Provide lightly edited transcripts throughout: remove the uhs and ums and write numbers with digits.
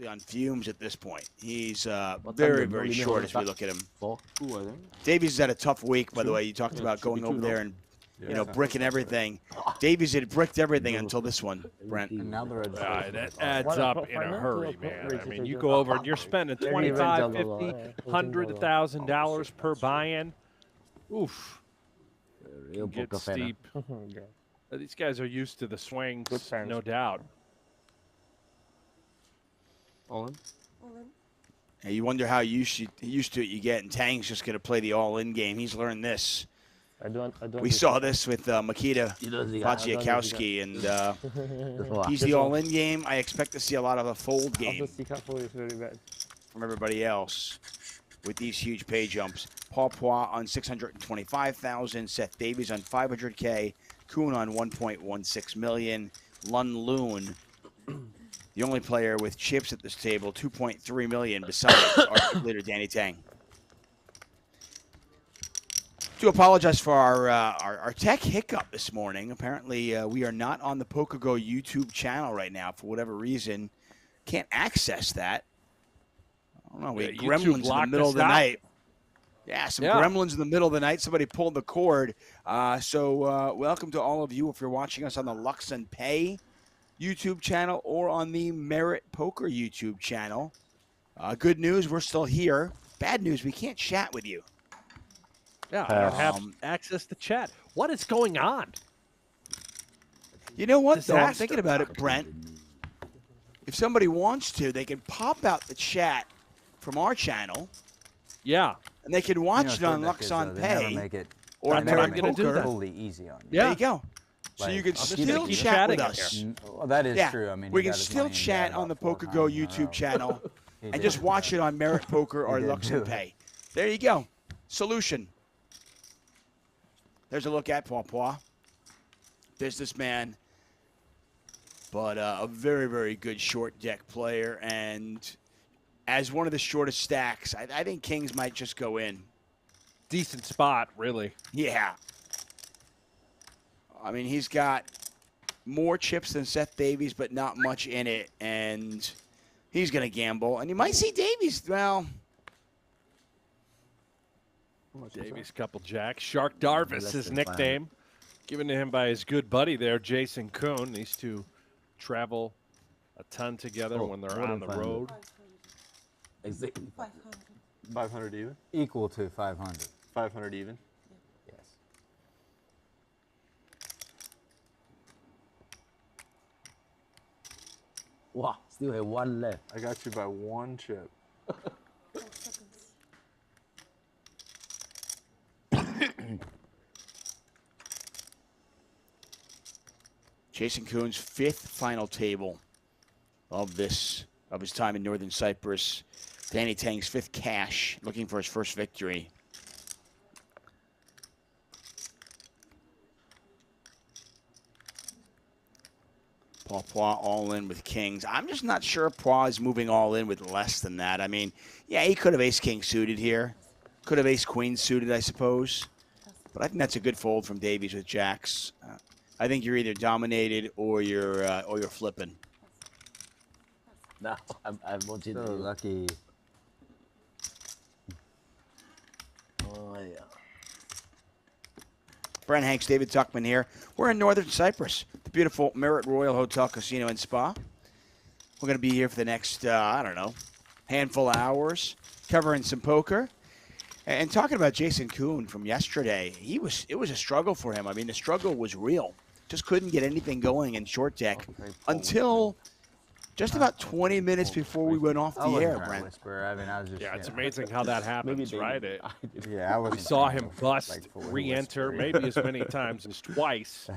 On fumes at this point. He's What very, time very did short Molina as we look at him. 4, 2, I think. Davies has had a tough week, by the Two? way. You talked Yeah, about should be going over two, there no? and, Yeah. you know, bricking everything. Davies had bricked everything until this one, Brent. And now the Reds. That adds What, up what in a final? hurry, What man. race I you mean, take you it? go over and you're spending Maybe $25, Reds $50, yellow, $100,000 per buy-in. Oof. Real Get poker fan. steep. Yeah. These guys are used to the swings, Good fans. no doubt. All in? And you wonder how used to it you get, and Tang's just going to play the all-in game. He's learned this. I don't We saw this with Makita You know the guy. Wojciechowski, and Wow. he's the all-in game. I expect to see a lot of a fold game Also, Sika 4 is very bad. from everybody else with these huge pay jumps. Paul Poit on 625,000, Seth Davies on 500K, Kuhn on 1.16 million, Lun Loon, the only player with chips at this table, 2.3 million besides our leader Danny Tang. Do apologize for our tech hiccup this morning. Apparently, we are not on the PokerGo YouTube channel right now for whatever reason. Can't access that. I don't know. We had gremlins in the middle of the night. Yeah, some gremlins in the middle of the night. Somebody pulled the cord. So welcome to all of you if you're watching us on the Luxon Pay YouTube channel or on the Merit Poker YouTube channel. Good news, we're still here. Bad news, we can't chat with you. Yeah, I don't have access to chat. What is going on? You know what, though? I'm Disaster. thinking about it, Brent. If somebody wants to, they can pop out the chat from our channel, Yeah. and they can watch it on Short deck is, Luxon they never Pay make it, or That's they what never I'm Merit gonna make do it Poker. then. totally easy on you. Yeah. There you go. So you Like, can I'm just still gonna keep chat with chatting in us. here. Well, that is Yeah, true. I mean, we he can got his still money in chat bed on the about 4 PokerGo times in a YouTube row. channel He and did. just watch it on Merit Poker or He did do Luxon it. Pay. There you go. Solution. There's a look at Paul Poit. Businessman, but a very, very good short deck player. And as one of the shortest stacks, I think Kings might just go in. Decent spot, really. Yeah. I mean, he's got more chips than Seth Davies, but not much in it. And he's going to gamble. And you might see Davies, well, Davies couple jacks. Shark Darvis, Less his than nickname, given to him by his good buddy there, Jason Kuhn. These two travel a ton together when they're on the 45. road. Exactly. 500 even? Equal to 500. 500 even? Yes. Wow, still have one left. I got you by 1 chip. Jason Kuhn's 5th final table of his time in Northern Cyprus. Danny Tang's 5th cash, looking for his first victory. Paul Poit all in with kings. I'm just not sure Poit is moving all in with less than that. I mean, yeah, he could have ace-king suited here. Could have ace-queen suited, I suppose. But I think that's a good fold from Davies with jacks. I think you're either dominated or you're flipping. No, I'm watching. So lucky. Oh, yeah. Brent Hanks, David Tuckman here. We're in Northern Cyprus, the beautiful Merit Royal Hotel, Casino, and Spa. We're going to be here for the next, I don't know, handful of hours, covering some poker. And talking about Jason Kuhn from yesterday, it was a struggle for him. I mean, the struggle was real. Just couldn't get anything going in short deck until just about 20 minutes before we went off I the wasn't air, trying to Brent. whisper. I mean, I was just. Yeah, it's you know. amazing how that happens, they right? did. Yeah, I was. We saw him bust, like, fully re-enter, whisper. maybe as many times as twice.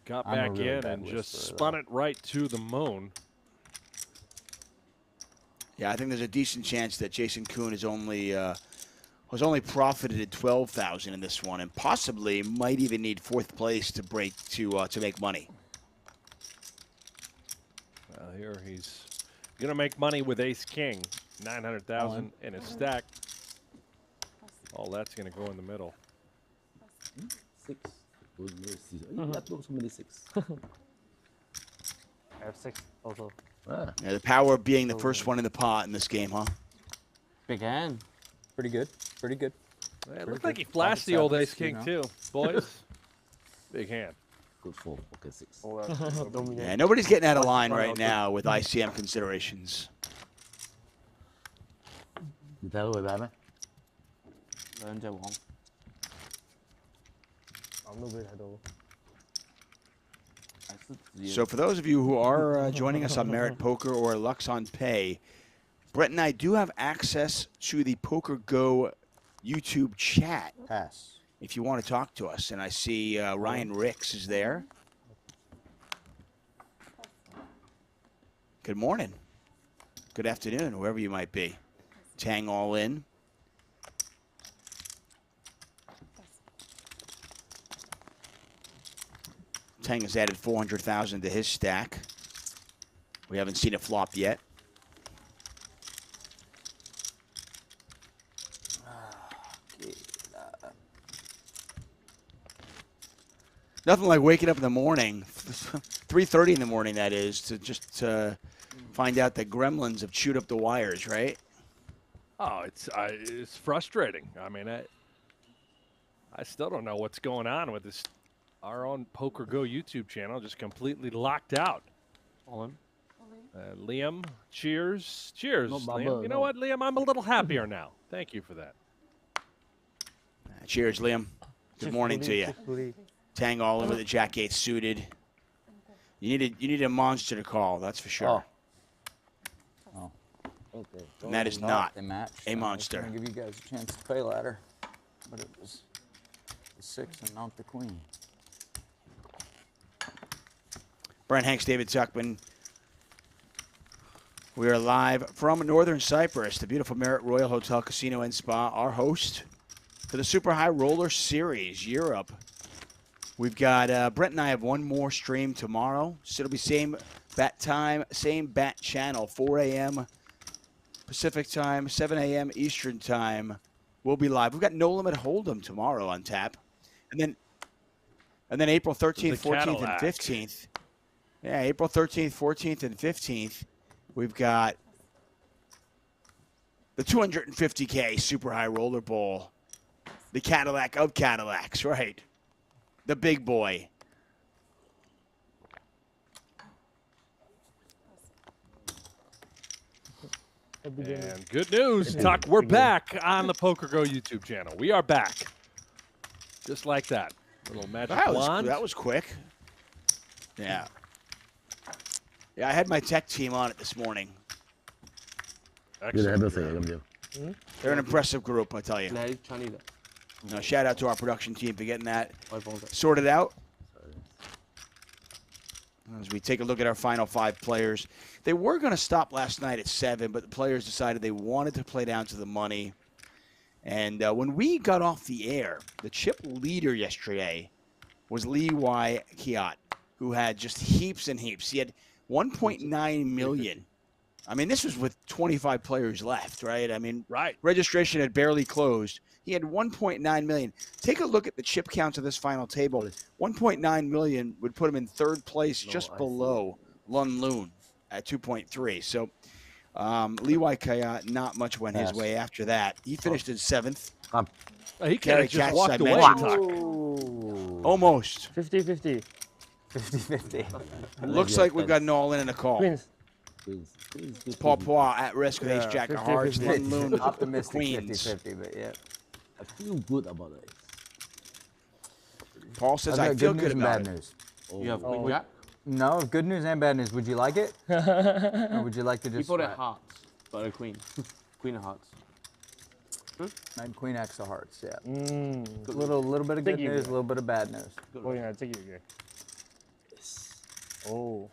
Got I'm a back really in bad and just whisperer, spun though. it right to the moon. Yeah, I think there's a decent chance that Jason Kuhn is only was only profited at 12,000 in this one, and possibly might even need 4th place to break to make money. Here he's gonna make money with Ace King, 900,000 in his stack. All that's gonna go in the middle. 6. Good mercy. You got so many 6. I have 6 also. Ah, Yeah, the power of being the first one in the pot in this game, huh? Big hand. Pretty good. Pretty good. It looked like he flashed the old ace king too, boys. Big hand. good for pocket 6. Oh, that's dominant. Yeah, nobody's getting out of line right now with ICM considerations. Người ta có 13 mấy? Lên chơi bóng. 아무도 왜 해도. So for those of you who are joining us on Merit Poker or Luxon Pay, Brett and I do have access to the Poker Go YouTube chat Pass. if you want to talk to us. And I see Ryan Ricks is there. Good morning. Good afternoon, whoever you might be. Tang all in. Tang has added 400,000 to his stack. We haven't seen it flop yet. Nothing like waking up in the morning, 3:30 in the morning, that is, to just find out that gremlins have chewed up the wires, right? Oh, it's frustrating. I mean, I still don't know what's going on with this. Our own Poker Go YouTube channel just completely locked out. All in. Liam, cheers. Cheers, No, Liam. Baba, You know no. what, Liam? I'm a little happier now. Thank you for that. Cheers, Liam. Good morning to you. 우리 Tang all in with the Jack 8 suited. You need a monster to call, that's for sure. Okay. And that is Thought not they matched. a I was monster. gonna give you guys a chance to pay ladder, but it was the 6 and not the queen. Brent Hanks, David Tuckman. We are live from Northern Cyprus, the beautiful Merit Royal Hotel, Casino, and Spa, our host for the Super High Roller Series, Europe. We've got, Brent and I have one more stream tomorrow. So it'll be same bat time, same bat channel, 4 a.m. Pacific time, 7 a.m. Eastern time. We'll be live. We've got No Limit Hold'em tomorrow on tap. And then April 13th, 14th, and Cadillac. 15th. Yeah, April 13th, 14th, and 15th. We've got the 250K Super High Roller Bowl. The Cadillac of Cadillacs, right? The big boy. every day. And good news, Tuck, we're back on the Poker Go YouTube channel. We are back. Just like that. Little magic wand. That was quick. Yeah. Yeah, I had my tech team on it this morning. Đưa ra Excellent. bơ sẻ cầm chưa? They're an impressive group, I tell you. Nej, Chinese. Shout out to our production team for getting that iPhone. sorted out. As we take a look at our final 5 players. They were going to stop last night at 7, but the players decided they wanted to play down to the money. And when we got off the air, the chip leader yesterday was Lee Y. Kiat, who had just heaps and heaps. He had 1.9 million. I mean, this was with 25 players left, right? I mean, Right. registration had barely closed. He had 1.9 million. Take a look at the chip counts of this final table. 1.9 million would put him in 3rd place, just below Lun Loon at 2.3. So Lee Y. Kaya, not much went his Yes. way after that. He finished in 7th. He Gary kind of just Katz, walked I away, mentioned. Tuck. Ooh. Almost. 50-50. 50-50. Looks like we've got an all-in and a call. Queens. Queens. Paul Poir at risk with Yeah, ace jack of 50, hearts. 50. Lun Loon with the Optimistic queens. 50-50, but yeah. I feel good about it. Paul says I've I got feel good good news and about bad it. news. You have Queen Oh. Jack? No, good news and bad news. Would you like it? Or would you like to He just put it sweat? hearts, but a queen. Queen of hearts. And Queen X of hearts, yeah. Mm. A little bit of good Thank you. news, a little bit of bad news. Oh, yeah, take it again. Oh.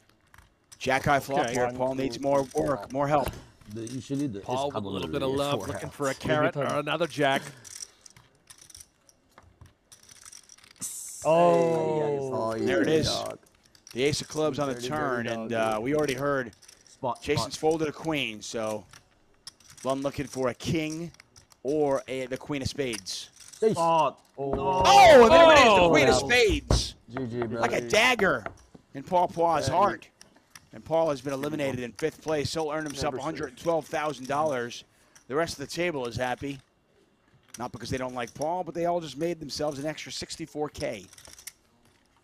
Jack high flop Okay. here. 1, Paul 2, needs more 3, 4. work, more help. Usually the Paul ace with a little bit of cavalry love, four looking outs. for a carrot or another jack. Oh. There it yeah, is. dog. The ace of clubs on the Dirty, turn, dirty and we already heard Spot. Jason's folded a queen, so Lund looking for a king or the queen of spades. Spot. Oh, and then it is the queen of Oh. spades. GG, brother. Like a dagger in Paul Poir's heart. And Paul has been eliminated in 5th place. He'll earn himself $112,000. The rest of the table is happy. Not because they don't like Paul, but they all just made themselves an extra $64K.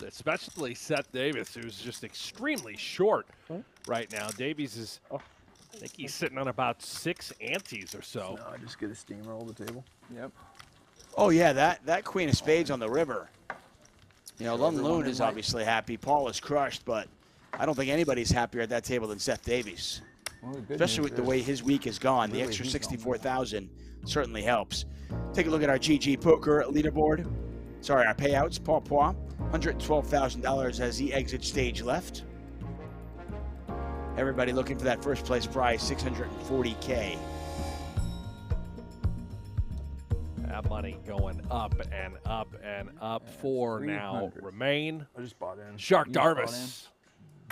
Especially Seth Davis, who's just extremely short right now. Davies is, I think he's sitting on about 6 antes or so. No, I just get a steamroll the table. Yep. Oh, yeah, that Queen of Spades on the river. You know, Lund Loon is obviously happy. Paul is crushed, but I don't think anybody's happier at that table than Seth Davies. Well, the Especially with the way his week has gone. The Really, extra he's $64,000 certainly helps. Take a look at our GG Poker leaderboard. Sorry, our payouts. Paul Poix, $112,000 as he exits stage left. Everybody looking for that first place prize, $640K. That money going up and up and up for now. 300. Remain I just bought in. Shark You just bought Darvis.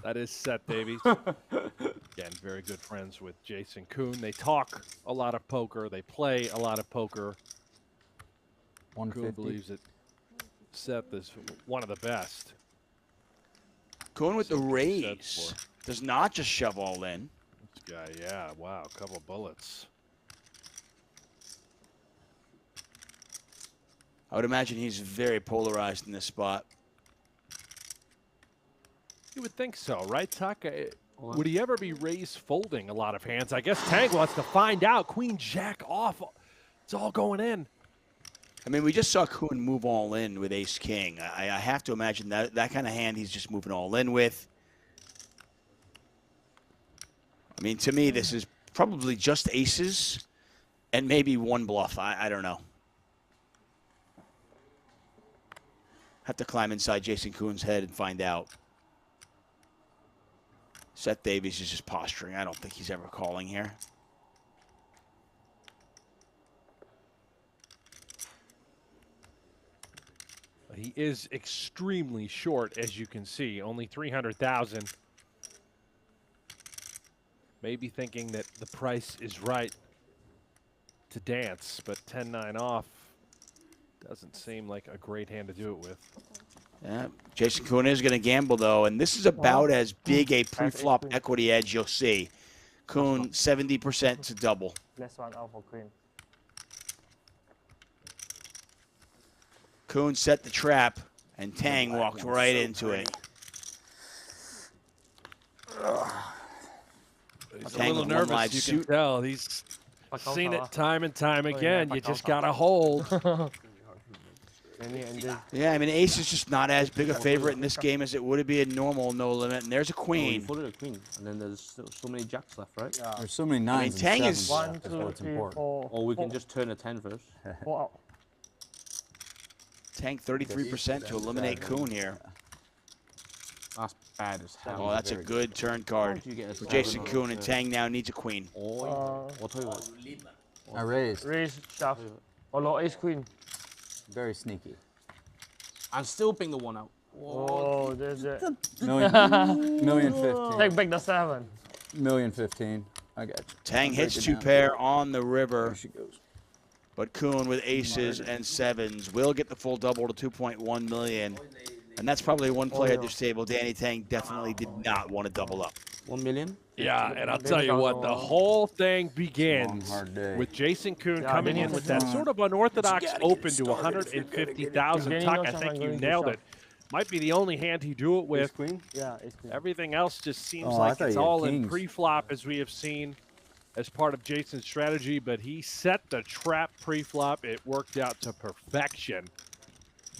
That is Seth Davies. Again, very good friends with Jason Kuhn. They talk a lot of poker. They play a lot of poker. Kuhn 150. believes that Seth is one of the best. Going with the Seth raise. Does not just shove all in. This guy, yeah, wow, a couple bullets. I would imagine he's very polarized in this spot. You would think so, right, Tuck? Would he ever be raised folding a lot of hands? I guess Tang wants to find out. Queen Jack off. It's all going in. I mean, we just saw Kuhn move all in with Ace King. I have to imagine that kind of hand he's just moving all in with. I mean, to me, this is probably just aces and maybe one bluff. I don't know. Have to climb inside Jason Kuhn's head and find out. Seth Davies is just posturing. I don't think he's ever calling here. He is extremely short, as you can see. Only 300,000. Maybe thinking that the price is right to dance, but 10-9 off doesn't seem like a great hand to do it with. Yeah, Jason Kuhn is going to gamble, though, and this is about as big a pre-flop equity edge you'll see. Kuhn, 70% to double. Last one out for Queen. Kuhn set the trap, and Tang walked right into it. He's Tang a little with one nervous, live you suit. can tell. He's seen it time and time again. You just got to hold. Yeah, I mean, ace is just not as big a favorite in this game as it would be in normal no limit. And there's a Oh, you queen. folded a queen, and then there's still so many jacks left, right? Yeah. There's so many nines Tang and is- sevens. 1, That's 2, what's 3, important. 4. Or we can just turn a 10 first. 4 out. Tang 33% to eliminate Kuhn here. That's bad as hell. Oh, that's a good turn card. How'd you get a For seven Jason on Kuhn, the and turn? Tang now needs a queen. Or, I'll tell you what. I raised. Raise, shove. Or low ace queen. Very sneaky. And still ping the one out. Oh, there's it. Million 15. Take back the 7. Million 15. I got you. Tang I'll hits break it two down. pair on the river, There she goes. but Kuhn with aces and sevens will get the full double to 2.1 million. And that's probably one player at this table. Danny Tang definitely did not want to double up. 1 million? Yeah, and I'll tell you what, the whole thing begins Long, hard day. with Jason Kuhn Yeah, coming they in need with to that start. sort of unorthodox open to 150,000. Getting Tuck, on I something think you going to nailed shove. it. Might be the only hand he do it with. Queen? Yeah, ace queen. Everything else just seems Oh, I like thought it's you had all in kings. pre-flop, as we have seen as part of Jason's strategy, but he set the trap pre-flop. It worked out to perfection.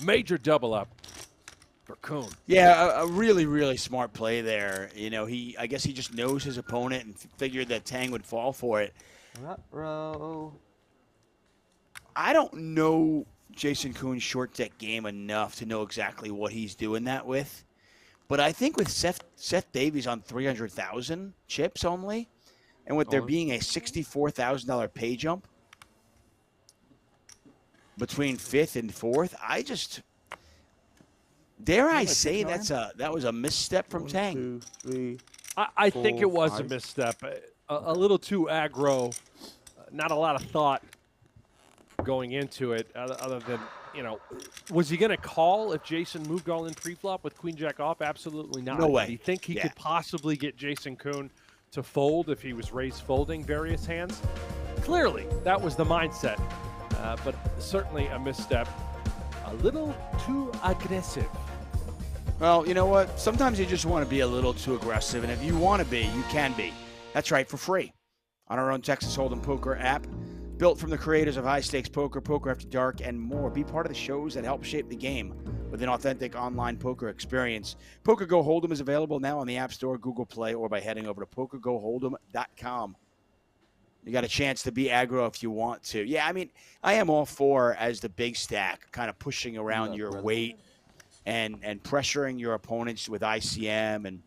Major double up for Kuhn. Yeah, a really, really smart play there. You know, I guess he just knows his opponent and figured that Tang would fall for it. Row. I don't know Jason Kuhn's short deck game enough to know exactly what he's doing that with. But I think with Seth Davies on 300,000 chips only, and with there being a $64,000 pay jump between 5th and 4th, dare I say that was a misstep from Tang. 2, 3. I think it was a 5. misstep. A little too aggro. Not a lot of thought going into it, other than you know, was he going to call if Jason moved all in pre-flop with queen jack off? Absolutely not. No way. Did he think he Yeah. could possibly get Jason Kuhn to fold if he was raise folding various hands? Clearly, that was the mindset, but certainly a misstep. A little too aggressive. Well, you know what? Sometimes you just want to be a little too aggressive, and if you want to be, you can be. That's right, for free. On our own Texas Hold'em poker app, built from the creators of High Stakes Poker, Poker After Dark, and more. Be part of the shows that help shape the game with an authentic online poker experience. Poker Go Hold'em is available now on the App Store, Google Play, or by heading over to pokergohold'em.com. You got a chance to be aggro if you want to. Yeah, I mean, I am all for, as the big stack, kind of pushing around your weight and pressuring your opponents with ICM. And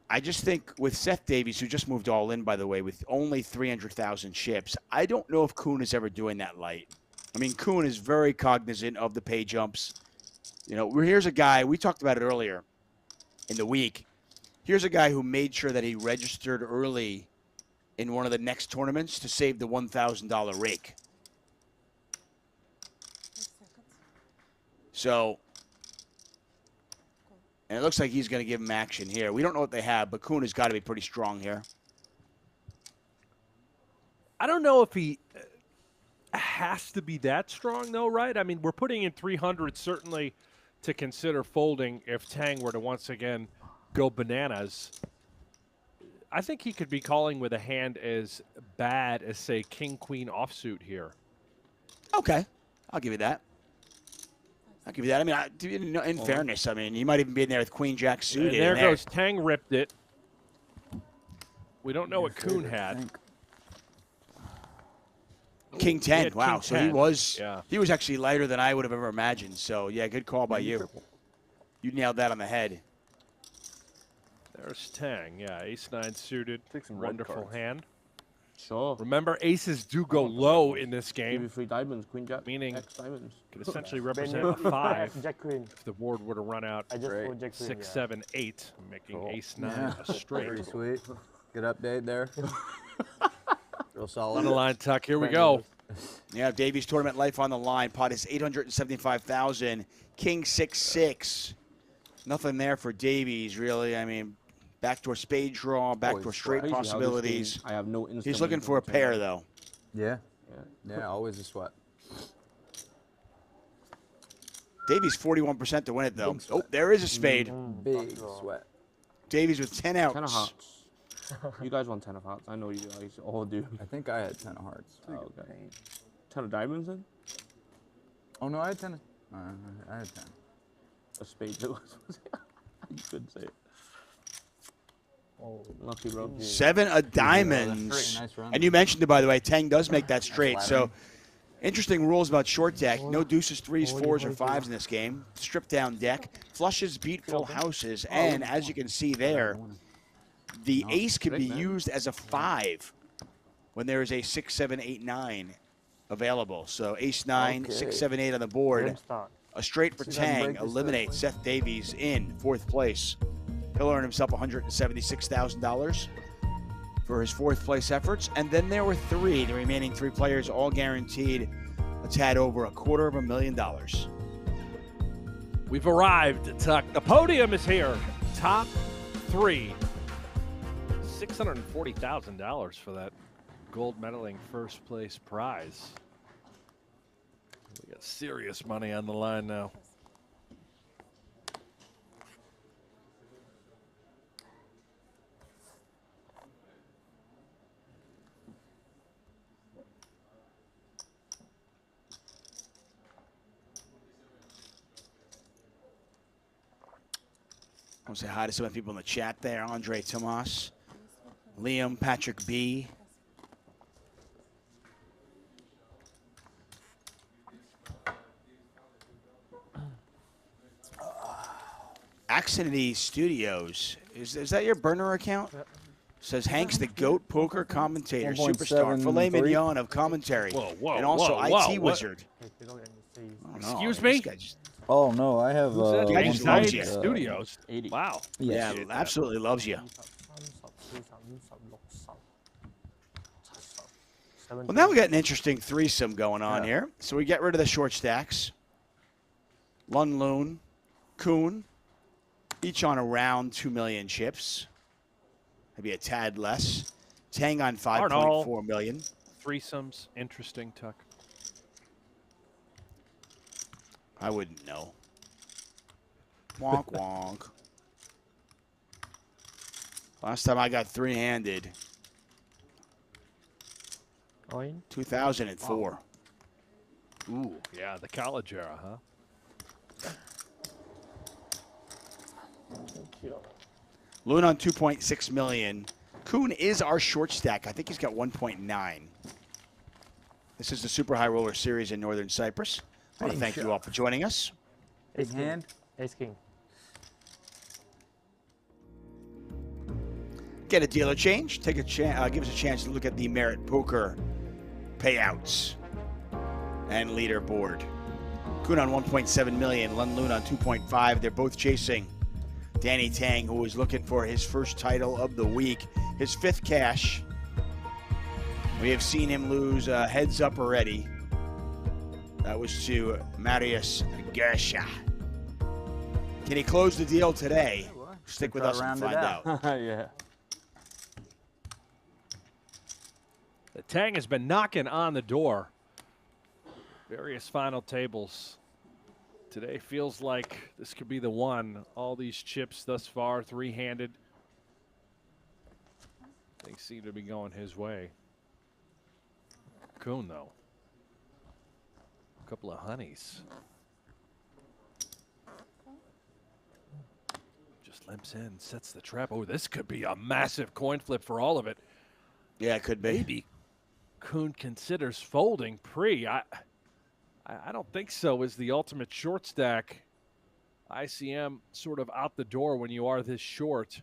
I just think with Seth Davies, who just moved all in, by the way, with only 300,000 chips, I don't know if Kuhn is ever doing that light. I mean, Kuhn is very cognizant of the pay jumps. You know, here's a guy, we talked about it earlier in the week. Here's a guy who made sure that he registered early in one of the next tournaments to save the $1,000 rake. So, and it looks like he's going to give him action here. We don't know what they have, but Kuhn has got to be pretty strong here. I don't know if he has to be that strong, though, right? I mean, we're putting in 300 certainly to consider folding if Tang were to once again go bananas. I think he could be calling with a hand as bad as, say, king-queen offsuit here. Okay, I'll give you that. I'll give you that. I mean, in fairness, I mean, you might even be in there with queen jack suited. And there goes Tang, ripped it. We don't know what Kuhn had. King 10. King Wow. So 10. he was actually lighter than I would have ever imagined. So yeah, good call by you. You nailed that on the head. There's Tang. Yeah, ace-9 suited. Take some red Wonderful cards. hand. Sure. Remember, aces do go low in this Give game, you 3 diamonds, queen jack, meaning X diamonds. could essentially represent a 5 Jack Queen. if the board were to run out I just Great. pulled Jack Queen. 6, Yeah. 7, 8, making Cool. ace-9 a straight. Pretty sweet. Good update there. Real solid. On the line, Tuck. Here we go. Yeah, Davies tournament life on the line. Pot is 875,000. King 6-6. Nothing there for Davies, really. I mean, backdoor spade draw, backdoor straight Crazy how this possibilities. game, I have no instant. He's looking for a pair, though. Yeah. Yeah, always a sweat. Davies 41% to win it, though. Big sweat. Oh, there is a spade. Big sweat. Davies with 10 outs. 10 of hearts. You guys want 10 of hearts. I know you guys all do. I think I had 10 of hearts. Oh, okay. 10 of diamonds then? Oh, no, I had 10 of... I had 10. A spade. You couldn't say it. Oh, lucky, bro. 7 of diamonds. Nice run. And you mentioned it, by the way. Tang does make that straight. So, flattering. interesting rules about short deck. No deuces, threes, fours, or fives in this game. Stripped down deck. Flushes beat full houses. And as you can see there, the ace can be used as a 5 when there is a 6, 7, 8, 9 available. So ace 9, Okay. 6, 7, 8 on the board. Game start. A straight for See if I can Tang break this eliminates Seth Davies in 4th place. He'll earn himself $176,000 for his 4th place efforts. And then there were 3, the remaining 3 players, all guaranteed a tad over $250,000. We've arrived, Tuck. The podium is here. Top 3. $640,000 for that gold medaling first place prize. We got serious money on the line now. I want to say hi to some of the people in the chat there. Andre Tomas, Liam, Patrick B. Axinity Studios. Is that your burner account? Says Hank's the GOAT poker commentator, superstar, filet 1.73. mignon of commentary, Whoa, and also whoa, IT what? wizard. They don't get to see. I don't know. Excuse This me? guy just- Oh, no, I have... Who's that? guy just loves Anxiety you. Studios. 80. Wow. yeah, Appreciate that. absolutely loves you. Well, now we got an interesting threesome going on Yeah. here. So we get rid of the short stacks. Lun Loon, Kuhn, each on around 2 million chips. Maybe a tad less. Tang on 5.4 million. Threesomes, interesting, Tuck. I wouldn't know. Wonk wonk. Last time I got three-handed, Coin. 2004. Ooh, yeah, the college era, huh? Loon on 2.6 million. Kuhn is our short stack. I think he's got 1.9. This is the Super High Roller Series in Northern Cyprus. I want to thank you all for joining us. Big hand. Ace king. Get a dealer change. Take a give us a chance to look at the Merit Poker payouts and leaderboard. Kuhn on 1.7 million. Lun Loon on 2.5. They're both chasing Danny Tang, who is looking for his first title of the week, his 5th cash. We have seen him lose heads up already. That was to Marius Gersha. Can he close the deal today? Stick with us and find out. Yeah. The Tang has been knocking on the door. Various final tables. Today feels like this could be the one. All these chips thus far, three-handed. Things seem to be going his way. Kuhn, though. A couple of honeys. Just limps in, sets the trap. Oh, this could be a massive coin flip for all of it. Yeah, it could be. Maybe Kuhn considers folding pre. I don't think so. Is the ultimate short stack. ICM sort of out the door when you are this short.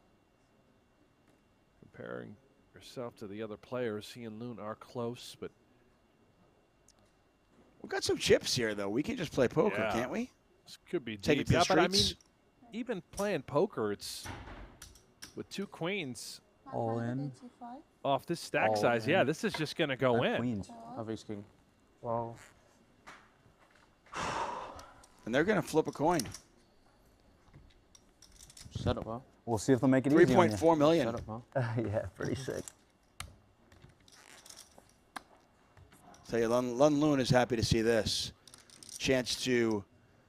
Comparing yourself to the other players, he and Loon are close, but We've got some chips here, though. We can just play poker, Yeah. can't we? this could be Take it deep. to the Yeah, but I mean, streets. even playing poker, it's with 2 queens All in. off this stack All size. in. Yeah, this is just going to go in. Queens. Have ace king. Wow. And they're going to flip a coin. Set up, huh? We'll see if they'll make it easy on you. 3.4 million. Set up, huh? Yeah, pretty sick. Tell you, Lun Loon is happy to see this. Chance to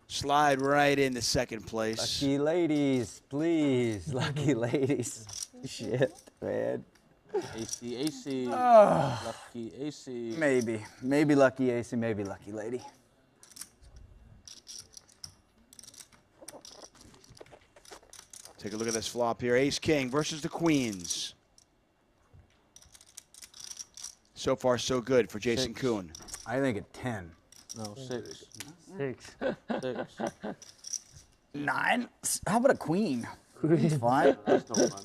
slide right into second place. Lucky ladies, please. Lucky ladies. Shit, man. AC, AC. Ah. Lucky AC. Maybe lucky AC, maybe lucky lady. Take a look at this flop here. Ace King versus the Queens. So far, so good for Jason 6. Kuhn. I think a 10. No, 6. 6. 6. 9. How about a queen? Queen's fine. That's no fun.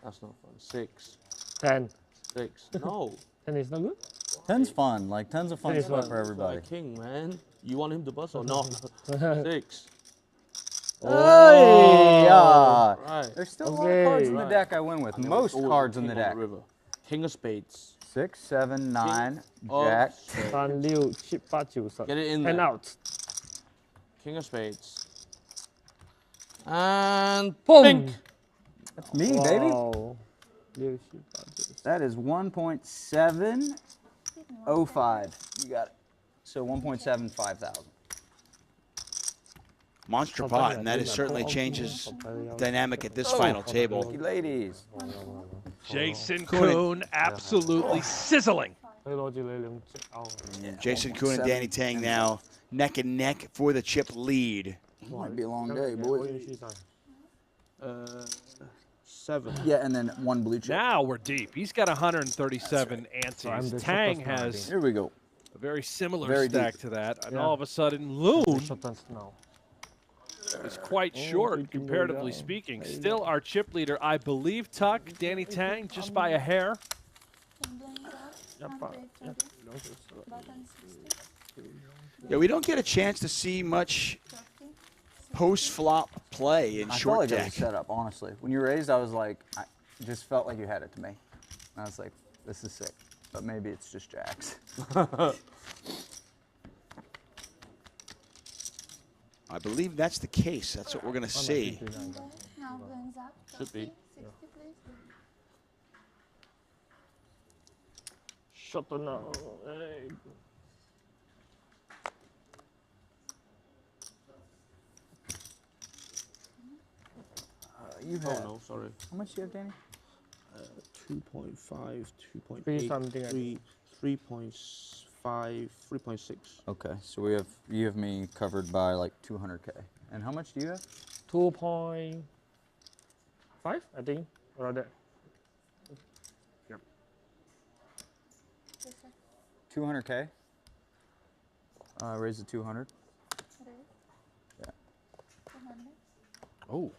That's no fun. 6. 10. 6. No. 10 is not good? 10's fun. Like 10's a fun Ten is spot fun. for everybody. Like king, man. You want him to bust or not? 6. Hey, yeah. Right. There's still a lot of cards in the Right. deck I win with. And there Most was always cards a in the king on deck. river. King of spades. 6, 7, 9, of jack. spades. 3、6、7、8、9、10。 Get it in 10 there. out. King of spades. And Boom. pink. That's me, baby. Wow. 6、7、8、9。 That is 1.705. You got it. So 1.75 thousand. Monster pot, and that is certainly changes dynamic at this final table. Lucky ladies. Jason Kuhn. Kuhn absolutely sizzling. 佢攞住你兩隻勾。 Jason Kuhn and Danny Tang now neck and neck for the chip lead. Might be a long day, 我 boys. 已經輸晒。 7. Yeah, and then one blue chip. Now we're deep. He's got 137 I'm antes. the Tang shortest now, has Here we go. a very similar Very stack deep. to that. And Yeah. all of a sudden, Loon Short turns now. is quite Oh, short, we can go comparatively down. speaking. There you Still our chip leader, I believe, Tuck, Danny Tang, just by a hair. Yeah, we don't get a chance to see much post-flop play in I felt short like it was deck. set up, honestly. When you raised, I was like, I just felt like you had it to me. And I was like, this is sick. but maybe it's just jacks. I believe that's the case. That's what we're going to see. Should be. Shut the no. Hey. You Oh have. no, sorry. How much do you have, Danny? 2.5, 2.8, Three something, I 3.5, 3.6. Okay, so you have me covered by like 200K. And how much do you have? 2.5, I think, around that. 200K. Raise to 200. Oh,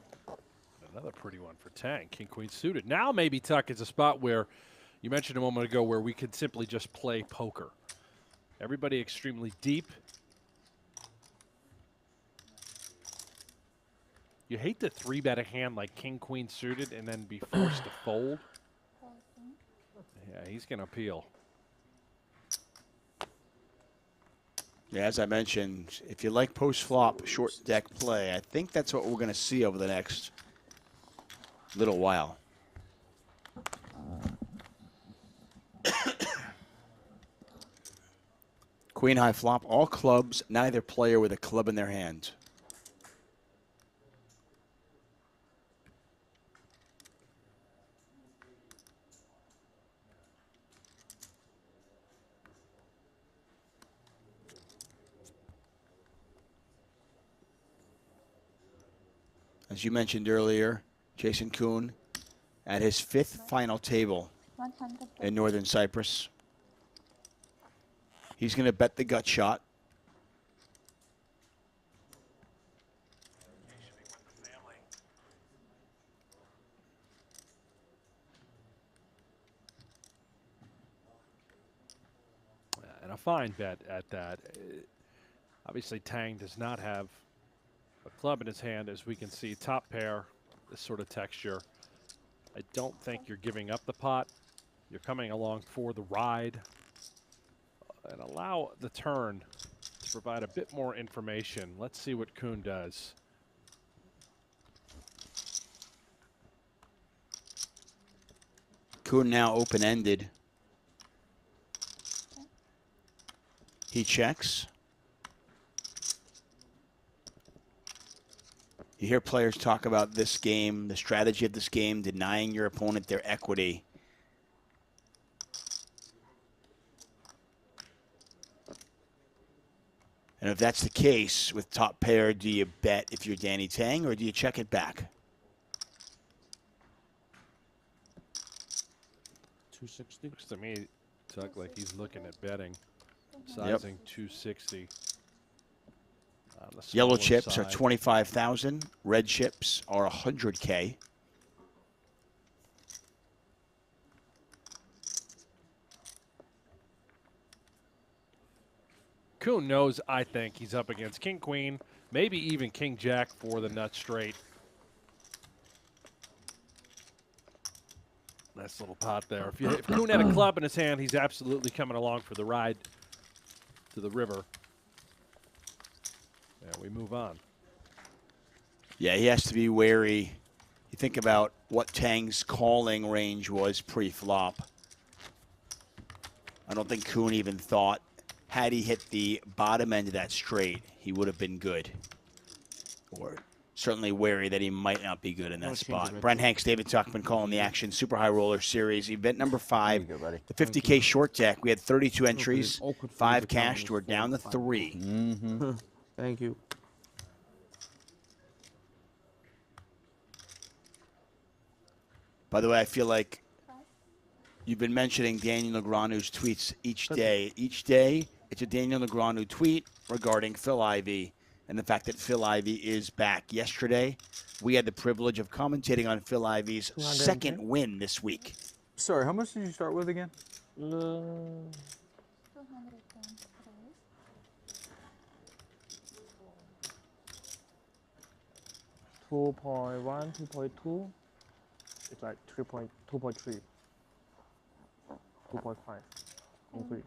another pretty one for Tang. King Queen suited. Now maybe Tuck is a spot where you mentioned a moment ago where we could simply just play poker. Everybody extremely deep. You hate to 3-bet a hand like King Queen suited and then be forced to fold. Yeah, he's going to peel. Yeah, as I mentioned, if you like post-flop short deck play, I think that's what we're going to see over the next little while. Queen high flop, all clubs, neither player with a club in their hand. As you mentioned earlier, Jason Kuhn at his 5th final table in Northern Cyprus. He's going to bet the gut shot. And a fine bet at that. Obviously, Tang does not have a club in his hand, as we can see. Top pair, this sort of texture. I don't think you're giving up the pot. You're coming along for the ride. And allow the turn to provide a bit more information. Let's see what Kuhn does. Kuhn now open-ended. He checks. You hear players talk about this game, the strategy of this game, denying your opponent their equity. And if that's the case with top pair, do you bet if you're Danny Tang, or do you check it back? 260. Looks to me, Tuck, like he's looking at betting. Sizing 260. On the Yellow smaller chips are side. 25,000. Red chips are 100K. Kuhn knows, I think, he's up against King Queen, maybe even King Jack for the nut straight. Nice little pot there. If Kuhn had a club in his hand, he's absolutely coming along for the ride to the river. Yeah, we move on. Yeah, he has to be wary. You think about what Tang's calling range was pre-flop. I don't think Kuhn even thought, had he hit the bottom end of that straight, he would have been good. Or certainly wary that he might not be good in that I'll change spot. it. Brent Hanks, David Tuckman calling the action. Super High Roller Series, event number 5. There you go, buddy. The 50K short deck. We had 32 it's entries, awkward for me 5 to count cashed. this We're down to 4 3. Mm-hmm. Thank you. By the way, I feel like you've been mentioning Daniel Negreanu's tweets each day. Each day, it's a Daniel Negreanu tweet regarding Phil Ivey and the fact that Phil Ivey is back. Yesterday, we had the privilege of commentating on Phil Ivey's 210? second win this week. Sorry, how much did you start with again? 2.1, 2.2. It's like 2.3, 2.5. Okay.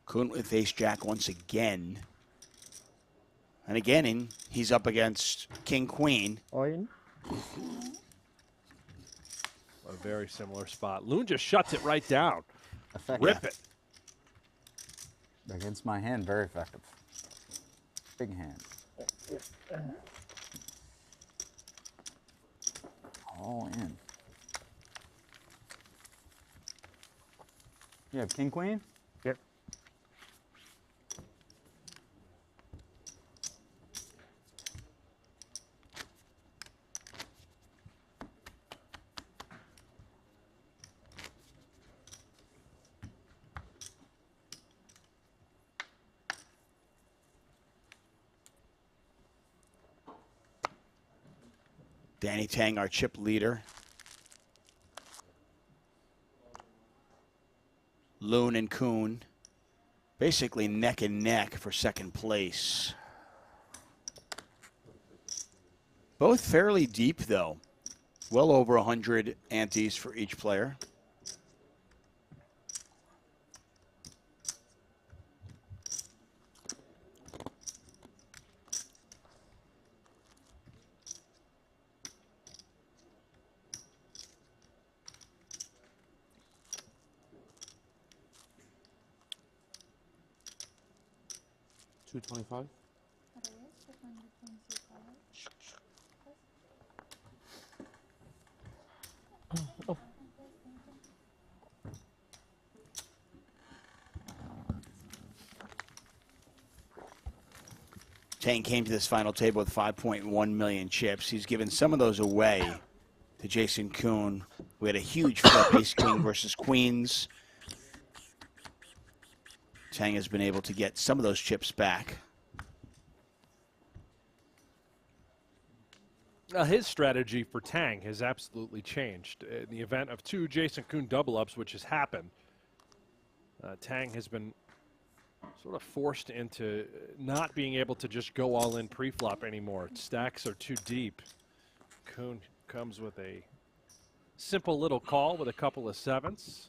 Kuhn with ace jack once again. And again, he's up against king queen. Oin. A very similar spot. Loon just shuts it right down. Effective. Rip it. Against my hand, very effective. Big hand. All in. You have king queen? Yep. Danny Tang, our chip leader. Loon and Kuhn basically neck and neck for second place. Both fairly deep, though. Well over 100 antes for each player. $225. Tang came to this final table with 5.1 million chips. He's given some of those away to Jason Kuhn. We had a huge flip, ace king versus queens. Tang has been able to get some of those chips back. His strategy for Tang has absolutely changed. In the event of two Jason Kuhn double-ups, which has happened, Tang has been sort of forced into not being able to just go all in pre-flop anymore. Stacks are too deep. Kuhn comes with a simple little call with a couple of sevens.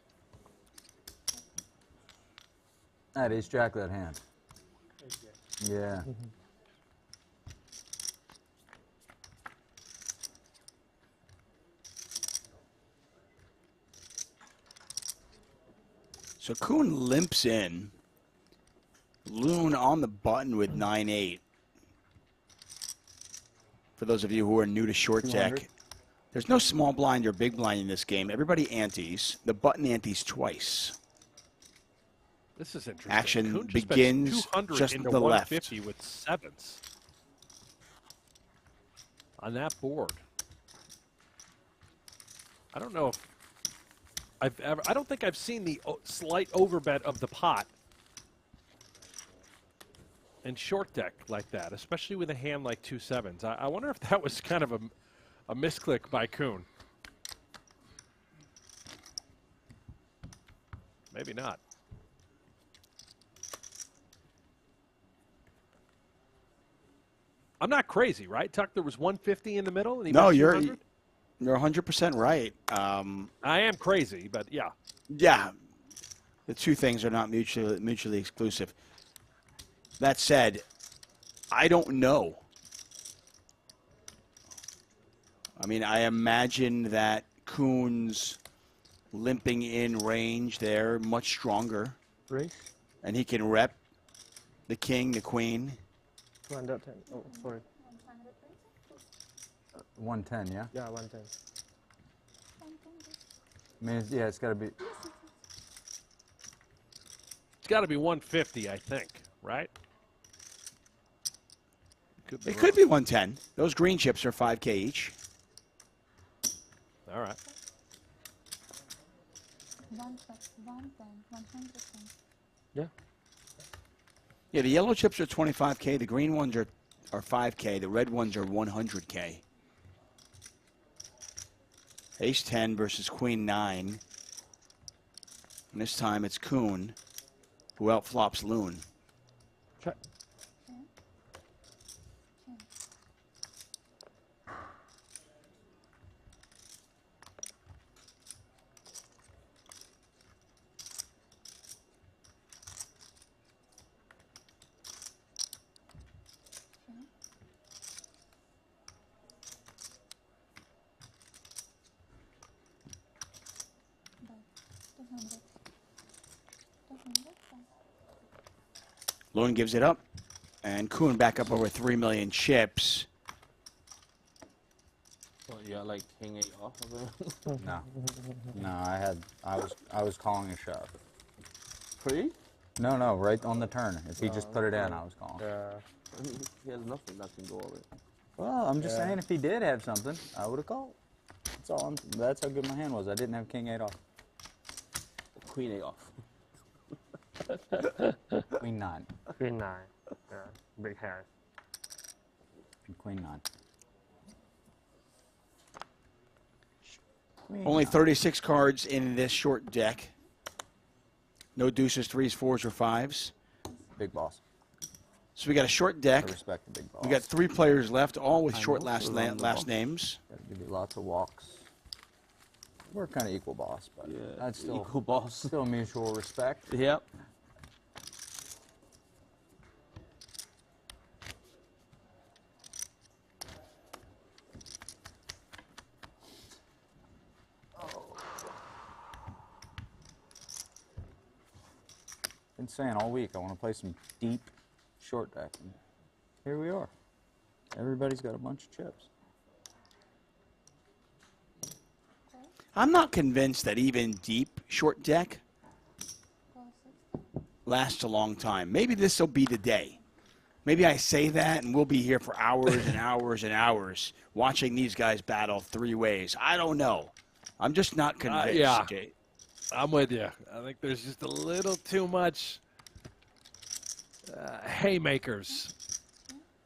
That is jack that hand. Yeah. So Kuhn limps in. Loon on the button with 9-8. For those of you who are new to short 200. deck, there's no small blind or big blind in this game. Everybody antes. The button antes twice. This is interesting. Action Kuhn just begins bets 200 just into to the left. 150 with sevens on that board. I don't know if I don't think I've seen the slight overbet of the pot in short deck like that, especially with a hand like 2 sevens. I wonder if that was kind of a misclick by Kuhn. Maybe not. I'm not crazy, right, Tuck? There was 150 in the middle, and he No, bet you're 200? 100% right. I am crazy, but yeah. Yeah, the two things are not mutually exclusive. That said, I don't know. I mean, I imagine that Kuhn's limping in range there much stronger, Raise. and he can rep the king, the queen. 210. Oh, sorry. 110, yeah? Yeah, 110. I mean, yeah, it's got to be. It's got to be 150, I think, right? It could be 110. Those green chips are 5K each. All right. 110. Yeah. Yeah, the yellow chips are 25K. The green ones are 5K. The red ones are 100K. Ace-10 versus Queen-9. And this time it's Kuhn who outflops Loon. Check. Loon gives it up, and Kuhn back up over 3 million chips. What, you got like king 8 off of it? No. No, I was calling a shove. Free? No, right on the turn. If he just put it in, I was calling. Yeah. I mean, he has nothing that can go of it. Well, I'm just Yeah. saying if he did have something, I would have called. That's how good my hand was. I didn't have king 8 off. Queen 8 off. Queen 9. Queen 9. Yeah. Big hand. And queen 9. Queen Only 9. 36 cards in this short deck. No deuces, threes, fours, or fives. Big boss. So we got a short I deck. respect the big boss. We got 3 players left, all with I short know, last we're on the boss. names. Gotta give you lots of walks. We're kind of equal boss, but Yeah, that's still equal boss. still mutual respect. Yep. Been saying all week I want to play some deep short deck. And here we are. Everybody's got a bunch of chips. I'm not convinced that even deep short deck lasts a long time. Maybe this will be the day. Maybe I say that and we'll be here for hours and hours and hours watching these guys battle 3 ways. I don't know. I'm just not convinced. Yeah. Jay. I'm with you. I think there's just a little too much haymakers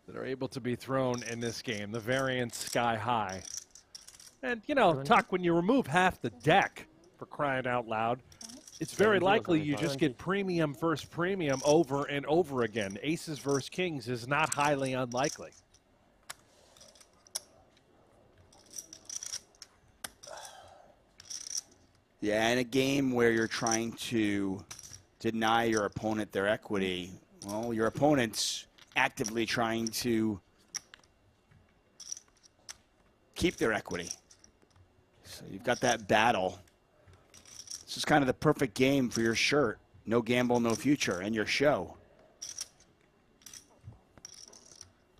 that are able to be thrown in this game. The variance sky high. And, you know, Tuck, when you remove half the deck, for crying out loud, it's very likely you just get premium versus premium over and over again. Aces versus kings is not highly unlikely. Yeah, in a game where you're trying to deny your opponent their equity, well, your opponent's actively trying to keep their equity. So you've got that battle. This is kind of the perfect game for your shirt. No gamble, no future, and your show.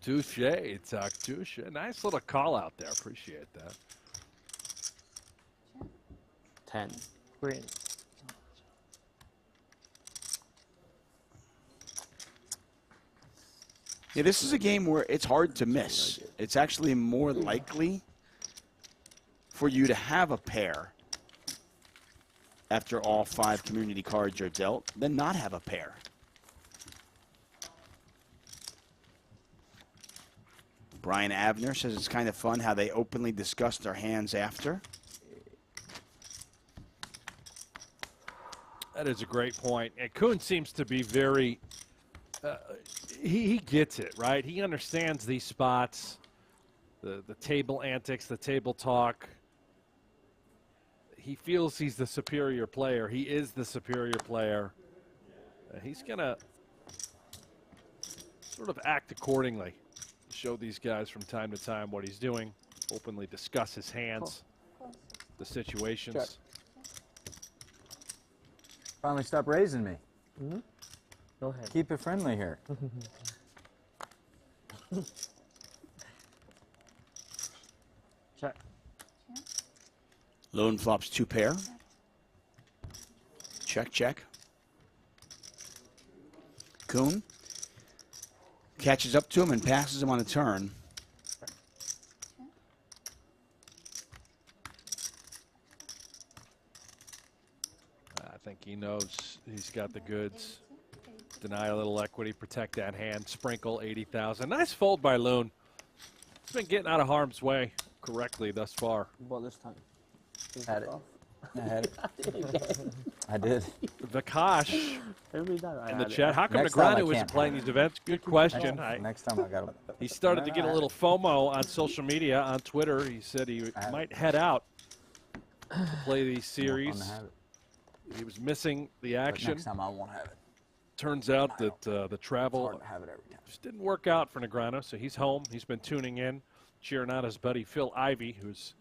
Touche, Tuck, touche. Nice little call out there. Appreciate that. 10. Queen. Yeah, this is a game where it's hard to miss. It's actually more likely for you to have a pair after all 5 community cards are dealt than not have a pair. Brian Avner says it's kind of fun how they openly discuss their hands after. That is a great point. And Kuhn seems to be very, he gets it, right? He understands these spots, the table antics, the table talk. He feels he's the superior player. He is the superior player. He's going to sort of act accordingly, show these guys from time to time what he's doing, openly discuss his hands, the situations. Check. Finally stop raising me. No hand. Keep it friendly here. Check. Lone flops 2 pair. Check, check. Kuhn catches up to him and passes him on the turn. I think he knows he's got the goods. Deny a little equity, protect that hand, sprinkle 80,000. Nice fold by Loon. He's been getting out of harm's way correctly thus far. What this time? Had it. I had it. I did. Vakash Every time I in the had it. chat. How come Next time I Negreanu isn't can't playing have these events? Good question. Next time I got him. He started to get a little FOMO on social media, on Twitter. He said he might head out to play these series. He was missing the action. Next time I won't have it. Turns out that the It's travel hard to have it every time. just didn't work out for Negreanu, so he's home. He's been tuning in, cheering on his buddy Phil Ivey, who's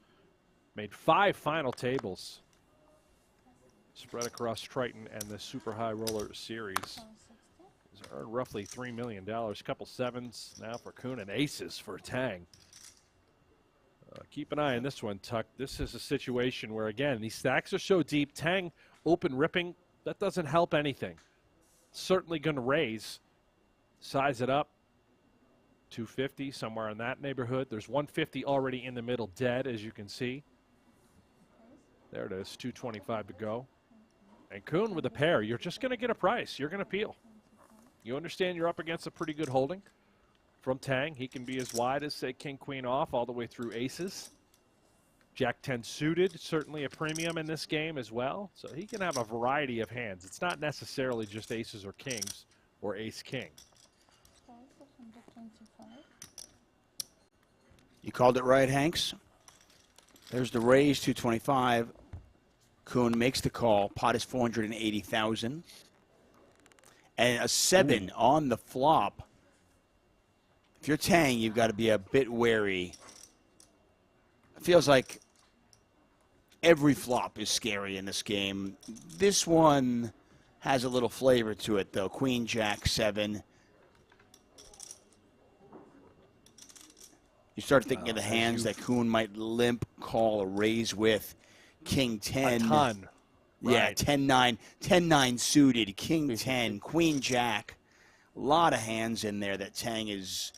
made 5 final tables spread across Triton and the Super High Roller Series. He's earned roughly $3 million. A couple sevens now for Kuhn and aces for Tang. Keep an eye on this one, Tuck. This is a situation where, again, these stacks are so deep. Tang open ripping, that doesn't help anything. Certainly going to raise. Size it up. 250, somewhere in that neighborhood. There's 150 already in the middle dead, as you can see. There it is, 225 to go. And Kuhn with a pair, you're just going to get a price. You're going to peel. You understand you're up against a pretty good holding from Tang. He can be as wide as, say, king, queen off, all the way through aces. Jack 10 suited, certainly a premium in this game as well. So he can have a variety of hands. It's not necessarily just aces or kings or ace-king. You called it right, Hanks. There's the raise, 225. Kuhn makes the call. Pot is 480,000. And a 7 on the flop. If you're Tang, you've got to be a bit wary. It feels like every flop is scary in this game. This one has a little flavor to it, though. Queen, Jack, 7. You start thinking of the hands that Kuhn might limp call a raise with. King 10. A ton. Yeah, Right. 10-9. 10-9 suited. King 10. Queen Jack. A lot of hands in there that Tang is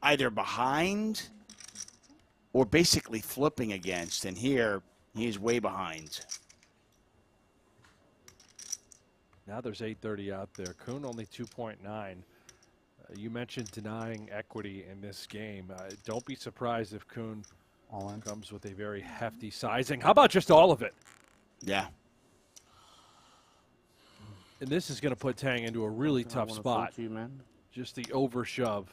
either behind or basically flipping against. And here, he's way behind. Now there's 830 out there. Kuhn only 2.9. You mentioned denying equity in this game. Don't be surprised if Kuhn All in. comes with a very hefty sizing. How about just all of it? Yeah. And this is going to put Tang into a really tough spot. You, man. Just the overshove.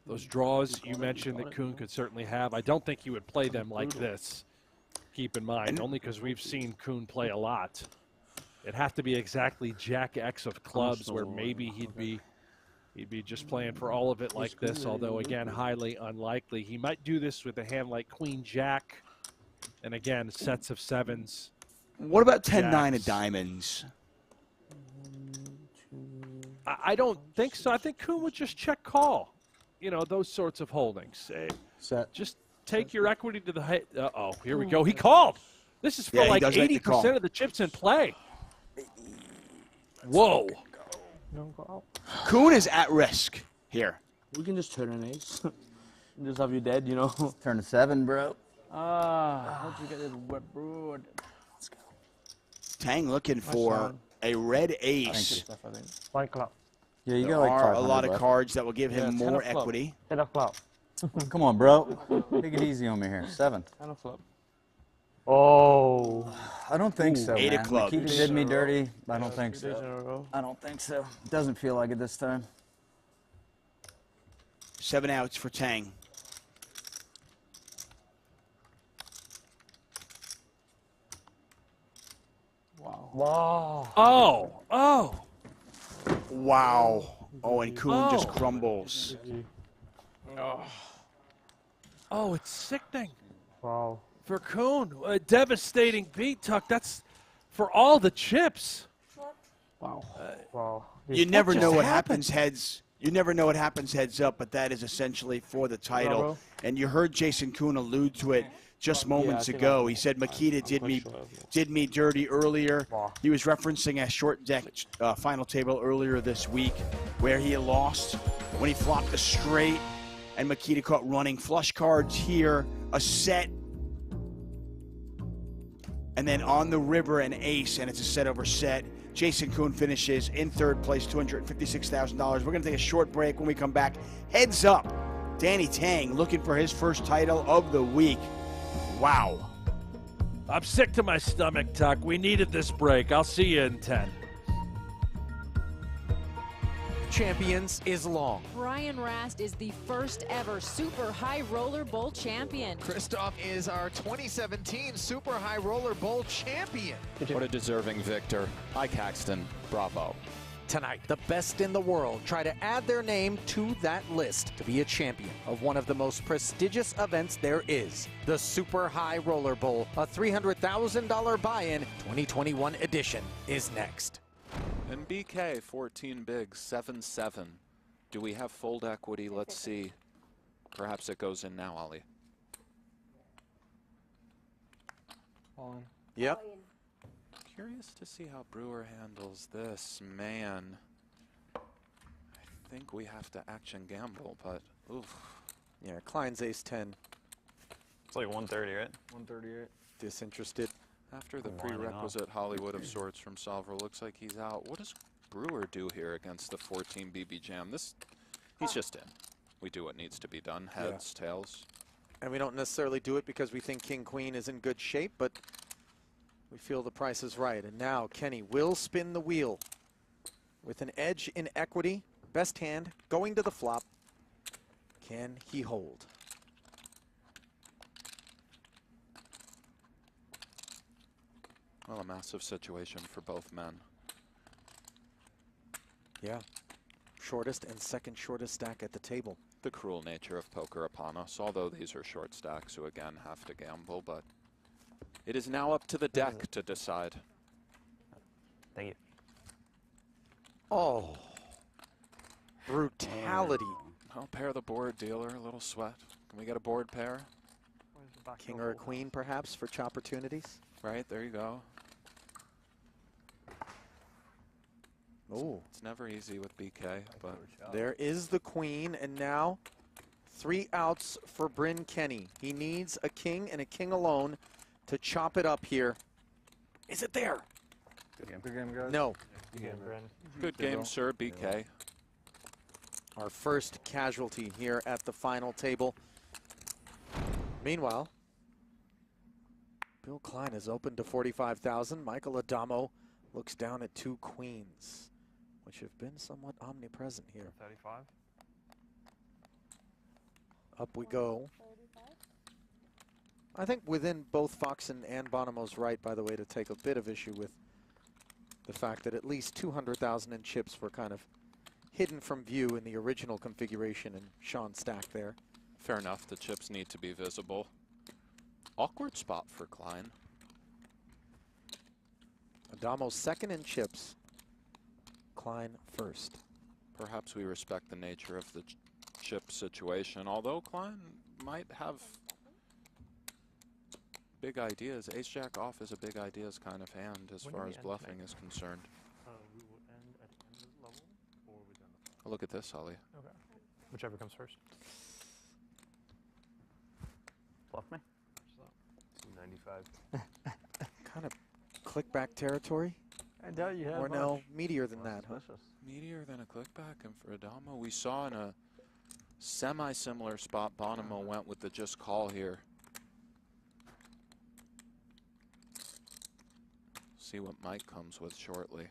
Those draws you mentioned that Kuhn could certainly have. I don't think he would play them like this. Keep in mind, only because we've seen Kuhn play a lot. It'd have to be exactly Jack X of clubs where maybe he'd be just playing for all of it like this, although, again, highly unlikely. He might do this with a hand like Queen Jack, and, again, sets of 7s. What about 10-9 Jacks. of diamonds? I don't think so. I think Kuhn would just check call, you know, those sorts of holdings. Set. Just take your equity to the head. Uh-oh, here we go. He called. This is for Yeah, he like does make the call. 80% of the chips in play. Whoa. Don't go out. Kuhn is at risk here. We can just turn an ace. Just have you dead, you know. Turn to 7, bro. How'd you get this wet broad? Let's go. Tang looking for Sean. a red ace. Stuff, I think. 1 club. Yeah, you There got like are a 500 lot of left. cards that will give him Yeah, 10 more of club. equity. 10 of club. Come on, bro. Take it easy on me here. 7. Kind of flip. Oh. I don't think so, 8 of man. clubs. Makita did me dirty. I don't think Days in so. a row. I don't think so. Doesn't feel like it this time. 7 outs for Tang. Wow. Wow. Oh. Wow. Oh, and Kuhn just Oh. crumbles. Oh, it's sickening Wow. for Kuhn. A devastating beat, Tuck. That's for all the chips. Wow. Wow. You never just know what happened? happens heads. You never know what happens heads up, but that is essentially for the title. bro. And you heard Jason Kuhn allude to it just moments think ago. I'm- He said Makita I'm did quite me sure of it. did me dirty earlier. Wow. He was referencing a short deck final table earlier this week where he lost when he flopped a straight and Makita caught running flush cards here, a set, and then on the river an ace, and it's a set over set. Jason Kuhn finishes in third place, $256,000. We're going to take a short break. When we come back, heads up, Danny Tang looking for his first title of the week. Wow. I'm sick to my stomach, Tuck. We needed this break. I'll see you in 10. Champions is long. Brian Rast is the first ever Super High Roller Bowl champion. Christoph is our 2017 Super High Roller Bowl champion. What a deserving victor. Hi, Caxton. Bravo. Tonight, the best in the world try to add their name to that list to be a champion of one of the most prestigious events there is. The Super High Roller Bowl, a $300,000 buy-in 2021 edition, is next. And BK, 14 bigs, 7-7. Do we have fold equity? Let's see. Perhaps it goes in now, Ollie. Yep. Curious to see how Brewer handles this. Man, I think we have to action gamble, but oof. Yeah, Klein's ace-10. It's like 130, right? 138. Disinterested. After the I'm lining up. prerequisite Hollywood of sorts from Salver, looks like he's out. What does Brewer do here against the 14 BB Jam? He's just in. We do what needs to be done. Heads, tails. And we don't necessarily do it because we think King-Queen is in good shape, but we feel the price is right. And now Kenny will spin the wheel with an edge in equity. Best hand going to the flop. Can he hold? Well, a massive situation for both men. Yeah. Shortest and second shortest stack at the table. The cruel nature of poker upon us, although these are short stacks who again have to gamble, but it is now up to the deck to decide. Thank you. Oh. Brutality. I'll pair the board, dealer, a little sweat. Can we get a board pair? King or a queen, perhaps, for opportunities? Right, there you go. Oh. It's never easy with BK, but There is the queen, and now 3 outs for Bryn Kenny. He needs a king and a king alone to chop it up here. Is it there? Good game, guys. No. good game, sir, BK. Our first casualty here at the final table. Meanwhile, Bill Klein is open to 45,000. Michael Adamo looks down at 2 queens, which have been somewhat omnipresent here. 35. Up we go. I think within both Foxen and Bonomo's right, by the way, to take a bit of issue with the fact that at least 200,000 in chips were kind of hidden from view in the original configuration and Sean's stack there. Fair enough, the chips need to be visible. Awkward spot for Klein. Adamo second in chips. Klein first. Perhaps we respect the nature of the chip situation, although Klein might have big ideas. Ace-Jack off is a big ideas kind of hand as When far do we as end bluffing tonight? is concerned. We will end at the end of the level, or are we done? Oh, look at this, Ollie. Okay. Whichever comes first. Bluff me. 95. Kind of click-back territory? I doubt you have Or no, meatier than that, huh? Meteor than a clickback, and for Adamo, we saw in a semi-similar spot, Bonomo went with the just call here. See what Mike comes with shortly.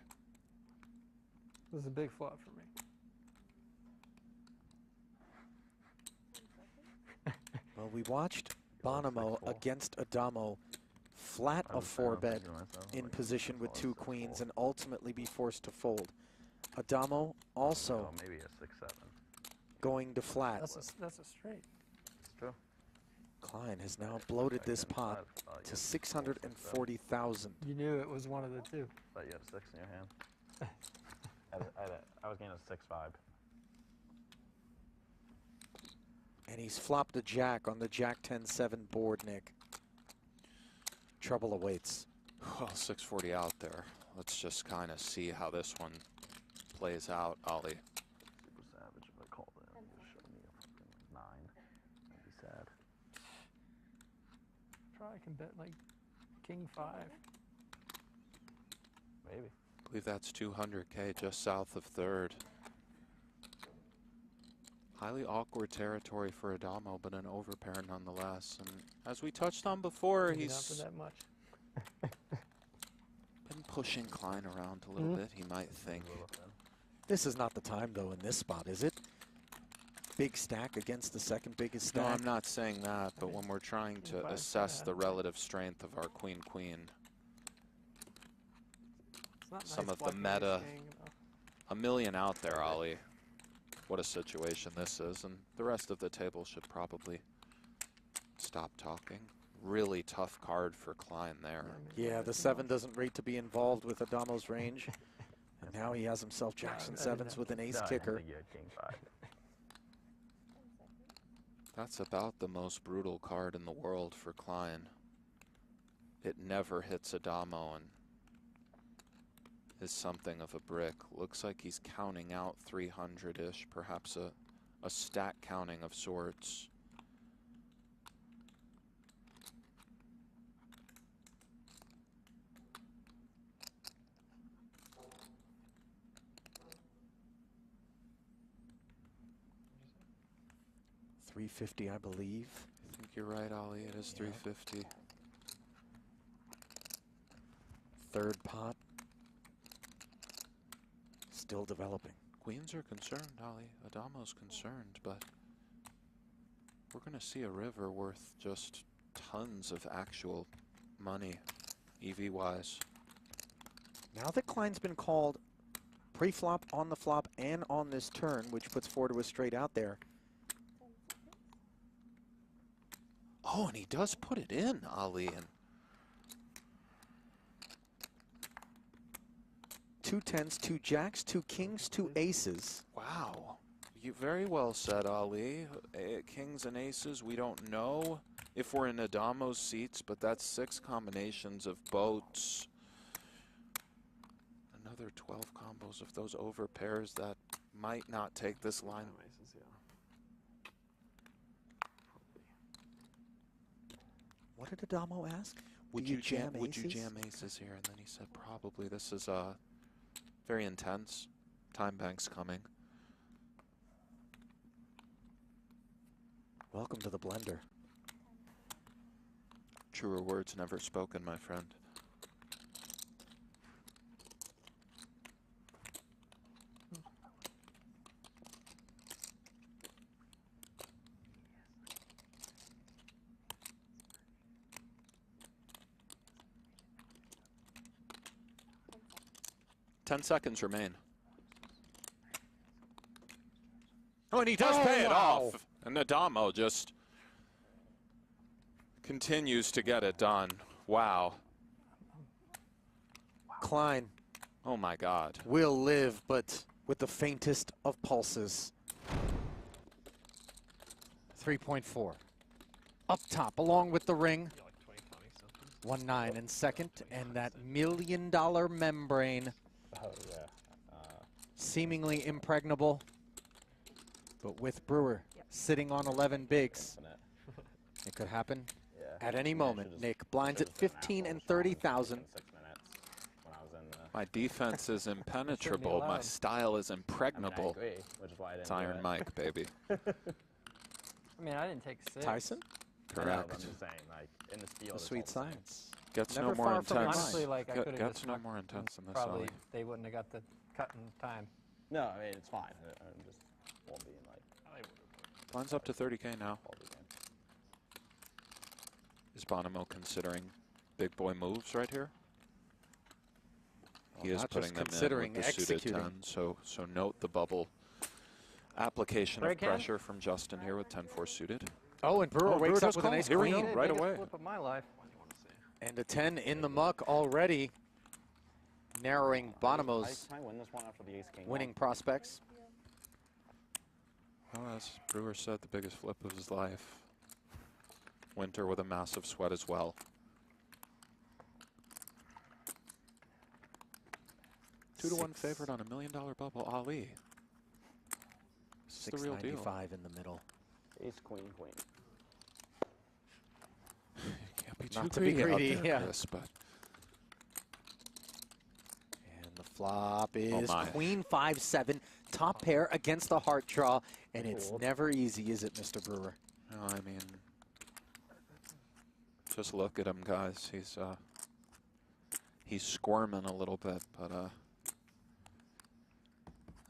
This is a big flop for me. Well, we watched Bonomo against Adamo flat a 4-bet in position with 2 queens and ultimately be forced to fold. Adamo also Maybe a 6-7. going to flat. That's a straight. It's true. Klein has now bloated this pot to 640,000. You knew it was one of the two. Thought you had a 6 in your hand. I was getting a 6-5. And he's flopped a jack on the Jack 10-7 board, Nick. Trouble awaits. Well, 640 out there. Let's just kind of see how this one plays out, Ollie. Super savage if I called it. Just show me a fucking 9. That'd be sad. Try can bet like king 5. Maybe. I believe that's 200K just south of third. Highly awkward territory for Adamo, but an overpair nonetheless. And as we touched on before, Maybe not for he's that much. Been pushing Klein around a little bit, he might think. This is not the time, though, in this spot, is it? Big stack against the second biggest stack. No, I'm not saying that, but when we're trying to assess the relative strength of our queen-queen, some of the meta, a million out there, Ollie. What a situation this is, and the rest of the table should probably stop talking. Really tough card for Klein there. Yeah, the 7 doesn't rate to be involved with Adamo's range. And now he has himself Jackson 7s with an ace kicker. That's about the most brutal card in the world for Klein. It never hits Adamo and is something of a brick. Looks like he's counting out 300-ish, perhaps a stack counting of sorts. $350, I believe. I think you're right, Ollie. It is 350. Third pot. Still developing. Queens are concerned, Ollie. Adamo's concerned, but we're going to see a river worth just tons of actual money, EV-wise. Now that Klein's been called pre-flop, on the flop, and on this turn, which puts 4 to a straight out there. Oh, and he does put it in, Ollie. And 2 10s, 2 jacks, 2 kings, 2 aces. wow. You very well said, Ollie. Kings and aces, we don't know if we're in Adamo's seats, but that's 6 combinations of boats. Another 12 combos of those over pairs that might not take this line. What did Adamo ask? Would Do you jam aces? aces here? And then he said, probably. This is very intense. Time bank's coming. Welcome to the blender. Truer words never spoken, my friend. Ten seconds remain. Oh, and he does pay it off. And Adamo just continues to get it done. Wow. Klein Oh my God. will live, but with the faintest of pulses. 3.4. Up top, along with the ring. 1-9 in second, and that $1 million membrane. Oh, yeah. Seemingly impregnable, but with Brewer sitting on 11 bigs, it could happen at any moment. Nick blinds at 15 and 30,000. My defense is impenetrable. My style is impregnable. Which is why I didn't It's do Iron it. Mike, baby. I mean, I didn't take 6. Tyson, I know, but I'm Correct. just saying, like, in this field, the it's sweet all the same. science. Gets Never no more far from intense. Honestly, like, I could've Gets just no went more intense than this, Probably Ollie. they wouldn't have got the cut in time. No, I mean, it's fine. I just won't be in, like, Line's up to 30K now. all the game. Is Bonomo considering big boy moves right here? He Well, is not putting just them in considering, with the suited executing. 10. So note the bubble application of Break in. pressure from Justin here with 10-4 suited. Oh, and Brewer Oh, wakes Brewer up does with an call. ace Here we queen go. Right Biggest away. flip of my life. and a 10 in the muck already, narrowing Bonomo's Can I win this one after the ace king? winning prospects. Well, as Brewer said, the biggest flip of his life. Winter with a massive sweat as well. 2-1 favorite on $1 million bubble. Ali. This is the real deal. 695 in the middle. Ace, queen, queen. Can't be Not too to be greedy, out greedy, there, yeah. Chris, but And the flop Oh is my. queen 5-7, top pair against the heart draw, and it's never easy, is it, Mr. Brewer? no, I mean, just look at him, guys. He's He's squirming a little bit, but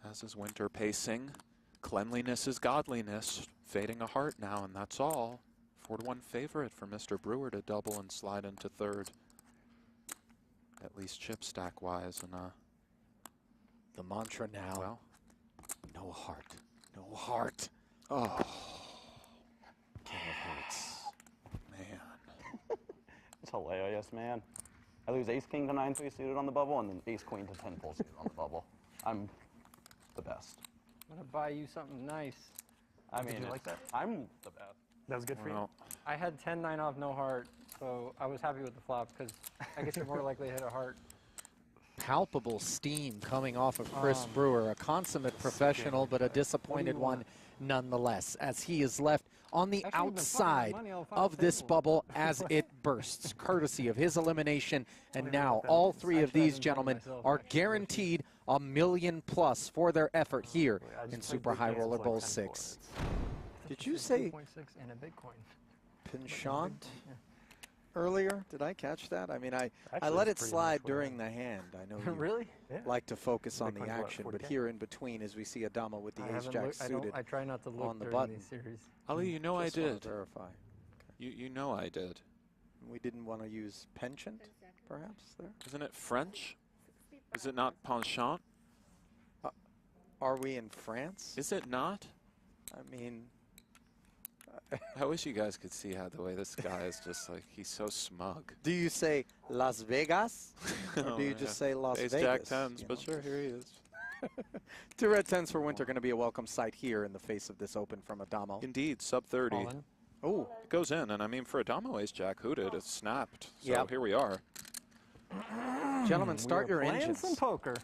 as is Winter pacing. Cleanliness is godliness. Fading a heart now, and that's all. 4-1 favorite for Mr. Brewer to double and slide into third. At least chip stack wise, and The mantra now. well, No heart. No heart. oh King of hearts. man. It's hilarious, man. I lose ace king to 9-3 suited on the bubble, and then ace queen to 10 full suited on the bubble. I'm the best. I'm gonna buy you something nice. I mean, Did you like that? I'm the best. That was good for you. Well, I had 10-9 off no heart, so I was happy with the flop because I guess you're more likely to hit a heart. Palpable steam coming off of Chris Brewer, a consummate professional, but a disappointed one nonetheless, as he is left on the Actually, you've been fucking outside money on final of this table. bubble as it bursts, courtesy of his elimination. And even know now what that all means. three of Actually, I these didn't tell gentlemen myself, are actually. guaranteed $1 million+ for their effort here I just in played Super big High games Roller with, Bowl like 10 6. boards. Did you say 2.6 and a Bitcoin. penchant earlier? Did I catch that? I mean, I Actually, let it it's pretty slide nice what I during had. the hand. I know you Really? Yeah. like to focus on the Bitcoin's what, action, but 40K? here in between, as we see a dama with the I ace haven't jack looked- I suited, I try not to look on the during button. these series. Ali, you know I just wanna did. verify. You know I did. We didn't want to use penchant, perhaps there. Isn't it French? Is it not penchant? Are we in France? Is it not? I mean, I wish you guys could see how the way this guy is just like, he's so smug. do you say Las Vegas, or Oh, do you yeah. just say Las Ace Vegas? Jack tens, you but know? sure, here he is. 2 red tens for Winter, going to be a welcome sight here in the face of this open from Adamo. Indeed, sub 30. All in. Oh, It goes in, and I mean, for a Damo Ace Jack, who did? It snapped. So Yep. here we are. gentlemen, start your Playing engines. some poker.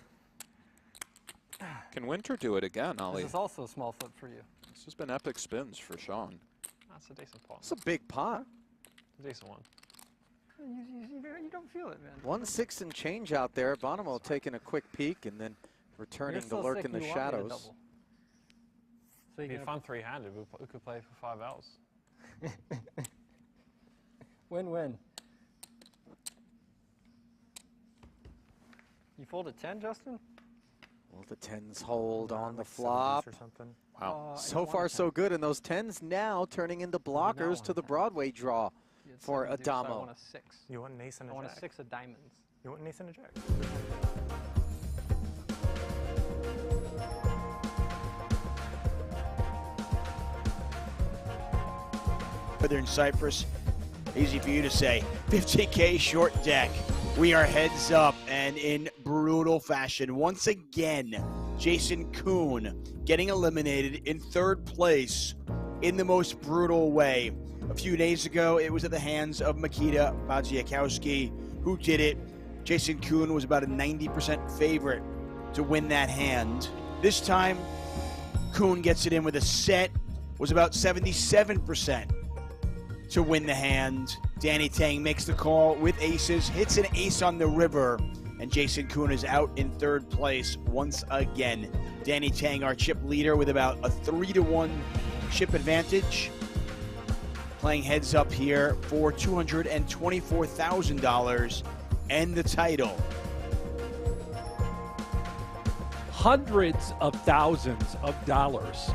Can Winter do it again, Ali? This is also a small flip for you. This has been epic spins for Sean. That's a decent pot. It's a big pot. A decent one. You don't feel it, man. 1-6 and change out there. Bonomo taking a quick peek and then returning You're to so lurk sick in the you want me to shadows. double. So It'd you be can fun three-handed. We could play for 5 hours. win-win. You fold a 10, Justin? Will the tens hold on the Like 7 flop? deuce or something. Wow. I So don't want far, a so 10. good. And those tens now turning into blockers want to a the 10. Broadway draw You had for 7 deuce, I Adamo. want a 6. You want an ace and I a want jack. a 6 of diamonds. You want an ace and a jack. Whether in Cyprus, easy for you to say. 50K short deck. We are heads up and in brutal fashion. Once again, Jason Kuhn getting eliminated in third place in the most brutal way. A few days ago, it was at the hands of Makita Badziakowski, who did it. Jason Kuhn was about a 90% favorite to win that hand. This time, Kuhn gets it in with a set, was about 77% to win the hand. Danny Tang makes the call with aces, hits an ace on the river, and Jason Kuhn is out in third place once again. Danny Tang, our chip leader, with about a 3-1 chip advantage. Playing heads up here for $224,000 and the title. Hundreds of thousands of dollars,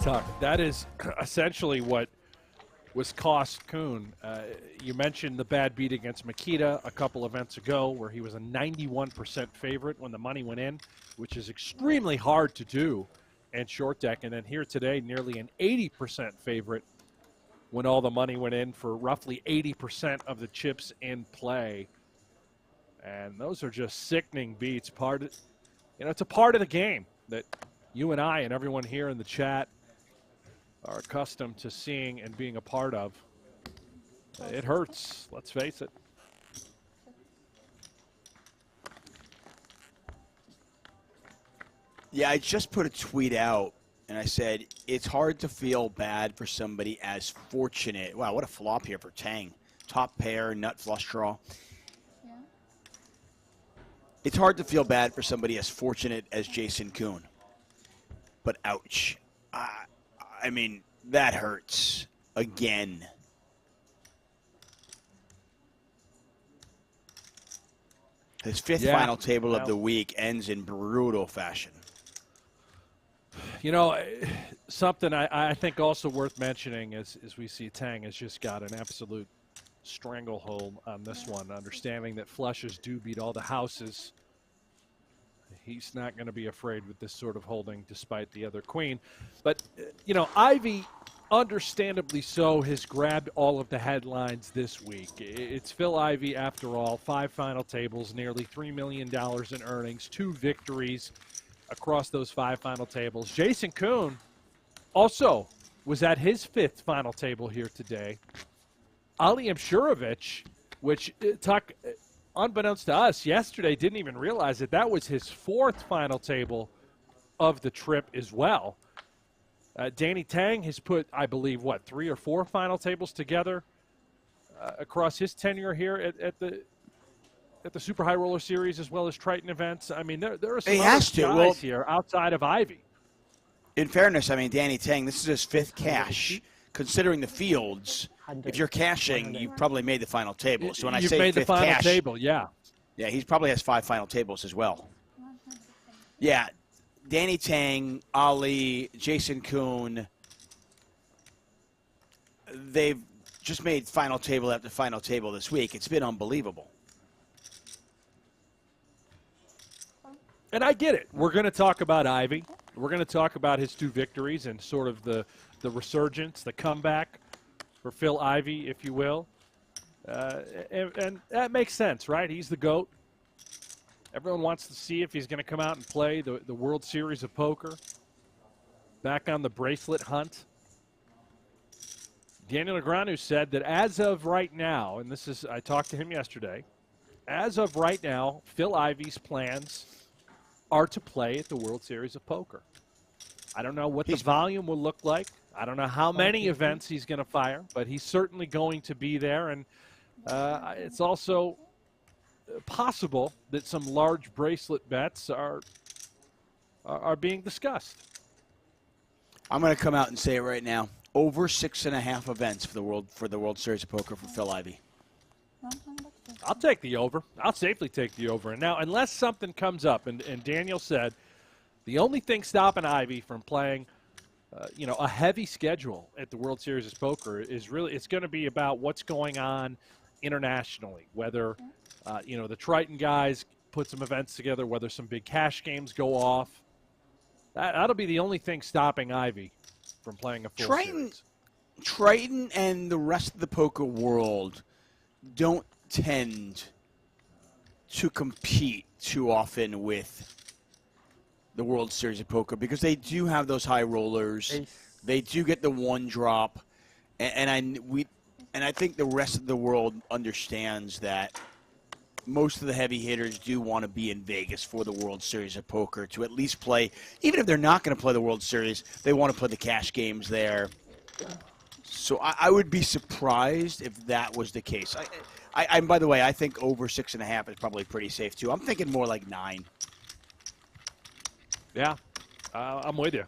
Tuck. That is essentially what was cost Kuhn. You mentioned the bad beat against Makita a couple events ago where he was a 91% favorite when the money went in, which is extremely hard to do in short deck. And then here today, nearly an 80% favorite when all the money went in for roughly 80% of the chips in play. And those are just sickening beats. It's a part of the game that you and I and everyone here in the chat are accustomed to seeing and being a part of. It hurts, let's face it. Yeah, I just put a tweet out, and I said, it's hard to feel bad for somebody as fortunate. Wow, what a flop here for Tang. Top pair, nut flush draw. Yeah. It's hard to feel bad for somebody as fortunate as Jason Kuhn. But ouch. I mean, that hurts again. His fifth final table of the week ends in brutal fashion. You know, something I think also worth mentioning is we see Tang has just got an absolute stranglehold on this one, understanding that flushes do beat all the houses. He's not going to be afraid with this sort of holding despite the other queen. But, you know, Ivy, understandably so, has grabbed all of the headlines this week. It's Phil Ivey, after all, 5 final tables, nearly $3 million in earnings, 2 victories across those 5 final tables. Jason Kuhn also was at his 5th final table here today. Ali Mshurovich, which unbeknownst to us yesterday, didn't even realize that was his 4th final table of the trip as well. Danny Tang has put, I believe, 3 or 4 final tables together across his tenure here at the Super High Roller Series as well as Triton events. I mean, there are some other guys here outside of Ivy. In fairness, I mean, Danny Tang, this is his 5th cash. Considering the fields, if you're cashing, you probably made the final table. So when I say made the 5th final cash, table, yeah. Yeah, he probably has 5 final tables as well. Yeah, Danny Tang, Ali, Jason Kuhn, they've just made final table after final table this week. It's been unbelievable. And I get it. We're going to talk about Ivy. We're going to talk about his 2 victories and sort of the resurgence, the comeback for Phil Ivey, if you will. And that makes sense, right? He's the GOAT. Everyone wants to see if he's going to come out and play the World Series of Poker. Back on the bracelet hunt. Daniel Negreanu said that as of right now, and I talked to him yesterday, as of right now, Phil Ivey's plans are to play at the World Series of Poker. I don't know what the volume will look like. I don't know how many events he's going to fire, but he's certainly going to be there. And it's also possible that some large bracelet bets are being discussed. I'm going to come out and say it right now. Over 6.5 events for the World Series of Poker for Phil Ivey. I'll take the over. I'll safely take the over. And now, unless something comes up, and Daniel said the only thing stopping Ivey from playing a heavy schedule at the World Series of Poker is really, it's going to be about what's going on internationally, whether, the Triton guys put some events together, whether some big cash games go off. That'll be the only thing stopping Ivey from playing a full series. Triton and the rest of the poker world don't tend to compete too often with the World Series of Poker because they do have those high rollers. They do get the one drop, and I think the rest of the world understands that most of the heavy hitters do want to be in Vegas for the World Series of Poker to at least play. Even if they're not going to play the World Series, they want to play the cash games there. So I would be surprised if that was the case. I by the way, I think over 6.5 is probably pretty safe too. I'm thinking more like 9. Yeah, I'm with you.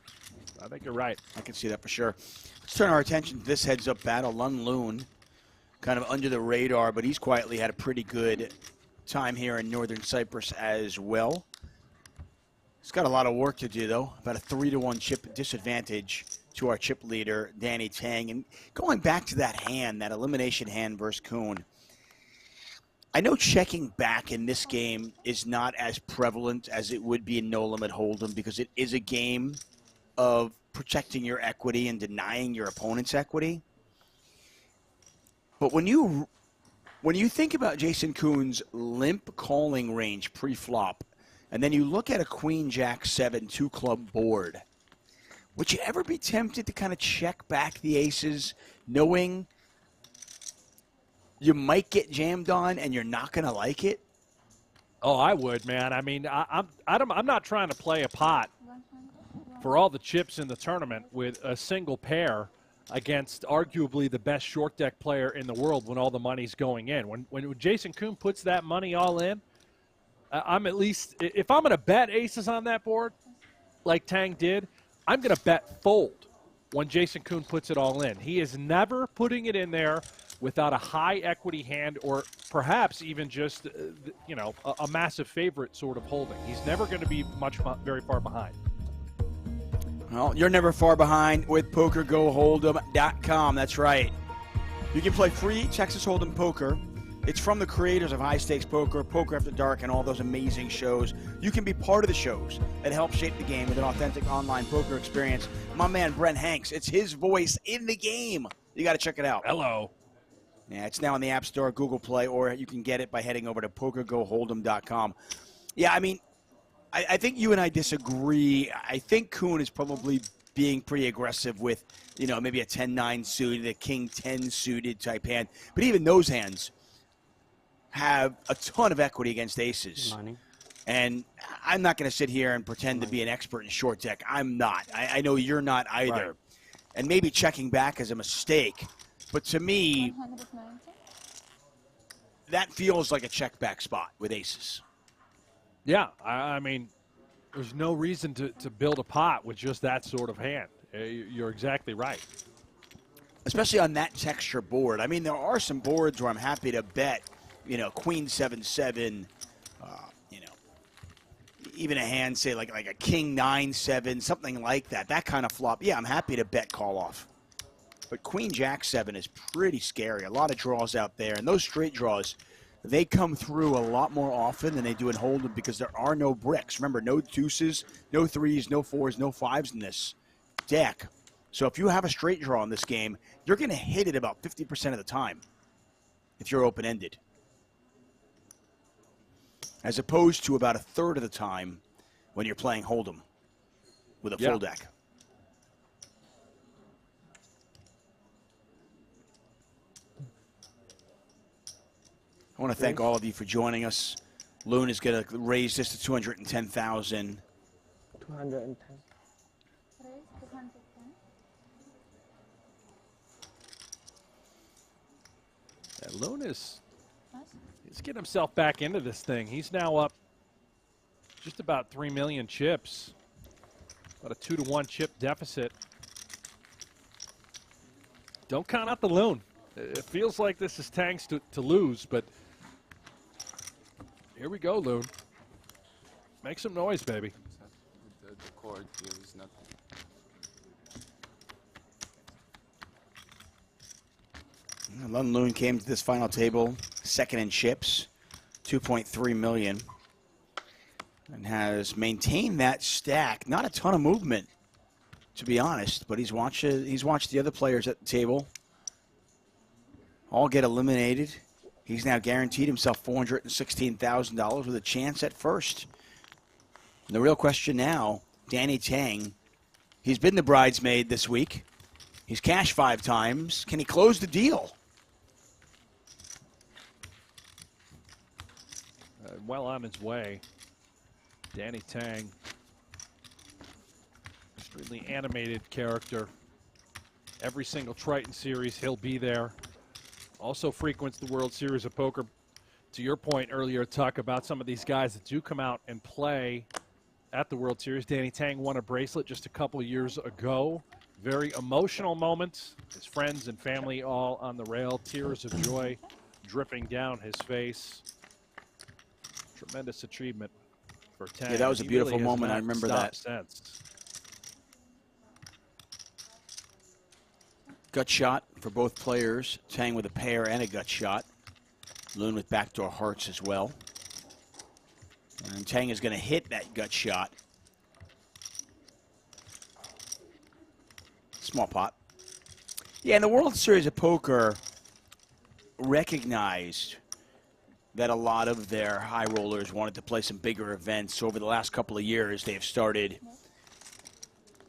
I think you're right. I can see that for sure. Let's turn our attention to this heads-up battle. Lun Loon, kind of under the radar, but he's quietly had a pretty good time here in northern Cyprus as well. He's got a lot of work to do, though. About a 3-to-1 chip disadvantage to our chip leader, Danny Tang. And going back to that hand, that elimination hand versus Kuhn, I know checking back in this game is not as prevalent as it would be in No Limit Hold'em because it is a game of protecting your equity and denying your opponent's equity. But when you think about Jason Kuhn's limp calling range pre-flop, and then you look at a Queen Jack 7 2-club board, would you ever be tempted to kind of check back the aces, knowing you might get jammed on and you're not going to like it? Oh, I would, man. I mean, I'm not trying to play a pot for all the chips in the tournament with a single pair against arguably the best short deck player in the world when all the money's going in. When Jason Kuhn puts that money all in, I'm at least, if I'm going to bet aces on that board, like Tang did, I'm going to bet fold when Jason Kuhn puts it all in. He is never putting it in there without a high equity hand or perhaps even just, a massive favorite sort of holding. He's never going to be very far behind. Well, you're never far behind with PokerGoHold'em.com. That's right. You can play free Texas Hold'em poker. It's from the creators of High Stakes Poker, Poker After Dark, and all those amazing shows. You can be part of the shows that help shape the game with an authentic online poker experience. My man, Brent Hanks, it's his voice in the game. You got to check it out. Hello. Yeah, it's now in the App Store, Google Play, or you can get it by heading over to PokerGoHold'em.com. Yeah, I mean, I think you and I disagree. I think Kuhn is probably being pretty aggressive with, maybe a 10-9 suited, a King-10 suited type hand. But even those hands have a ton of equity against aces. Money. And I'm not going to sit here and pretend to be an expert in short deck. I'm not. I know you're not either. Right. And maybe checking back is a mistake. But to me, that feels like a check back spot with aces. Yeah, I mean, there's no reason to build a pot with just that sort of hand. You're exactly right. Especially on that texture board. I mean, there are some boards where I'm happy to bet, Queen 7-7, even a hand, say, like a King 9-7, something like that. That kind of flop. Yeah, I'm happy to bet call off. But Queen Jack 7 is pretty scary. A lot of draws out there. And those straight draws, they come through a lot more often than they do in Hold'em because there are no bricks. Remember, no deuces, no threes, no fours, no fives in this deck. So if you have a straight draw in this game, you're going to hit it about 50% of the time if you're open-ended, as opposed to about a third of the time when you're playing Hold'em with a full deck. I want to thank all of you for joining us. Loon is going to raise this to 210,000. 210. Loon is he's getting himself back into this thing. He's now up just about 3 million chips. About a 2-to-1 chip deficit. Don't count out the Loon. It feels like this is Tang's to lose, but here we go, Loon. Make some noise, baby. The cord gives nothing. Lon Loon came to this final table second in chips, 2.3 million, and has maintained that stack. Not a ton of movement, to be honest, but he's watched the other players at the table all get eliminated. He's now guaranteed himself $416,000 with a chance at first. And the real question now, Danny Tang, he's been the bridesmaid this week. He's cashed 5 times. Can he close the deal? Well on his way. Danny Tang, extremely animated character. Every single Triton series, he'll be there. Also frequents the World Series of Poker. To your point earlier, Tuck, about some of these guys that do come out and play at the World Series. Danny Tang won a bracelet just a couple years ago. Very emotional moment. His friends and family all on the rail. Tears of joy dripping down his face. Tremendous achievement for Tang. Yeah, that was a beautiful really moment. I remember that. Since. Gut shot for both players. Tang with a pair and a gut shot. Loon with backdoor hearts as well. And Tang is going to hit that gut shot. Small pot. Yeah, and the World Series of Poker recognized that a lot of their high rollers wanted to play some bigger events. So over the last couple of years, they've started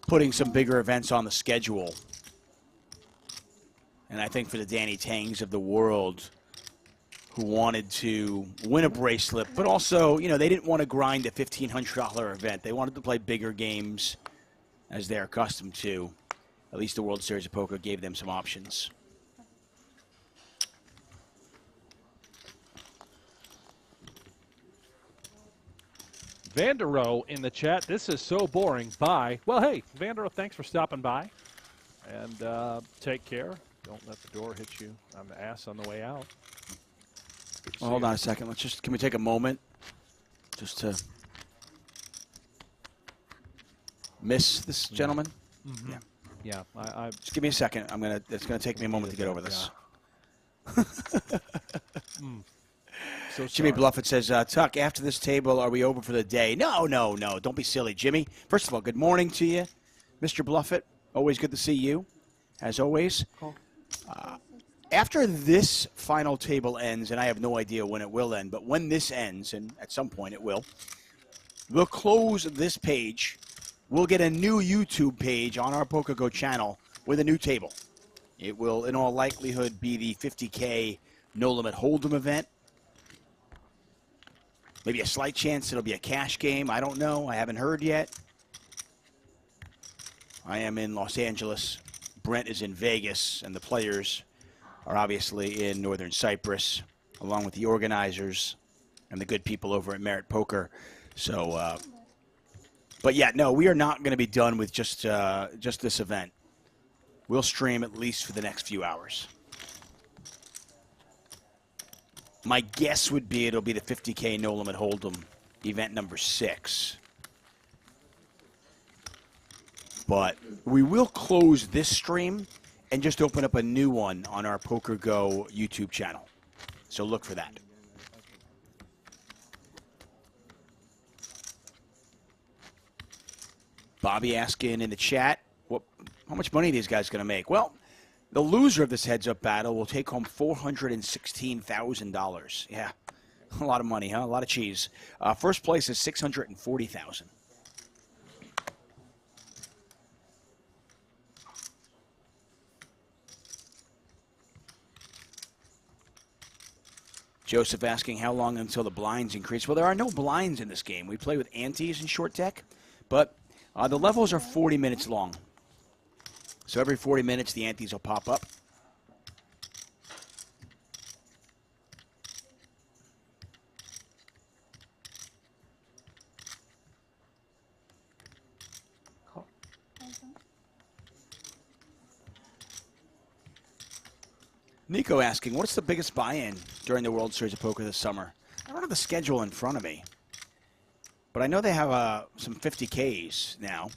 putting some bigger events on the schedule. And I think for the Danny Tangs of the world who wanted to win a bracelet, but also, they didn't want to grind a $1,500 event. They wanted to play bigger games as they're accustomed to. At least the World Series of Poker gave them some options. Vandero in the chat. This is so boring. Bye. Well, hey, Vandero, thanks for stopping by. And take care. Don't let the door hit you on the ass on the way out. Well, hold on a second. Can we take a moment just to miss this gentleman? Mm-hmm. Yeah. I just give me a second. It's gonna take me a moment to get over this. So Jimmy sorry. Bluffett says, Tuck, after this table, are we open for the day? No. Don't be silly, Jimmy. First of all, good morning to you, Mr. Bluffett. Always good to see you, as always. After this final table ends, and I have no idea when it will end, but when this ends, and at some point it will, we'll close this page. We'll get a new YouTube page on our PokerGo channel with a new table. It will, in all likelihood, be the 50K No Limit Hold'em event. Maybe a slight chance it'll be a cash game. I don't know. I haven't heard yet. I am in Los Angeles. Brent is in Vegas, and the players are obviously in Northern Cyprus, along with the organizers and the good people over at Merit Poker. So, but yeah, no, we are not going to be done with just this event. We'll stream at least for the next few hours. My guess would be it'll be the 50K No Limit Hold'em event number 6. But we will close this stream and just open up a new one on our PokerGo YouTube channel. So look for that. Bobby asking in the chat, how much money are these guys going to make? Well, the loser of this heads-up battle will take home $416,000. Yeah, a lot of money, huh? A lot of cheese. First place is $640,000. Joseph asking how long until the blinds increase. Well, there are no blinds in this game. We play with antes in short deck, but the levels are 40 minutes long. So every 40 minutes, the antes will pop up. Nico asking, what's the biggest buy-in during the World Series of Poker this summer? I don't have the schedule in front of me, but I know they have some 50Ks now.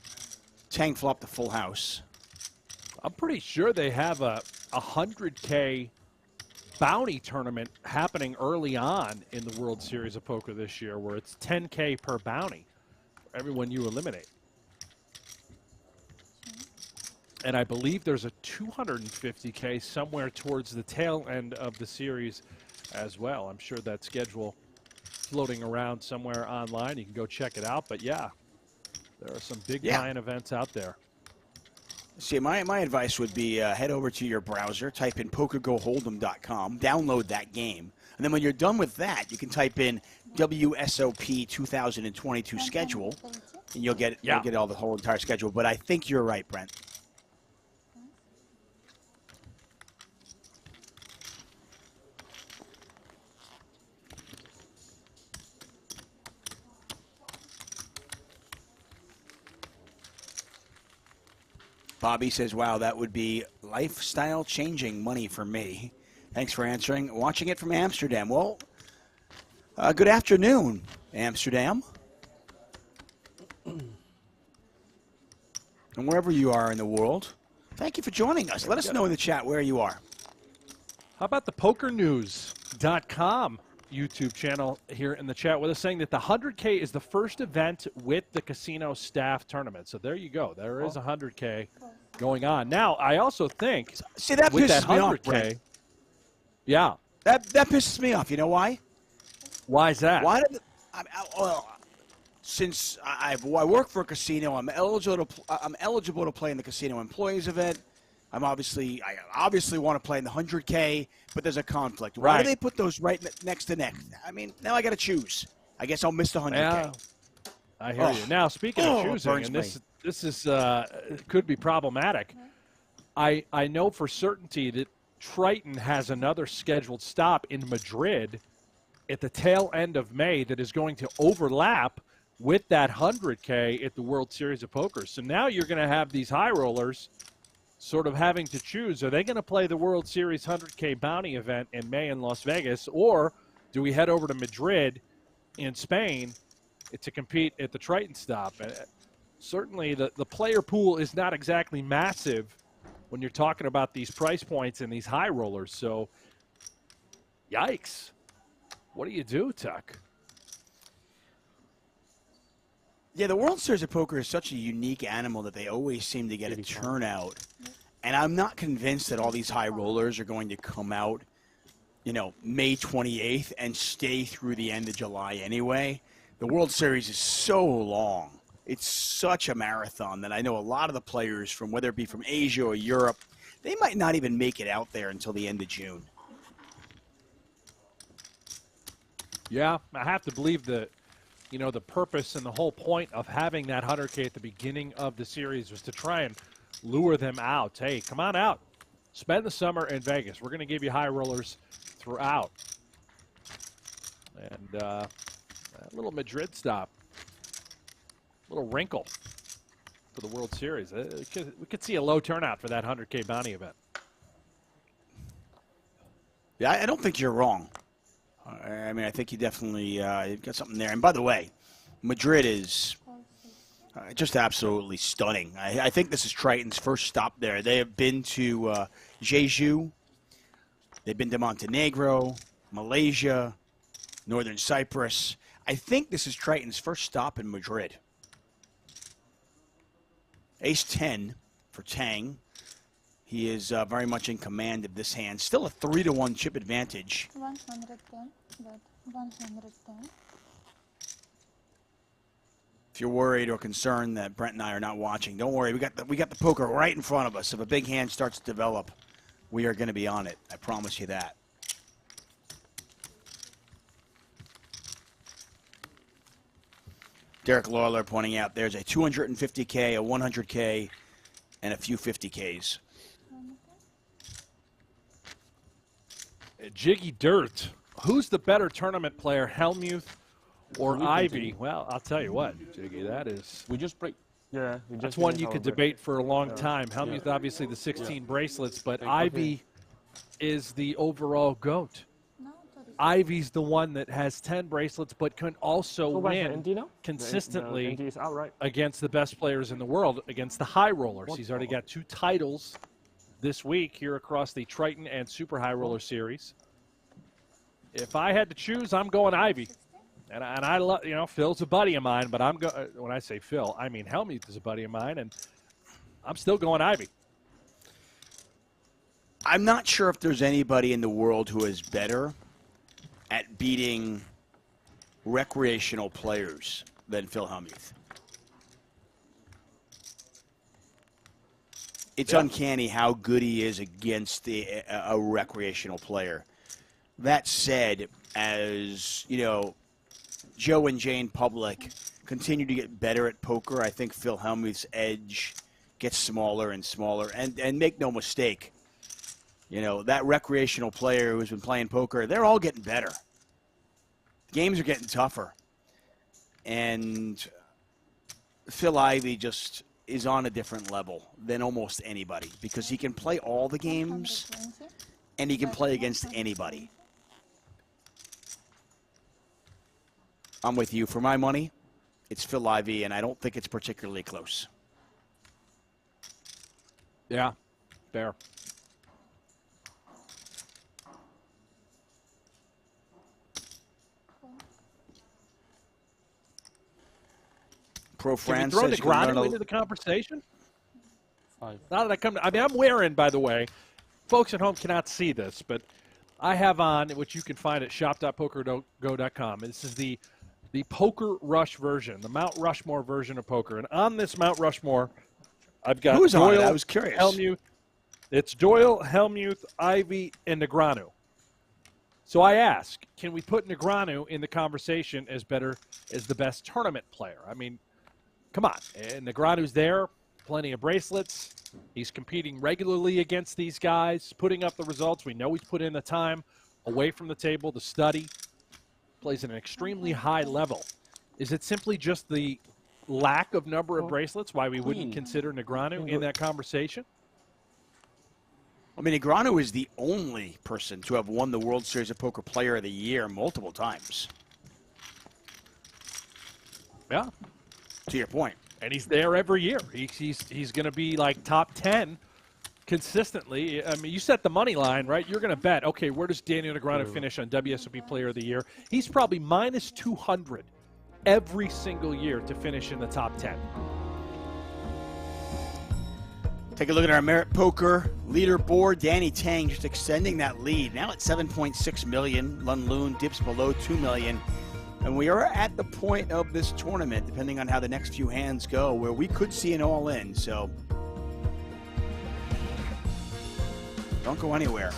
Tang flopped the full house. I'm pretty sure they have a 100K bounty tournament happening early on in the World Series of Poker this year, where it's 10K per bounty for everyone you eliminate. And I believe there's a 250K somewhere towards the tail end of the series as well. I'm sure that schedule floating around somewhere online. You can go check it out. But yeah, there are some big buy-in events out there. See, my advice would be head over to your browser, type in pokergohold'em.com, download that game, and then when you're done with that, you can type in WSOP 2022 schedule, and you'll get all the whole entire schedule. But I think you're right, Brent. Bobby says, wow, that would be lifestyle-changing money for me. Thanks for answering. Watching it from Amsterdam. Well, good afternoon, Amsterdam. And wherever you are in the world, thank you for joining us. Let us know in the chat where you are. How about the pokernews.com YouTube channel here in the chat with us saying that the 100K is the first event with the casino staff tournament. So there you go. There is 100K going on. Now, I also think that with pisses that me off, 100K, Brent. yeah. That pisses me off. You know why? Why is that? Why did since I work for a casino, I'm eligible to play in the casino employees event. I obviously want to play in the 100K, but there's a conflict. Why do they put those right next to next? I mean, now I got to choose. I guess I'll miss the 100K. Yeah, I hear you. Now, speaking of choosing, and this is could be problematic. I know for certainty that Triton has another scheduled stop in Madrid at the tail end of May that is going to overlap with that 100K at the World Series of Poker. So now you're going to have these high rollers sort of having to choose. Are they going to play the World Series 100K bounty event in May in Las Vegas, or do we head over to Madrid in Spain to compete at the Triton stop? Certainly the player pool is not exactly massive when you're talking about these price points and these high rollers. So, yikes. What do you do, Tuck? Yeah, the World Series of Poker is such a unique animal that they always seem to get a turnout. And I'm not convinced that all these high rollers are going to come out, you know, May 28th and stay through the end of July anyway. The World Series is so long. It's such a marathon that I know a lot of the players, from whether it be from Asia or Europe, they might not even make it out there until the end of June. Yeah, I have to believe that, you know, the purpose and the whole point of having that 100K at the beginning of the series was to try and lure them out. Hey, come on out. Spend the summer in Vegas. We're going to give you high rollers throughout. And that little Madrid stop, little wrinkle for the World Series. We could see a low turnout for that 100K bounty event. Yeah, I don't think you're wrong. I mean, I think you definitely you've got something there. And by the way, Madrid is just absolutely stunning. I think this is Triton's first stop there. They have been to Jeju. They've been to Montenegro, Malaysia, Northern Cyprus. I think this is Triton's first stop in Madrid. Ace-10 for Tang. He is very much in command of this hand. Still a 3-to-1 chip advantage. 110, but 110. If you're worried or concerned that Brent and I are not watching, don't worry. We got the poker right in front of us. If a big hand starts to develop, we are going to be on it. I promise you that. Derek Lawler pointing out there's a 250K, a 100K, and a few 50Ks. Jiggy Dirt. Who's the better tournament player, Helmuth or Ivy? Well, I'll tell you what, Jiggy, that is... We just break... Yeah. That's one you could debate for a long time. Helmuth, obviously, the 16 bracelets, but Ivy is the overall GOAT. Ivy's the one that has 10 bracelets, but can also win consistently against the best players in the world, against the high rollers. He's already got 2 titles this week here across the Triton and Super High Roller Series. If I had to choose, I'm going Ivy. And I love, you know, Phil's a buddy of mine, but I'm going, when I say Phil, I mean Helmuth is a buddy of mine, and I'm still going Ivy. I'm not sure if there's anybody in the world who is better at beating recreational players than Phil Hellmuth. It's uncanny how good he is against a recreational player. That said, as you know, Joe and Jane Public continue to get better at poker, I think Phil Hellmuth's edge gets smaller and smaller. And make no mistake, you know, that recreational player who's been playing poker, they're all getting better. The games are getting tougher. And Phil Ivey just is on a different level than almost anybody because he can play all the games and he can play against anybody. I'm with you. For my money, it's Phil Ivey, and I don't think it's particularly close. Yeah, fair. Pro France Can we says throw Negrano into the conversation? 5. Now that I come to, I mean, I'm wearing, by the way, folks at home cannot see this, but I have on, which you can find at shop.pokergo.com. This is the Poker Rush version, the Mount Rushmore version of poker. And on this Mount Rushmore, I've got Who's Doyle, on it? I was curious. Helmuth. It's Doyle, Helmuth, Ivy, and Negrano. So I ask, can we put Negrano in the conversation as better as the best tournament player? I mean, come on. And Negrano's there, plenty of bracelets. He's competing regularly against these guys, putting up the results. We know he's put in the time away from the table to study. Plays at an extremely high level. Is it simply just the lack of number of bracelets why we wouldn't consider Negrano in that conversation? I mean, Negreanu is the only person to have won the World Series of Poker Player of the Year multiple times. Yeah. To your point. And he's there every year. He's going to be like top 10 consistently. I mean, you set the money line, right? You're going to bet, okay, where does Daniel Negreanu finish on WSOP Player of the Year? He's probably minus 200 every single year to finish in the top 10. Take a look at our Merit Poker leaderboard. Danny Tang just extending that lead. Now at 7.6 million. Lun Loon dips below 2 million. And we are at the point of this tournament, depending on how the next few hands go, where we could see an all-in. So don't go anywhere.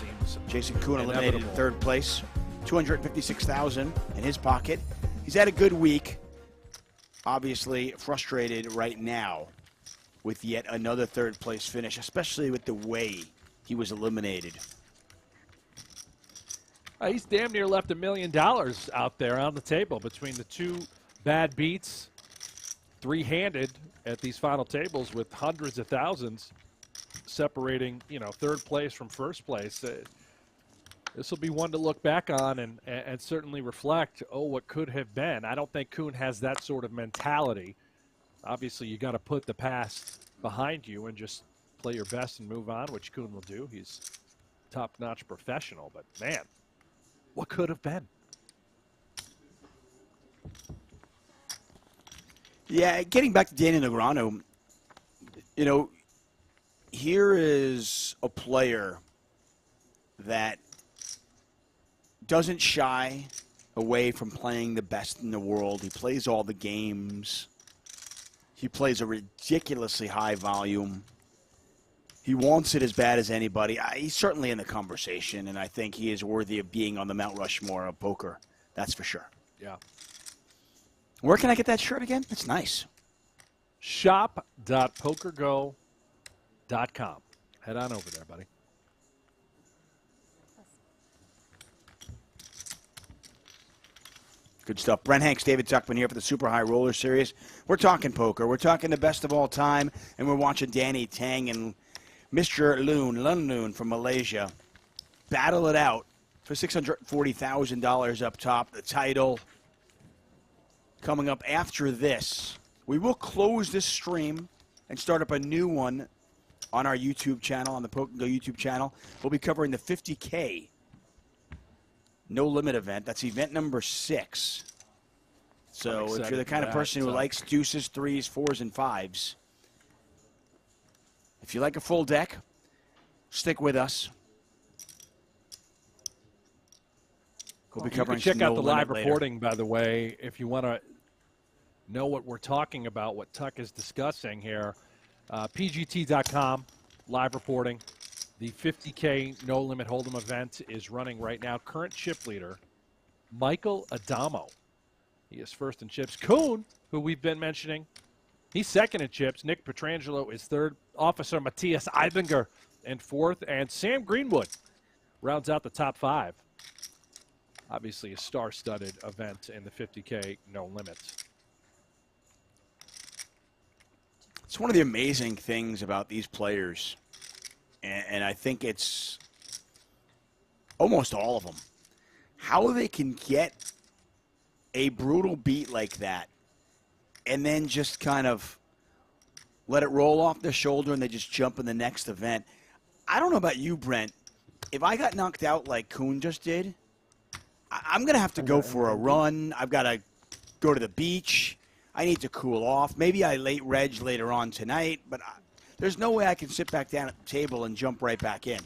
Jason Kuhn eliminated in third place. $256,000 in his pocket. He's had a good week. Obviously frustrated right now with yet another third place finish, especially with the way he was eliminated. He's damn near left $1 million out there on the table between the two bad beats, three-handed at these final tables with hundreds of thousands separating, third place from first place. This will be one to look back on and certainly reflect, what could have been. I don't think Kuhn has that sort of mentality. Obviously, you got to put the past behind you and just play your best and move on, which Kuhn will do. He's top-notch professional, but man, what could have been? Yeah, getting back to Daniel Negreanu, here is a player that doesn't shy away from playing the best in the world. He plays all the games. He plays a ridiculously high volume. He wants it as bad as anybody. He's certainly in the conversation, and I think he is worthy of being on the Mount Rushmore of poker. That's for sure. Yeah. Where can I get that shirt again? That's nice. Shop.pokergo.com. Head on over there, buddy. Good stuff. Brent Hanks, David Tuckman here for the Super High Roller Series. We're talking poker. We're talking the best of all time, and we're watching Danny Tang and Mr. Lun Loon from Malaysia battle it out for $640,000 up top. The title coming up after this. We will close this stream and start up a new one on our YouTube channel, on the PokerGo YouTube channel. We'll be covering the 50K No Limit event. That's event number 6. So if you're the kind of person who likes deuces, 3s, 4s, and 5s, if you like a full deck, stick with us. We'll be covering you can check out the live later. reporting, by the way, if you want to know what we're talking about, what Tuck is discussing here. PGT.com, live reporting. The 50K No Limit Hold'em event is running right now. Current chip leader, Michael Adamo. He is first in chips. Kuhn, who we've been mentioning, he's second in chips. Nick Petrangelo is third. Officer Matthias Eibinger in fourth. And Sam Greenwood rounds out the top 5. Obviously a star-studded event in the 50K No Limit. It's one of the amazing things about these players, and I think it's almost all of them, how they can get a brutal beat like that and then just kind of let it roll off their shoulder and they just jump in the next event. I don't know about you, Brent. If I got knocked out like Kuhn just did, I'm going to have to go for a run. I've got to go to the beach. I need to cool off. Maybe I late reg later on tonight, but there's no way I can sit back down at the table and jump right back in.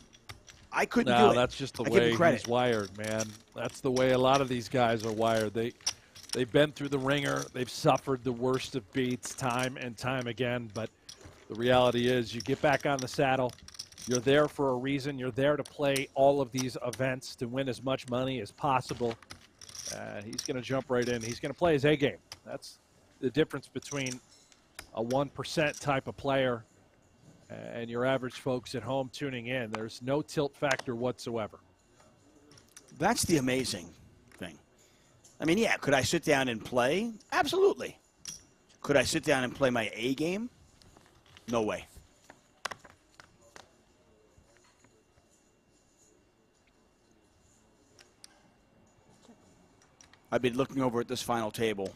I couldn't do it. No, that's just the way he's wired, man. That's the way a lot of these guys are wired. They've been through the ringer. They've suffered the worst of beats time and time again, but the reality is you get back on the saddle. You're there for a reason. You're there to play all of these events to win as much money as possible. He's going to jump right in. He's going to play his A game. That's the difference between a 1% type of player and your average folks at home tuning in. There's no tilt factor whatsoever. That's the amazing thing. I mean, yeah, could I sit down and play? Absolutely. Could I sit down and play my A game? No way. I've been looking over at this final table,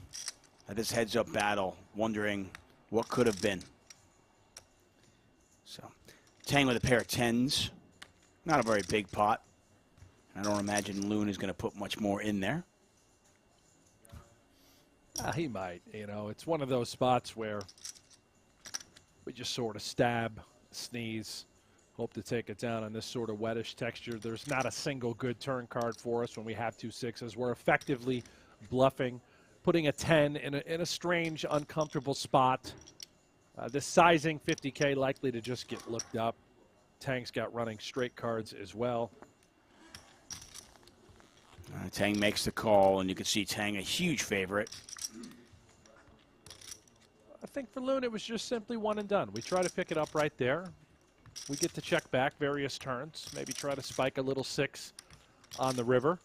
at this heads-up battle, wondering what could have been. So, Tang with a pair of 10s. Not a very big pot. I don't imagine Loon is going to put much more in there. He might. You know, it's one of those spots where we just sort of stab, sneeze, hope to take it down on this sort of wettish texture. There's not a single good turn card for us when we have 2 6s. We're effectively bluffing, putting a 10 in a strange, uncomfortable spot. This sizing 50K likely to just get looked up. Tang's got running straight cards as well. Tang makes the call, and you can see Tang a huge favorite. I think for Loon, it was just simply one and done. We try to pick it up right there. We get to check back various turns, maybe try to spike a little 6 on the river.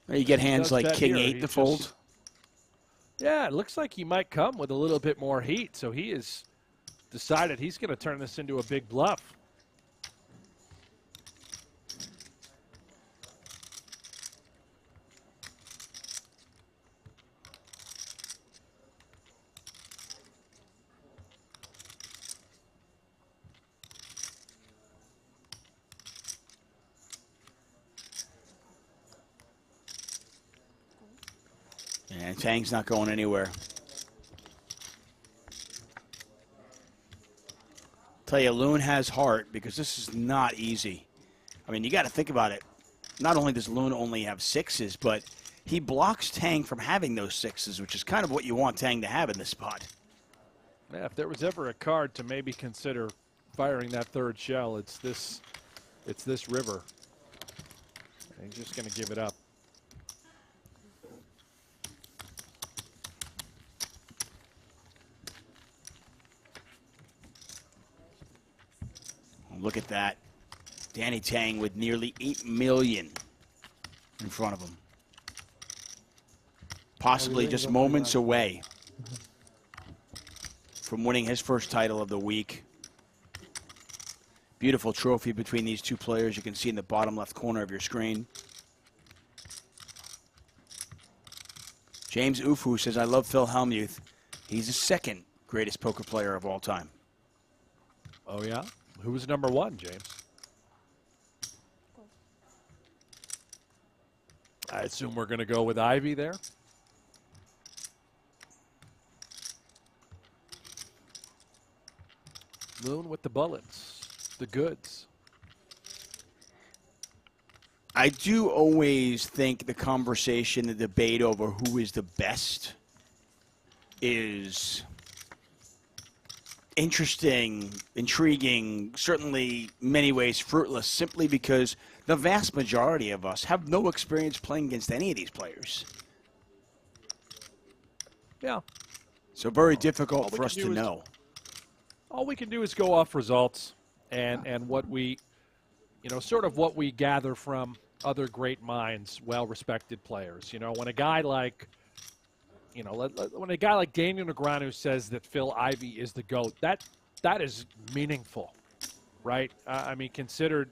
You get hands like King 8 to fold. Yeah, it looks like he might come with a little bit more heat, so he has decided he's going to turn this into a big bluff. And Tang's not going anywhere. Tell you, Loon has heart because this is not easy. I mean, you got to think about it. Not only does Loon only have 6s, but he blocks Tang from having those 6s, which is kind of what you want Tang to have in this spot. Yeah, if there was ever a card to maybe consider firing that third shell, it's this river. And he's just going to give it up. Look at that. Danny Tang with nearly 8 million in front of him. Possibly just moments away from winning his first title of the week. Beautiful trophy between these two players. You can see in the bottom left corner of your screen. James Ufu says, I love Phil Hellmuth. He's the second greatest poker player of all time. Oh, yeah? Who was number 1, James? I assume we're going to go with Ivy there. Loon with the bullets, the goods. I do always think the conversation, the debate over who is the best is interesting, intriguing, certainly many ways fruitless, simply because the vast majority of us have no experience playing against any of these players. Yeah. So very difficult for us to know. All we can do is go off results and what we, you know, sort of what we gather from other great minds, well-respected players. You know, when a guy like, you know, when a guy like Daniel Negreanu says that Phil Ivey is the GOAT, that is meaningful, right? I mean, considered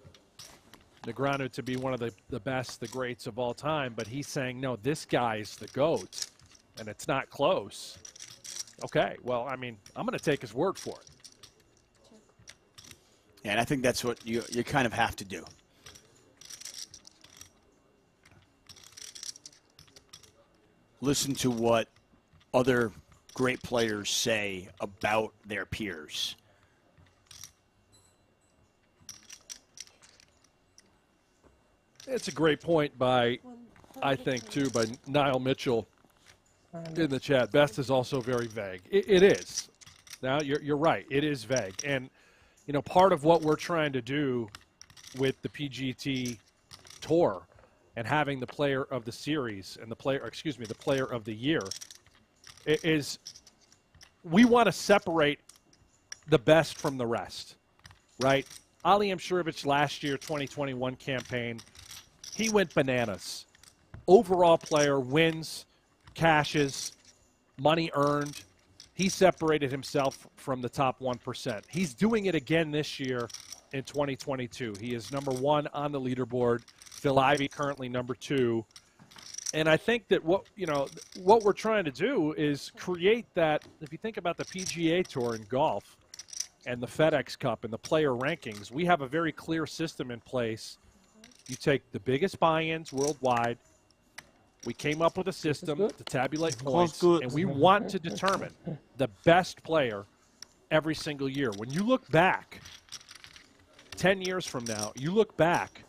Negreanu to be one of the best, the greats of all time, but he's saying, no, this guy is the GOAT, and it's not close. Okay, well, I mean, I'm going to take his word for it. Yeah, and I think that's what you kind of have to do. Listen to what other great players say about their peers. It's a great point by, I think, too, by Niall Mitchell in the chat. Best is also very vague. It is. Now, you're right. It is vague. And, you know, part of what we're trying to do with the PGT Tour and having the player of the series and the player of the year is we want to separate the best from the rest, right? Ali Mshirovich last year, 2021 campaign, he went bananas. Overall player, wins, cashes, money earned. He separated himself from the top 1%. He's doing it again this year in 2022. He is number 1 on the leaderboard. Phil Ivey currently number 2. And I think that what we're trying to do is create that. If you think about the PGA Tour in golf and the FedEx Cup and the player rankings, we have a very clear system in place. You take the biggest buy-ins worldwide. We came up with a system to tabulate points, and we want to determine the best player every single year. When you look back 10 years from now, you look back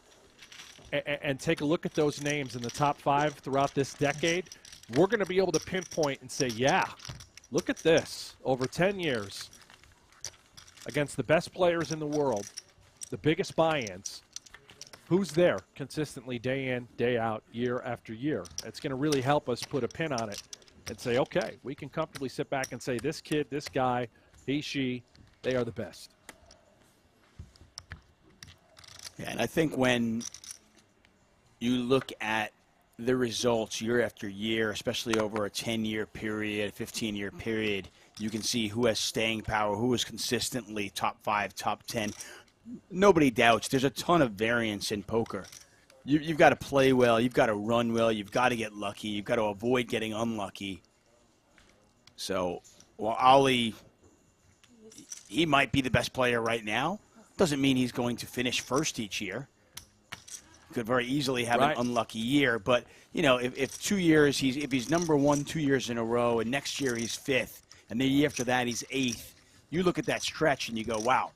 and take a look at those names in the top 5 throughout this decade, we're going to be able to pinpoint and say, yeah, look at this. Over 10 years, against the best players in the world, the biggest buy-ins, who's there consistently day in, day out, year after year? It's going to really help us put a pin on it and say, okay, we can comfortably sit back and say, this kid, this guy, he, she, they are the best. Yeah, and I think when you look at the results year after year, especially over a 10-year period, 15-year period, you can see who has staying power, who is consistently top 5, top 10. Nobody doubts there's a ton of variance in poker. You've got to play well, you've got to run well, you've got to get lucky, you've got to avoid getting unlucky. So, while Ali, he might be the best player right now, doesn't mean he's going to finish first each year. Could very easily have an unlucky year, but if 2 years if he's number 1 2 years in a row, and next year he's 5th, and the year after that he's 8th, you look at that stretch and you go, wow,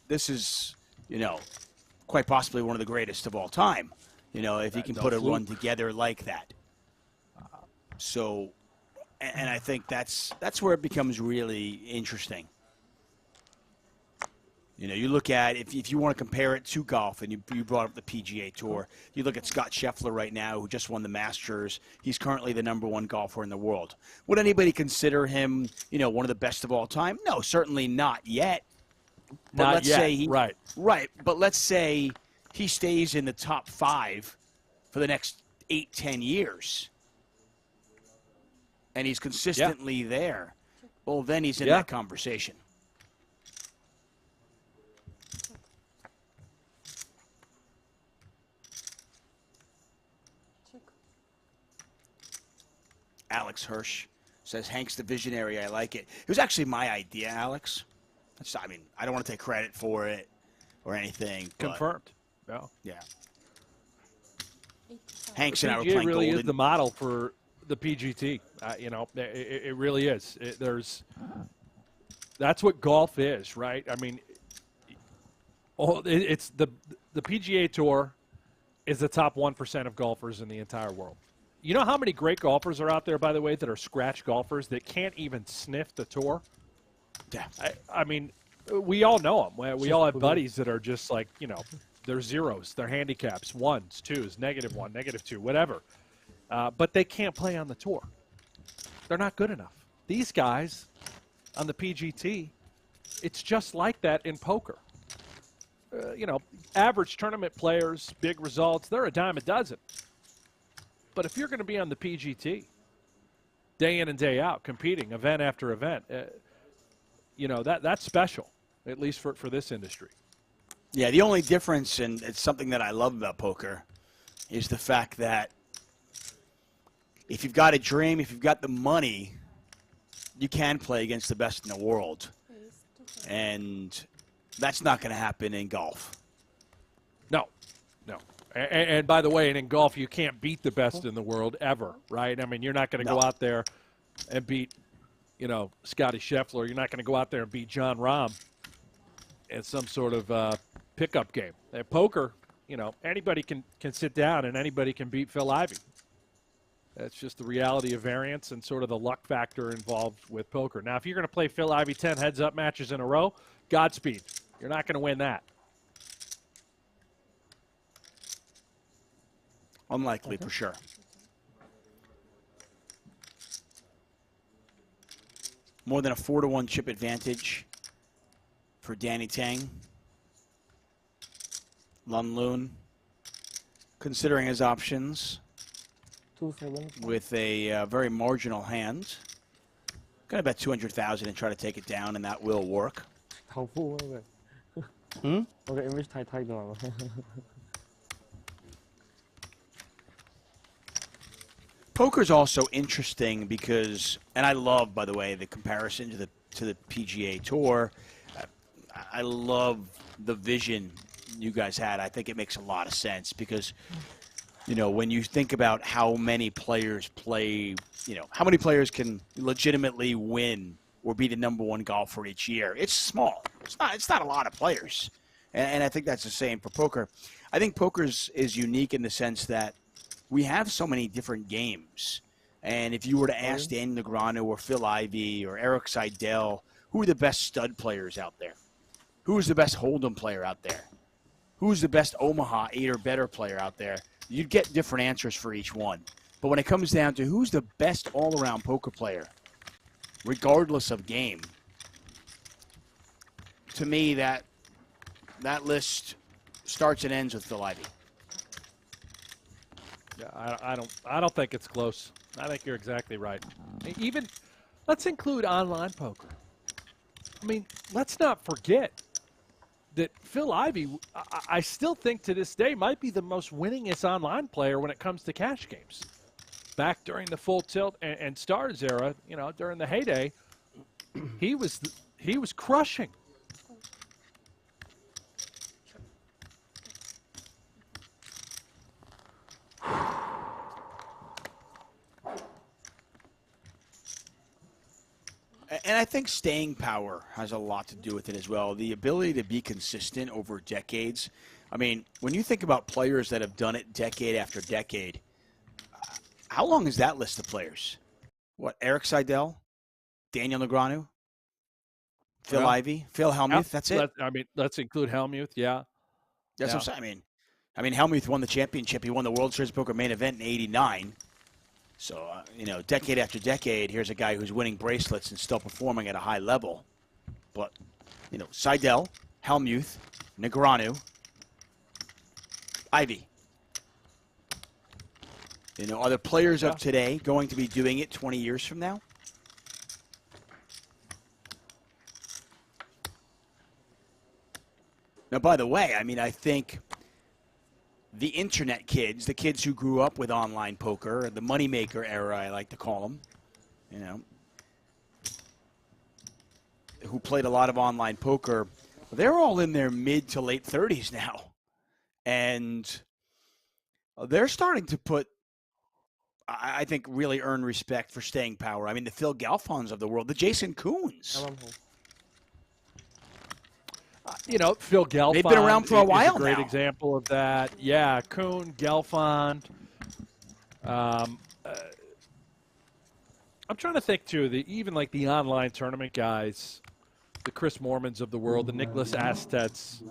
this is quite possibly one of the greatest of all time. If he can put a run together like that. So, and I think that's where it becomes really interesting. You look at, if you want to compare it to golf, and you brought up the PGA Tour, you look at Scott Scheffler right now, who just won the Masters. He's currently the number 1 golfer in the world. Would anybody consider him, one of the best of all time? No, certainly not yet. But Not let's yet, say right. But let's say he stays in the top 5 for the next 8-10 years, and he's consistently there. Well, then he's in that conversation. Alex Hirsch says, Hank's the visionary. I like it. It was actually my idea, Alex. I don't want to take credit for it or anything. Confirmed. No. Yeah. Hank's and I were PGA playing really Golden. is the model for the PGT. It really is. That's what golf is, right? I mean, it's the PGA Tour is the top 1% of golfers in the entire world. You know how many great golfers are out there, by the way, that are scratch golfers that can't even sniff the tour? Yeah. I mean, we all know them. We all have buddies that are just like, they're zeros, they're handicaps, 1s, 2s, -1, -2, whatever. But they can't play on the tour. They're not good enough. These guys on the PGT, it's just like that in poker. Average tournament players, big results, they're a dime a dozen. But if you're going to be on the PGT day in and day out, competing event after event, that's special, at least for this industry. Yeah, the only difference, and it's something that I love about poker, is the fact that if you've got a dream, if you've got the money, you can play against the best in the world. And that's not going to happen in golf. No. And by the way, and in golf, you can't beat the best in the world ever, right? I mean, you're not going to go out there and beat, Scotty Scheffler. You're not going to go out there and beat John Rahm in some sort of pickup game. At poker, anybody can sit down and anybody can beat Phil Ivey. That's just the reality of variance and sort of the luck factor involved with poker. Now, if you're going to play Phil Ivey 10 heads-up matches in a row, Godspeed. You're not going to win that. Unlikely, for sure. More than a 4-1 chip advantage for Danny Tang. Lun Loon, considering his options with a very marginal hand. Gonna bet 200,000 and try to take it down, and that will work. Poker's also interesting because, and I love, by the way, the comparison to the PGA Tour. I love the vision you guys had. I think it makes a lot of sense because, you know, when you think about how many players play, you know, how many players can legitimately win or be the #1 golfer each year, it's small. It's not a lot of players. And I think that's the same for poker. I think poker is unique in the sense that we have so many different games. And if you were to ask Dan Negreanu or Phil Ivey or Eric Seidel, who are the best stud players out there? Who's the best Hold'em player out there? Who's the best Omaha 8 or better player out there? You'd get different answers for each one. But when it comes down to who's the best all-around poker player, regardless of game, to me that list starts and ends with Phil Ivey. Yeah, I don't think it's close. I think you're exactly right. Even let's include online poker. I mean, let's not forget that Phil Ivey, I still think to this day, might be the most winningest online player when it comes to cash games. Back during the Full Tilt and Stars era, you know, during the heyday, he was crushing. And I think staying power has a lot to do with it as well. The ability to be consistent over decades. I mean, when you think about players that have done it decade after decade, how long is that list of players? What, Eric Seidel, Daniel Negreanu, Phil Ivey, Phil Hellmuth, that's it? I mean, let's include Hellmuth, yeah. That's what I'm saying. I mean, Hellmuth won the championship. He won the World Series Poker main event in '89. So, you know, decade after decade, here's a guy who's winning bracelets and still performing at a high level. But, you know, Seidel, Hellmuth, Negreanu, Ivey. You know, are the players of today going to be doing it 20 years from now? Now, by the way, I mean, I think the internet kids, the kids who grew up with online poker, the moneymaker era, I like to call them, you know, who played a lot of online poker, they're all in their mid to late 30s now. And they're starting to put, I think, really earn respect for staying power. I mean, the Phil Galfons of the world, the Jason Koons. You know, Phil Gelfond. They've been around for a while is a great now. example of that. Yeah, Kuhn, Gelfond. I'm trying to think, too, even like the online tournament guys, the Chris Mormons of the world, the Nicholas Astets.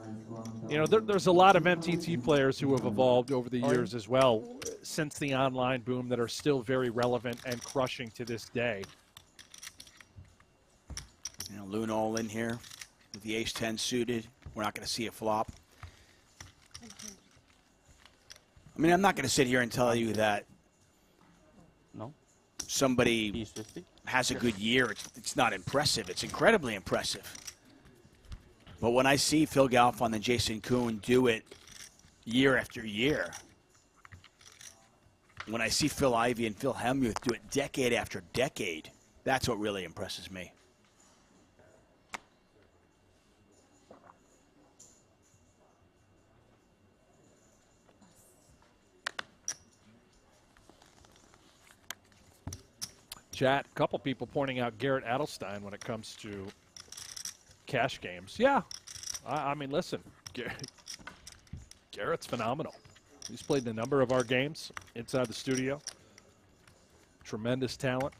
You know, there's a lot of MTT players who have evolved over the years as well since the online boom that are still very relevant and crushing to this day. You know, Loon all in here. With the ace-10 suited, we're not going to see a flop. I mean, I'm not going to sit here and tell you that somebody has a good year. It's not impressive. It's incredibly impressive. But when I see Phil Galfond and Jason Koon do it year after year, when I see Phil Ivey and Phil Hellmuth do it decade after decade, that's what really impresses me. Chat, a couple people pointing out Garrett Adelstein when it comes to cash games. Yeah, I mean, listen, Garrett's phenomenal. He's played in a number of our games inside the studio. Tremendous talent.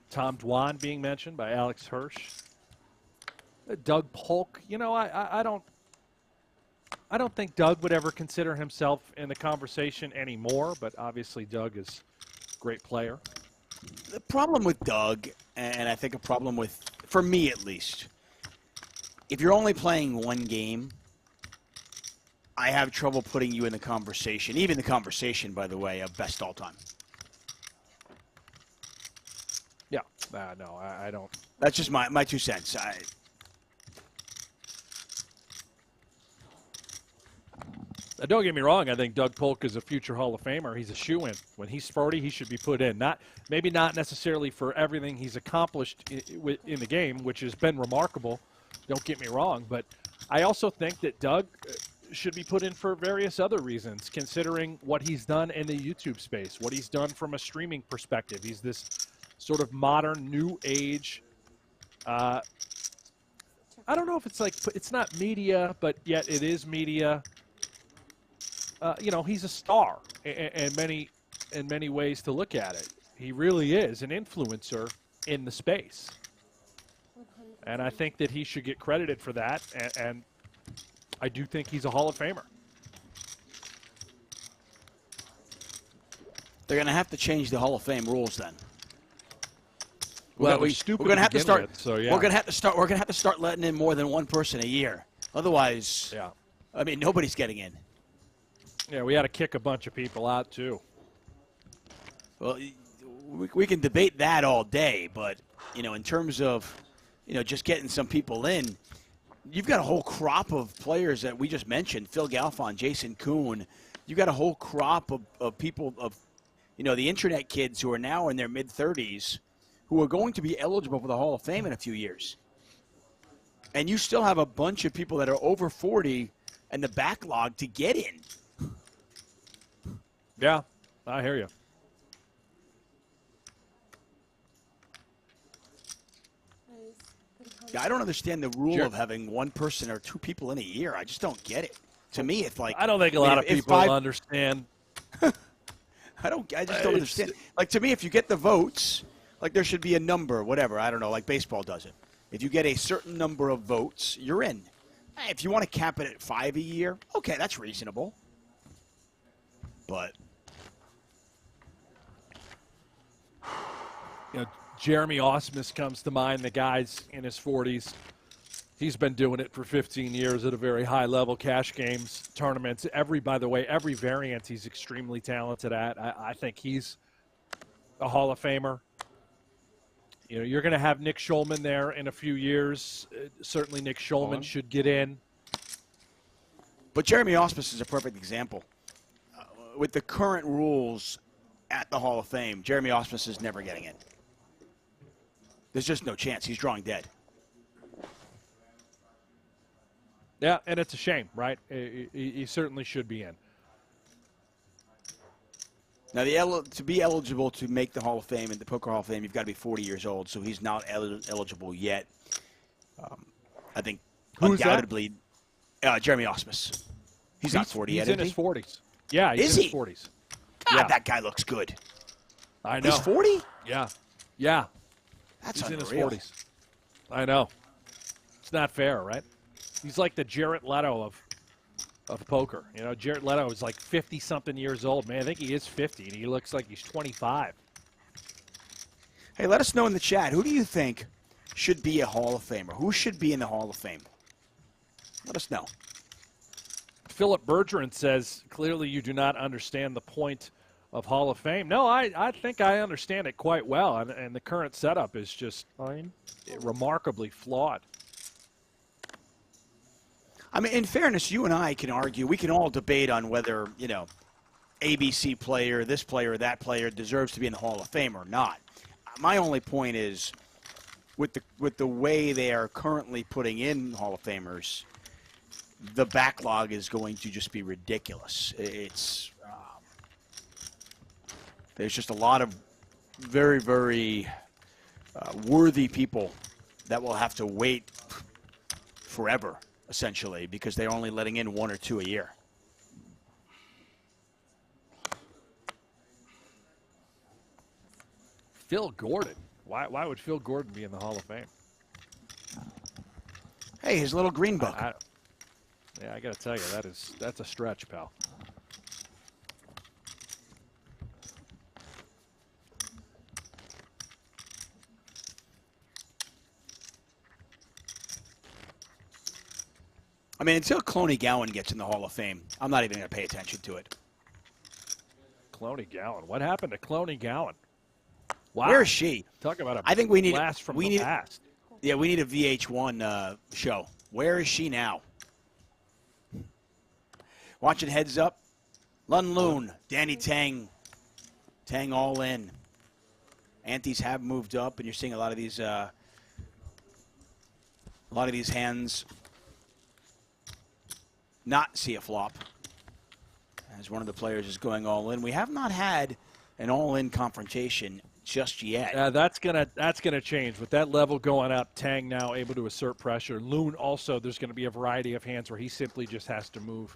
Tom Dwan being mentioned by Alex Hirsch. Doug Polk. You know, I don't think Doug would ever consider himself in the conversation anymore, but obviously Doug is a great player. The problem with Doug, and I think a problem with, for me at least, if you're only playing one game, I have trouble putting you in the conversation, even the conversation, by the way, of best all-time. Yeah, no, I don't. That's just my 2 cents. Don't get me wrong. I think Doug Polk is a future Hall of Famer. He's a shoo-in. When he's 40, he should be put in. Maybe not necessarily for everything he's accomplished in the game, which has been remarkable. Don't get me wrong. But I also think that Doug should be put in for various other reasons, considering what he's done in the YouTube space, what he's done from a streaming perspective. He's this sort of modern, new age. I don't know if it's not media, but yet it is media. He's a star in many ways to look at it. He really is an influencer in the space. And I think that he should get credited for that, and I do think he's a Hall of Famer. They're going to have to change the Hall of Fame rules then. Well, we're going to have to start. So yeah, we're going to have to start. We're going to have to start letting in more than one person a year. Otherwise, yeah. I mean, nobody's getting in. Yeah, we had to kick a bunch of people out too. Well, we can debate that all day, but in terms of just getting some people in, you've got a whole crop of players that we just mentioned: Phil Galfond, Jason Kuhn. You got a whole crop of people the internet kids who are now in their mid-30s who are going to be eligible for the Hall of Fame in a few years. And you still have a bunch of people that are over 40 and the backlog to get in. Yeah, I hear you. Yeah, I don't understand the rule of having one person or two people in a year. I just don't get it. To me, it's like I don't think a lot of people understand. I just don't understand. Like, to me, if you get the votes, like there should be a number, whatever. I don't know, like baseball does it. If you get a certain number of votes, you're in. Hey, if you want to cap it at 5 a year, okay, that's reasonable. But Jeremy Osmus comes to mind, the guy's in his 40s. He's been doing it for 15 years at a very high level, cash games, tournaments. By the way, every variant he's extremely talented at. I think he's a Hall of Famer. You're going to have Nick Schulman there in a few years. Certainly Nick Schulman should get in. But Jeremy Osmus is a perfect example. With the current rules at the Hall of Fame, Jeremy Osmus is never getting in. There's just no chance. He's drawing dead. Yeah, and it's a shame, right? He certainly should be in. Now, to be eligible to make the Hall of Fame and the Poker Hall of Fame, you've got to be 40 years old, so he's not eligible yet. I think Who's undoubtedly Jeremy Osmus. He's not 40 yet, He's in his 40s. Yeah, he's in his 40s. God, that guy looks good. I know. He's 40? Yeah. Yeah. That's he's unreal. in his 40s. I know. It's not fair, right? He's like the Jared Leto of poker. Jared Leto is like 50-something years old. Man, I think he is 50, and he looks like he's 25. Hey, let us know in the chat. Who do you think should be a Hall of Famer? Who should be in the Hall of Fame? Let us know. Philip Bergeron says, clearly you do not understand the point of Hall of Fame. No, I think I understand it quite well, and the current setup is just remarkably flawed. I mean, in fairness, you and I can argue. We can all debate on whether, ABC player, this player, that player deserves to be in the Hall of Fame or not. My only point is, with the way they are currently putting in Hall of Famers, the backlog is going to just be ridiculous. It's there's just a lot of very, very worthy people that will have to wait forever, essentially, because they're only letting in one or two a year. Phil Gordon. Why would Phil Gordon be in the Hall of Fame? Hey, his little green book. Yeah, I got to tell you, that's a stretch, pal. I mean, until Cloney Gowan gets in the Hall of Fame, I'm not even going to pay attention to it. Cloney Gowan. What happened to Cloney Gowan? Wow. Where is she? Talk about a I think we need blast from the past. Yeah, we need a VH1 show. Where is she now? Watching heads up. Lun Loon, Danny Tang. Tang all in. Antes have moved up, and you're seeing a lot of these hands not see a flop as one of the players is going all in. We have not had an all-in confrontation just yet. Yeah, that's gonna change with that level going up. Tang now able to assert pressure. Loon also, there's going to be a variety of hands where he simply just has to move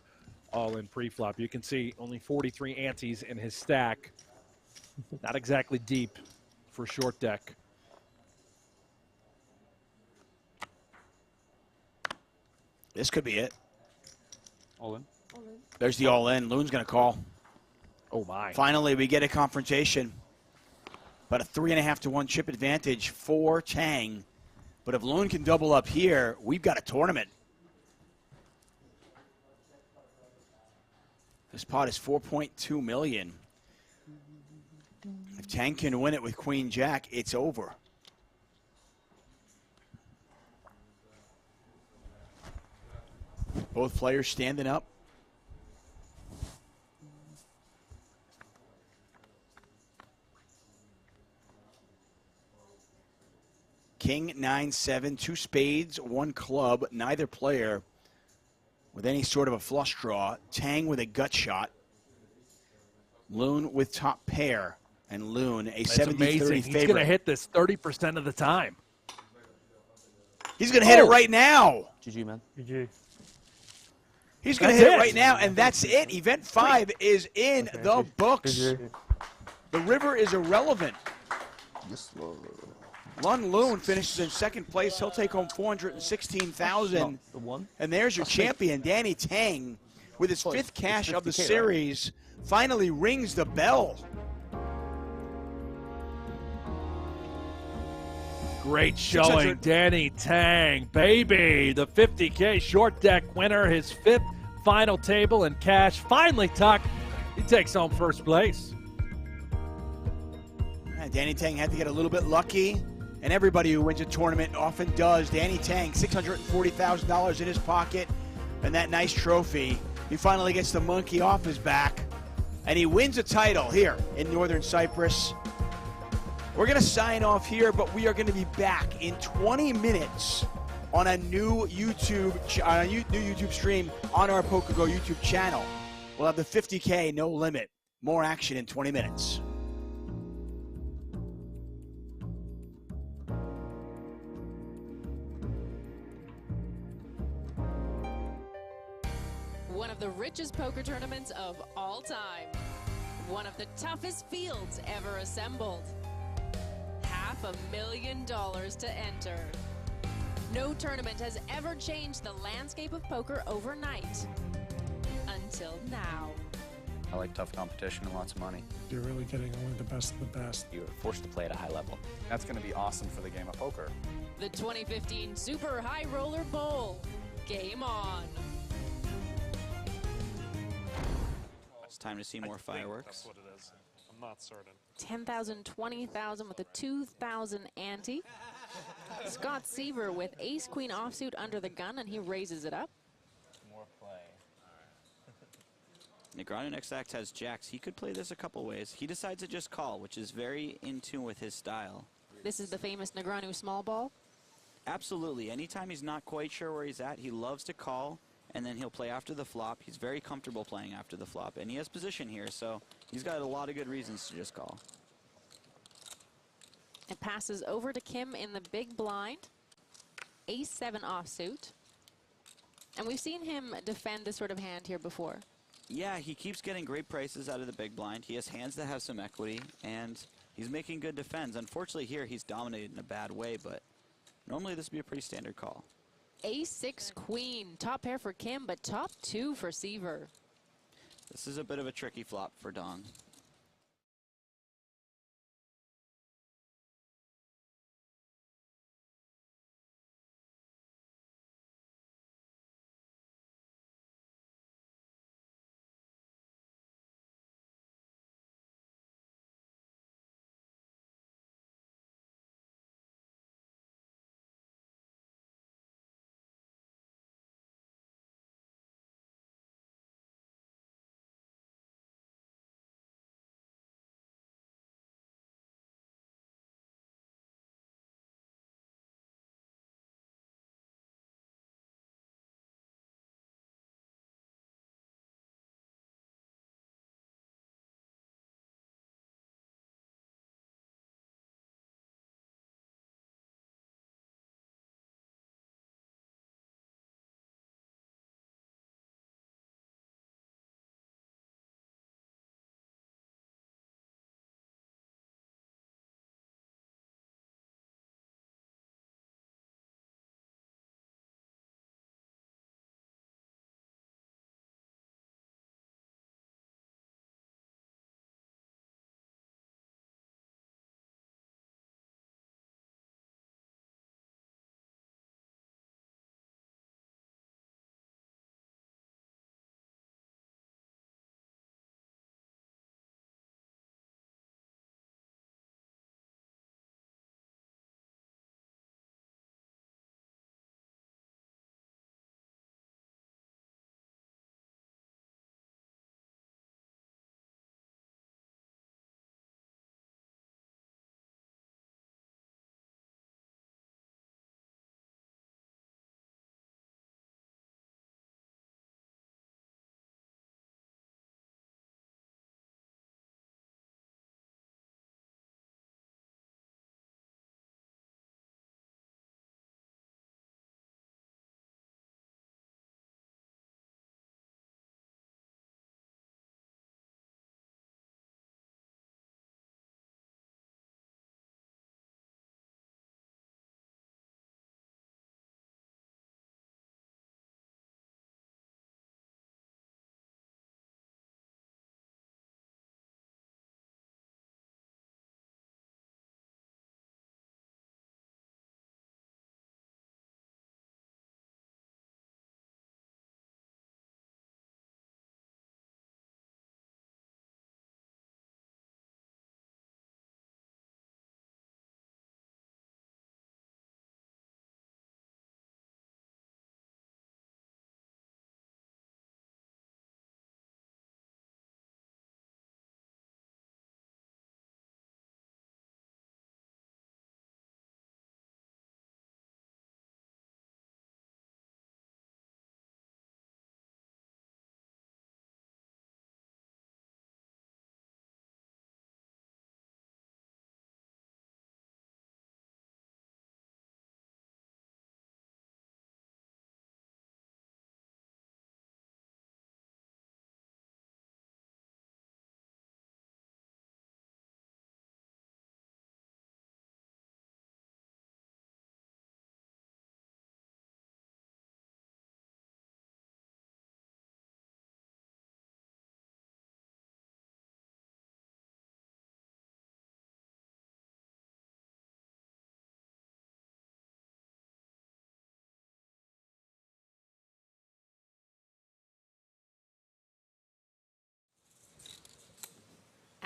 all in pre-flop. You can see only 43 antes in his stack. Not exactly deep for short deck. This could be it. All in. There's the all-in. Loon's going to call. Oh, my. Finally, we get a confrontation. But a 3.5 to 1 chip advantage for Tang. But if Loon can double up here, we've got a tournament. This pot is 4.2 million. If Tang can win it with Queen Jack, it's over. Both players standing up. King 9-7, 2 spades, 1 club, neither player with any sort of a flush draw. Tang with a gut shot. Loon with top pair. And Loon a 70-30 favorite. He's going to hit this 30% of the time. He's going to hit it right now. GG, man. GG. He's going to hit it right now, and that's it. Event 5 is in the books. The river is irrelevant. Yes, Lord. Lun Loon finishes in second place. He'll take home $416,000. The one. And there's your champion, Danny Tang, with his 5th cash of the series, finally rings the bell. Great showing, Danny Tang, baby. The 50K short deck winner, his 5th final table and cash. Finally, Tuck, he takes home first place. Danny Tang had to get a little bit lucky, and everybody who wins a tournament often does. Danny Tang, $640,000 in his pocket, and that nice trophy. He finally gets the monkey off his back, and he wins a title here in Northern Cyprus. We're going to sign off here, but we are going to be back in 20 minutes on a new YouTube stream on our PokerGo YouTube channel. We'll have the 50K no limit. More action in 20 minutes. One of the richest poker tournaments of all time. One of the toughest fields ever assembled. $500,000 to enter. No tournament has ever changed the landscape of poker overnight. Until now. I like tough competition and lots of money. You're really getting only the best of the best. You're forced to play at a high level. That's going to be awesome for the game of poker. The 2015 Super High Roller Bowl. Game on. It's time to see more fireworks. That's what it is. I'm not certain. 10,000, 20,000 with a 2,000 ante. Scott Seaver with ace-queen offsuit under the gun, and he raises it up. More play. Negreanu next act has jacks. He could play this a couple ways. He decides to just call, which is very in tune with his style. This is the famous Negreanu small ball. Absolutely. Anytime he's not quite sure where he's at, he loves to call, and then he'll play after the flop. He's very comfortable playing after the flop, and he has position here, so he's got a lot of good reasons to just call. It passes over to Kim in the big blind. Ace-7 offsuit. And we've seen him defend this sort of hand here before. Yeah, he keeps getting great prices out of the big blind. He has hands that have some equity, and he's making good defense. Unfortunately here, he's dominated in a bad way, but normally this would be a pretty standard call. Ace-6 queen. Top pair for Kim, but top 2 for Seaver. This is a bit of a tricky flop for Dong.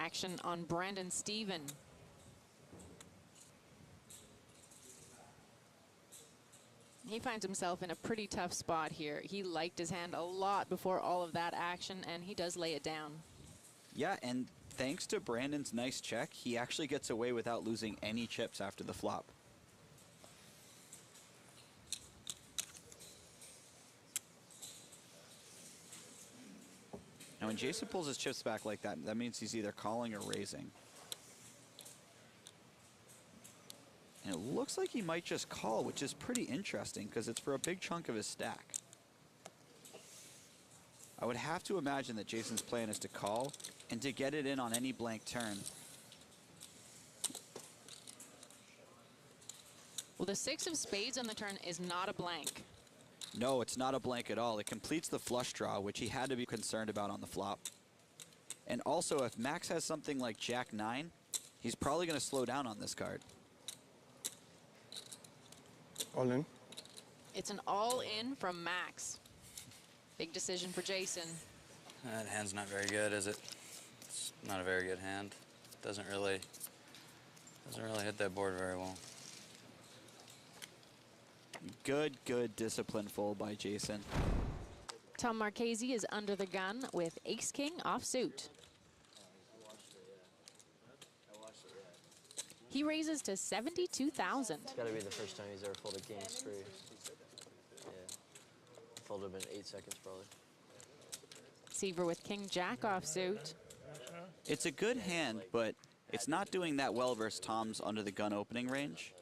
Action on Brandon Steven. He finds himself in a pretty tough spot here. He liked his hand a lot before all of that action, and he does lay it down. Yeah, and thanks to Brandon's nice check, he actually gets away without losing any chips after the flop. Now, when Jason pulls his chips back like that, that means he's either calling or raising. And it looks like he might just call, which is pretty interesting because it's for a big chunk of his stack. I would have to imagine that Jason's plan is to call and to get it in on any blank turn. Well, the 6 of spades on the turn is not a blank. No, it's not a blank at all. It completes the flush draw, which he had to be concerned about on the flop. And also, if Max has something like Jack-9, he's probably going to slow down on this card. All in. It's an all-in from Max. Big decision for Jason. That hand's not very good, is it? It's not a very good hand. Doesn't really hit that board very well. Good discipline fold by Jason. Tom Marchese is under the gun with ace-king offsuit. He raises to 72,000. It's got to be the first time he's ever folded king three. Yeah. Folded him in 8 seconds, probably. Seaver with king-jack offsuit. It's a good hand, but it's not doing that well versus Tom's under the gun opening range.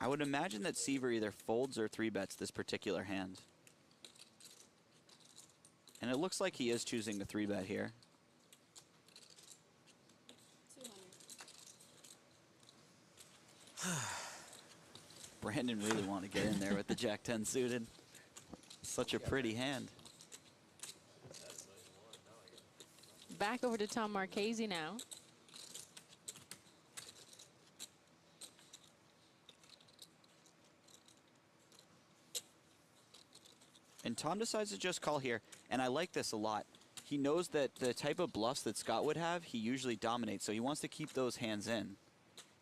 I would imagine that Seaver either folds or 3-bets this particular hand. And it looks like he is choosing the 3-bet here. Brandon really wanted to get in there with the Jack-10 suited. Such a pretty hand. Back over to Tom Marchese now. And Tom decides to just call here, and I like this a lot. He knows that the type of bluffs that Scott would have, he usually dominates, so he wants to keep those hands in.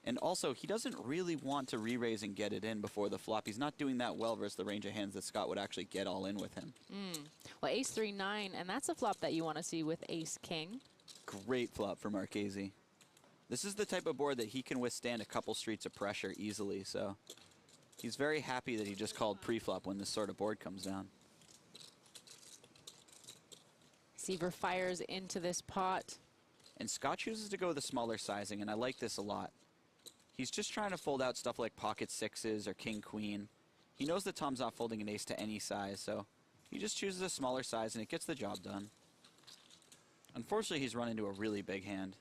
And also, he doesn't really want to re-raise and get it in before the flop. He's not doing that well versus the range of hands that Scott would actually get all in with him. Well, ace-3-9, and that's a flop that you want to see with ace-king. Great flop for Marchese. This is the type of board that he can withstand a couple streets of pressure easily, so he's very happy that he just called pre-flop when this sort of board comes down. Seaver fires into this pot. And Scott chooses to go with the smaller sizing, and I like this a lot. He's just trying to fold out stuff like pocket sixes or king-queen. He knows that Tom's not folding an ace to any size, so he just chooses a smaller size, and it gets the job done. Unfortunately, he's run into a really big hand.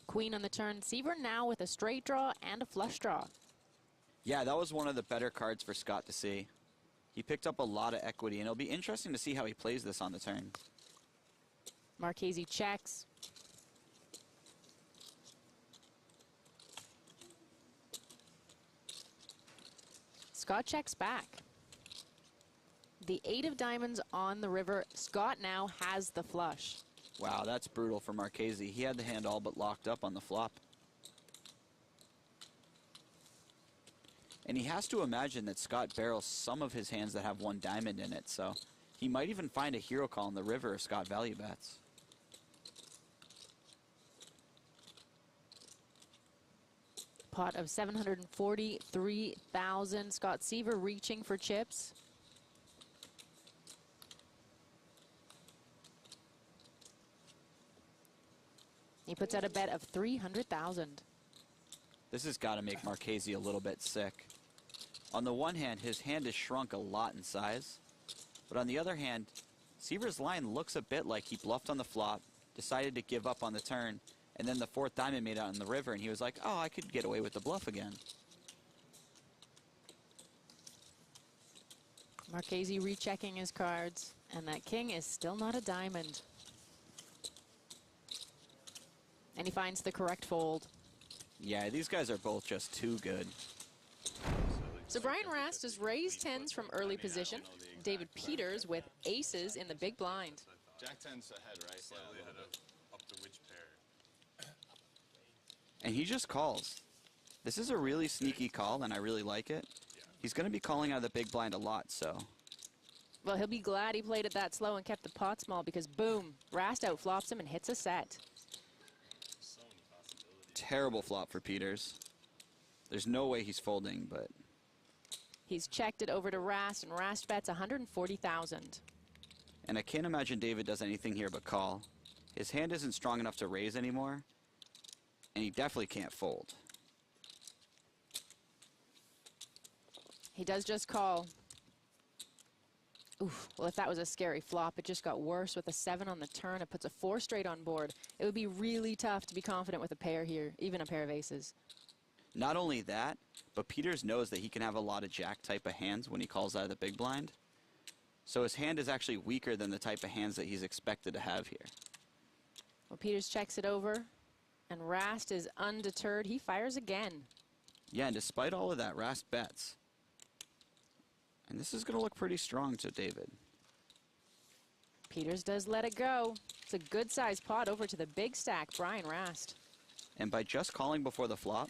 Queen on the turn. Seaver now with a straight draw and a flush draw. Yeah, that was one of the better cards for Scott to see. He picked up a lot of equity, and it'll be interesting to see how he plays this on the turn. Marchese checks. Scott checks back. The 8 of diamonds on the river. Scott now has the flush. Wow, that's brutal for Marchese. He had the hand all but locked up on the flop. And he has to imagine that Scott barrels some of his hands that have 1 diamond in it, so he might even find a hero call in the river if Scott value bets. Pot of 743,000. Scott Seaver reaching for chips. He puts out a bet of 300,000. This has got to make Marchese a little bit sick. On the one hand, his hand has shrunk a lot in size. But on the other hand, Seaver's line looks a bit like he bluffed on the flop, decided to give up on the turn, and then the 4th diamond made out in the river, and he was like, oh, I could get away with the bluff again. Marchese rechecking his cards, and that king is still not a diamond. And he finds the correct fold. Yeah, these guys are both just too good. So Brian Rast has raised 10s from early position. David Peters with aces in the big blind. Jack 10's ahead, right? Slightly ahead of up to which pair? And he just calls. This is a really sneaky call, and I really like it. He's going to be calling out of the big blind a lot, so. Well, he'll be glad he played it that slow and kept the pot small because, boom, Rast outflops him and hits a set. Terrible flop for Peters. There's no way he's folding, but. He's checked it over to Rast, and Rast bets 140,000. And I can't imagine David does anything here but call. His hand isn't strong enough to raise anymore, and he definitely can't fold. He does just call. Oof, well, if that was a scary flop, it just got worse with a 7 on the turn. It puts a 4 straight on board. It would be really tough to be confident with a pair here, even a pair of aces. Not only that, but Peters knows that he can have a lot of jack type of hands when he calls out of the big blind. So his hand is actually weaker than the type of hands that he's expected to have here. Well, Peters checks it over, and Rast is undeterred. He fires again. Yeah, and despite all of that, Rast bets. And this is going to look pretty strong to David. Peters does let it go. It's a good-sized pot over to the big stack, Brian Rast. And by just calling before the flop,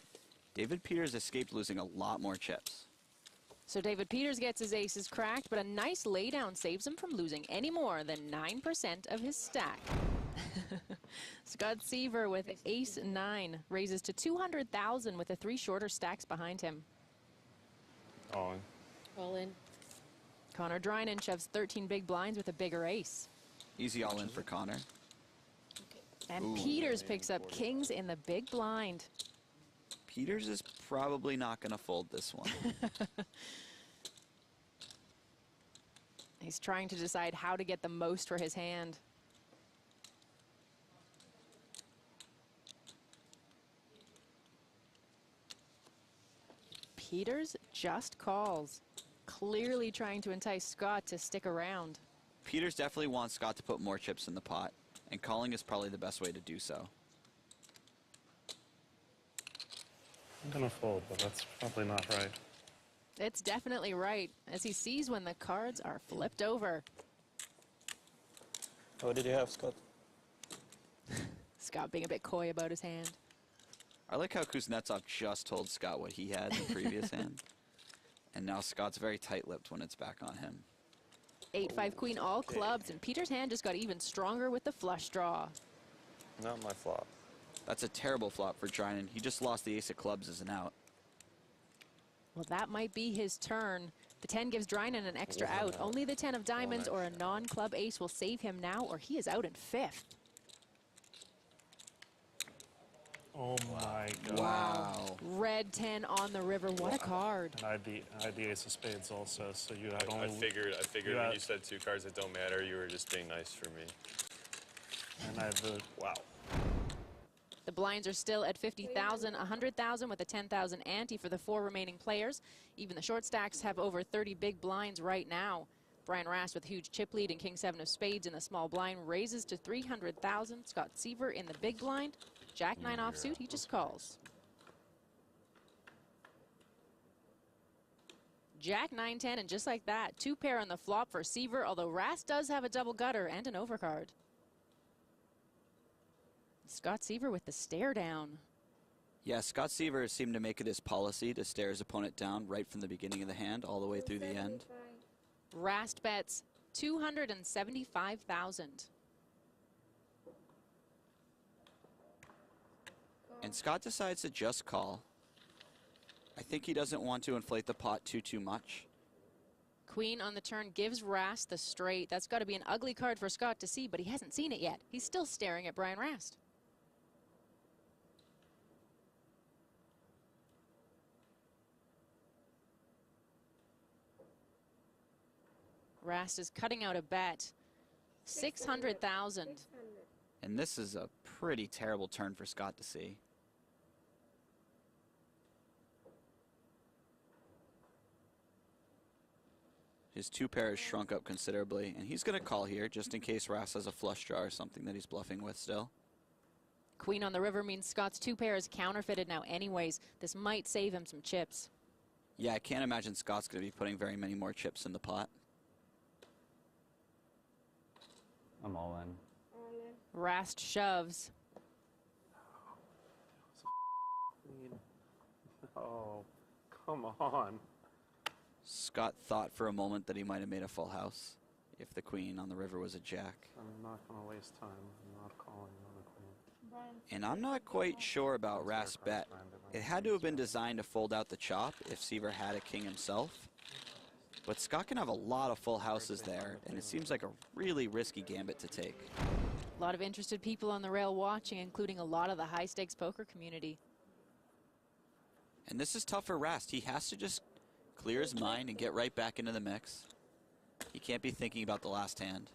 David Peters escaped losing a lot more chips. So David Peters gets his aces cracked, but a nice laydown saves him from losing any more than 9% of his stack. Scott Seaver with ace-9 raises to 200,000 with the 3 shorter stacks behind him. All in. All in. Connor Drynan shoves 13 big blinds with a bigger ace. Easy all in for Connor. And Ooh. Peters picks up kings in the big blind. Peters is probably not going to fold this one. He's trying to decide how to get the most for his hand. Peters just calls, clearly trying to entice Scott to stick around. Peters definitely wants Scott to put more chips in the pot, and calling is probably the best way to do so. I'm gonna fold, but that's probably not right. It's definitely right, as he sees when the cards are flipped over. What did you have, Scott? Scott being a bit coy about his hand. I like how Kuznetsov just told Scott what he had in the previous hand. And now Scott's very tight-lipped when it's back on him. 8-5 queen, all clubs, and Peters' hand just got even stronger with the flush draw. Not my flop. That's a terrible flop for Drynan. He just lost the ace of clubs as an out. Well, that might be his turn. The 10 gives Drynan an extra out. Only the 10 of diamonds or a non-club ace will save him now, or he is out in 5th. Oh my god. Wow. Red 10 on the river. What a card. And I had the ace of spades also, so you had only... I figured when you said 2 cards that don't matter, you were just being nice for me. And I have the... Wow. The blinds are still at 50,000, 100,000 with a 10,000 ante for the 4 remaining players. Even the short stacks have over 30 big blinds right now. Brian Rast with huge chip lead and king 7 of spades in the small blind raises to 300,000. Scott Seaver in the big blind. Jack 9 offsuit, he just calls. Jack 9-10, and just like that, 2 pair on the flop for Seaver, although Rast does have a double gutter and an overcard. Scott Seaver with the stare down. Yeah, Scott Seaver seemed to make it his policy to stare his opponent down right from the beginning of the hand all the way through the end. Rast bets 275,000. And Scott decides to just call. I think he doesn't want to inflate the pot too much. Queen on the turn gives Rast the straight. That's got to be an ugly card for Scott to see, but he hasn't seen it yet. He's still staring at Brian Rast. Rast is cutting out a bet. 600,000. And this is a pretty terrible turn for Scott to see. His 2 pair has shrunk up considerably, and he's going to call here just in case Rast has a flush draw or something that he's bluffing with still. Queen on the river means Scott's 2 pair is counterfeited now anyways. This might save him some chips. Yeah, I can't imagine Scott's going to be putting very many more chips in the pot. I'm all in. Rast shoves. Oh, come on. Scott thought for a moment that he might have made a full house if the queen on the river was a jack. I'm not going to waste time. I'm not calling on the queen. And I'm not quite sure about Rast's bet. It had to have been designed to fold out the chop if Seaver had a king himself. But Scott can have a lot of full houses there, and it seems like a really risky gambit to take. A lot of interested people on the rail watching, including a lot of the high-stakes poker community. And this is tough for Rast. He has to just clear his mind and get right back into the mix. He can't be thinking about the last hand.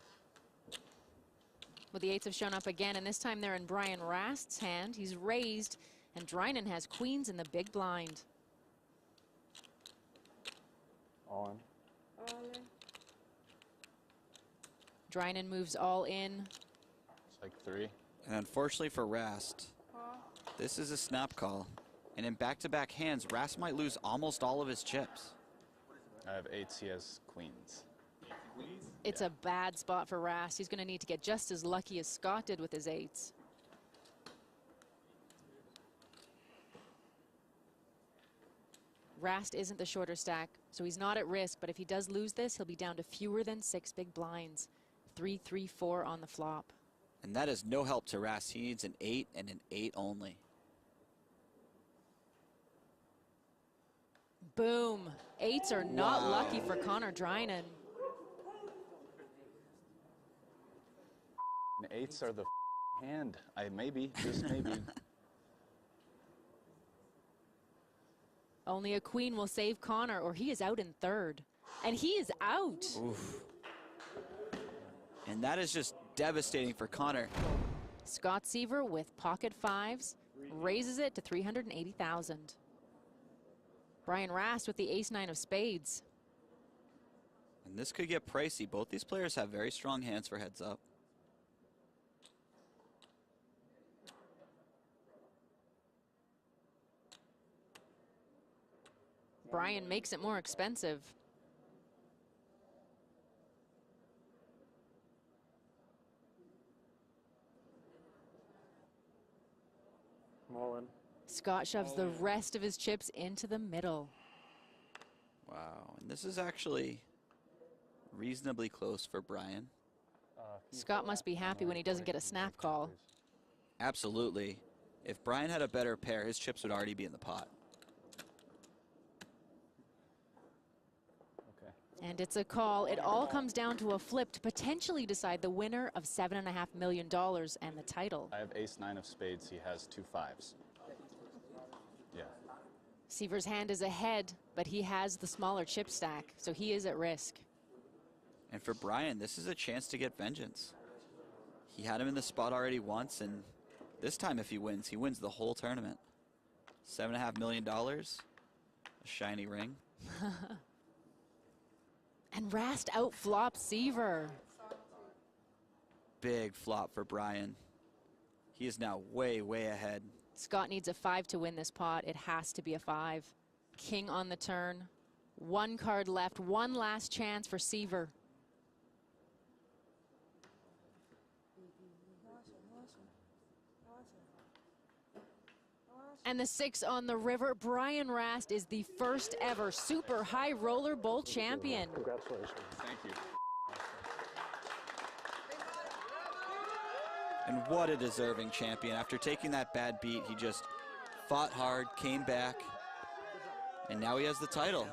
Well, the eights have shown up again, and this time they're in Brian Rast's hand. He's raised, and Drynan has queens in the big blind. All in. Drynan moves all in. It's like 3. And unfortunately for Rast, this is a snap call. And in back-to-back hands, Rast might lose almost all of his chips. I have 8s, he has queens. It's a bad spot for Rast. He's going to need to get just as lucky as Scott did with his eights. Rast isn't the shorter stack, so he's not at risk, but if he does lose this, he'll be down to fewer than 6 big blinds. 3, 3, 4 on the flop. And that is no help to Rast. He needs an 8 and an 8 only. Boom. Eights are not lucky for Connor Drynan. And 8s are the hand. Maybe, just maybe. Only a queen will save Connor, or he is out in third. And he is out. Oof. And that is just devastating for Connor. Scott Seaver with pocket fives raises it to 380,000. Brian Rast with the ace-9 of spades. And this could get pricey. Both these players have very strong hands for heads up. Brian makes it more expensive. All in. Scott shoves the rest of his chips into the middle. Wow, and this is actually reasonably close for Brian. Scott must be happy when he doesn't get a snap call. Absolutely. If Brian had a better pair, his chips would already be in the pot. And it's a call. It all comes down to a flip to potentially decide the winner of $7.5 million and the title. I have ace-9 of spades, he has 2 5s. Yeah. Seaver's hand is ahead, but he has the smaller chip stack, so he is at risk. And for Brian, this is a chance to get vengeance. He had him in the spot already once, and this time if he wins the whole tournament. $7.5 million, a shiny ring. And Rast outflops Seaver. Big flop for Brian. He is now way, way ahead. Scott needs a 5 to win this pot. It has to be a 5. King on the turn. 1 card left. One last chance for Seaver. And the 6 on the river. Brian Rast is the first ever Super High Roller Bowl champion. Congratulations. Thank you. And what a deserving champion. After taking that bad beat, he just fought hard, came back, and now he has the title.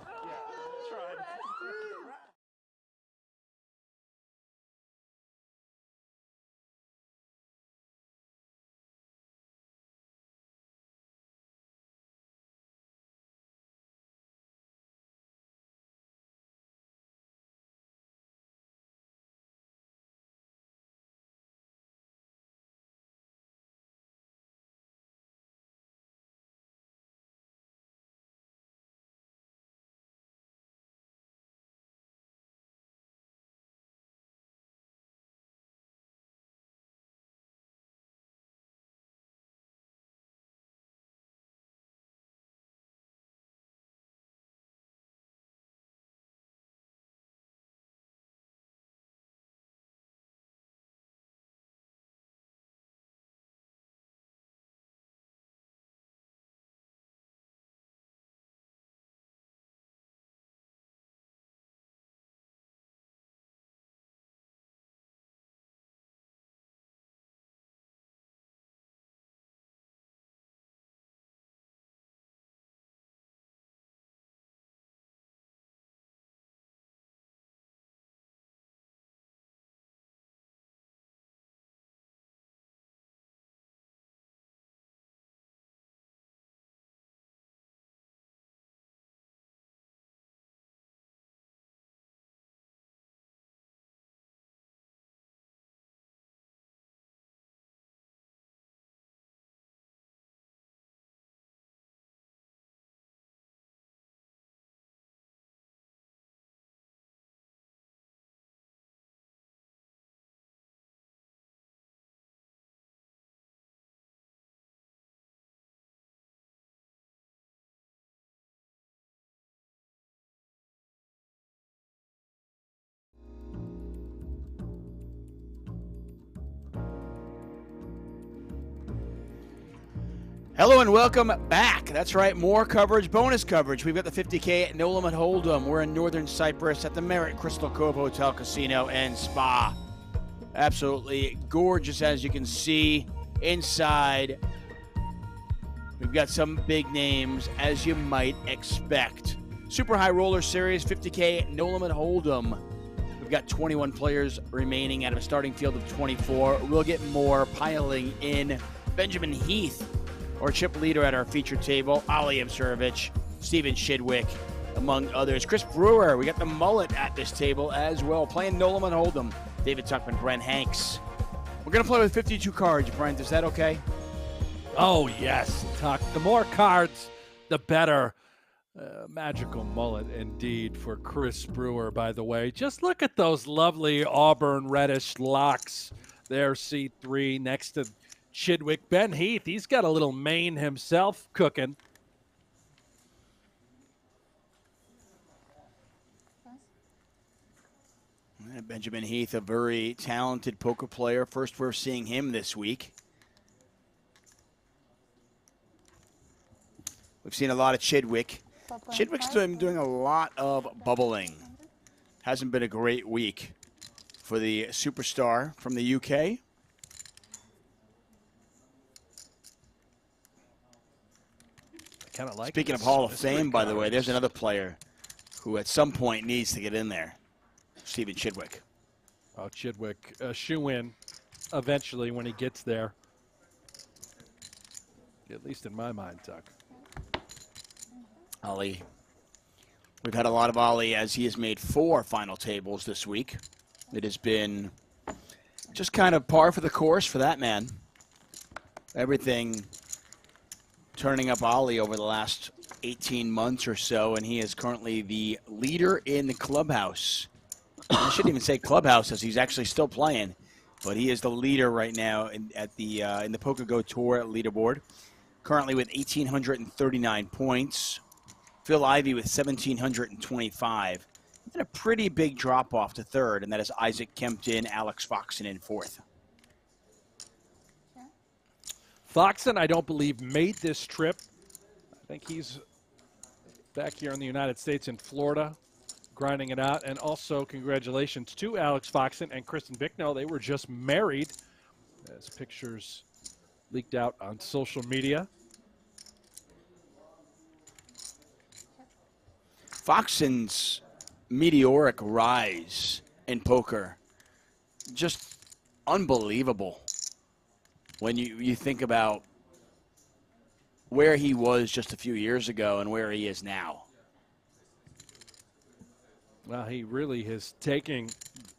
Hello and welcome back. That's right, more coverage, bonus coverage. We've got the 50K at No Limit Hold'em. We're in northern Cyprus at the Merit Crystal Cove Hotel, Casino, and Spa. Absolutely gorgeous, as you can see inside. We've got some big names, as you might expect. Super High Roller Series, 50K, No Limit Hold'em. We've got 21 players remaining out of a starting field of 24. We'll get more piling in. Benjamin Heath, our chip leader at our feature table. Ali Imsurovich, Steven Shidwick, among others. Chris Brewer, we got the mullet at this table as well, playing No Limit Hold'em. David Tuckman, Brent Hanks. We're going to play with 52 cards, Brent. Is that okay? Oh, yes, Tuck. The more cards, the better. Magical mullet indeed for Chris Brewer, by the way. Just look at those lovely auburn reddish locks there, C3, next to Chidwick. Ben Heath, he's got a little mane himself cooking. Benjamin Heath, a very talented poker player. First we're seeing him this week. We've seen a lot of Chidwick. Chidwick's doing a lot of bubbling. Hasn't been a great week for the superstar from the UK. Kind of like Speaking of Hall of Fame, by the way, there's another player who at some point needs to get in there. Steven Chidwick. Oh, Chidwick, shoe-in eventually when he gets there. At least in my mind, Tuck. Ali. We've had a lot of Ali as he has made 4 final tables this week. It has been just kind of par for the course for that man. Everything turning up Ali over the last 18 months or so, and he is currently the leader in the clubhouse. I shouldn't even say clubhouse as he's actually still playing, but he is the leader right now in the PokerGo Tour leaderboard. Currently with 1,839 points. Phil Ivey with 1,725. And a pretty big drop-off to third, and that is Isaac Kempton, Alex Foxen in fourth. Foxen, I don't believe, made this trip. I think he's back here in the United States in Florida, grinding it out. And also congratulations to Alex Foxen and Kristen Bicknell. They were just married, as pictures leaked out on social media. Foxen's meteoric rise in poker, just unbelievable when you think about where he was just a few years ago and where he is now. Well, he really is taking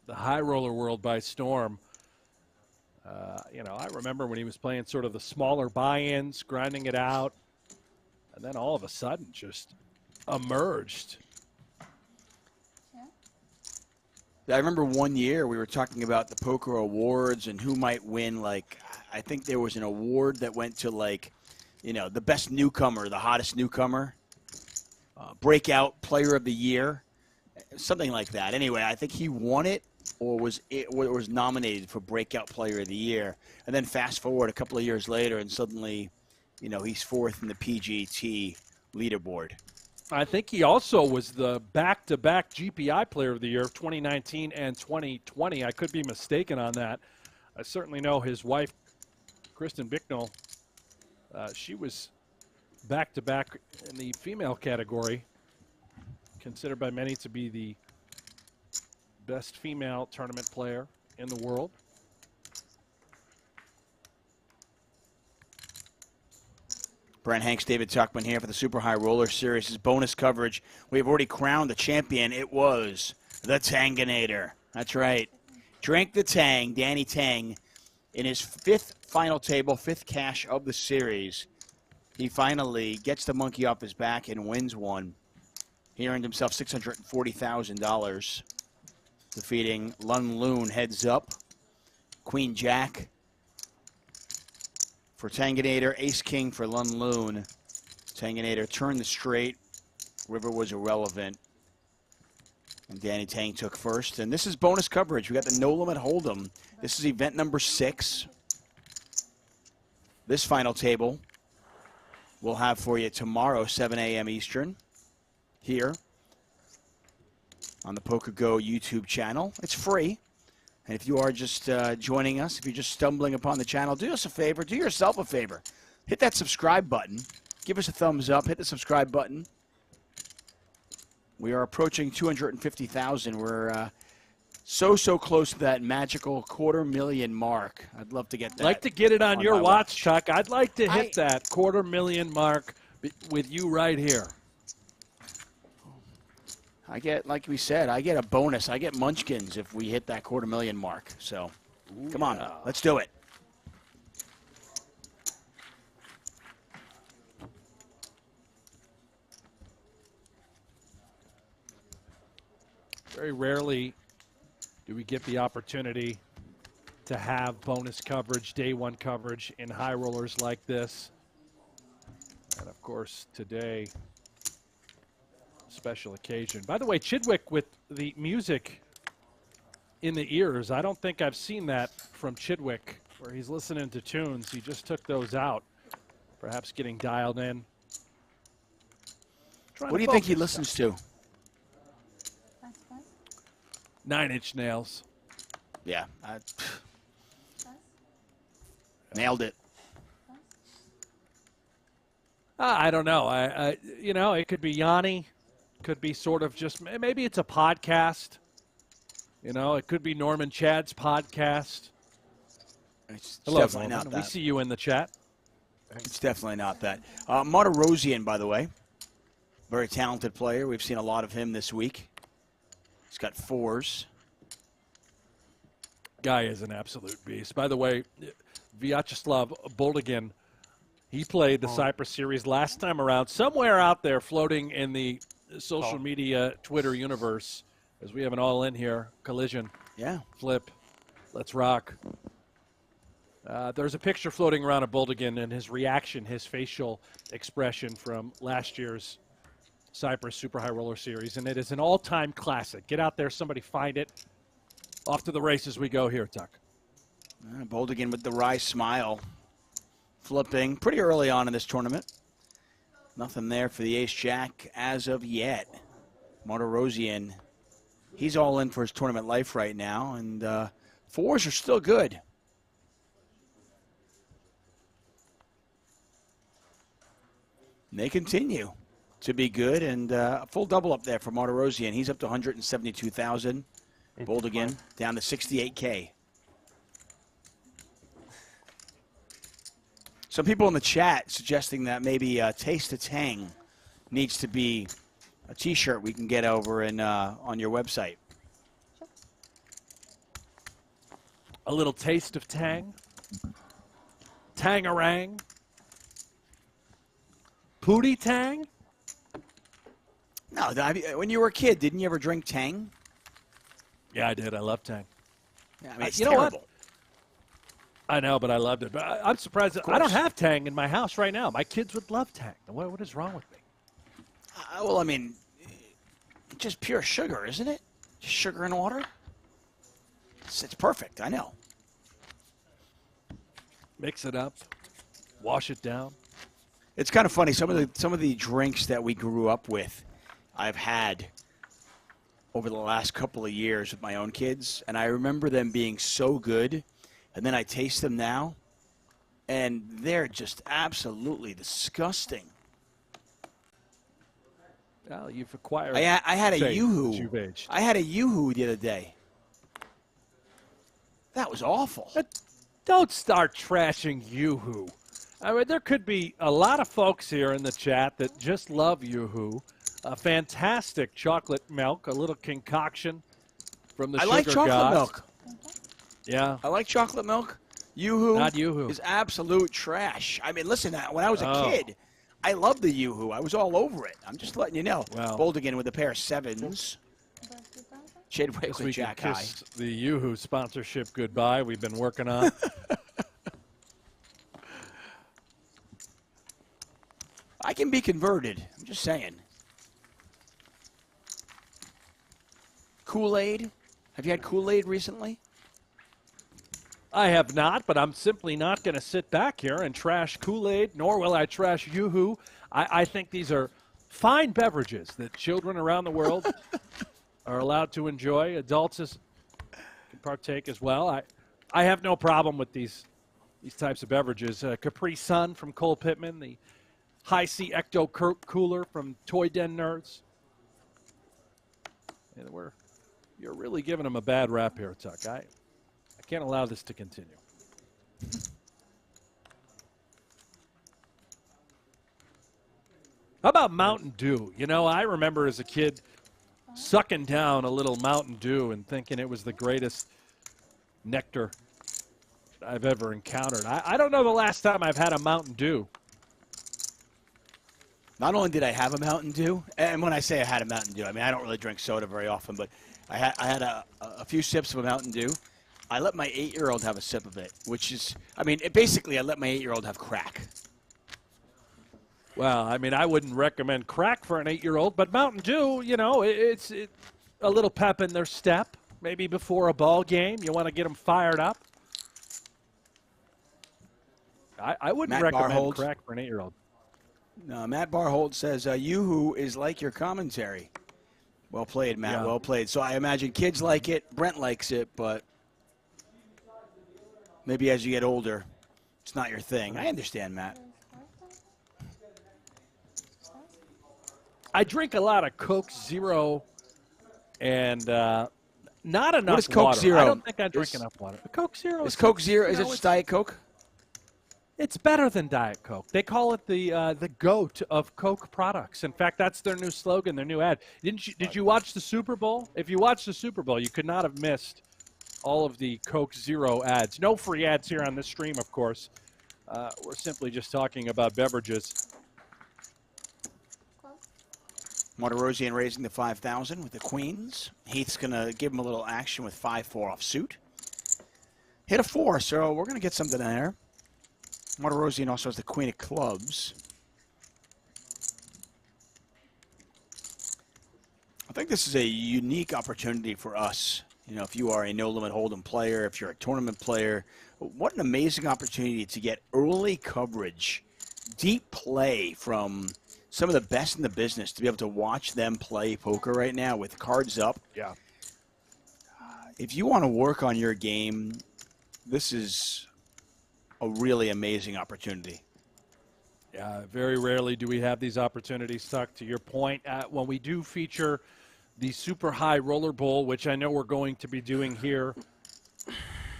the high roller world by storm. You know, I remember when he was playing sort of the smaller buy-ins, grinding it out, and then all of a sudden just emerged. I remember one year we were talking about the poker awards and who might win. Like, I think there was an award that went to, like, you know, the best newcomer, the hottest newcomer, breakout player of the year, something like that. Anyway, I think he won it or was nominated for breakout player of the year. And then fast forward a couple of years later and suddenly, you know, he's fourth in the PGT leaderboard. I think he also was the back-to-back GPI Player of the Year, 2019 and 2020. I could be mistaken on that. I certainly know his wife, Kristen Bicknell, she was back-to-back in the female category, considered by many to be the best female tournament player in the world. Brent Hanks, David Tuckman here for the Super High Roller Series' bonus coverage. We've already crowned the champion. It was the Tanganator. That's right. Drank the Tang, Danny Tang, in his 5th final table, 5th cash of the series. He finally gets the monkey off his back and wins one. He earned himself $640,000, defeating Lun Loon heads up, Queen Jack for Tanganator, Ace King for Lun Loon. Tanganator turned the straight. River was irrelevant. And Danny Tang took first. And this is bonus coverage. We got the No Limit Hold'em. This is event number 6. This final table we'll have for you tomorrow, 7 a.m. Eastern, here on the PokerGo YouTube channel. It's free. And if you are just joining us, if you're just stumbling upon the channel, do us a favor. Do yourself a favor. Hit that subscribe button. Give us a thumbs up. Hit the subscribe button. We are approaching 250,000. We're so close to that magical 250,000 mark. I'd love to get that. I'd like to get it on your my watch, Chuck. I'd like to hit that 250,000 mark with you right here. I get, like we said, I get a bonus. I get munchkins if we hit that 250,000 mark. So, come on, let's do it. Very rarely do we get the opportunity to have bonus coverage, day one coverage in high rollers like this. And of course, today, special occasion. By the way, Chidwick with the music in the ears. I don't think I've seen that from Chidwick where he's listening to tunes. He just took those out, perhaps getting dialed in. What do you think he listens to? 9 Inch Nails. Yeah. Nailed it. I don't know. I you know, it could be Yanni. Could be sort of just, maybe it's a podcast. You know, it could be Norman Chad's podcast. It's Hello, definitely Norman. not We that. see you in the chat. It's definitely not that. Martirosian, by the way, very talented player. We've seen a lot of him this week. He's got 4s. Guy is an absolute beast. By the way, Vyacheslav Boldigan, he played the Cyprus series last time around, somewhere out there floating in the social media Twitter universe, as we have an all-in here. Collision. Yeah. Flip. Let's rock. There's a picture floating around of Boldigan and his reaction, his facial expression from last year's Cyprus Super High Roller Series, and it is an all-time classic. Get out there, somebody find it. Off to the races we go here, Tuck. Boldigan with the wry smile. Flipping pretty early on in this tournament. Nothing there for the ace-jack as of yet. Martirosian, he's all in for his tournament life right now, and 4s are still good. And they continue to be good, and a full double up there for Martirosian. He's up to 172,000. Boldigan down to 68K. Some people in the chat suggesting that maybe Taste of Tang needs to be a T-shirt we can get over in, on your website. A little taste of Tang. Tangerang. Pootie Tang? No, when you were a kid, didn't you ever drink Tang? Yeah, I did. I love Tang. Yeah, I mean, it's you know terrible. what? I know, but I loved it. But I'm surprised that I don't have Tang in my house right now. My kids would love Tang. What is wrong with me? Well, I mean, just pure sugar, isn't it? Just sugar and water. It's perfect. I know. Mix it up, wash it down. It's kind of funny. Some of the drinks that we grew up with, I've had over the last couple of years with my own kids, and I remember them being so good, and then I taste them now, and they're just absolutely disgusting. Well, you've acquired. I had a faith Yoo-hoo. as you've aged. I had a Yoo-hoo the other day. That was awful. But don't start trashing Yoo-hoo. I mean, there could be a lot of folks here in the chat that just love Yoo-hoo. A fantastic chocolate milk, a little concoction from the I sugar like chocolate gods. milk. Yeah. I like chocolate milk. Yoo-hoo, Not Yoo-hoo. is absolute trash. I mean, listen, when I was a Oh. kid, I loved the Yoo-hoo. I was all over it. I'm just letting you know. Well. Boldigan with a pair of 7s. Chidwick Guess with we can Jack High. kiss the Yoo-hoo sponsorship goodbye we've been working on. I can be converted. I'm just saying. Kool-Aid. Have you had Kool-Aid recently? I have not, but I'm simply not going to sit back here and trash Kool-Aid, nor will I trash Yoo-Hoo. I think these are fine beverages that children around the world are allowed to enjoy. Adults can partake as well. I have no problem with these types of beverages. Capri Sun from Cole Pittman, the High C Ecto Cooler from Toy Den Nerds. And you're really giving them a bad rap here, Tuck. I can't allow this to continue. How about Mountain Dew? You know, I remember as a kid sucking down a little Mountain Dew and thinking it was the greatest nectar I've ever encountered. I don't know the last time I've had a Mountain Dew. Not only did I have a Mountain Dew, and when I say I had a Mountain Dew, I mean I don't really drink soda very often, but I had a few sips of a Mountain Dew. I let my 8-year-old have a sip of it, which is, I mean, basically I let my 8-year-old have crack. Well, I mean, I wouldn't recommend crack for an 8-year-old, but Mountain Dew, you know, it's a little pep in their step. Maybe before a ball game, you want to get them fired up. I wouldn't recommend crack for an 8-year-old. No, Matt Barhold says, Yoo-Hoo is like your commentary. Well played, Matt. Yeah. Well played. So I imagine kids like it. Brent likes it, but maybe as you get older, it's not your thing. I understand, Matt. I drink a lot of Coke Zero and not enough What is Coke water. Zero? I don't think I drink enough water. Coke Zero Is Coke Zero, is it just Diet Coke? It's better than Diet Coke. They call it the GOAT of Coke products. In fact, that's their new slogan, their new ad. Did you watch the Super Bowl? If you watched the Super Bowl, you could not have missed all of the Coke Zero ads. No free ads here on this stream, of course. We're simply just talking about beverages. Martirosian raising the 5,000 with the queens. Heath's going to give him a little action with 5-4 offsuit. Hit a 4, so we're going to get something there. Martirosian also has the queen of clubs. I think this is a unique opportunity for us. You know, if you are a no-limit hold'em player, if you're a tournament player, what an amazing opportunity to get early coverage, deep play from some of the best in the business, to be able to watch them play poker right now with cards up. Yeah. If you want to work on your game, this is a really amazing opportunity. Yeah, very rarely do we have these opportunities, Tuck. To your point, when we do feature the Super High Roller Bowl, which I know we're going to be doing here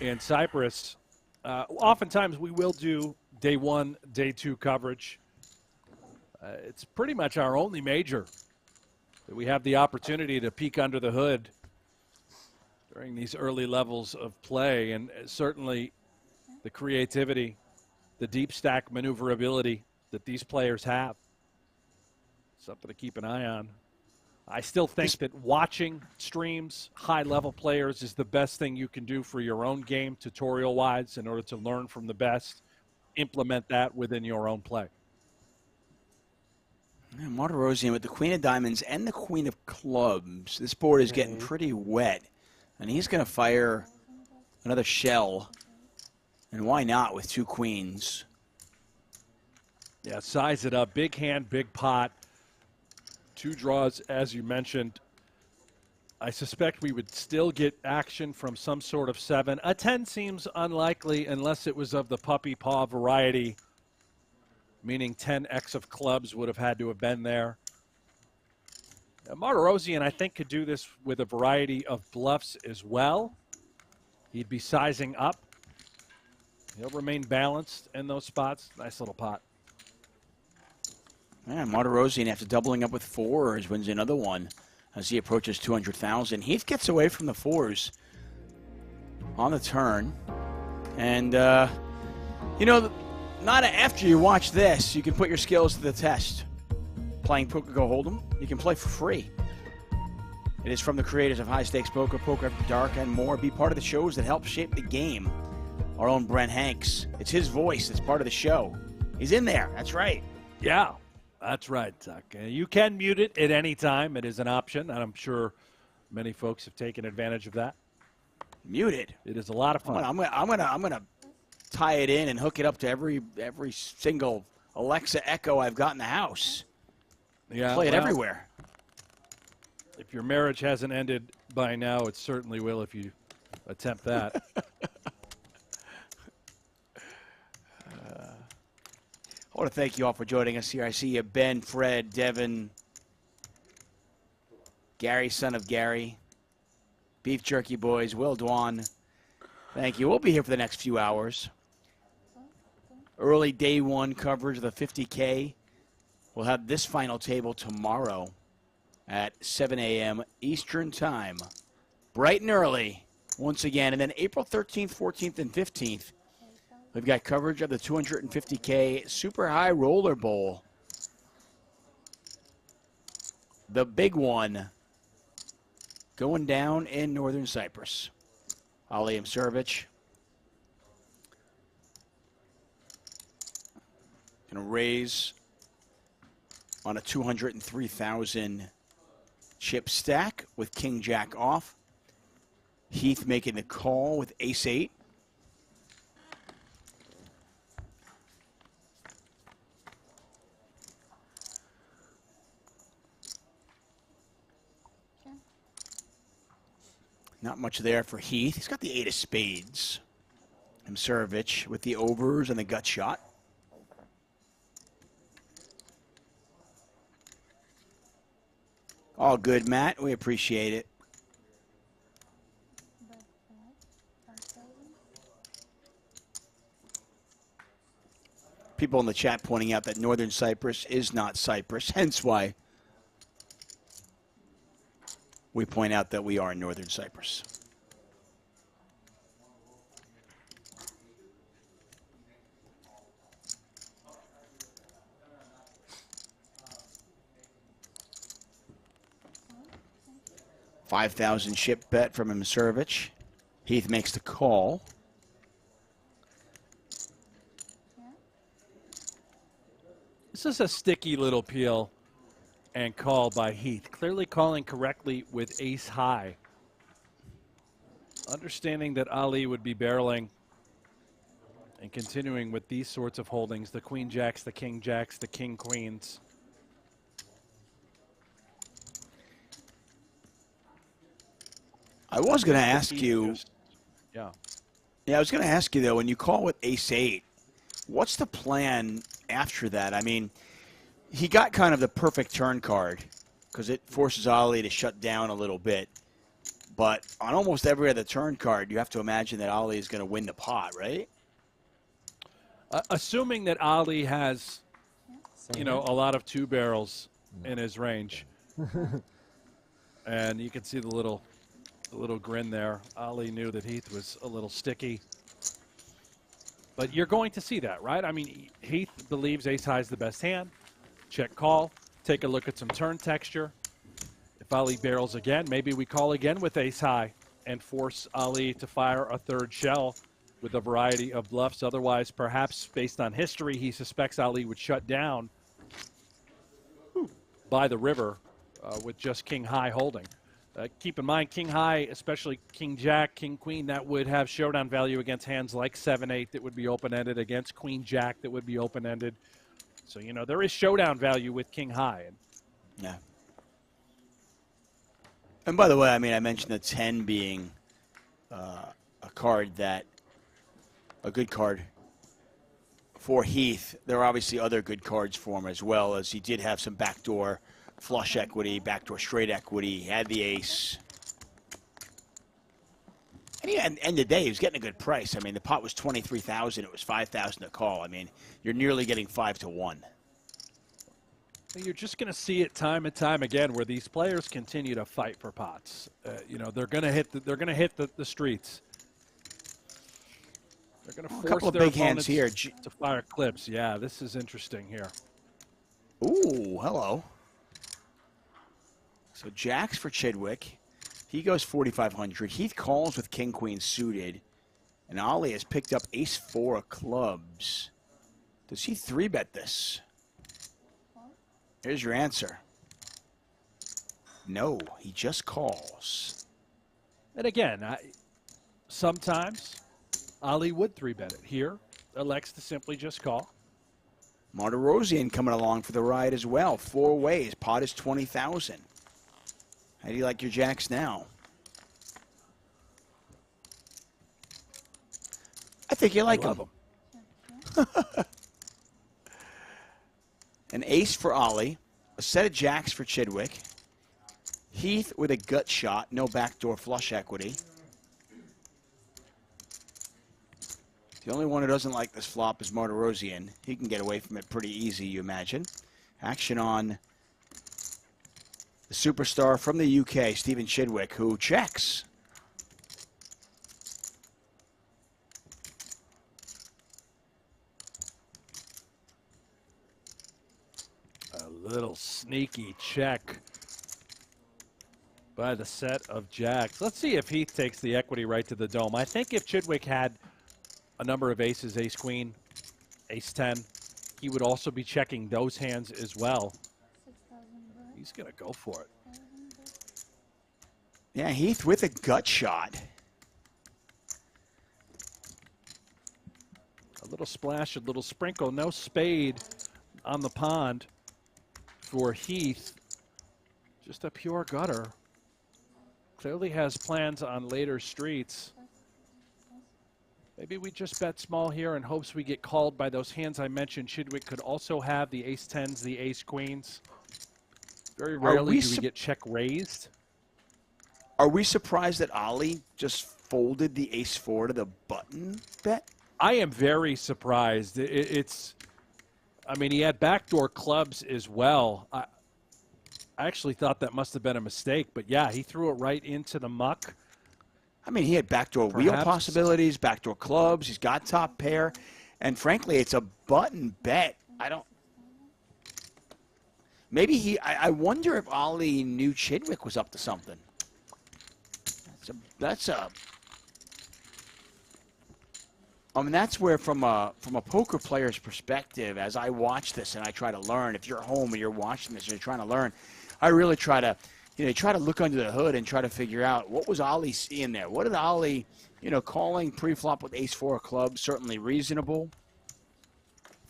in Cyprus, oftentimes we will do day 1, day 2 coverage. It's pretty much our only major that we have the opportunity to peek under the hood during these early levels of play, and certainly the creativity, the deep stack maneuverability that these players have. Something to keep an eye on. I still think that watching streams, high-level players, is the best thing you can do for your own game, tutorial-wise, in order to learn from the best. Implement that within your own play. Yeah, Martirosian with the queen of diamonds and the queen of clubs. This board is getting pretty wet, and he's going to fire another shell. And why not with 2 queens? Yeah, size it up. Big hand, big pot. 2 draws, as you mentioned. I suspect we would still get action from some sort of 7. A 10 seems unlikely unless it was of the puppy paw variety, meaning 10x of clubs would have had to have been there. Martirosian, I think, could do this with a variety of bluffs as well. He'd be sizing up. He'll remain balanced in those spots. Nice little pot. Man, Martirosian, after doubling up with 4s, wins another one as he approaches 200,000. Heath gets away from the 4s on the turn. And, you know, not after you watch this, you can put your skills to the test. Playing Poker Go Hold'em, you can play for free. It is from the creators of High Stakes Poker, Poker After Dark, and more. Be part of the shows that help shape the game. Our own Brent Hanks. It's his voice that's part of the show. He's in there. That's right. Yeah, that's right, Tuck. You can mute it at any time. It is an option, and I'm sure many folks have taken advantage of that. Muted. It is a lot of fun. I'm gonna tie it in and hook it up to every single Alexa Echo I've got in the house. Yeah, Play it well, everywhere. If your marriage hasn't ended by now, it certainly will if you attempt that. I want to thank you all for joining us here. I see you, Ben, Fred, Devin, Gary, son of Gary, Beef Jerky Boys, Will Dwan. Thank you. We'll be here for the next few hours. Early day one coverage of the 50K. We'll have this final table tomorrow at 7 a.m. Eastern Time. Bright and early, once again. And then April 13th, 14th, and 15th, we've got coverage of the 250K Super High Roller Bowl. The big one going down in Northern Cyprus. Ali Imserovic going to raise on a 203,000 chip stack with King Jack off. Heath making the call with Ace 8. Not much there for Heath. He's got the 8 of spades. Imserovic with the overs and the gut shot. All good, Matt. We appreciate it. People in the chat pointing out that Northern Cyprus is not Cyprus, hence why we point out that we are in Northern Cyprus. $5,000 chip bet from Imserovic. Heath makes the call. This is a sticky little peel and call by Heath. Clearly calling correctly with ace high. Understanding that Ali would be barreling and continuing with these sorts of holdings, the queen jacks, the king jacks, the king queens. I was going to ask you. Yeah. Yeah, I was going to ask you, though, when you call with ace 8, what's the plan after that? I mean, he got kind of the perfect turn card because it forces Ali to shut down a little bit. But on almost every other turn card, you have to imagine that Ali is going to win the pot, right? Assuming that Ali has, you know, a lot of two barrels in his range. And you can see the little grin there. Ali knew that Heath was a little sticky. But you're going to see that, right? I mean, Heath believes ace high is the best hand. Check call. Take a look at some turn texture. If Ali barrels again, maybe we call again with ace high and force Ali to fire a third shell with a variety of bluffs. Otherwise, perhaps based on history, he suspects Ali would shut down by the river with just king high holding. Keep in mind, king high, especially king jack, king queen, that would have showdown value against hands like 7-8 that would be open-ended, against queen jack that would be open-ended. So, you know, there is showdown value with king high. Yeah. And by the way, I mean, I mentioned the 10 being a card that, a good card for Heath. There are obviously other good cards for him as well, as he did have some backdoor flush equity, backdoor straight equity. He had the ace. And at the end of the day, he was getting a good price. I mean, the pot was $23,000. It was $5,000 to call. I mean, you're nearly getting 5 to 1. You're just going to see it time and time again where these players continue to fight for pots. You know, they're going to hit the streets. They're going to force a couple of their big hands here to fire clips. Yeah, this is interesting here. Ooh, hello. So jacks for Chidwick. He goes 4,500. Heath calls with king queen suited, and Ali has picked up ace 4 of clubs. Does he 3-bet this? Here's your answer. No, he just calls. And again, sometimes Ali would 3-bet it. Here, elects to simply just call. Martirosian coming along for the ride as well. 4 ways. Pot is 20,000. How do you like your jacks now? I think you like them. An ace for Ollie, a set of jacks for Chidwick, Heath with a gut shot, no backdoor flush equity. The only one who doesn't like this flop is Martirosian. He can get away from it pretty easy, you imagine. Action on the superstar from the UK, Stephen Chidwick, who checks. A little sneaky check by the set of jacks. Let's see if Heath takes the equity right to the dome. I think if Chidwick had a number of aces, ace queen, ace 10, he would also be checking those hands as well. He's going to go for it. Yeah, Heath with a gut shot. A little splash, a little sprinkle. No spade on the pond for Heath. Just a pure gutter. Clearly has plans on later streets. Maybe we just bet small here in hopes we get called by those hands I mentioned. Chidwick could also have the ace 10s, the ace queens. Very rarely do we get check raised. Are we surprised that Ollie just folded the ace 4 to the button bet? I am very surprised. I mean, he had backdoor clubs as well. I actually thought that must have been a mistake, but yeah, he threw it right into the muck. I mean, he had backdoor wheel possibilities, backdoor clubs. He's got top pair. And frankly, it's a button bet. Maybe I wonder if Ollie knew Chidwick was up to something. I mean, that's where from a poker player's perspective, as I watch this and I try to learn, if you're home and you're watching this and you're trying to learn, I really try to look under the hood and try to figure out what was Ollie seeing there. What did Ollie, calling pre-flop with ace 4 clubs, certainly reasonable.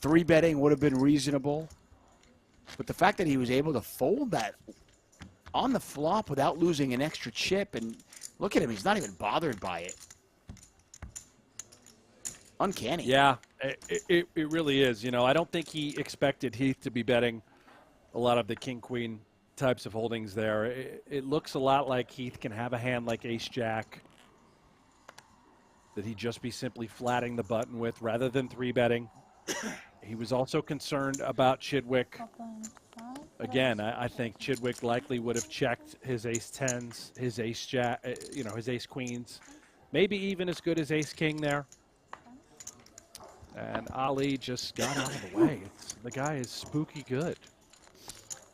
3-betting would have been reasonable. But the fact that he was able to fold that on the flop without losing an extra chip, and look at him, he's not even bothered by it. Uncanny. Yeah, it really is. I don't think he expected Heath to be betting a lot of the king-queen types of holdings there. It looks a lot like Heath can have a hand like ace-jack that he'd just be simply flatting the button with rather than 3-betting. He was also concerned about Chidwick. Again, I think Chidwick likely would have checked his ace-10s, his ace-jack, his ace-queens, maybe even as good as ace-king there. And Ali just got out of the way. The guy is spooky good.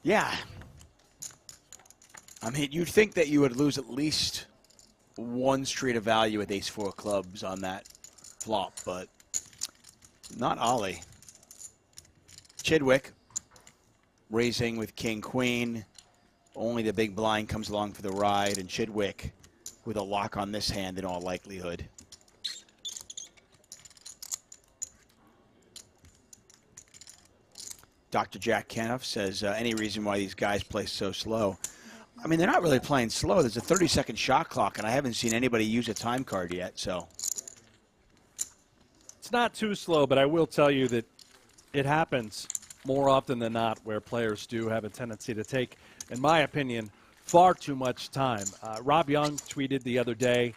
Yeah. I mean, you'd think that you would lose at least one street of value with ace 4 clubs on that flop, but not Ali. Chidwick raising with king queen. Only the big blind comes along for the ride, and Chidwick with a lock on this hand in all likelihood. Dr. Jack Caniff says, any reason why these guys play so slow? I mean, they're not really playing slow. There's a 30-second shot clock, and I haven't seen anybody use a time card yet, so. It's not too slow, but I will tell you that it happens more often than not where players do have a tendency to take, in my opinion, far too much time. Rob Young tweeted the other day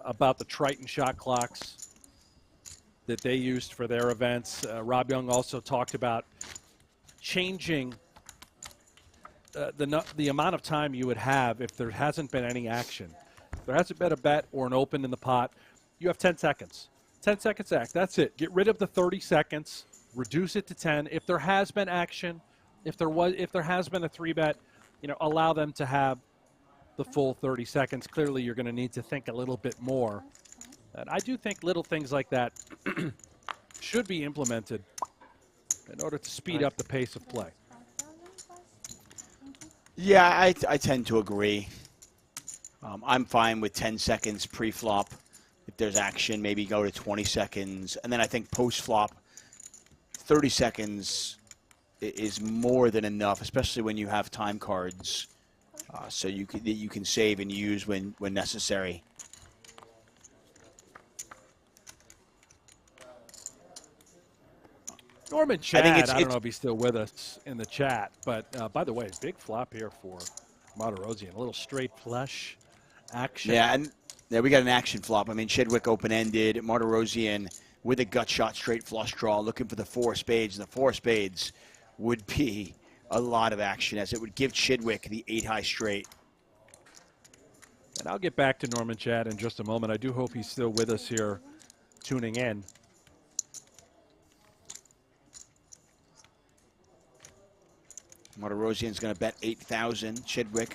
about the Triton shot clocks that they used for their events. Rob Young also talked about changing the amount of time you would have if there hasn't been any action. If there hasn't been a bet or an open in the pot, you have 10 seconds. 10 seconds act, that's it. Get rid of the 30 seconds, reduce it to 10. If there has been action, if there has been a 3-bet, allow them to have the full 30 seconds. Clearly you're going to need to think a little bit more. And I do think little things like that should be implemented in order to speed up the pace of play. Yeah, I tend to agree. I'm fine with 10 seconds pre-flop. If there's action, maybe go to 20 seconds. And then I think post-flop, 30 seconds is more than enough, especially when you have time cards, so you can save and use when necessary. Norman Chad, I I don't know if he's still with us in the chat, but by the way, big flop here for Martirosian. A little straight flush action. Yeah, and we got an action flop. I mean, Chidwick open-ended, Martirosian with a gut shot straight flush draw, looking for the 4 spades. And the 4 spades would be a lot of action, as it would give Chidwick the 8 high straight. And I'll get back to Norman Chad in just a moment. I do hope he's still with us here, tuning in. Martirosian's going to bet 8,000. Chidwick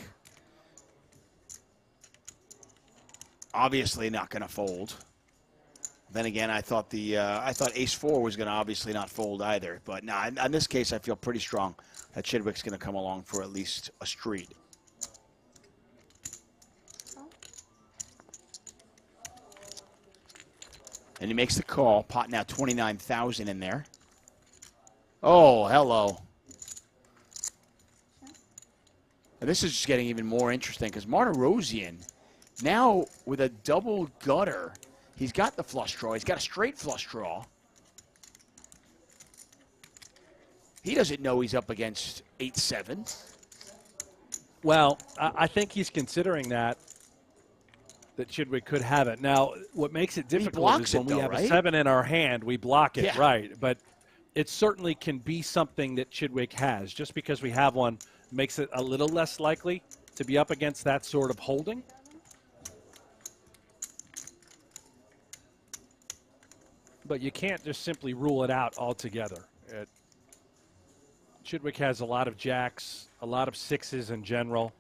obviously not going to fold. Then again, I thought Ace-4 was going to obviously not fold either. But no, in this case, I feel pretty strong that Chidwick's going to come along for at least a street. And he makes the call. Pot now 29,000 in there. Oh, hello. And this is just getting even more interesting because Martirosian, now with a double gutter, he's got the flush draw. He's got a straight flush draw. He doesn't know he's up against 8-7. Well, I think he's considering that Chidwick could have it. Now, what makes it difficult is when we have a 7 in our hand, we block it, right? But it certainly can be something that Chidwick has. Just because we have one makes it a little less likely to be up against that sort of holding. But you can't just simply rule it out altogether. Chidwick has a lot of jacks, a lot of 6s in general.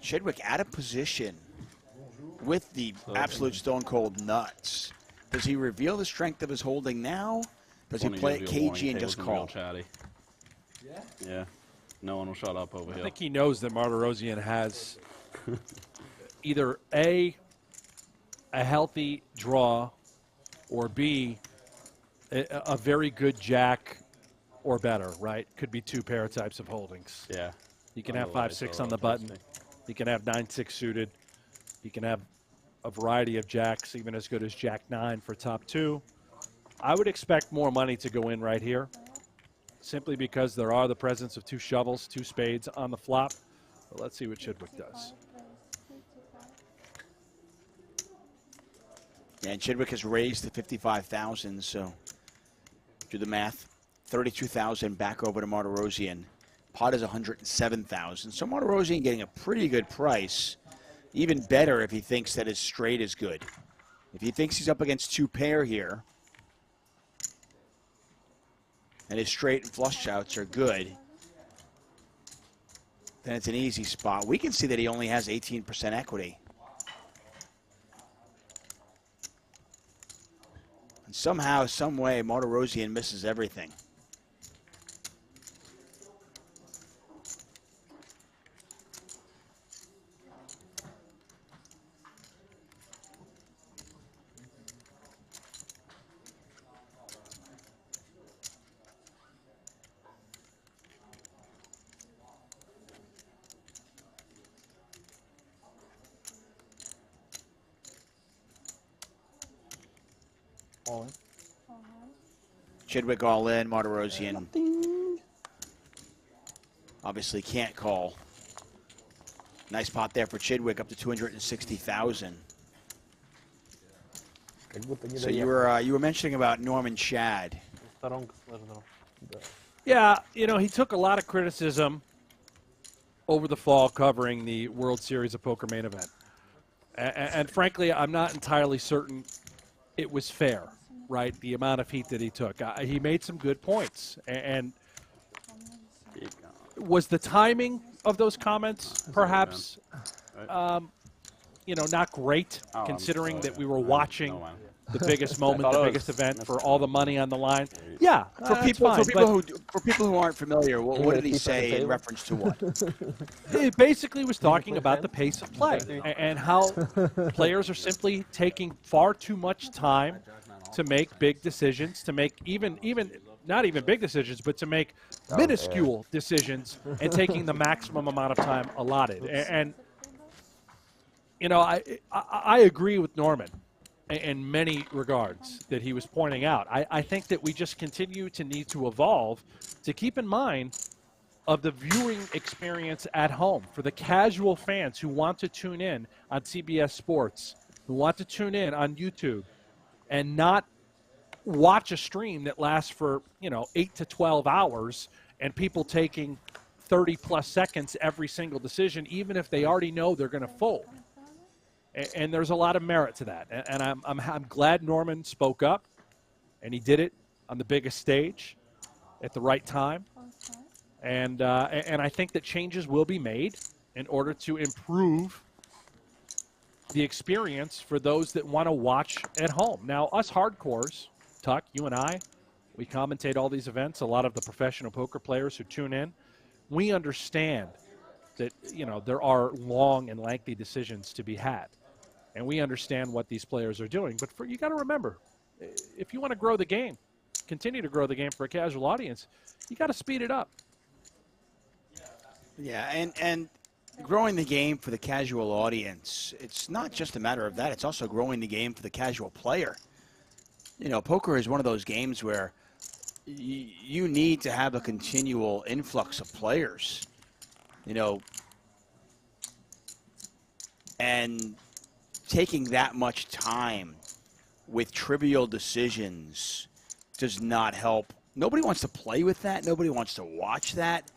Chidwick out of position with the absolute stone cold nuts. Does he reveal the strength of his holding now? Does he play it cagey and just call? Yeah. No one will shut up over here. I think he knows that Martirosian has either A, a healthy draw, or B, a very good jack or better, right? Could be 2 pair types of holdings. Yeah. You can have 5-6 on the button. You can have 9-6 suited. You can have a variety of jacks, even as good as Jack-9 for top 2. I would expect more money to go in right here, simply because there are the presence of 2 shovels, 2 spades on the flop. But let's see what Chidwick does. Yeah, and Chidwick has raised to 55,000, so do the math. 32,000 back over to Martirosian. Pot is 107,000. So Martirosian getting a pretty good price. Even better if he thinks that his straight is good. If he thinks he's up against 2 pair here, and his straight and flush shouts are good, then it's an easy spot. We can see that he only has 18% equity. And somehow, some way, Martirosian misses everything. All in. Chidwick all in, Martirosian obviously can't call. Nice pot there for Chidwick, up to 260,000. So you were mentioning about Norman Chad. Yeah, you know, he took a lot of criticism over the fall covering the World Series of Poker main event. And frankly, I'm not entirely certain it was fair, right? The amount of heat that he took. He made some good points. And was the timing of those comments perhaps, you know, not great, considering that we were watching the biggest moment, thought the it was- biggest event for all the money on the line. Yeah, For that's people, fine, for people who aren't familiar, what did he say in reference to what? It basically was talking about the pace of play and how players are simply taking far too much time to make big decisions, to make even not even big decisions, but to make minuscule decisions and taking the maximum amount of time allotted. And you know, I agree with Norman in many regards that he was pointing out. I think that we just continue to need to evolve to keep in mind of the viewing experience at home for the casual fans who want to tune in on CBS Sports, who want to tune in on YouTube and not watch a stream that lasts for, 8 to 12 hours and people taking 30 plus seconds every single decision, even if they already know they're going to fold. And there's a lot of merit to that. And I'm glad Norman spoke up, and he did it on the biggest stage at the right time. And I think that changes will be made in order to improve the experience for those that want to watch at home. Now, us hardcores, Tuck, you and I, we commentate all these events. A lot of the professional poker players who tune in, we understand that, there are long and lengthy decisions to be had. And we understand what these players are doing. But you got to remember, if you want to grow the game, continue to grow the game for a casual audience, you got to speed it up. Yeah, and growing the game for the casual audience, it's not just a matter of that. It's also growing the game for the casual player. Poker is one of those games where you need to have a continual influx of players, and taking that much time with trivial decisions does not help. Nobody wants to play with that. Nobody wants to watch that.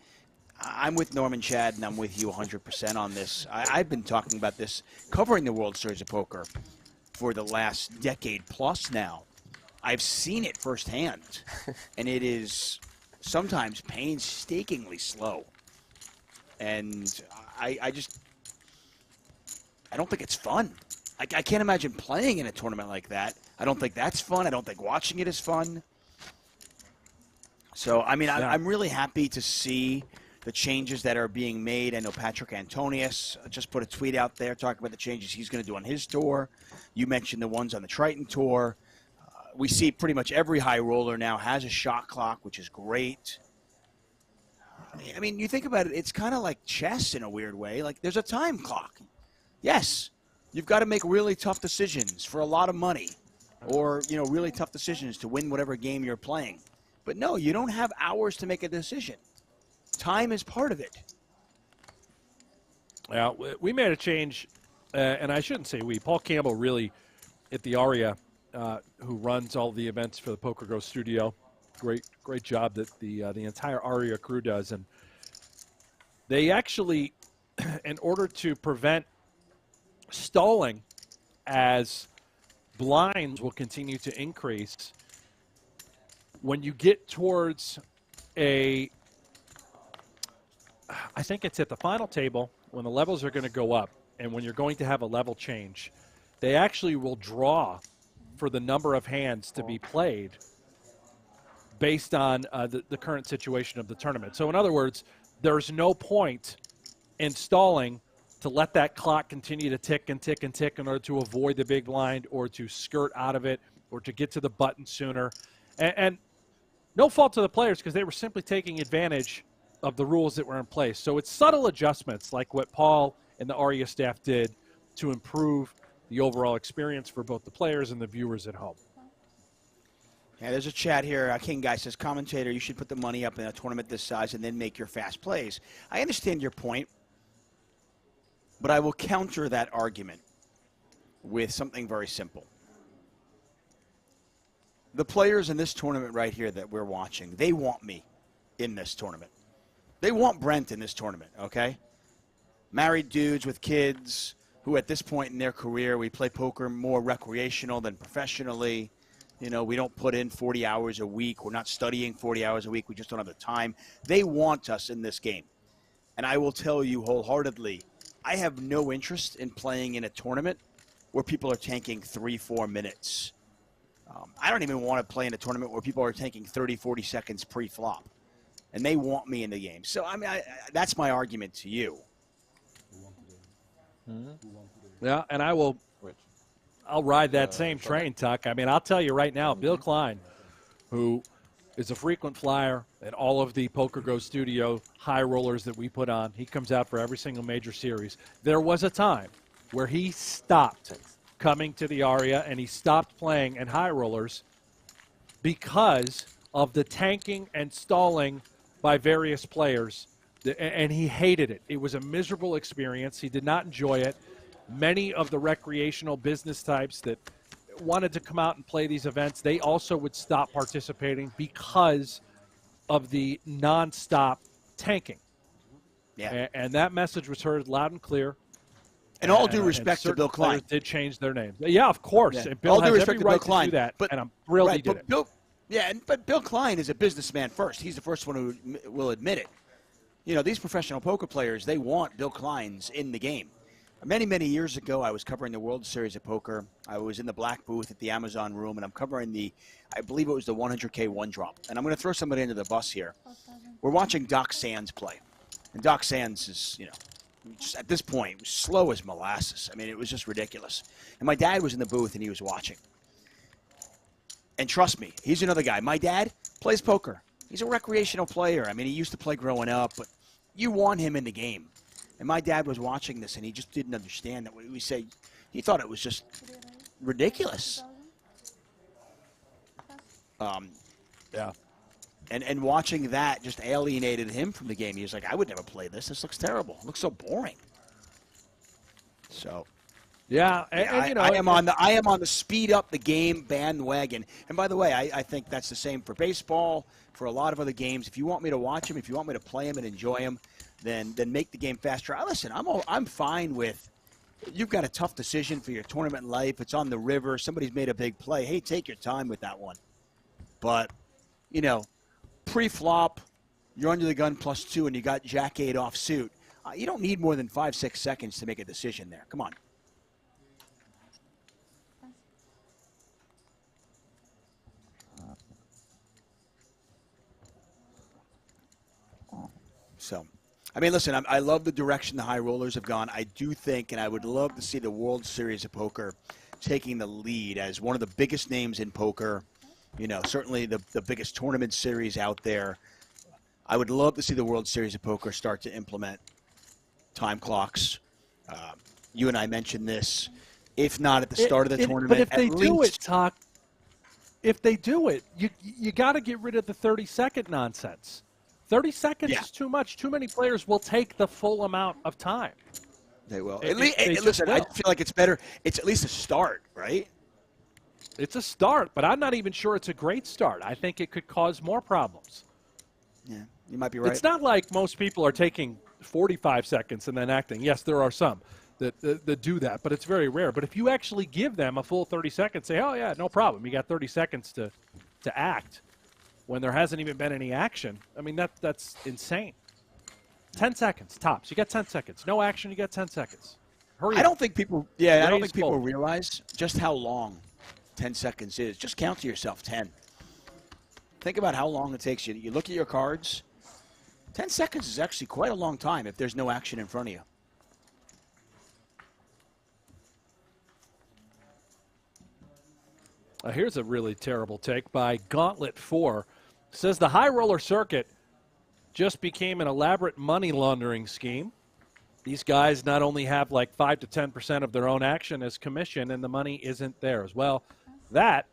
I'm with Norman Chad, and I'm with you 100% on this. I've been talking about this, covering the World Series of Poker for the last decade plus now. I've seen it firsthand, and it is sometimes painstakingly slow. And I don't think it's fun. I can't imagine playing in a tournament like that. I don't think that's fun. I don't think watching it is fun. So, I'm really happy to see the changes that are being made. I know Patrick Antonius just put a tweet out there talking about the changes he's going to do on his tour. You mentioned the ones on the Triton Tour. We see pretty much every high roller now has a shot clock, which is great. You think about it, it's kind of like chess in a weird way. Like, there's a time clock. Yes, you've got to make really tough decisions for a lot of money or, really tough decisions to win whatever game you're playing. But no, you don't have hours to make a decision. Time is part of it. Yeah, we made a change, and I shouldn't say we. Paul Campbell really, at the Aria, who runs all the events for the Poker Go studio, great job that the entire Aria crew does. And they actually, in order to prevent stalling as blinds will continue to increase, when you get towards I think it's at the final table when the levels are going to go up and when you're going to have a level change, they actually will draw for the number of hands to be played based on the current situation of the tournament. So in other words, there's no point in stalling to let that clock continue to tick and tick and tick in order to avoid the big blind or to skirt out of it or to get to the button sooner. And no fault to the players because they were simply taking advantage of the rules that were in place. So it's subtle adjustments like what Paul and the Aria staff did to improve the overall experience for both the players and the viewers at home. Yeah, there's a chat here. King Guy says, commentator, you should put the money up in a tournament this size and then make your fast plays. I understand your point, but I will counter that argument with something very simple. The players in this tournament right here that we're watching, they want me in this tournament. They want Brent in this tournament, okay? Married dudes with kids who at this point in their career, we play poker more recreational than professionally. We don't put in 40 hours a week. We're not studying 40 hours a week. We just don't have the time. They want us in this game. And I will tell you wholeheartedly, I have no interest in playing in a tournament where people are tanking 3-4 minutes I don't even want to play in a tournament where people are taking 30, 40 seconds pre-flop, and they want me in the game. So, I mean, that's my argument to you. Yeah, and I'll ride that same train, Tuck. I mean, I'll tell you right now, Bill Klein, who is a frequent flyer at all of the Poker Go Studio high rollers that we put on. He comes out for every single major series. There was a time where he stopped coming to the Aria and he stopped playing in high rollers because of the tanking and stalling by various players, and he hated it. It was a miserable experience. He did not enjoy it. Many of the recreational business types that wanted to come out and play these events, they also would stop participating because of the nonstop tanking. Yeah. And that message was heard loud and clear. And all due respect to Bill Klein. Did change their names. Yeah, of course. Yeah. And Bill all due has respect every to right Bill Klein, to do that, but, and I'm thrilled he did it. But Bill Klein is a businessman first. He's the first one who will admit it. You know, these professional poker players, they want Bill Kleins in the game. Many, many years ago, I was covering the World Series of Poker. I was in the black booth at the Amazon room, and I'm covering I believe it was the 100K one drop. And I'm going to throw somebody into the bus here. We're watching Doc Sands play. And Doc Sands is, you know, just at this point, slow as molasses. I mean, it was just ridiculous. And my dad was in the booth, and he was watching. And trust me, he's another guy. My dad plays poker. He's a recreational player. I mean, he used to play growing up, but you want him in the game. And my dad was watching this, and he just didn't understand that. We say, he thought it was just ridiculous. Yeah. And watching that just alienated him from the game. He was like, I would never play this. This looks terrible. It looks so boring. So, yeah, and I am on the speed up the game bandwagon. And by the way, I think that's the same for baseball, for a lot of other games. If you want me to watch them, if you want me to play them and enjoy them, then make the game faster. Listen, I'm fine with. You've got a tough decision for your tournament life. It's on the river. Somebody's made a big play. Hey, take your time with that one. But, you know, pre-flop, you're under the gun +2, and you got Jack-8 off suit. You don't need more than 5-6 seconds to make a decision there. Come on. So, I mean, listen, I love the direction the high rollers have gone. I do think, and I would love to see the World Series of Poker taking the lead as one of the biggest names in poker. You know, certainly the biggest tournament series out there. I would love to see the World Series of Poker start to implement time clocks. You and I mentioned this. If not at the start of the tournament, but if they at do least, it, Tuck, if they do it, you got to get rid of the 30-second nonsense. 30 seconds is too much. Too many players will take the full amount of time. They will. Listen, I feel like it's better. It's at least a start, right? It's a start, but I'm not even sure it's a great start. I think it could cause more problems. Yeah, you might be right. It's not like most people are taking 45 seconds and then acting. Yes, there are some that do that, but it's very rare. But if you actually give them a full 30 seconds, say, oh, yeah, no problem. You got 30 seconds to act when there hasn't even been any action. I mean, that's insane. 10 seconds, tops. You got 10 seconds. No action, you got 10 seconds. Hurry up. I don't think people realize just how long 10 seconds is. Just count to yourself 10. Think about how long it takes you. You look at your cards. 10 seconds is actually quite a long time if there's no action in front of you. Here's a really terrible take by Gauntlet 4. Says the high roller circuit just became an elaborate money laundering scheme. These guys not only have like 5 to 10% of their own action as commission, and the money isn't theirs. Well, that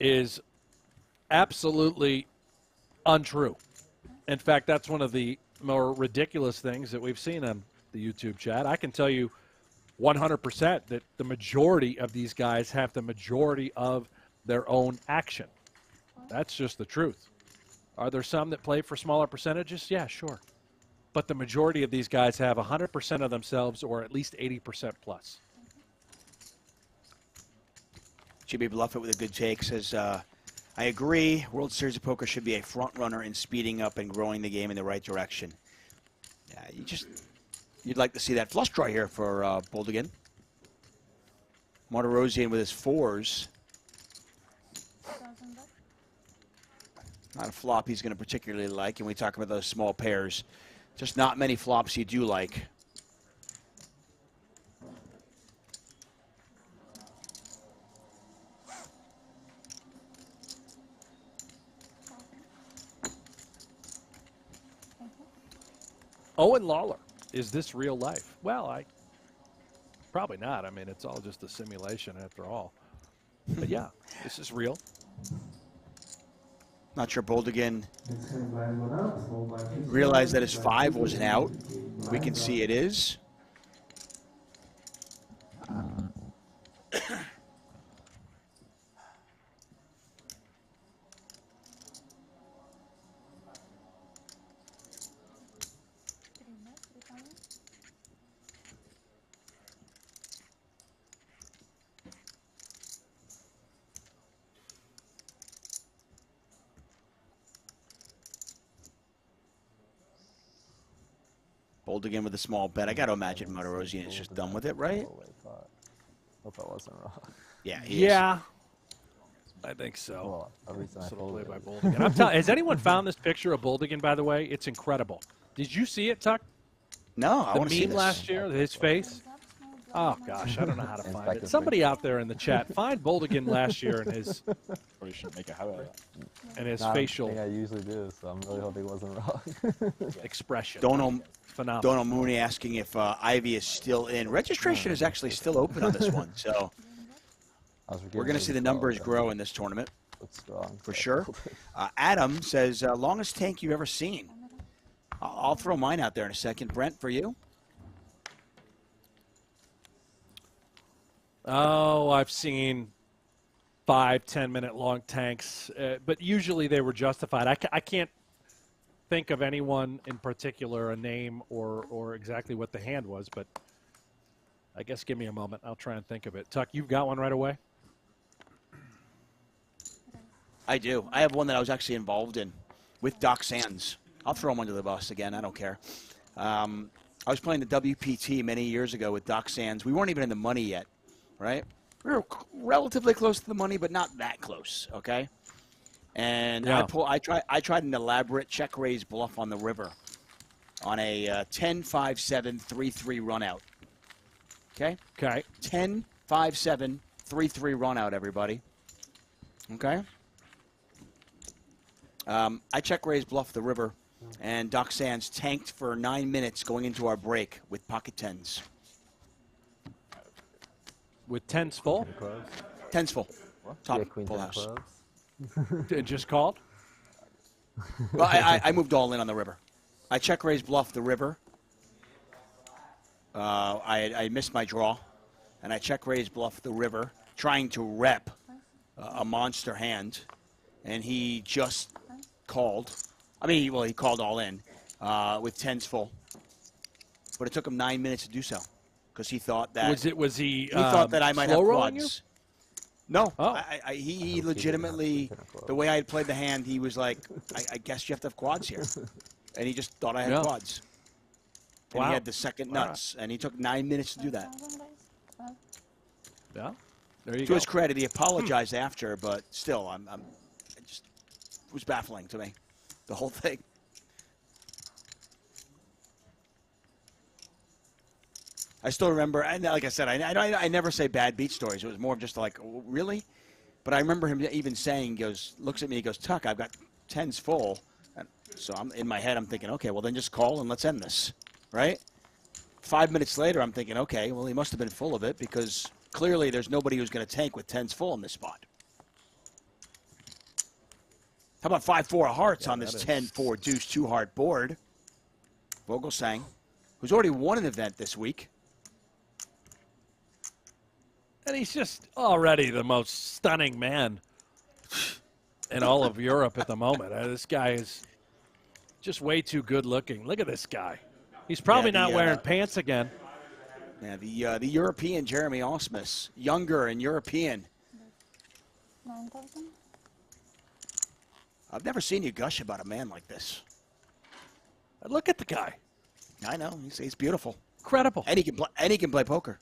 is absolutely untrue. In fact, that's one of the more ridiculous things that we've seen on the YouTube chat. I can tell you 100% that the majority of these guys have the majority of their own action. That's just the truth. Are there some that play for smaller percentages? Yeah, sure. But the majority of these guys have 100% of themselves, or at least 80% plus. Jimmy Bluffett with a good take says, I agree. World Series of Poker should be a front runner in speeding up and growing the game in the right direction. Yeah, you'd like to see that flush draw here for Boldigan. Martirosian with his 4s. Not a flop he's going to particularly like, and we talk about those small pairs. Just not many flops you do like. Owen Lawler, is this real life? Well, probably not. I mean, it's all just a simulation after all. But yeah, this is real. Not sure Boldigan realized that his 5 wasn't out. We can see it is. Boldigan with a small bet. I got to imagine Martirosian is just done with it, right? Hope I wasn't wrong. Yeah, he is. I think so. Well, every time I Sort of fold play it. by Boldigan. I'm telling. Has anyone found this picture of Boldigan, by the way? It's incredible. Did you see it, Tuck? No, I want to see The this. meme last year, his face. Oh gosh, I don't know how to find it. Somebody out there in the chat, find Boldigan last year and his. Or you should make a habit of that. And his Nah, facial. I think I usually do, so I'm really hoping it wasn't wrong. Expression. Donald Mooney asking if Ivy is still in. Registration is actually still open on this one, so we're going to see the numbers grow in this tournament. Strong, for sure. Adam says, longest tank you've ever seen. I'll throw mine out there in a second. Brent, for you? Oh, I've seen 5-10 minute long tanks, but usually they were justified. I can't think of anyone in particular, a name or exactly what the hand was, but I guess give me a moment. I'll try and think of it. Tuck, you've got one right away? I do. I have one that I was actually involved in with Doc Sands. I'll throw him under the bus again. I don't care. I was playing the WPT many years ago with Doc Sands. We weren't even in the money yet, right? We were relatively close to the money, but not that close, okay? And Yeah. I tried an elaborate check raise bluff on the river on a 10-5-7 3-3 run out. Okay? Okay. 10-5-7 3-3 run out, everybody. Okay? I check raise bluff the river, and Doc Sands tanked for 9 minutes going into our break with pocket tens. With tens full? Tens full. Top Yeah, queen full ten house. clubs. It just called? Well, I moved all in on the river. I check raise bluff the river. I missed my draw, and I check raise bluff the river, trying to rep a monster hand, and he just called. I mean, well, he called all in with tens full, but it took him 9 minutes to do so because he thought that Was he? He thought that I might have slow rolling quads. No, Oh. he legitimately, the way I had played the hand, he was like, I guess you have to have quads here, and he just thought I had Yeah. quads. And Wow. he had the second All right. nuts, and he took 9 minutes to do that. Yeah. There you To go. his credit, he apologized after, but still, it just was baffling to me, the whole thing. I still remember, and like I said, I never say bad beat stories. It was more of just like, really? But I remember him even saying, looks at me, he goes, Tuck, I've got tens full. And so in my head, I'm thinking, okay, well, then just call and let's end this, right? 5 minutes later, I'm thinking, okay, well, he must have been full of it because clearly there's nobody who's going to tank with tens full in this spot. How about 5-4 of hearts on this 10-4 deuce 2 heart board? Vogelsang, who's already won an event this week. And he's just already the most stunning man in all of Europe at the moment. This guy is just way too good looking. Look at this guy. He's probably not wearing pants again. Yeah, the European Jeremy Osmus, younger and European. 9,000. I've never seen you gush about a man like this. Look at the guy. I know, he's beautiful. Incredible. And he can play poker.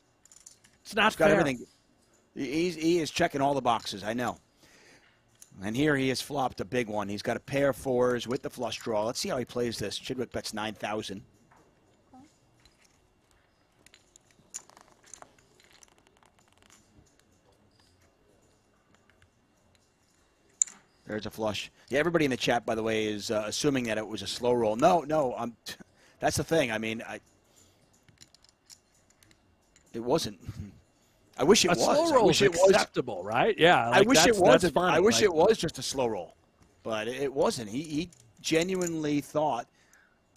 It's not He's got fair. everything. He is checking all the boxes, I know. And here he has flopped a big one. He's got a pair of fours with the flush draw. Let's see how he plays this. Chidwick bets 9,000. There's a flush. Yeah, everybody in the chat, by the way, is assuming that it was a slow roll. No, that's the thing. I mean, it wasn't. I wish it was. Slow roll is acceptable, right? Yeah. I wish it was. Funny. I wish it was just a slow roll, but it wasn't. He genuinely thought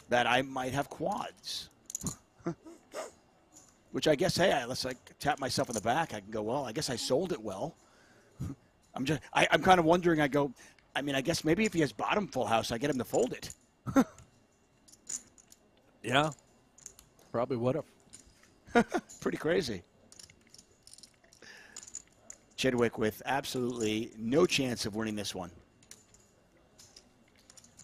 that I might have quads, which I guess, hey, unless I tap myself on the back, I can go, well, I guess I sold it well. I'm kind of wondering. I guess maybe if he has bottom full house, I get him to fold it. Yeah, probably would have. Pretty crazy. Chidwick with absolutely no chance of winning this one.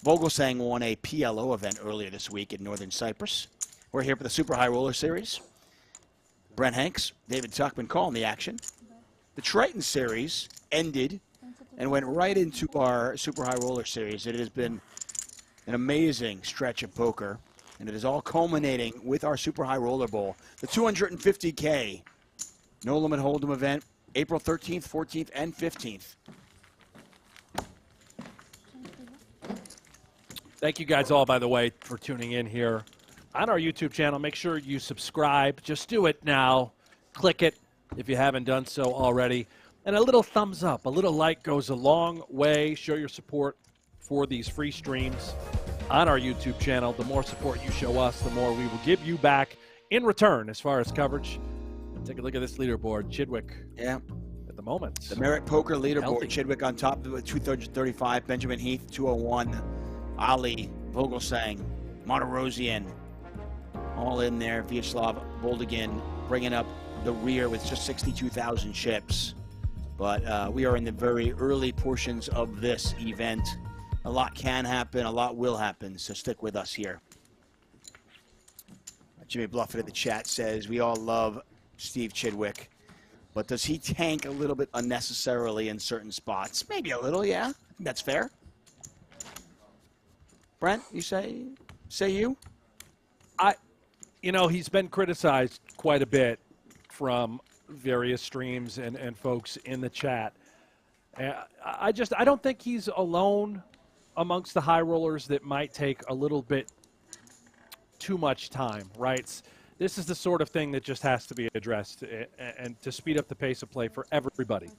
Vogelsang won a PLO event earlier this week in Northern Cyprus. We're here for the Super High Roller Series. Brent Hanks, David Tuckman calling the action. The Triton Series ended and went right into our Super High Roller Series. It has been an amazing stretch of poker, and it is all culminating with our Super High Roller Bowl, the 250K No Limit Hold'em event, April 13th, 14th, and 15th. Thank you guys all, by the way, for tuning in here on our YouTube channel. Make sure you subscribe. Just do it now. Click it if you haven't done so already. And a little thumbs up, a little like goes a long way. Show your support for these free streams on our YouTube channel. The more support you show us, the more we will give you back in return as far as coverage. Take a look at this leaderboard. Chidwick. Yeah. At the moment. The Merit Poker leaderboard. Healthy. Chidwick on top with 235. Benjamin Heath, 201. Ali, Vogelsang, Monterosian, all in there. Vyacheslav Boldigan bringing up the rear with just 62,000 chips. But we are in the very early portions of this event. A lot can happen. A lot will happen. So stick with us here. Jimmy Bluffett in the chat says, we all love Steve Chidwick, but does he tank a little bit unnecessarily in certain spots? Maybe a little, yeah. I think that's fair. Brent, you say you? He's been criticized quite a bit from various streams and folks in the chat. I don't think he's alone amongst the high rollers that might take a little bit too much time, right? This is the sort of thing that just has to be addressed and to speed up the pace of play for everybody.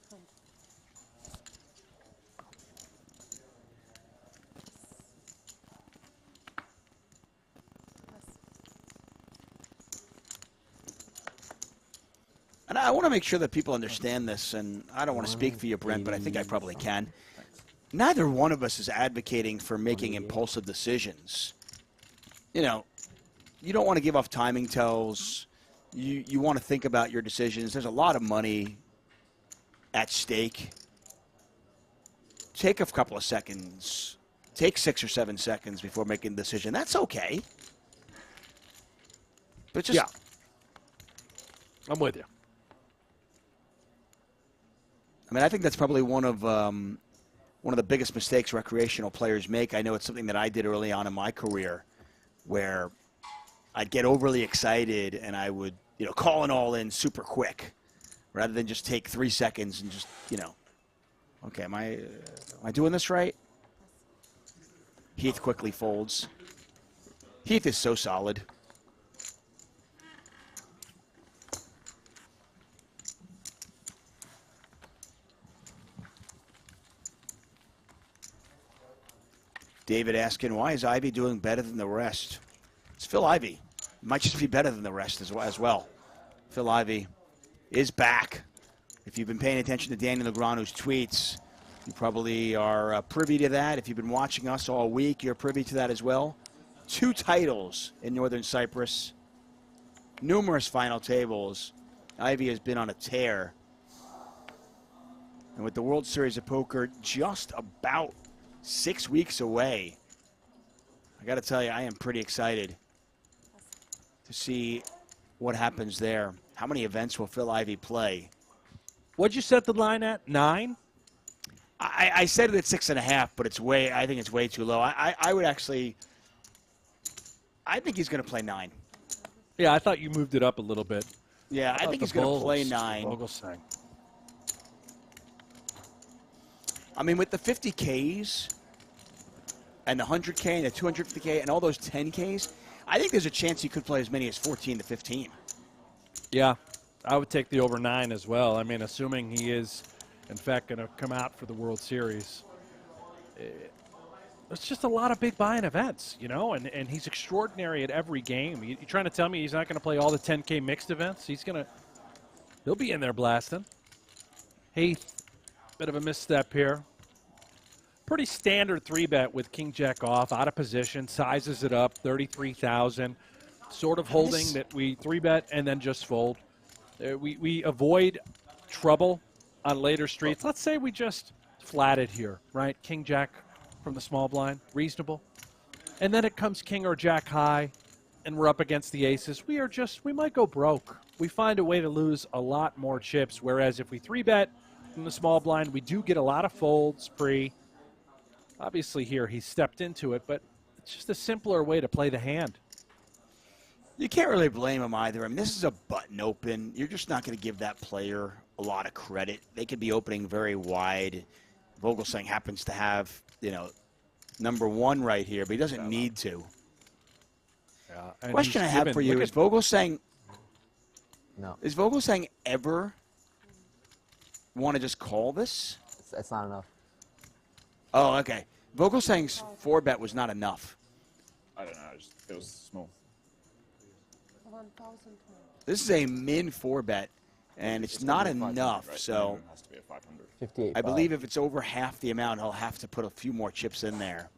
And I want to make sure that people understand this, and I don't want to speak for you, Brent, but I think I probably can. Neither one of us is advocating for making impulsive decisions. You don't want to give off timing tells. You want to think about your decisions. There's a lot of money at stake. Take a couple of seconds. Take 6 or 7 seconds before making a decision. That's okay. But just... Yeah. I'm with you. I mean, I think that's probably one of the biggest mistakes recreational players make. I know it's something that I did early on in my career, where I'd get overly excited and I would, call an all in super quick, rather than just take 3 seconds and just, okay, am I doing this right? Heath quickly folds. Heath is so solid. David asking, why is Ivy doing better than the rest? It's Phil Ivey. Might just be better than the rest as well. Phil Ivey is back. If you've been paying attention to Danny Negreanu's tweets, you probably are privy to that. If you've been watching us all week, you're privy to that as well. 2 titles in Northern Cyprus. Numerous final tables. Ivy has been on a tear. And with the World Series of Poker just about 6 weeks away, I got to tell you, I am pretty excited to see what happens there. How many events will Phil Ivey play? What'd you set the line at? 9? I I said it at 6.5, but I think it's way too low. I would actually, I think he's going to play 9. Yeah, I thought you moved it up a little bit. Yeah, I think he's going to play 9. Vogelsang. I mean, with the 50Ks and the 100K and the 250K and all those 10Ks, I think there's a chance he could play as many as 14 to 15. Yeah, I would take the over 9 as well. I mean, assuming he is, in fact, going to come out for the World Series. It's just a lot of big buy-in events, you know, and he's extraordinary at every game. You trying to tell me he's not going to play all the 10K mixed events? He'll be in there blasting. Heath, bit of a misstep here. Pretty standard 3-bet with King Jack off, out of position, sizes it up, 33,000. Sort of holding that we 3-bet and then just fold. We avoid trouble on later streets. Let's say we just flat it here, right? King Jack from the small blind, reasonable. And then it comes king or jack high, and we're up against the aces. We might go broke. We find a way to lose a lot more chips, whereas if we 3-bet from the small blind, we do get a lot of folds pre. Obviously here he stepped into it, but it's just a simpler way to play the hand. You can't really blame him either. I mean, this is a button open. You're just not going to give that player a lot of credit. They could be opening very wide. Vogelsang happens to have, number 1 right here, but he doesn't need to. Yeah, Question I have for you is Vogelsang. No. Is Vogelsang ever want to just call this? It's not enough. Oh, okay. Vogelsang's 4-bet was not enough. I don't know. It was small. This is a min 4-bet, and it's not enough. Right? So It has to be a 500. 58. I believe if it's over half the amount, he'll have to put a few more chips in there.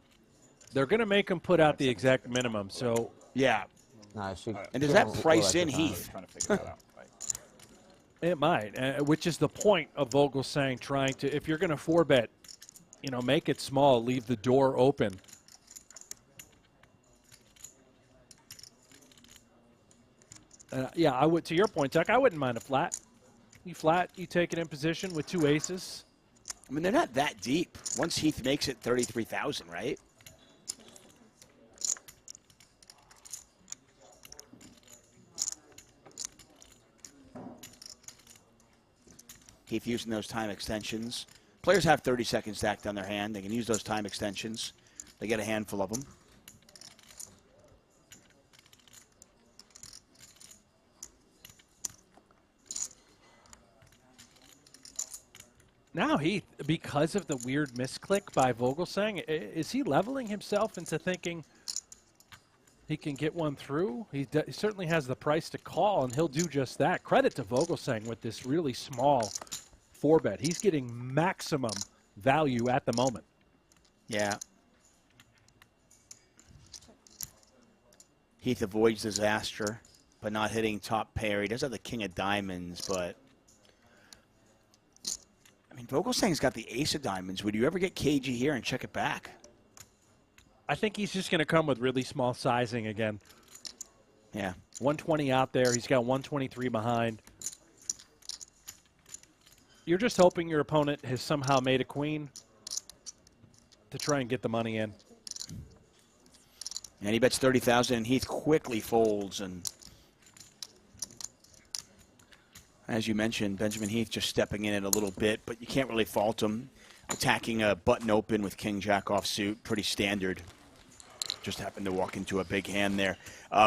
They're going to make him put out the exact minimum. So yeah. No, and does that price in Heath? It might, which is the point of Vogelsang trying to, if you're going to 4-bet, make it small, leave the door open. Yeah, I would. To your point, Tuck, I wouldn't mind a flat. You flat, you take it in position with 2 aces. I mean, they're not that deep. Once Heath makes it 33,000, right? Heath using those time extensions. Players have 30 seconds stacked on their hand. They can use those time extensions. They get a handful of them. Now Heath, because of the weird misclick by Vogelsang, is he leveling himself into thinking he can get one through? He certainly has the price to call, and he'll do just that. Credit to Vogelsang with this really small 4-bet. He's getting maximum value at the moment. Yeah. Heath avoids disaster, but not hitting top pair. He does have the king of diamonds, but I mean, Vogelsang's got the ace of diamonds. Would you ever get cagey here and check it back? I think he's just going to come with really small sizing again. Yeah. 120 out there. He's got 123 behind. You're just hoping your opponent has somehow made a queen to try and get the money in. And he bets 30,000, and Heath quickly folds. And as you mentioned, Benjamin Heath just stepping in it a little bit, but you can't really fault him. Attacking a button open with King Jack offsuit, pretty standard. Just happened to walk into a big hand there.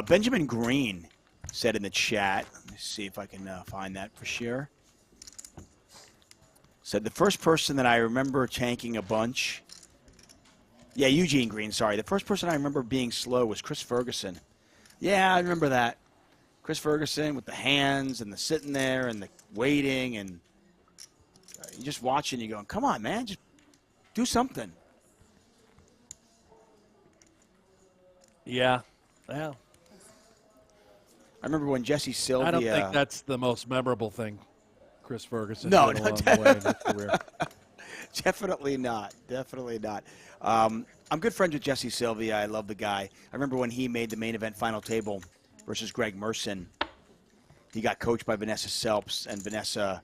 Benjamin Green said in the chat, let me see if I can find that for sure. Said the first person that I remember tanking a bunch. Yeah, Eugene Green, sorry. The first person I remember being slow was Chris Ferguson. Yeah, I remember that. Chris Ferguson with the hands and the sitting there and the waiting, and you're just watching, you're going, come on, man, just do something. Yeah. Well, I remember when Jesse Sylvia. I don't think that's the most memorable thing Chris Ferguson no, did no, along the way in his career. Definitely not. Definitely not. I'm good friends with Jesse Sylvia. I love the guy. I remember when he made the main event final table versus Greg Merson. He got coached by Vanessa Selps, and Vanessa,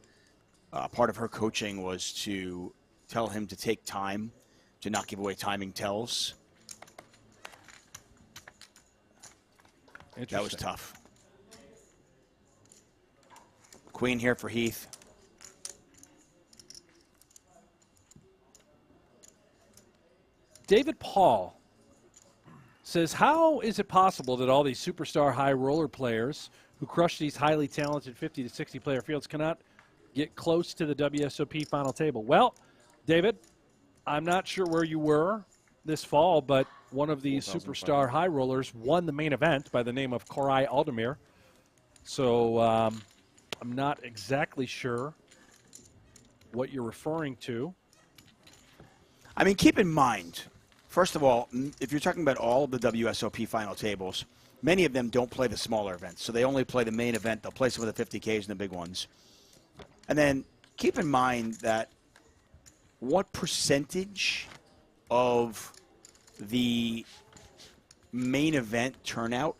part of her coaching was to tell him to take time, to not give away timing tells. That was tough. Queen here for Heath. David Paul says, how is it possible that all these superstar high roller players who crush these highly talented 50 to 60 player fields cannot get close to the WSOP final table? Well, David, I'm not sure where you were this fall, but one of these superstar high rollers won the main event by the name of Koray Aldemir. So I'm not exactly sure what you're referring to. I mean, keep in mind, first of all, if you're talking about all of the WSOP final tables, many of them don't play the smaller events. So they only play the main event. They'll play some of the 50Ks and the big ones. And then keep in mind that what percentage of the main event turnout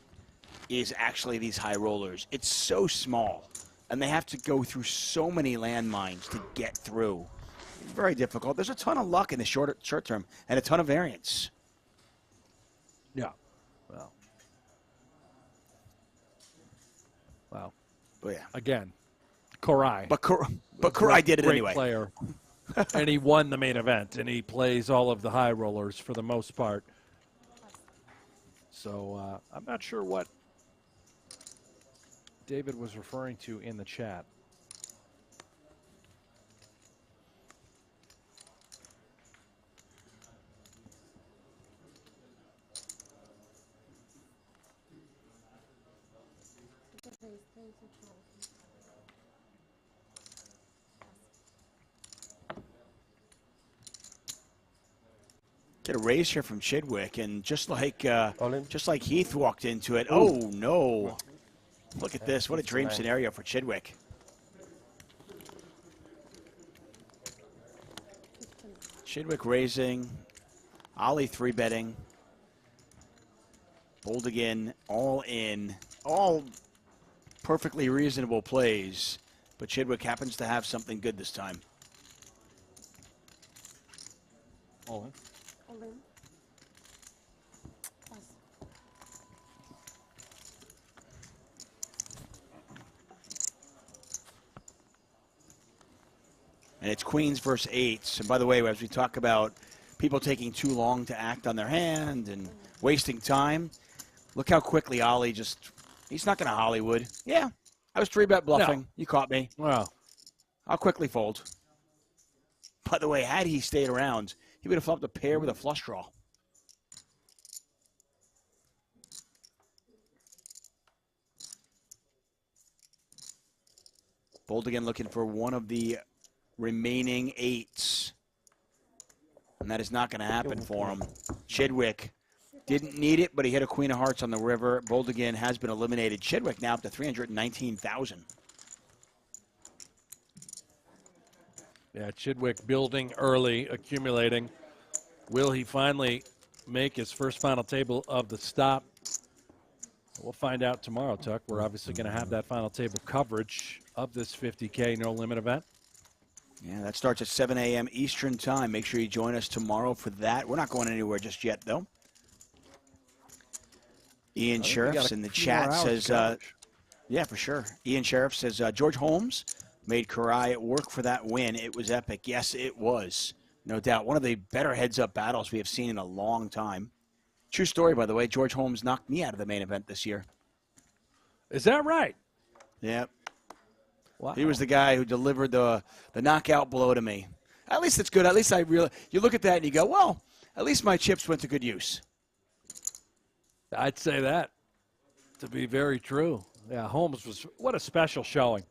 is actually these high rollers. It's so small, and they have to go through so many landmines to get through. It's very difficult. There's a ton of luck in the short term and a ton of variance. Yeah. Wow. Oh, yeah. Again, Koray. But Koray did it great anyway. Player. And he won the main event, and he plays all of the high rollers for the most part. So I'm not sure what David was referring to in the chat. Get a raise here from Chidwick, and just like Heath walked into it. Oh no! Look at this! What a dream scenario for Chidwick. Chidwick raising, Ollie 3-betting, Boldigan all in, all perfectly reasonable plays, but Chidwick happens to have something good this time. All in. And it's queens versus eights. And by the way, as we talk about people taking too long to act on their hand and wasting time, look how quickly Ollie he's not going to Hollywood. Yeah, I was 3-bet bluffing. No. You caught me. Wow. I'll quickly fold. By the way, had he stayed around, he would have flopped a pair with a flush draw. Boldigan looking for one of the remaining eights. And that is not going to happen for him. Chidwick didn't need it, but he hit a queen of hearts on the river. Boldigan has been eliminated. Chidwick now up to 319,000. Yeah, Chidwick building early, accumulating. Will he finally make his first final table of the stop? We'll find out tomorrow, Tuck. We're obviously going to have that final table coverage of this 50K no limit event. Yeah, that starts at 7 a.m. Eastern time. Make sure you join us tomorrow for that. We're not going anywhere just yet, though. Ian Sheriffs in the chat says, yeah, for sure. Ian Sheriff says, George Holmes made Koray work for that win. It was epic. Yes, it was. No doubt. One of the better heads-up battles we have seen in a long time. True story, by the way. George Holmes knocked me out of the main event this year. Is that right? Yep. Wow. He was the guy who delivered the knockout blow to me. At least it's good. At least you look at that and you go, well, at least my chips went to good use. I'd say that to be very true. Yeah, Holmes was, what a special showing.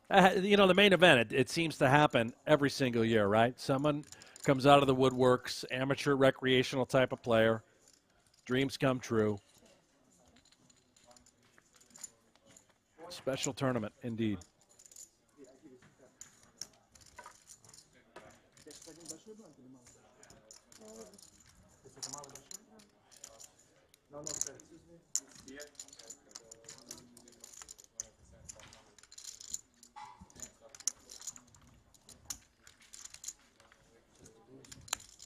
The main event, it seems to happen every single year, right? Someone comes out of the woodworks, amateur recreational type of player. Dreams come true. Special tournament, indeed.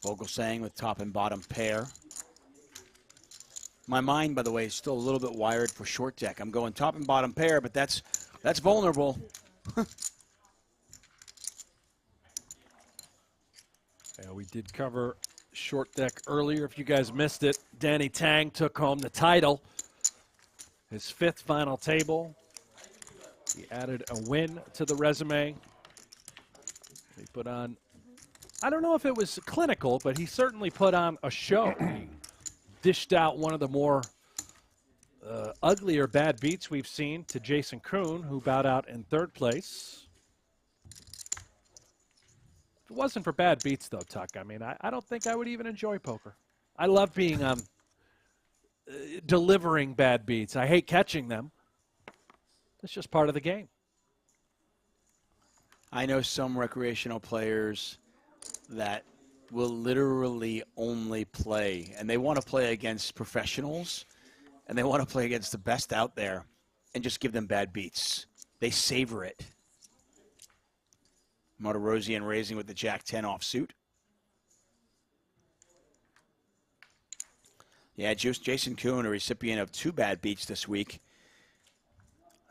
Vogelsang with top and bottom pair. My mind, by the way, is still a little bit wired for short deck. I'm going top and bottom pair, but that's vulnerable. Yeah, we did cover short deck earlier. If you guys missed it, Danny Tang took home the title. His 5th final table. He added a win to the resume. He put on, I don't know if it was clinical, but he certainly put on a show. He dished out one of the more uglier bad beats we've seen to Jason Kuhn, who bowed out in 3rd place. If it wasn't for bad beats, though, Tuck, I mean, I don't think I would even enjoy poker. I love being delivering bad beats. I hate catching them. It's just part of the game. I know some recreational players that will literally only play, and they want to play against professionals, and they want to play against the best out there and just give them bad beats. They savor it. Martirosian raising with the Jack-10 offsuit. Yeah, Jason Kuhn, a recipient of 2 bad beats this week.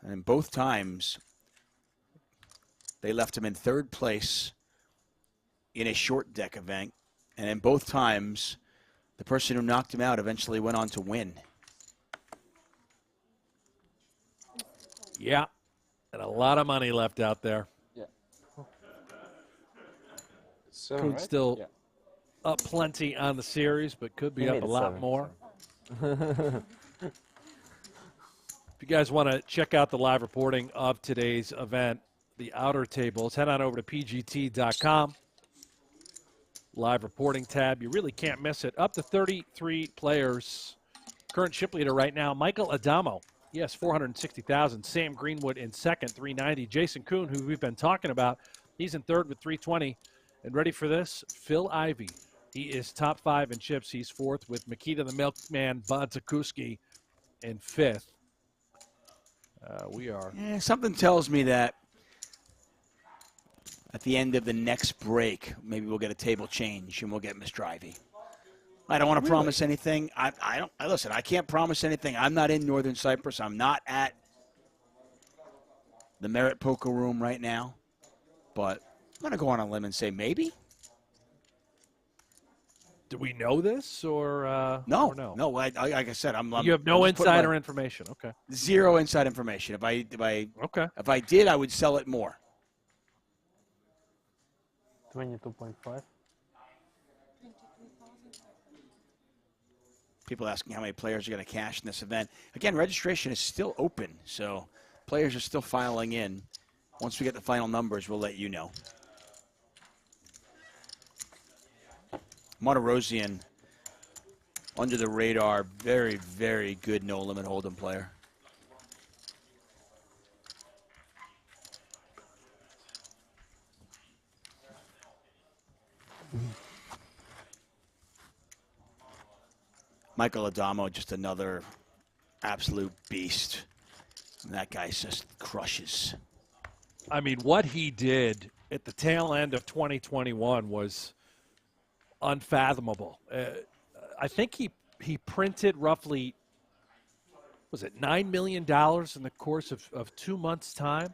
And both times, they left him in 3rd place in a short deck event. And in both times, the person who knocked him out eventually went on to win. Yeah, and a lot of money left out there. Yeah. Kuhn Right? still Yeah. up plenty on the series, but could be He up made a it lot 7, more. so. If you guys want to check out the live reporting of today's event, the outer tables, head on over to pgt.com. Live reporting tab. You really can't miss it. Up to 33 players. Current chip leader right now, Michael Adamo. He has 460,000. Sam Greenwood in 2nd, 390. Jason Kuhn, who we've been talking about, he's in 3rd with 320. And ready for this, Phil Ivey. He is top 5 in chips. He's 4th with Makita the Milkman Bontakuski in 5th. We are. Yeah, something tells me that at the end of the next break, maybe we'll get a table change and we'll get Mr. Ivy. I don't want to promise anything. Listen, I can't promise anything. I'm not in Northern Cyprus. I'm not at the Merit Poker Room right now. But I'm going to go on a limb and say maybe. Do we know this or No, or no? no. Like I said, You have no insider information. Okay. Zero inside information. If I did, I would sell it more. 22.5. People asking how many players are going to cash in this event. Again, registration is still open, so players are still filing in. Once we get the final numbers, we'll let you know. Martirosian, under the radar, very, very good no-limit hold'em player. Michael Adamo, just another absolute beast. And that guy just crushes. I mean, what he did at the tail end of 2021 was unfathomable. I think he printed roughly, was it $9 million in the course of 2 months' time?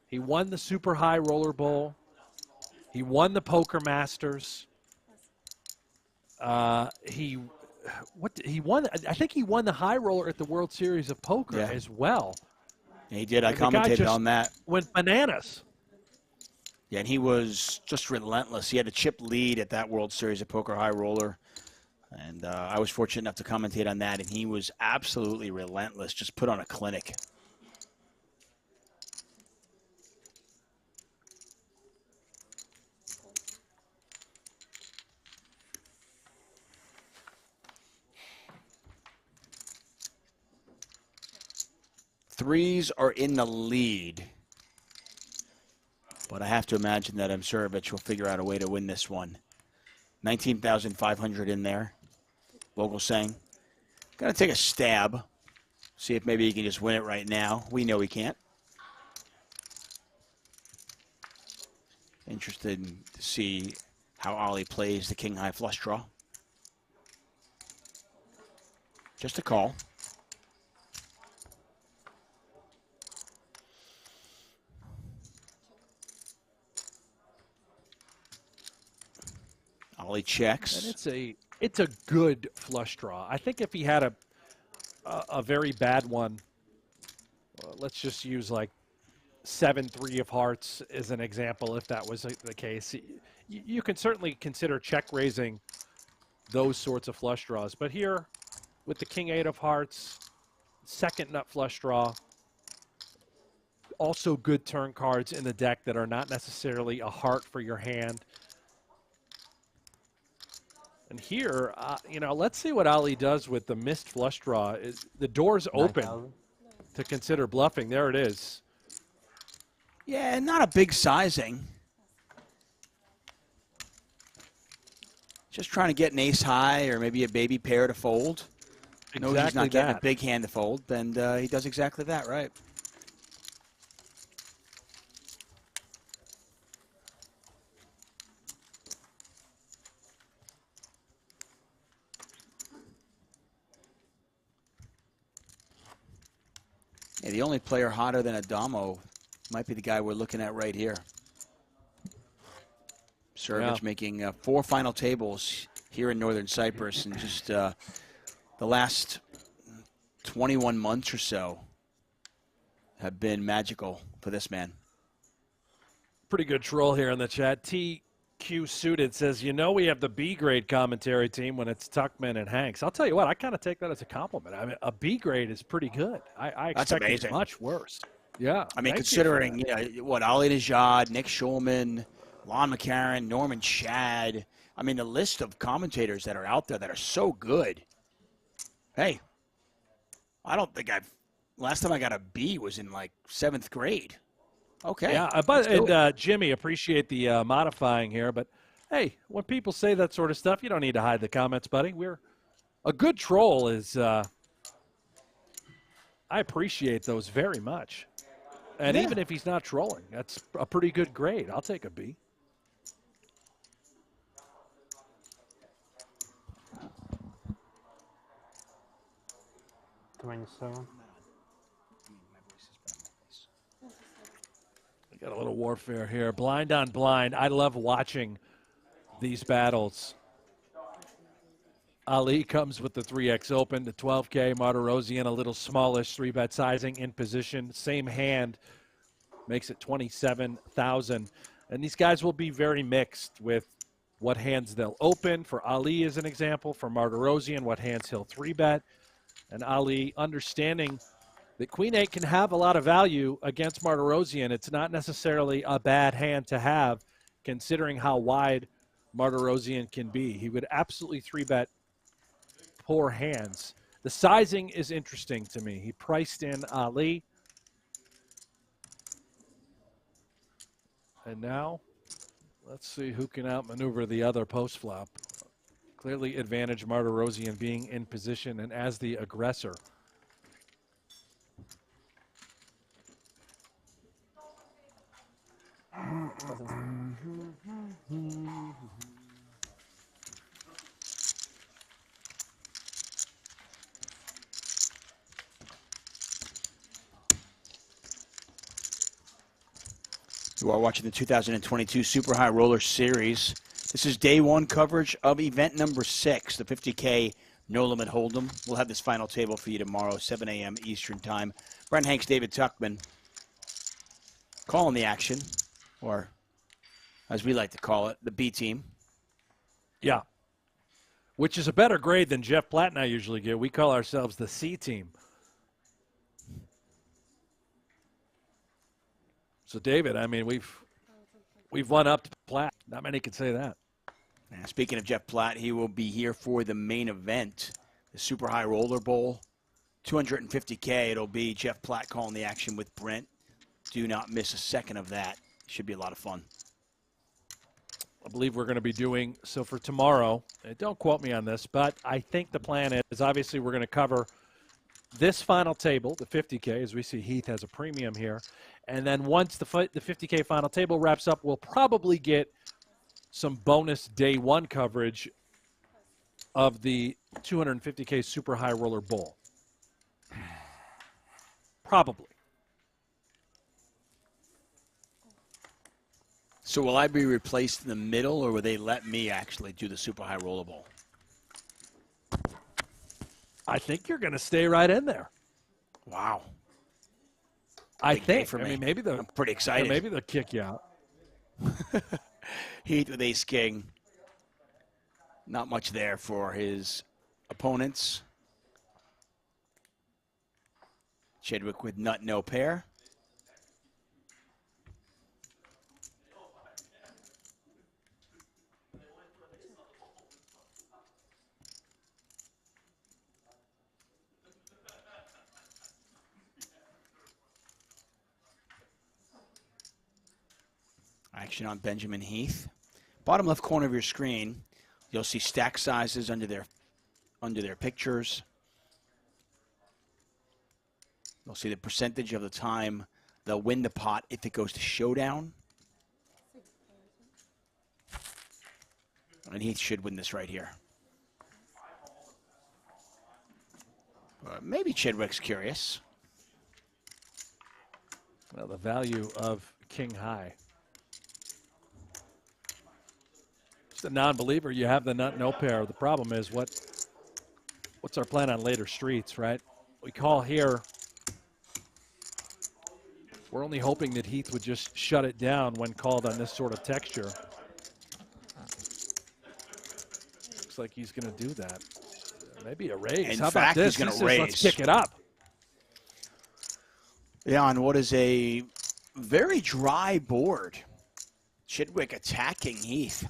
He won the Super High Roller Bowl. He won the Poker Masters. He won. I think he won the High Roller at the World Series of Poker as well. Yeah, he did. I And the guy commentated just on that. Went bananas. Yeah, and he was just relentless. He had a chip lead at that World Series of Poker High Roller. And I was fortunate enough to commentate on that, and he was absolutely relentless, just put on a clinic. Threes are in the lead. But I have to imagine that Msirovic will figure out a way to win this one. 19,500 in there. Vogelsang. Gonna take a stab. See if maybe he can just win it right now. We know he can't. Interested to see how Ollie plays the king high flush draw. Just a call. Ollie checks. And it's a good flush draw. I think if he had a very bad one, let's just use like 7-3 of hearts as an example, if that was the case. You can certainly consider check raising those sorts of flush draws. But here, with the king 8 of hearts, second nut flush draw, also good turn cards in the deck that are not necessarily a heart for your hand. And here, let's see what Ali does with the missed flush draw. The door's open to consider bluffing. There it is. Yeah, not a big sizing. Just trying to get an ace high or maybe a baby pair to fold. No, he's not getting a big hand to fold, and he does exactly that, right? Yeah, the only player hotter than Adamo might be the guy we're looking at right here. Servige making 4 final tables here in Northern Cyprus in just the last 21 months or so have been magical for this man. Pretty good troll here in the chat. TQ Suited says, we have the B grade commentary team when it's Tuckman and Hanks. I'll tell you what, I kind of take that as a compliment. I mean, a B grade is pretty good. I expect much worse. Yeah. I mean, considering, Ali Najad, Nick Schulman, Lon McCarron, Norman Shad. I mean, the list of commentators that are out there that are so good. Hey, I don't think last time I got a B was in like 7th grade. Okay. Yeah, Jimmy, appreciate the modifying here, but hey, when people say that sort of stuff, you don't need to hide the comments, buddy. A good troll is, I appreciate those very much. And even if he's not trolling, that's a pretty good grade. I'll take a B. We got a little warfare here. Blind on blind. I love watching these battles. Ali comes with the 3x open, the 12K. Martirosyan, a little smallish 3-bet sizing in position. Same hand makes it 27,000. And these guys will be very mixed with what hands they'll open. For Ali, as an example, for Martirosyan, what hands he'll 3-bet. And Ali understanding that Queen 8 can have a lot of value against Martirosyan. It's not necessarily a bad hand to have, considering how wide Martirosyan can be. He would absolutely 3-bet poor hands. The sizing is interesting to me. He priced in Ali. And now, let's see who can outmaneuver the other post-flop. Clearly advantage Martirosyan being in position and as the aggressor. You are watching the 2022 Super High Roller Series. This is day 1 coverage of event number 6, the 50K No Limit Hold'em. We'll have this final table for you tomorrow, 7 a.m. Eastern Time. Brent Hanks, David Tuckman calling the action, or as we like to call it, the B team. Yeah, which is a better grade than Jeff Platt and I usually get. We call ourselves the C team. So, David, I mean, we've won up to Platt. Not many can say that. Now, speaking of Jeff Platt, he will be here for the main event, the Super High Roller Bowl. 250K, it'll be Jeff Platt calling the action with Brent. Do not miss a second of that. Should be a lot of fun. I believe we're going to be doing, so for tomorrow, and don't quote me on this, but I think the plan is obviously we're going to cover this final table, the 50K, as we see Heath has a premium here. And then once the 50K final table wraps up, we'll probably get some bonus day one coverage of the 250K Super High Roller Bowl. Probably. So will I be replaced in the middle, or will they let me actually do the Super High Roller Bowl? I think you're going to stay right in there. Wow. I Big day think. for I me. mean, maybe I'm pretty excited. maybe they'll kick you out. Heath with ace king. Not much there for his opponents. Chidwick with nut, no pair. Action on Benjamin Heath. Bottom left corner of your screen, you'll see stack sizes under their pictures. You'll see the percentage of the time they'll win the pot if it goes to showdown. And Heath should win this right here. Maybe Chidwick's curious. Well, the value of king high. Just a non-believer, you have the nut, no pair. The problem is what's our plan on later streets, right? We call here. We're only hoping that Heath would just shut it down when called on this sort of texture. Looks like he's going to do that. Maybe a raise. How about this? He's going to raise. Let's kick it up. Yeah, on what is a very dry board. Chidwick attacking Heath.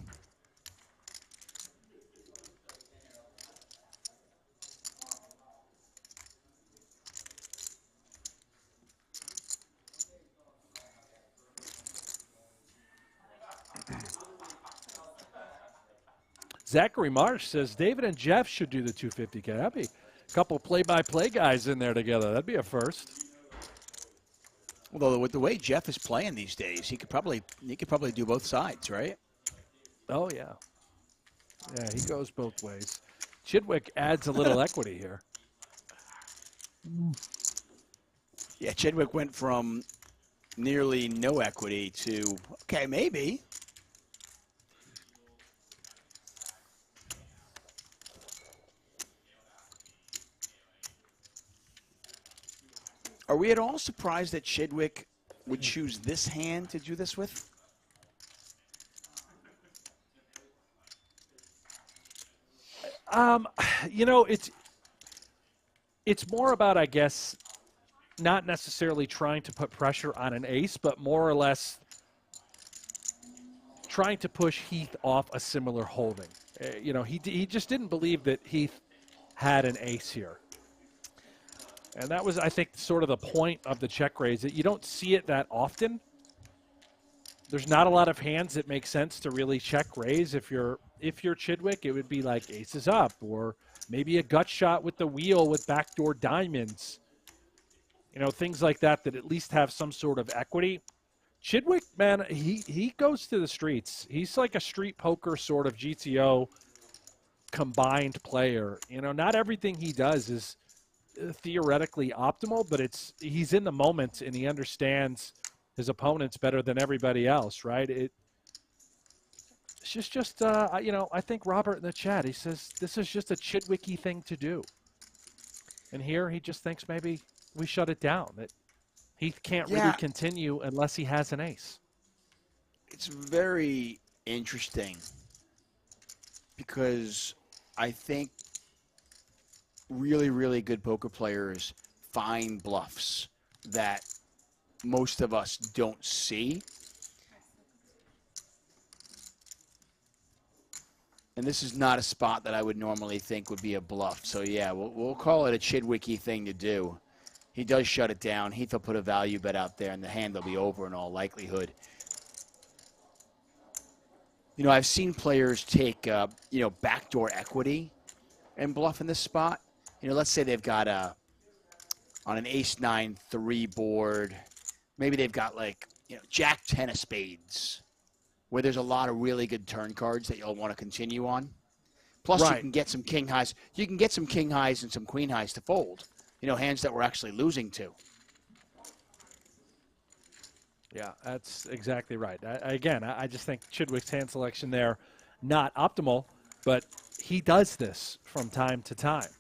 Zachary Marsh says David and Jeff should do the 250K. That'd be a couple play-by-play guys in there together. That'd be a first. Although with the way Jeff is playing these days, he could probably do both sides, right? Oh yeah, yeah, he goes both ways. Chidwick adds a little equity here. Yeah, Chidwick went from nearly no equity to okay, maybe. Are we at all surprised that Chidwick would choose this hand to do this with? You know, it's more about, I guess, not necessarily trying to put pressure on an ace, but more or less trying to push Heath off a similar holding. You know, he just didn't believe that Heath had an ace here. And that was, I think, sort of the point of the check raise. That you don't see it that often. There's not a lot of hands that make sense to really check raise. If you're Chidwick, it would be like aces up, or maybe a gut shot with the wheel with backdoor diamonds. You know, things like that that at least have some sort of equity. Chidwick, man, he goes to the streets. He's like a street poker sort of GTO combined player. You know, not everything he does is theoretically optimal, but he's in the moment and he understands his opponents better than everybody else, right? It's just you know, I think Robert in the chat, he says this is just a Chidwicky thing to do. And here he just thinks maybe we shut it down, that he can't really continue unless he has an ace. It's very interesting because I think really, really good poker players find bluffs that most of us don't see. And this is not a spot that I would normally think would be a bluff. So, yeah, we'll call it a Chidwicky thing to do. He does shut it down. Heath will put a value bet out there, and the hand will be over in all likelihood. You know, I've seen players take, you know, backdoor equity and bluff in this spot. You know, let's say they've got on an ace-9-3 board, maybe they've got like, you know, jack-10 of spades where there's a lot of really good turn cards that you'll want to continue on. Plus, you Right. can get some king highs. You can get some king highs and some queen highs to fold. You know, hands that we're actually losing to. Yeah, that's exactly right. I just think Chidwick's hand selection there, not optimal, but he does this from time to time.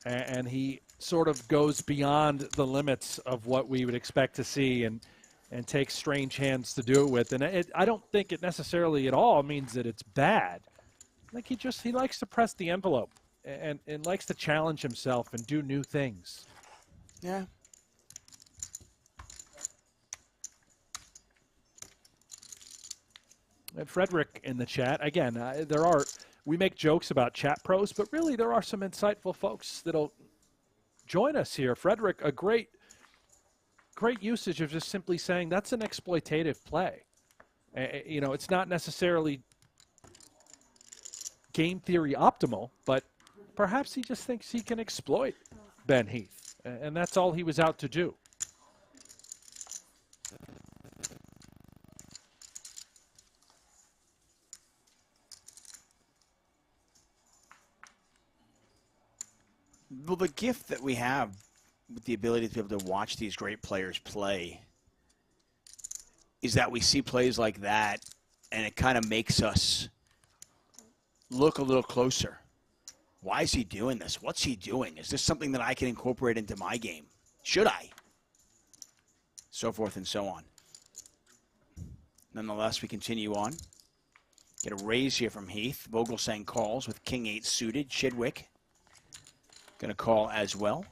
And he sort of goes beyond the limits of what we would expect to see and takes strange hands to do it with. And I don't think it necessarily at all means that it's bad. I think he likes to press the envelope and likes to challenge himself and do new things. Yeah. And Frederick in the chat, again, we make jokes about chat pros, but really there are some insightful folks that'll join us here. Frederick, a great usage of just simply saying that's an exploitative play. You know, it's not necessarily game theory optimal, but perhaps he just thinks he can exploit Ben Heath, and that's all he was out to do. Well, the gift that we have with the ability to be able to watch these great players play is that we see plays like that, and it kind of makes us look a little closer. Why is he doing this? What's he doing? Is this something that I can incorporate into my game? Should I? So forth and so on. Nonetheless, we continue on. Get a raise here from Heath. Vogelsang calls with King 8 suited. Chidwick going to call as well.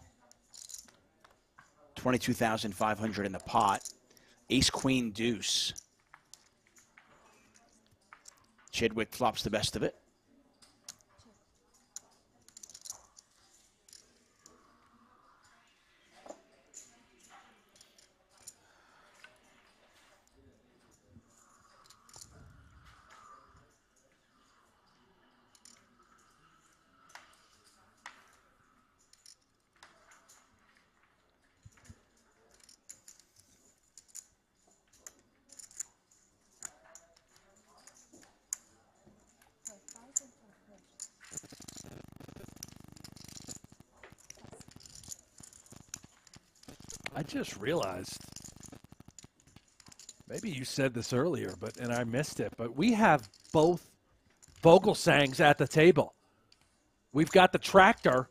22,500 in the pot. Ace, Queen, Deuce. Chidwick flops the best of it. I just realized, maybe you said this earlier, and I missed it, but we have both Vogelsangs at the table. We've got the tractor,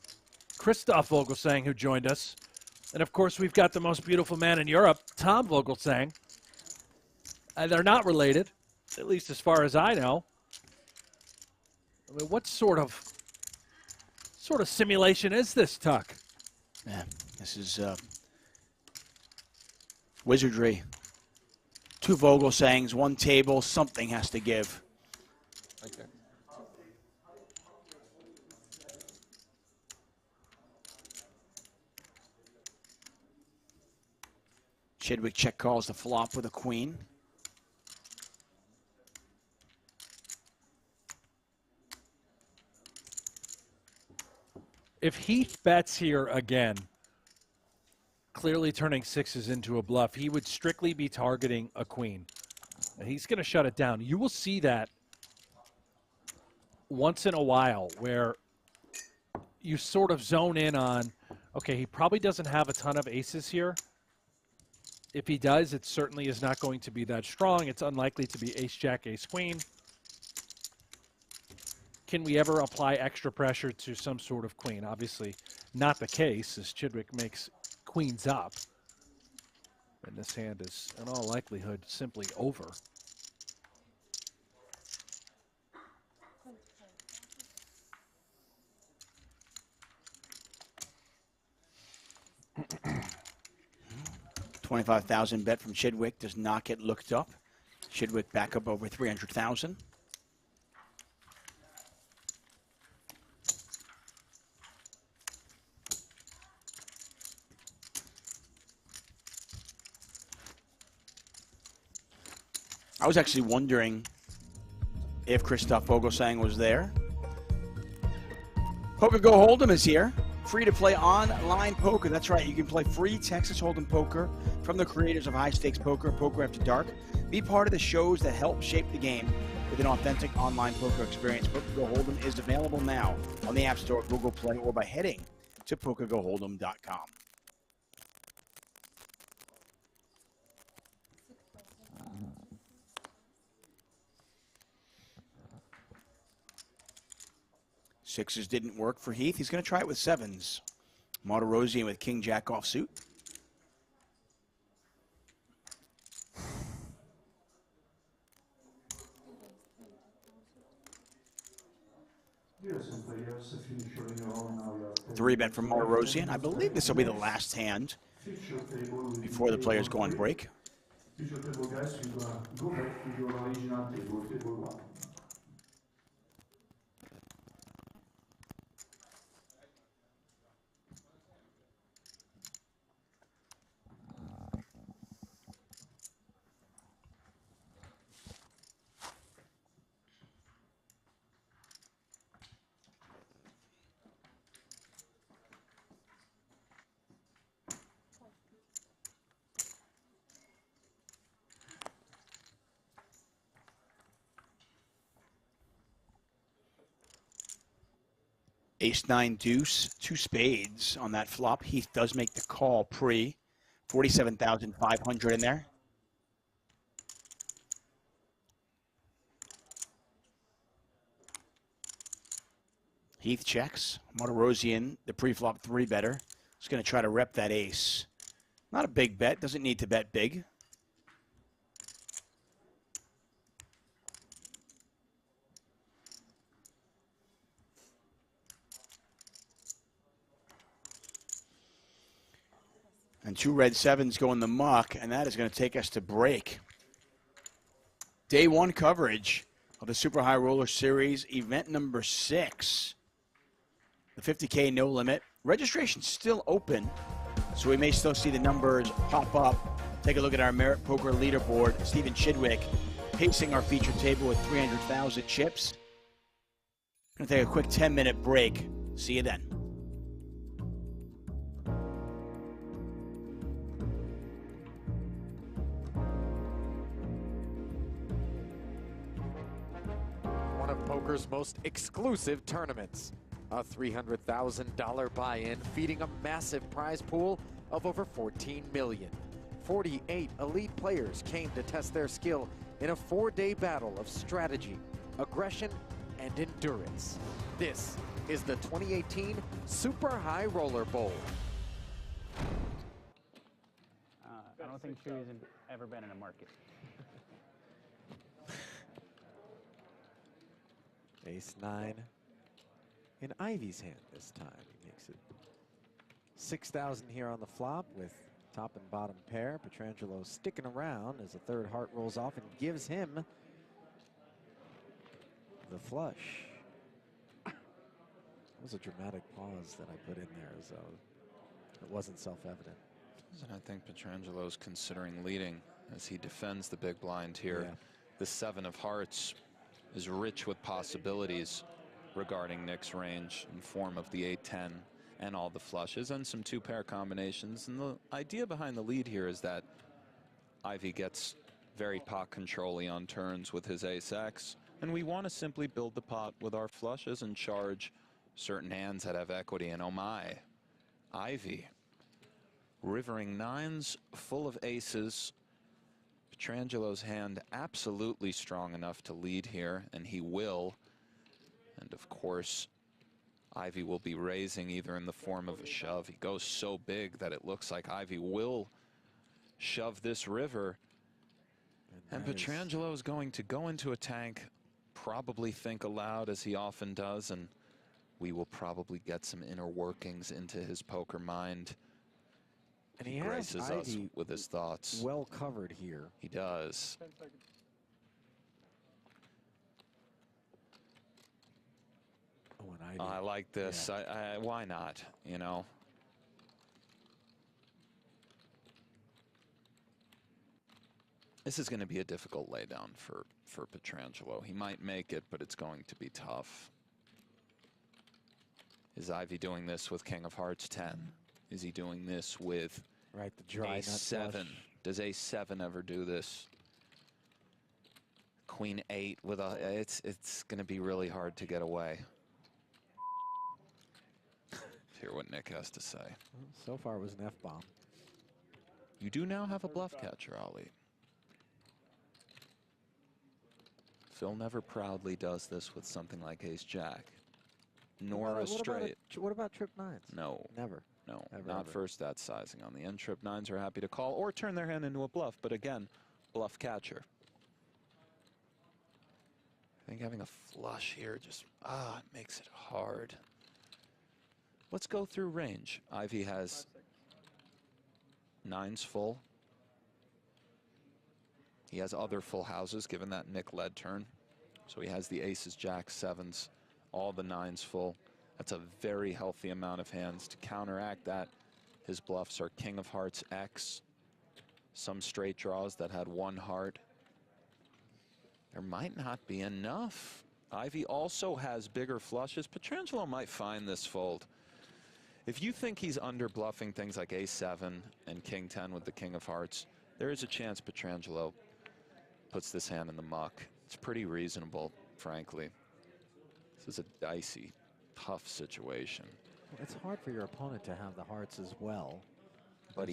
Christoph Vogelsang, who joined us. And, of course, we've got the most beautiful man in Europe, Tom Vogelsang. They're not related, at least as far as I know. I mean, what sort of simulation is this, Tuck? Yeah, this is wizardry. Two Vogelsangs, one table, something has to give. Right there. Chidwick check calls the flop with a queen. If Heath bets here again, clearly turning sixes into a bluff, he would strictly be targeting a queen. And he's going to shut it down. You will see that once in a while where you sort of zone in on, okay, he probably doesn't have a ton of aces here. If he does, it certainly is not going to be that strong. It's unlikely to be ace-jack, ace-queen. Can we ever apply extra pressure to some sort of queen? Obviously not the case, as Chidwick makes queens up. And this hand is, in all likelihood, simply over. $25,000 bet from Chidwick does not get looked up. Chidwick back up over 300,000. I was actually wondering if Christoph Vogelsang was there. Poker Go Hold'em is here. Free-to-play online poker. That's right. You can play free Texas Hold'em poker from the creators of High Stakes Poker, Poker After Dark. Be part of the shows that help shape the game with an authentic online poker experience. PokerGo Hold'em is available now on the App Store, Google Play, or by heading to PokerGoHold'em.com. Sixes didn't work for Heath. He's going to try it with sevens. Martirosian with King Jack offsuit. Three bet from Martirosian. I believe this will be the last hand before the players go on break. Future table guys, you're gonna go back to your original table, table 1. Ace-9 deuce, two spades on that flop. Heath does make the call pre. 47,500 in there. Heath checks. Martirosian, the pre-flop three better. He's going to try to rep that ace. Not a big bet. Doesn't need to bet big. And two red sevens go in the muck, and that is going to take us to break. Day one coverage of the Super High Roller Series, event number 6. The 50K no limit. Registration's still open, so we may still see the numbers pop up. Take a look at our Merit Poker leaderboard. Stephen Chidwick pacing our feature table with 300,000 chips. Going to take a quick 10-minute break. See you then. One of poker's most exclusive tournaments. A $300,000 buy-in feeding a massive prize pool of over $14 million. 48 elite players came to test their skill in a 4-day battle of strategy, aggression, and endurance. This is the 2018 Super High Roller Bowl. I don't think Chewy's ever been in a market. Ace-9 in Ivy's hand this time. He makes it 6,000 here on the flop with top and bottom pair. Petrangelo sticking around as the third heart rolls off and gives him the flush. That was a dramatic pause that I put in there as though it wasn't self-evident. And I think Petrangelo's considering leading as he defends the big blind here. Yeah. The 7 of hearts is rich with possibilities regarding Nick's range in form of the 8-10 and all the flushes and some 2-pair combinations. And the idea behind the lead here is that Ivy gets very pot control-y on turns with his ace-X, and we want to simply build the pot with our flushes and charge certain hands that have equity. And oh my, Ivy rivering 9s full of aces. Petrangelo's hand absolutely strong enough to lead here, and he will. And of course, Ivy will be raising either in the form of a shove. He goes so big that it looks like Ivy will shove this river. And Petrangelo is going to go into a tank, probably think aloud as he often does, and we will probably get some inner workings into his poker mind. And he has graces us Ivy with his thoughts. well covered here. He does. Oh, and Ivy. I like this. Yeah. Why not? You know. This is going to be a difficult laydown for Petrangelo. He might make it, but it's going to be tough. Is Ivy doing this with King of Hearts 10? Is he doing this with the dry Ace nut 7? flush. Does Ace 7 ever do this? Queen 8 with a, it's going to be really hard to get away. Hear what Nick has to say. Well, so far it was an F-bomb. You do now have a bluff catcher, Ali. Phil never proudly does this with something like Ace-Jack, nor a straight. What about trip nines? No. Never. No, Ever, not ever. first that sizing. On the end, trip nines are happy to call or turn their hand into a bluff, but again, bluff catcher. I think having a flush here just, it makes it hard. Let's go through range. Ivy has nines full. He has other full houses, given that Nick led turn. So he has the aces, jacks, sevens, all the nines full. That's a very healthy amount of hands. To counteract that, his bluffs are King of Hearts X, some straight draws that had one heart. There might not be enough. Ivy also has bigger flushes. Petrangelo might find this fold. If you think he's under bluffing things like Ace-7 and King-10 with the King of Hearts, there is a chance Petrangelo puts this hand in the muck. It's pretty reasonable, frankly. This is a dicey, tough situation. It's hard for your opponent to have the hearts as well. But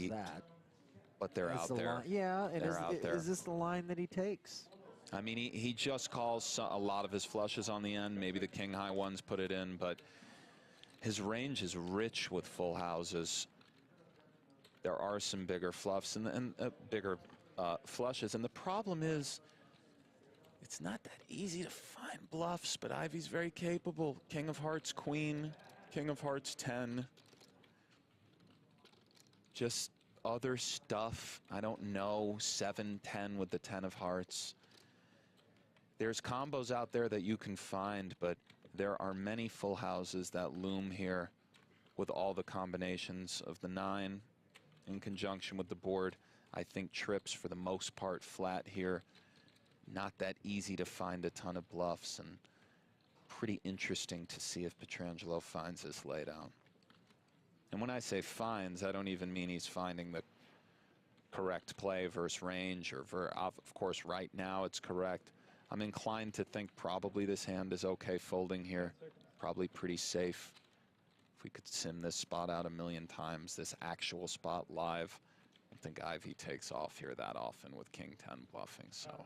But they're out there. Yeah, and they're out there. Is this the line that he takes? I mean, he just calls a lot of his flushes on the end. Maybe the king-high ones put it in, but his range is rich with full houses. There are some bigger fluffs and bigger flushes, and the problem is it's not that easy to find bluffs, but Ivy's very capable. King of Hearts, Queen, King of Hearts 10. Just other stuff, I don't know, 7-10 with the 10 of Hearts. There's combos out there that you can find, but there are many full houses that loom here with all the combinations of the 9 in conjunction with the board. I think trips for the most part flat here. Not that easy to find a ton of bluffs, and pretty interesting to see if Petrangelo finds this laydown. And when I say finds, I don't even mean he's finding the correct play versus range, or of course right now it's correct. I'm inclined to think probably this hand is okay folding here. Probably pretty safe. If we could sim this spot out a million times, this actual spot live, I don't think Ivy takes off here that often with King 10 bluffing, so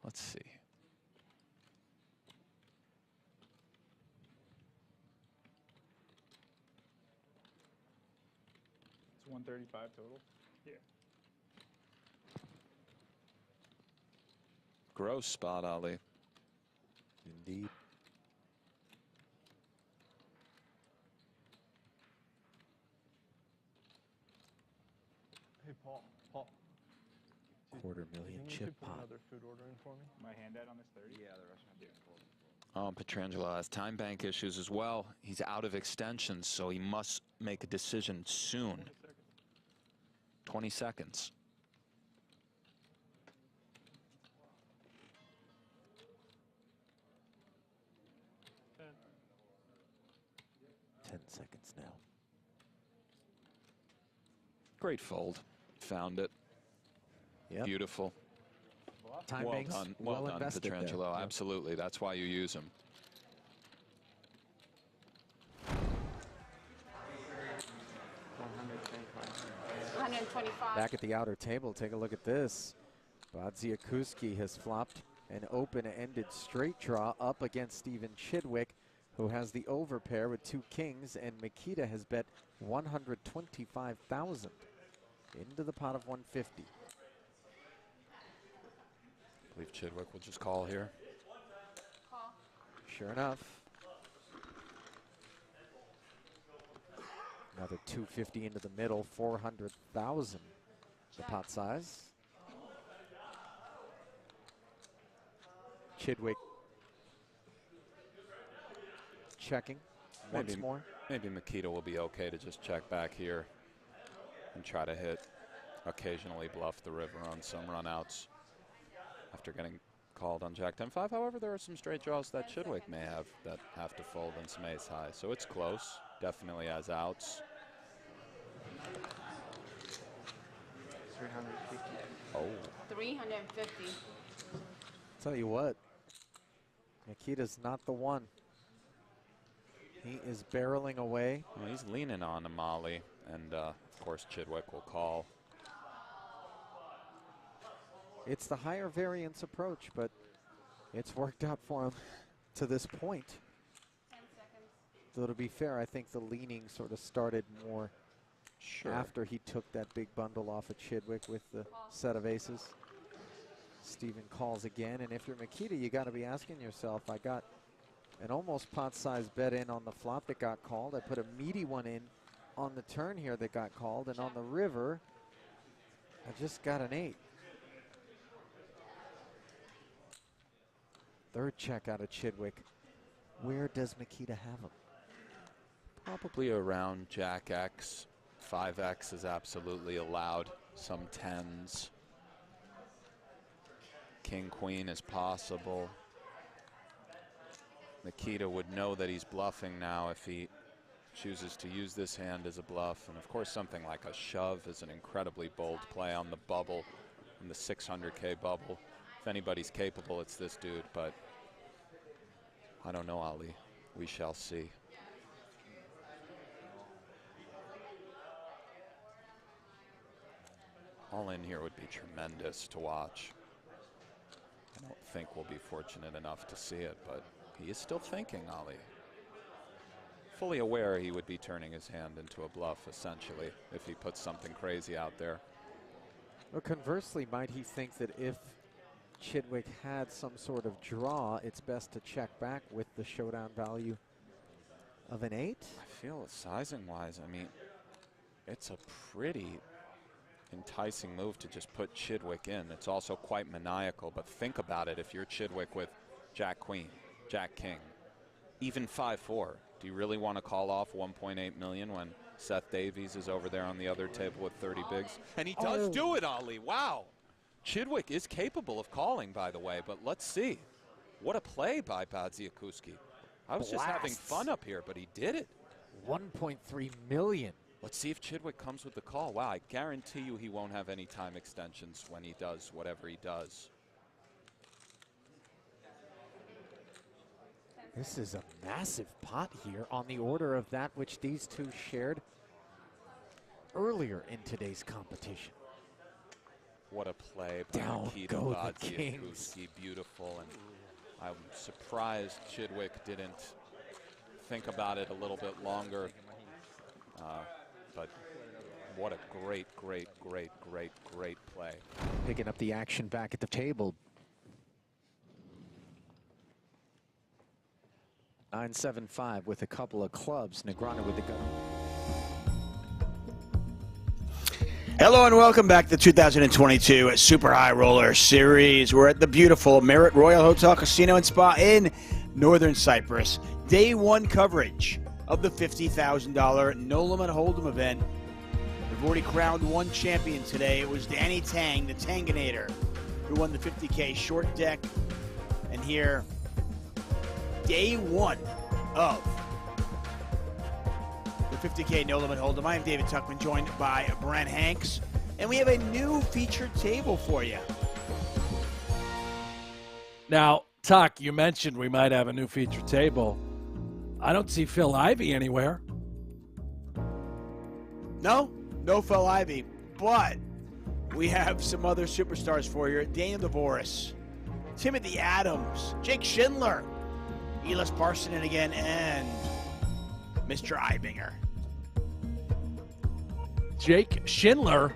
let's see. It's 135 total? Yeah. Gross spot, Ali. Indeed. Hey, Paul. $250,000 chip put pot. another food order in for me? My hand out on this 30? Yeah, the rest of Oh, Petrangelo has time bank issues as well. He's out of extensions, so he must make a decision soon. 20 seconds. Ten. 10 seconds now. Great fold. Found it. Yep. Beautiful. Time well banks, done. Well done, invested there. Petrangelo. Yep. Absolutely. That's why you use him. Back at the outer table, take a look at this. Badziakuski has flopped an open-ended straight draw up against Stephen Chidwick, who has the overpair with 2 kings, and Makita has bet 125,000 into the pot of 150. I believe Chidwick will just call here. Sure enough. Another 250 into the middle, 400,000 the pot size. Chidwick checking once more. Maybe Makita will be okay to just check back here and try to occasionally bluff the river on some runouts after getting called on Jack 10-5. However, there are some straight draws that Chidwick may have that have to fold in some ace high. So it's close. Definitely has outs. 350. Oh. 350. Tell you what, Nikita's not the one. He is barreling away. Well, he's leaning on Amali, and of course Chidwick will call. It's the higher variance approach, but it's worked out for him to this point. 10 seconds. Though to be fair, I think the leaning sort of started more after he took that big bundle off of Chidwick with the set of aces. Steven calls again, and if you're Mikita, you got to be asking yourself, I got an almost pot-sized bet in on the flop that got called. I put a meaty one in on the turn here that got called, and on the river, I just got an 8. Third check out of Chidwick. Where does Mikita have him? Probably around Jack X. 5X is absolutely allowed. Some 10s. King, Queen is possible. Nikita would know that he's bluffing now if he chooses to use this hand as a bluff. And of course, something like a shove is an incredibly bold play on the bubble, in the 600K bubble. If anybody's capable, it's this dude, but I don't know, Ali. We shall see. All in here would be tremendous to watch. I don't think we'll be fortunate enough to see it, but he is still thinking, Ali. Fully aware he would be turning his hand into a bluff, essentially, if he puts something crazy out there. Or conversely, might he think that if Chidwick had some sort of draw, it's best to check back with the showdown value of an 8? I feel sizing-wise, I mean, it's a pretty enticing move to just put Chidwick in. It's also quite maniacal, but think about it. If you're Chidwick with Jack Queen, Jack King, even 5-4, do you really want to call off 1.8 million when Seth Davies is over there on the other table with 30 bigs? And he does do it, Ali. Wow. Chidwick is capable of calling, by the way, but let's see. What a play by Badziakuski. I was just having fun up here, but he did it. 1.3 million. Let's see if Chidwick comes with the call. Wow, I guarantee you he won't have any time extensions when he does whatever he does. This is a massive pot here on the order of that which these two shared earlier in today's competition. What a play by Down Nikita go the Badziakuski. Beautiful. And I'm surprised Chidwick didn't think about it a little bit longer. But what a great, great, great, great, great play. Picking up the action back at the table. 9-7-5 with a couple of clubs. Negrano with the gun. Hello and welcome back to the 2022 Super High Roller Series. We're at the beautiful Marriott Royal Hotel Casino and Spa in Northern Cyprus. Day one coverage of the $50,000 No Limit Hold'em event. We've already crowned one champion today. It was Danny Tang, the Tanganator, who won the 50K short deck. And here, day one of the 50K No Limit Hold'em. I am David Tuckman, joined by Brent Hanks, and we have a new featured table for you. Now, Tuck, you mentioned we might have a new featured table. I don't see Phil Ivey anywhere. No Phil Ivey, but we have some other superstars for you. Daniel DeVoris, Timothy Adams, Jake Schindler, Elis Parsonen again, and Mr. Eibinger. Jake Schindler,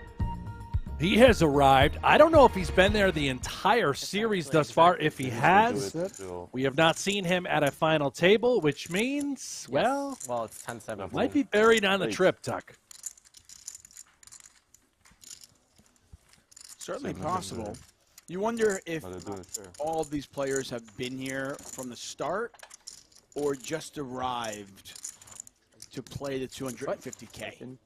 he has arrived. I don't know if he's been there the entire series thus far. If he has, we have not seen him at a final table, which means, well, it's 10-7. Might be buried on the trip, Tuck. Certainly possible. You wonder if all of these players have been here from the start or just arrived to play the 250K.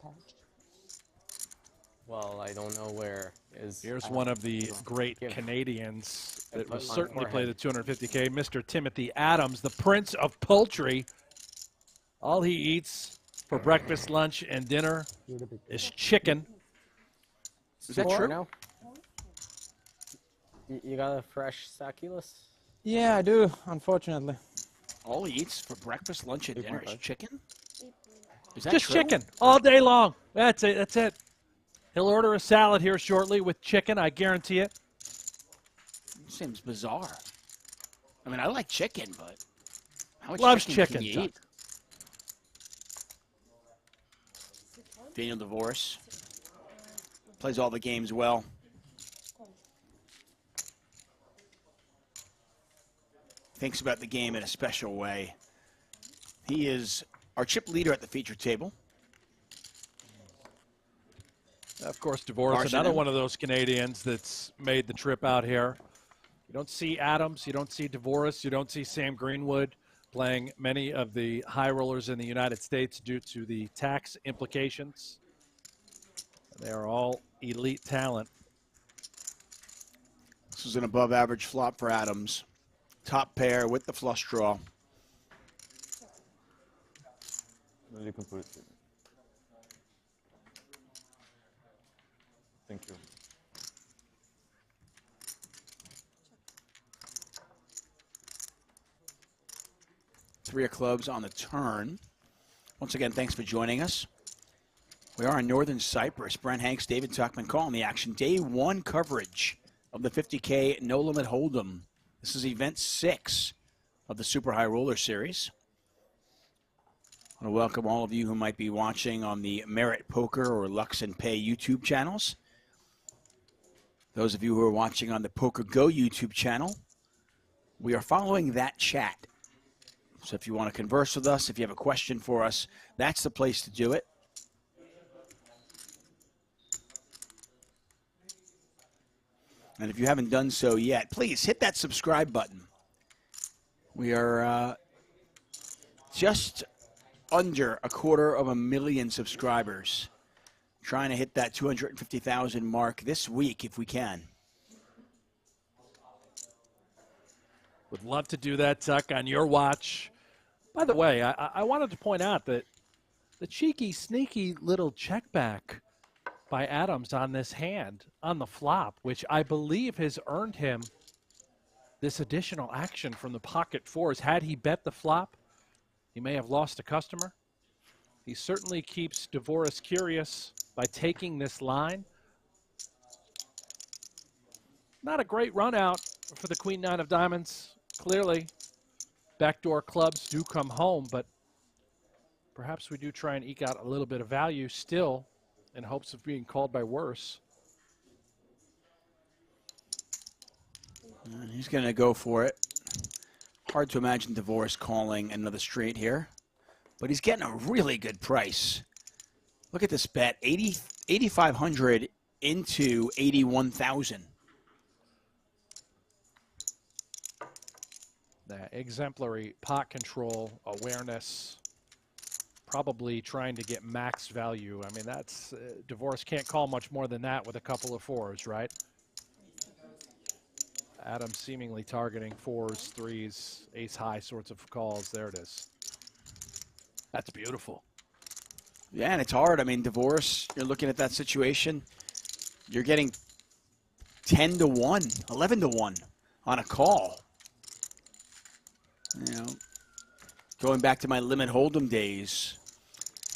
Well, I don't know where is. Here's one of the great Canadians that will certainly play the 250K, Mr. Timothy Adams, the Prince of Poultry. All he eats for breakfast, lunch, and dinner is chicken. Is that true? No? You got a fresh succulus? Yeah, I do, unfortunately. All he eats for breakfast, lunch, and dinner is chicken? Is that Just true? chicken all day long. That's it. That's it. He'll order a salad here shortly with chicken. I guarantee it. Seems bizarre. I mean, I like chicken, but how much Loves chicken chicken, can you Tuck. eat? Daniel DeVoris plays all the games well. Thinks about the game in a special way. He is our chip leader at the feature table. Of course, DeVoris, another one of those Canadians that's made the trip out here. You don't see Adams, you don't see DeVoris, you don't see Sam Greenwood playing many of the high rollers in the United States due to the tax implications. They are all elite talent. This is an above average flop for Adams. Top pair with the flush draw. You can put it through. Thank you. Three of clubs on the turn. Once again, thanks for joining us. We are in northern Cyprus. Brent Hanks, David Tuckman calling the action. Day one coverage of the 50K No Limit Hold'em. This is event 6 of the Super High Roller Series. I want to welcome all of you who might be watching on the Merit Poker or Luxon Pay YouTube channels. Those of you who are watching on the Poker Go YouTube channel, we are following that chat. So if you want to converse with us, if you have a question for us, that's the place to do it. And if you haven't done so yet, please hit that subscribe button. We are just under 250,000 subscribers. Trying to hit that 250,000 mark this week if we can. Would love to do that, Tuck, on your watch. By the way, I wanted to point out that the cheeky, sneaky little check back by Adams on this hand on the flop, which I believe has earned him this additional action from the pocket fours. Had he bet the flop, he may have lost a customer. He certainly keeps DeVoris curious by taking this line. Not a great run out for the Queen Nine of Diamonds. Clearly, backdoor clubs do come home, but perhaps we do try and eke out a little bit of value still in hopes of being called by worse. And he's going to go for it. Hard to imagine DeVoris calling another straight here, but he's getting a really good price. Look at this bet, 8,500 into 81,000. That exemplary pot control awareness, probably trying to get max value. I mean, that's DeVoris can't call much more than that with a couple of fours, right? Adams seemingly targeting fours, threes, ace high sorts of calls. There it is. That's beautiful. Yeah, and it's hard. I mean, DeVoris, you're looking at that situation. You're getting 10 to 1, 11 to 1 on a call. You know, going back to my limit hold'em days,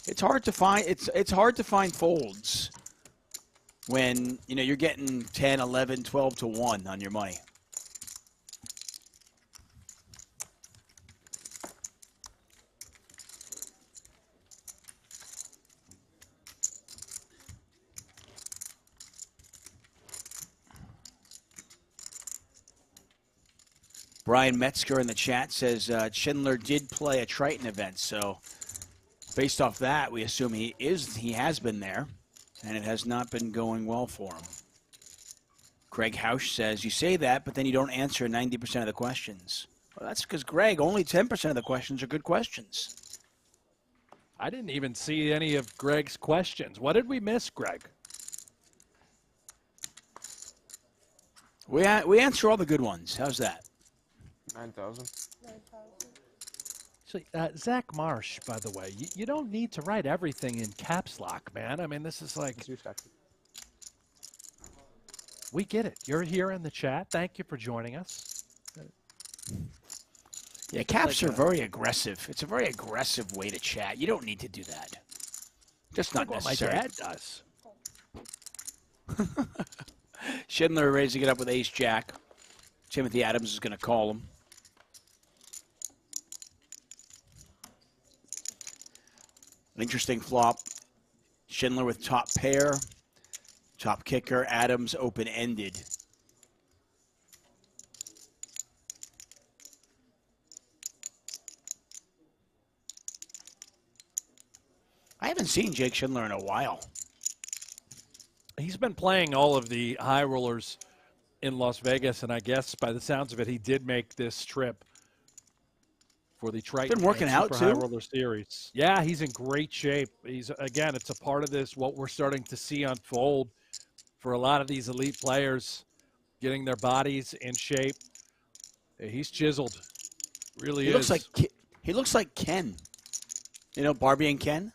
it's hard to find. It's hard to find folds when you're getting 10, 11, 12 to 1 on your money. Brian Metzger in the chat says Schindler did play a Triton event, so based off that, we assume he has been there, and it has not been going well for him. Greg Hausch says, you say that, but then you don't answer 90% of the questions. Well, that's because, Greg, only 10% of the questions are good questions. I didn't even see any of Greg's questions. What did we miss, Greg? We answer all the good ones. How's that? 9,000. So, Zach Marsh, by the way, you don't need to write everything in caps lock, man. I mean, this is like, we get it. You're here in the chat. Thank you for joining us. Yeah, caps are very aggressive. It's a very aggressive way to chat. You don't need to do that. Just not What necessary. my dad does. Schindler raising it up with ace jack. Timothy Adams is going to call him. An interesting flop. Schindler with top pair. Top kicker. Adams open-ended. I haven't seen Jake Schindler in a while. He's been playing all of the high rollers in Las Vegas, and I guess by the sounds of it, he did make this trip for the Triton been working out, Super High too? Roller Series. Yeah, he's in great shape. He's, again, it's a part of this, what we're starting to see unfold for a lot of these elite players, getting their bodies in shape. He's chiseled, really He is. looks like Ken. You know, Barbie and Ken?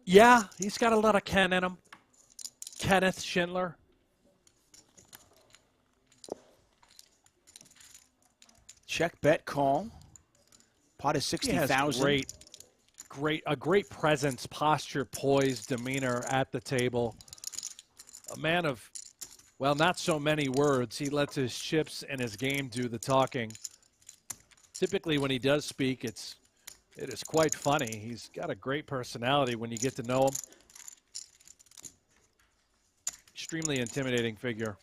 Yeah, he's got a lot of Ken in him. Kenneth Schindler. Check, bet, call. Pot is He has 60,000. a great presence, posture, poise, demeanor at the table. A man of, well, not so many words. He lets his chips and his game do the talking. Typically, when he does speak, it is quite funny. He's got a great personality when you get to know him. Extremely intimidating figure.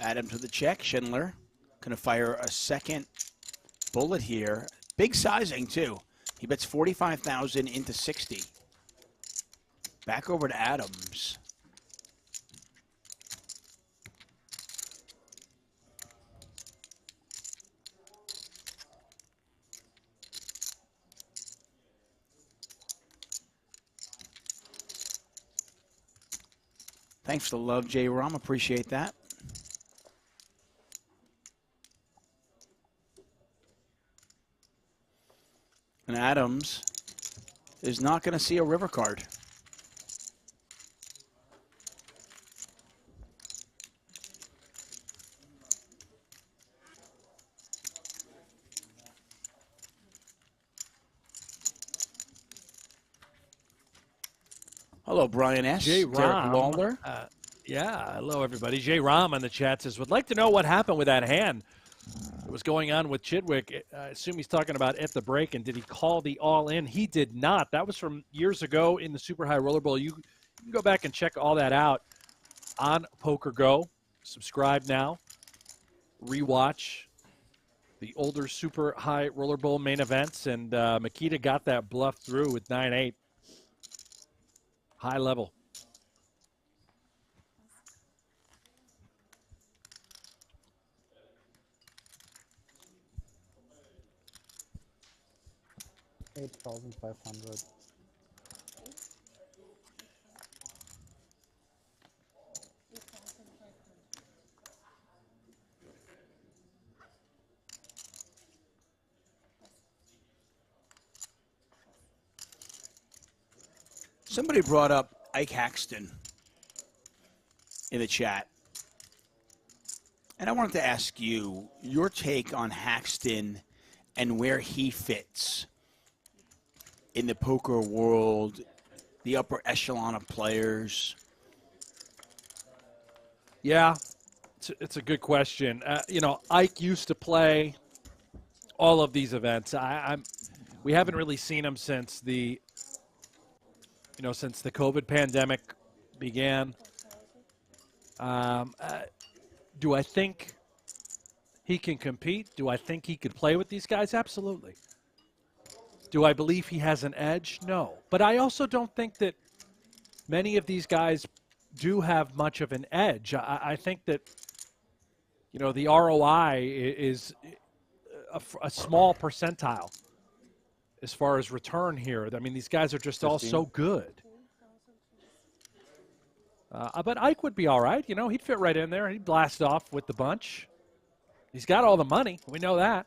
Adams with the check. Schindler going to fire a second bullet here. Big sizing, too. He bets 45,000 into 60. Back over to Adams. Thanks for the love, J. Rom. Appreciate that. And Adams is not going to see a river card. Hello, Brian S. J. Derek Rom. Lawler. Yeah, hello, everybody. J. Rom on the chat says, would like to know what happened with that hand that was going on with Chidwick. I assume he's talking about at the break, and did he call the all-in? He did not. That was from years ago in the Super High Roller Bowl. You can go back and check all that out on Poker Go. Subscribe now. Rewatch the older Super High Roller Bowl main events, and Makita got that bluff through with 9-8. High level. $8,500. Somebody brought up Ike Haxton in the chat. And I wanted to ask you your take on Haxton and where he fits in the poker world, the upper echelon of players. Yeah, it's a good question. You know, Ike used to play all of these events. We haven't really seen him since the COVID pandemic began. Do I think he can compete? Do I think he could play with these guys? Absolutely. Do I believe he has an edge? No. But I also don't think that many of these guys do have much of an edge. I think that, you know, the ROI is a small percentile. as far as return here. I mean, these guys are just all 15. so good. But Ike would be all right. You know, he'd fit right in there. He'd blast off with the bunch. He's got all the money. We know that.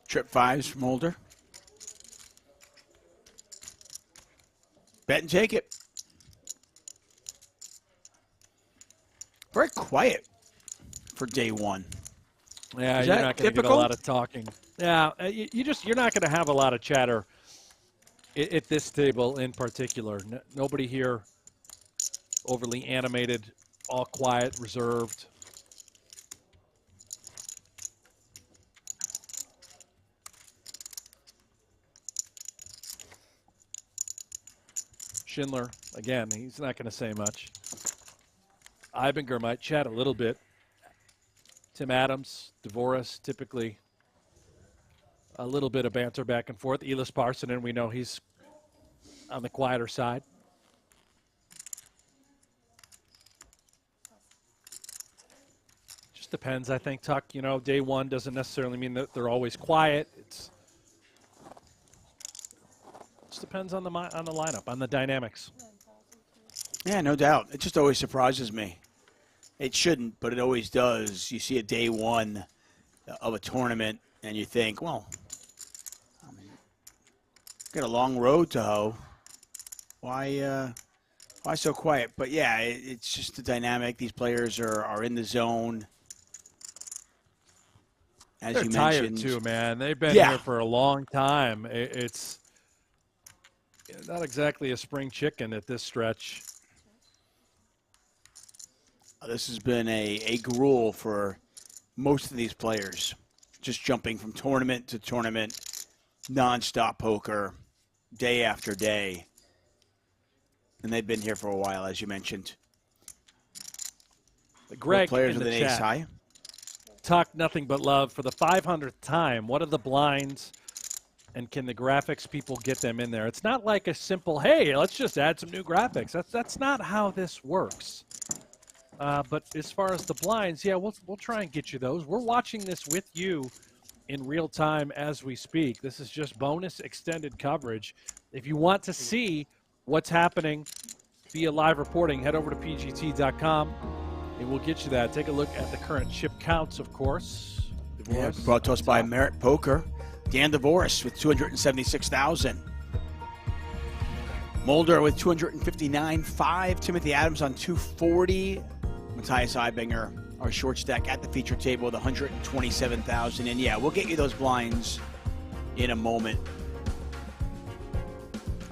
Trip 5s from Mulder. Bet and take it. Very quiet for day one. Yeah, Is you're that not going to get a typical? lot of talking. Yeah, you're not going to have a lot of chatter at this table in particular. Nobody here overly animated, all quiet, reserved. Schindler, again, he's not going to say much. Ibinger might chat a little bit. Tim Adams, DeVoris, typically a little bit of banter back and forth. Elis Parsonen, we know he's on the quieter side. Just depends, I think, Tuck. You know, day one doesn't necessarily mean that they're always quiet. It just depends on the lineup, on the dynamics. Yeah, no doubt. It just always surprises me. It shouldn't, but it always does. You see a day one of a tournament, and you think, well, I mean, got a long road to hoe. Why so quiet? But yeah, it's just the dynamic. These players are in the zone. As They're you tired mentioned, too, man. They've been here for a long time. It's not exactly a spring chicken at this stretch. This has been a gruel for most of these players. Just jumping from tournament to tournament, nonstop poker, day after day. And they've been here for a while, as you mentioned. Greg players in with the an ace chat. high. Talk nothing but love for the 500th time. What are the blinds, and can the graphics people get them in there? It's not like a simple, hey, let's just add some new graphics. That's not how this works. But as far as the blinds, yeah, we'll try and get you those. We're watching this with you in real time as we speak. This is just bonus extended coverage. If you want to see what's happening via live reporting, head over to pgt.com. And we'll get you that. Take a look at the current chip counts, of course. Yeah, brought to us by Merit Poker. Dan DeVoris with 276,000. Mulder with 259.5. Timothy Adams on 240. Matthias Ibinger, our short stack at the feature table with 127,000. And yeah, we'll get you those blinds in a moment.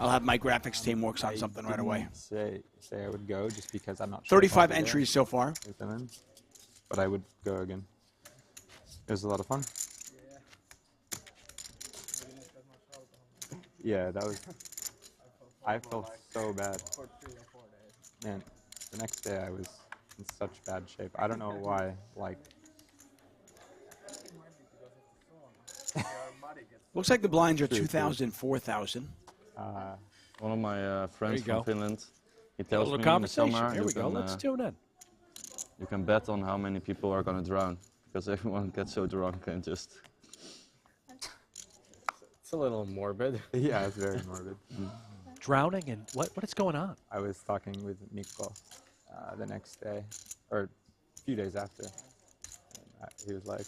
I'll have my graphics team works on something right away. Say I would go just because I'm not sure. 35 entries so far. But I would go again. It was a lot of fun. Yeah, that was. I felt so bad. Man, the next day I was in such bad shape. I don't know why. Like. Looks like the blinds are 2,000, 4,000. One of my friends There you from Finland, he A tells little me in the conversation. summer Here we go. Let's tune in. you can bet on how many people are going to drown because everyone gets so drunk and just. It's a little morbid. Yeah, it's very morbid. Drowning and what is going on? I was talking with Mikko the next day, or a few days after. And he was like,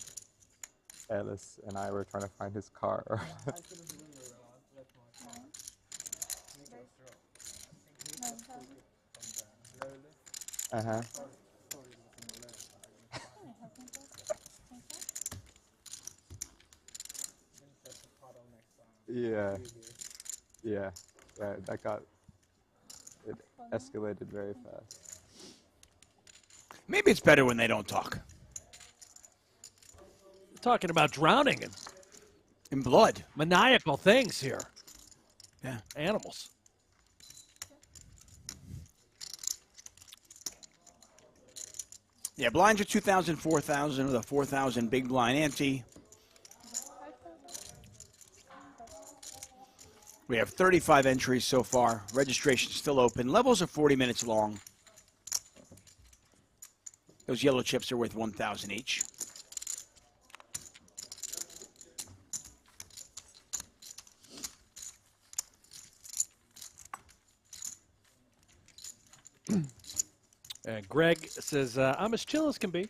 Ellis and I were trying to find his car. Uh-huh. Yeah. Yeah. Yeah, it escalated very fast. Maybe it's better when they don't talk. We're talking about drowning and in blood. Maniacal things here. Yeah. Animals. Yeah, blinds are 2,000, 4,000 with a 4,000 big blind ante. We have 35 entries so far. Registration still open. Levels are 40 minutes long. Those yellow chips are worth 1,000 each. And Greg says, I'm as chill as can be.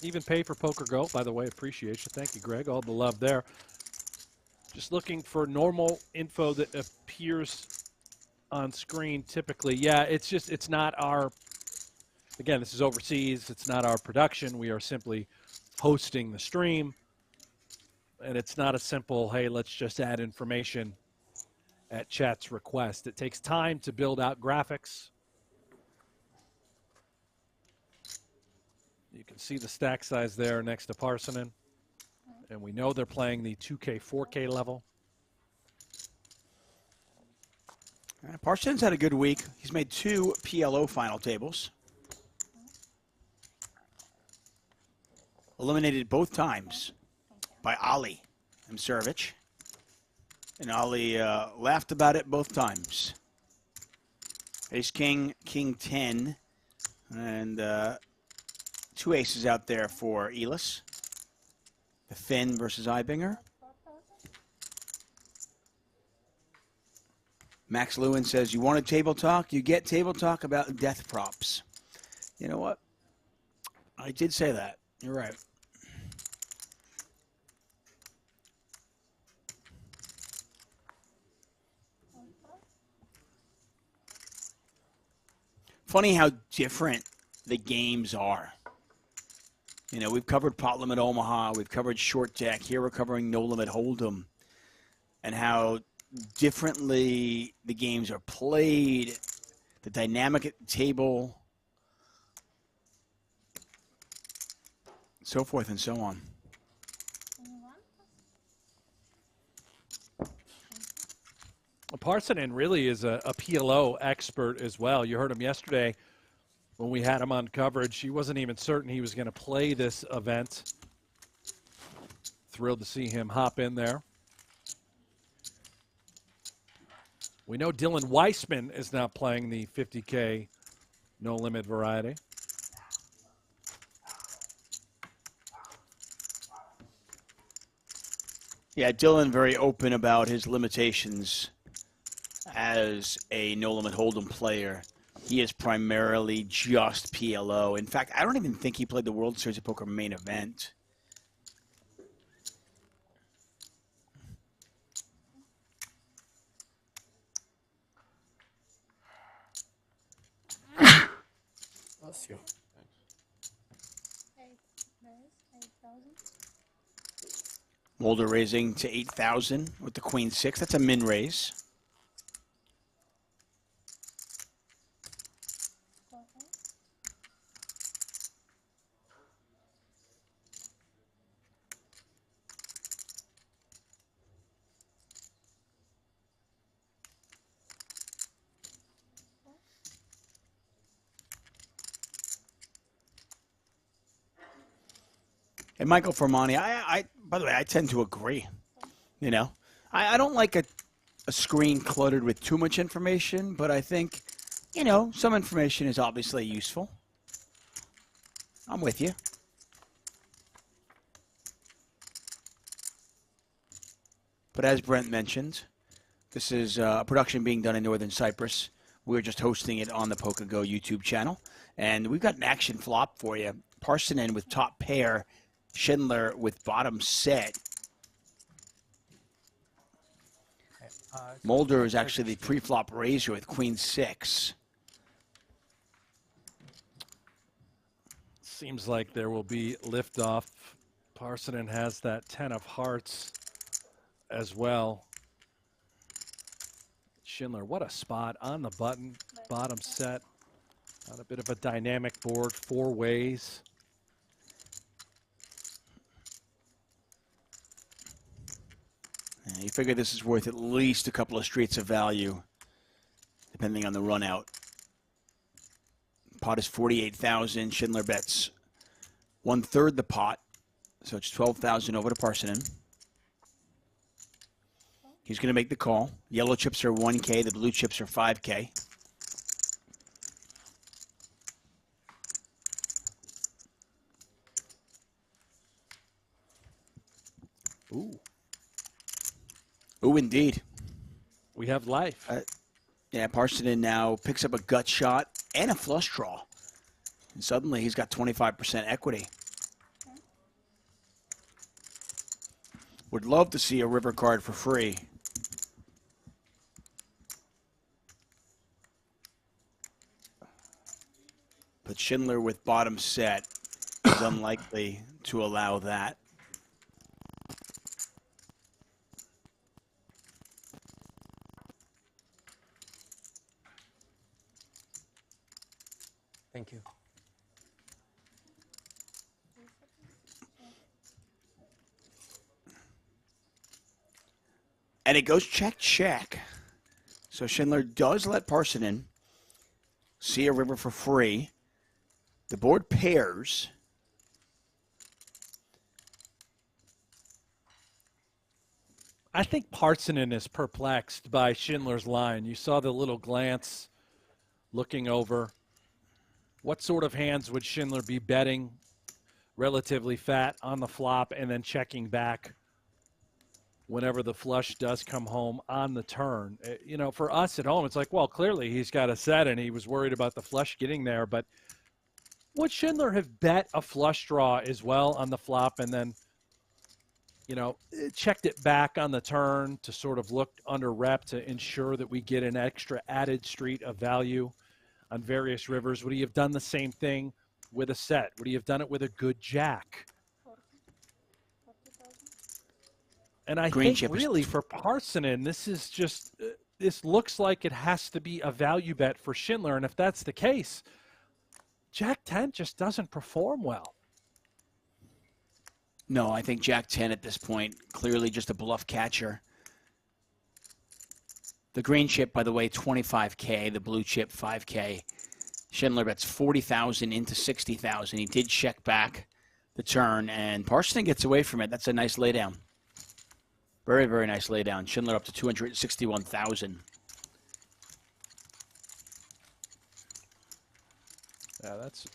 Even pay for Poker Go. By the way, appreciation. Thank you, Greg. All the love there. Just looking for normal info that appears on screen typically. Yeah, it's not our, again, this is overseas. It's not our production. We are simply hosting the stream. And it's not a simple, hey, let's just add information at chat's request. It takes time to build out graphics. You can see the stack size there next to Parsonen. And we know they're playing the 2K, 4K level. Parsonen's had a good week. He's made 2 PLO final tables. Eliminated both times by Ali Mserovic. And Ali laughed about it both times. Ace King, King 10, and 2 aces out there for Elis. The Finn versus Ibinger. Max Lewin says, you want a table talk? You get table talk about death props. You know what? I did say that. You're right. Funny how different the games are. You know, we've covered pot limit Omaha. We've covered short deck. Here we're covering no limit Hold'em. And how differently the games are played, the dynamic at the table, so forth and so on. Parsonen really is a PLO expert as well. You heard him yesterday when we had him on coverage. He wasn't even certain he was going to play this event. Thrilled to see him hop in there. We know Dylan Weissman is now playing the 50K no limit variety. Yeah, Dylan very open about his limitations as a no limit Hold'em player. He is primarily just PLO. In fact, I don't even think he played the World Series of Poker main event. Bless you. Mulder raising to 8,000 with the Queen 6. That's a min raise. And Michael Fermani, by the way, I tend to agree. You know, I don't like a screen cluttered with too much information, but I think, you know, some information is obviously useful. I'm with you. But as Brent mentioned, this is a production being done in Northern Cyprus. We're just hosting it on the Poker Go YouTube channel. And we've got an action flop for you. Parsonen with top pair. Schindler with bottom set. Mulder is actually the pre-flop raiser with Queen 6. Seems like there will be liftoff. Parsonen has that 10 of hearts as well. Schindler, what a spot on the button, bottom set. On a bit of a dynamic board, 4 ways. And you figure this is worth at least a couple of streets of value, depending on the run out. Pot is 48,000. Schindler bets 1/3 the pot, so it's 12,000 over to Parsonen. He's going to make the call. Yellow chips are 1K. The blue chips are 5K. Oh, indeed. We have life. Yeah, Parsonen now picks up a gut shot and a flush draw. And suddenly he's got 25% equity. Would love to see a river card for free. But Schindler with bottom set is unlikely to allow that. Thank you. And it goes check, check. So Schindler does let Parsonen see a river for free. The board pairs. I think Parsonen is perplexed by Schindler's line. You saw the little glance looking over. What sort of hands would Schindler be betting relatively fat on the flop and then checking back whenever the flush does come home on the turn? You know, for us at home, it's like, well, clearly he's got a set and he was worried about the flush getting there. But would Schindler have bet a flush draw as well on the flop and then, you know, checked it back on the turn to sort of look under rep to ensure that we get an extra added street of value on various rivers? Would he have done the same thing with a set? Would he have done it with a good jack? And I think really for Parsonen, this is just, this looks like it has to be a value bet for Schindler. And if that's the case, Jack 10 just doesn't perform well. No, I think Jack 10 at this point, clearly just a bluff catcher. The green chip, by the way, 25K. The blue chip, 5K. Schindler bets 40,000 into 60,000. He did check back the turn, and Parsonen gets away from it. That's a nice laydown. Very, very nice laydown. Schindler up to 261,000. Yeah, that's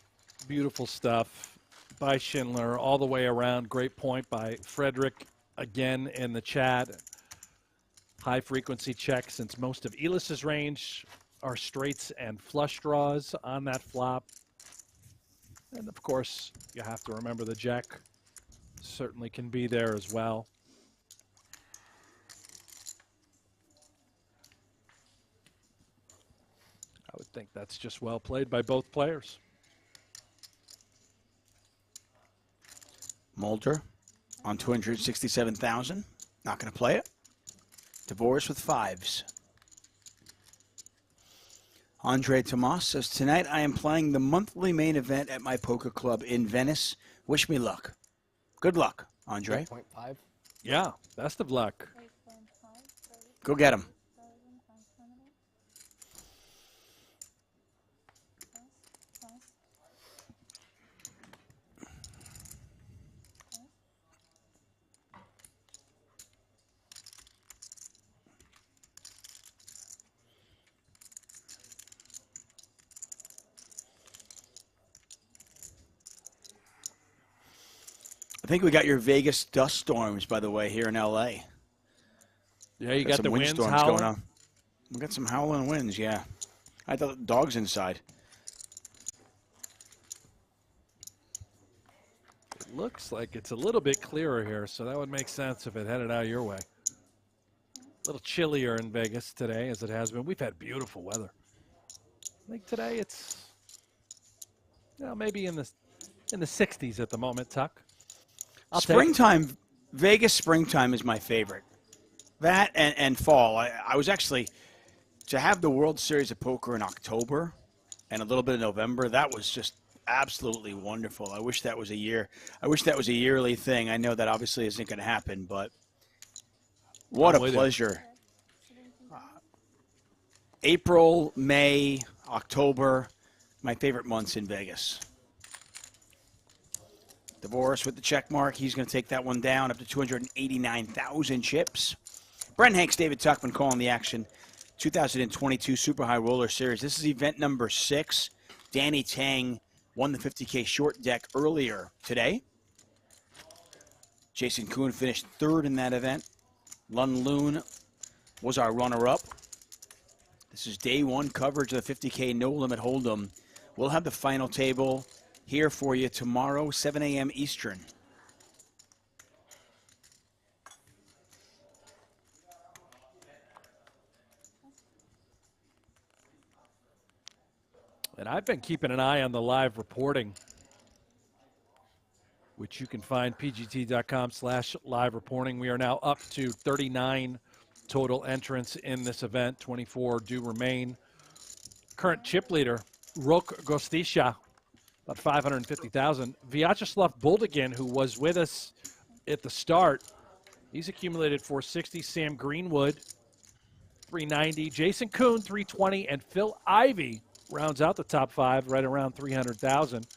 beautiful stuff by Schindler all the way around. Great point by Frederick again in the chat. High frequency check since most of Elis's range are straights and flush draws on that flop. And of course, you have to remember the jack certainly can be there as well. I would think that's just well played by both players. Mulder on 267,000. Not going to play it. DeVoris with fives. Andre Tomas says, tonight I am playing the monthly main event at my poker club in Venice. Wish me luck. Good luck, Andre. 8.5. Yeah, best of luck. Go get him. I think we got your Vegas dust storms, by the way, here in L.A. Yeah, you got some the wind winds storms howling. going on. We got some howling winds, yeah. I thought the dog's inside. It looks like it's a little bit clearer here, so that would make sense if it headed out your way. A little chillier in Vegas today, as it has been. We've had beautiful weather. I think today it's, you know, maybe in the 60s at the moment, Tuck. I'll take it. Springtime, Vegas springtime is my favorite. That and fall. I was actually, to have the World Series of Poker in October and a little bit of November, that was just absolutely wonderful. I wish that was a year. I wish that was a yearly thing. I know that obviously isn't going to happen, but what a pleasure. April, May, October, my favorite months in Vegas. DeVoris with the check mark. He's going to take that one down up to 289,000 chips. Brent Hanks, David Tuckman calling the action. 2022 Super High Roller Series. This is event number 6. Danny Tang won the 50K short deck earlier today. Jason Kuhn finished 3rd in that event. Lun Loon was our runner-up. This is day one coverage of the 50K No Limit Hold'em. We'll have the final table here for you tomorrow, 7 a.m. Eastern. And I've been keeping an eye on the live reporting, which you can find pgt.com/live reporting. We are now up to 39 total entrants in this event. 24 do remain. Current chip leader, Rok Gostisha, about 550,000. Vyacheslav Boldigan, who was with us at the start, he's accumulated 460. Sam Greenwood, 390. Jason Kuhn, 320. And Phil Ivey rounds out the top five, right around 300,000.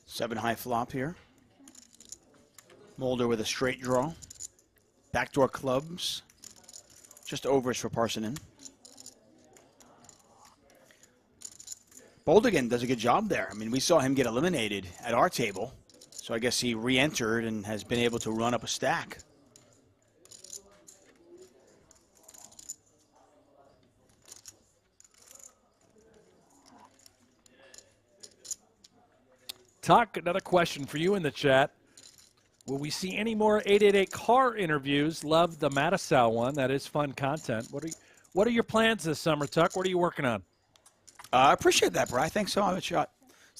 Seven high flop here. Mulder with a straight draw. Backdoor clubs. Just overs for Parsonen. Boldigan does a good job there. I mean, we saw him get eliminated at our table. So I guess he re-entered and has been able to run up a stack. Tuck, another question for you in the chat. Will we see any more 888 car interviews? Love the Matisau one. That is fun content. What are your plans this summer, Tuck? What are you working on? I appreciate that, Bri. Thanks so much.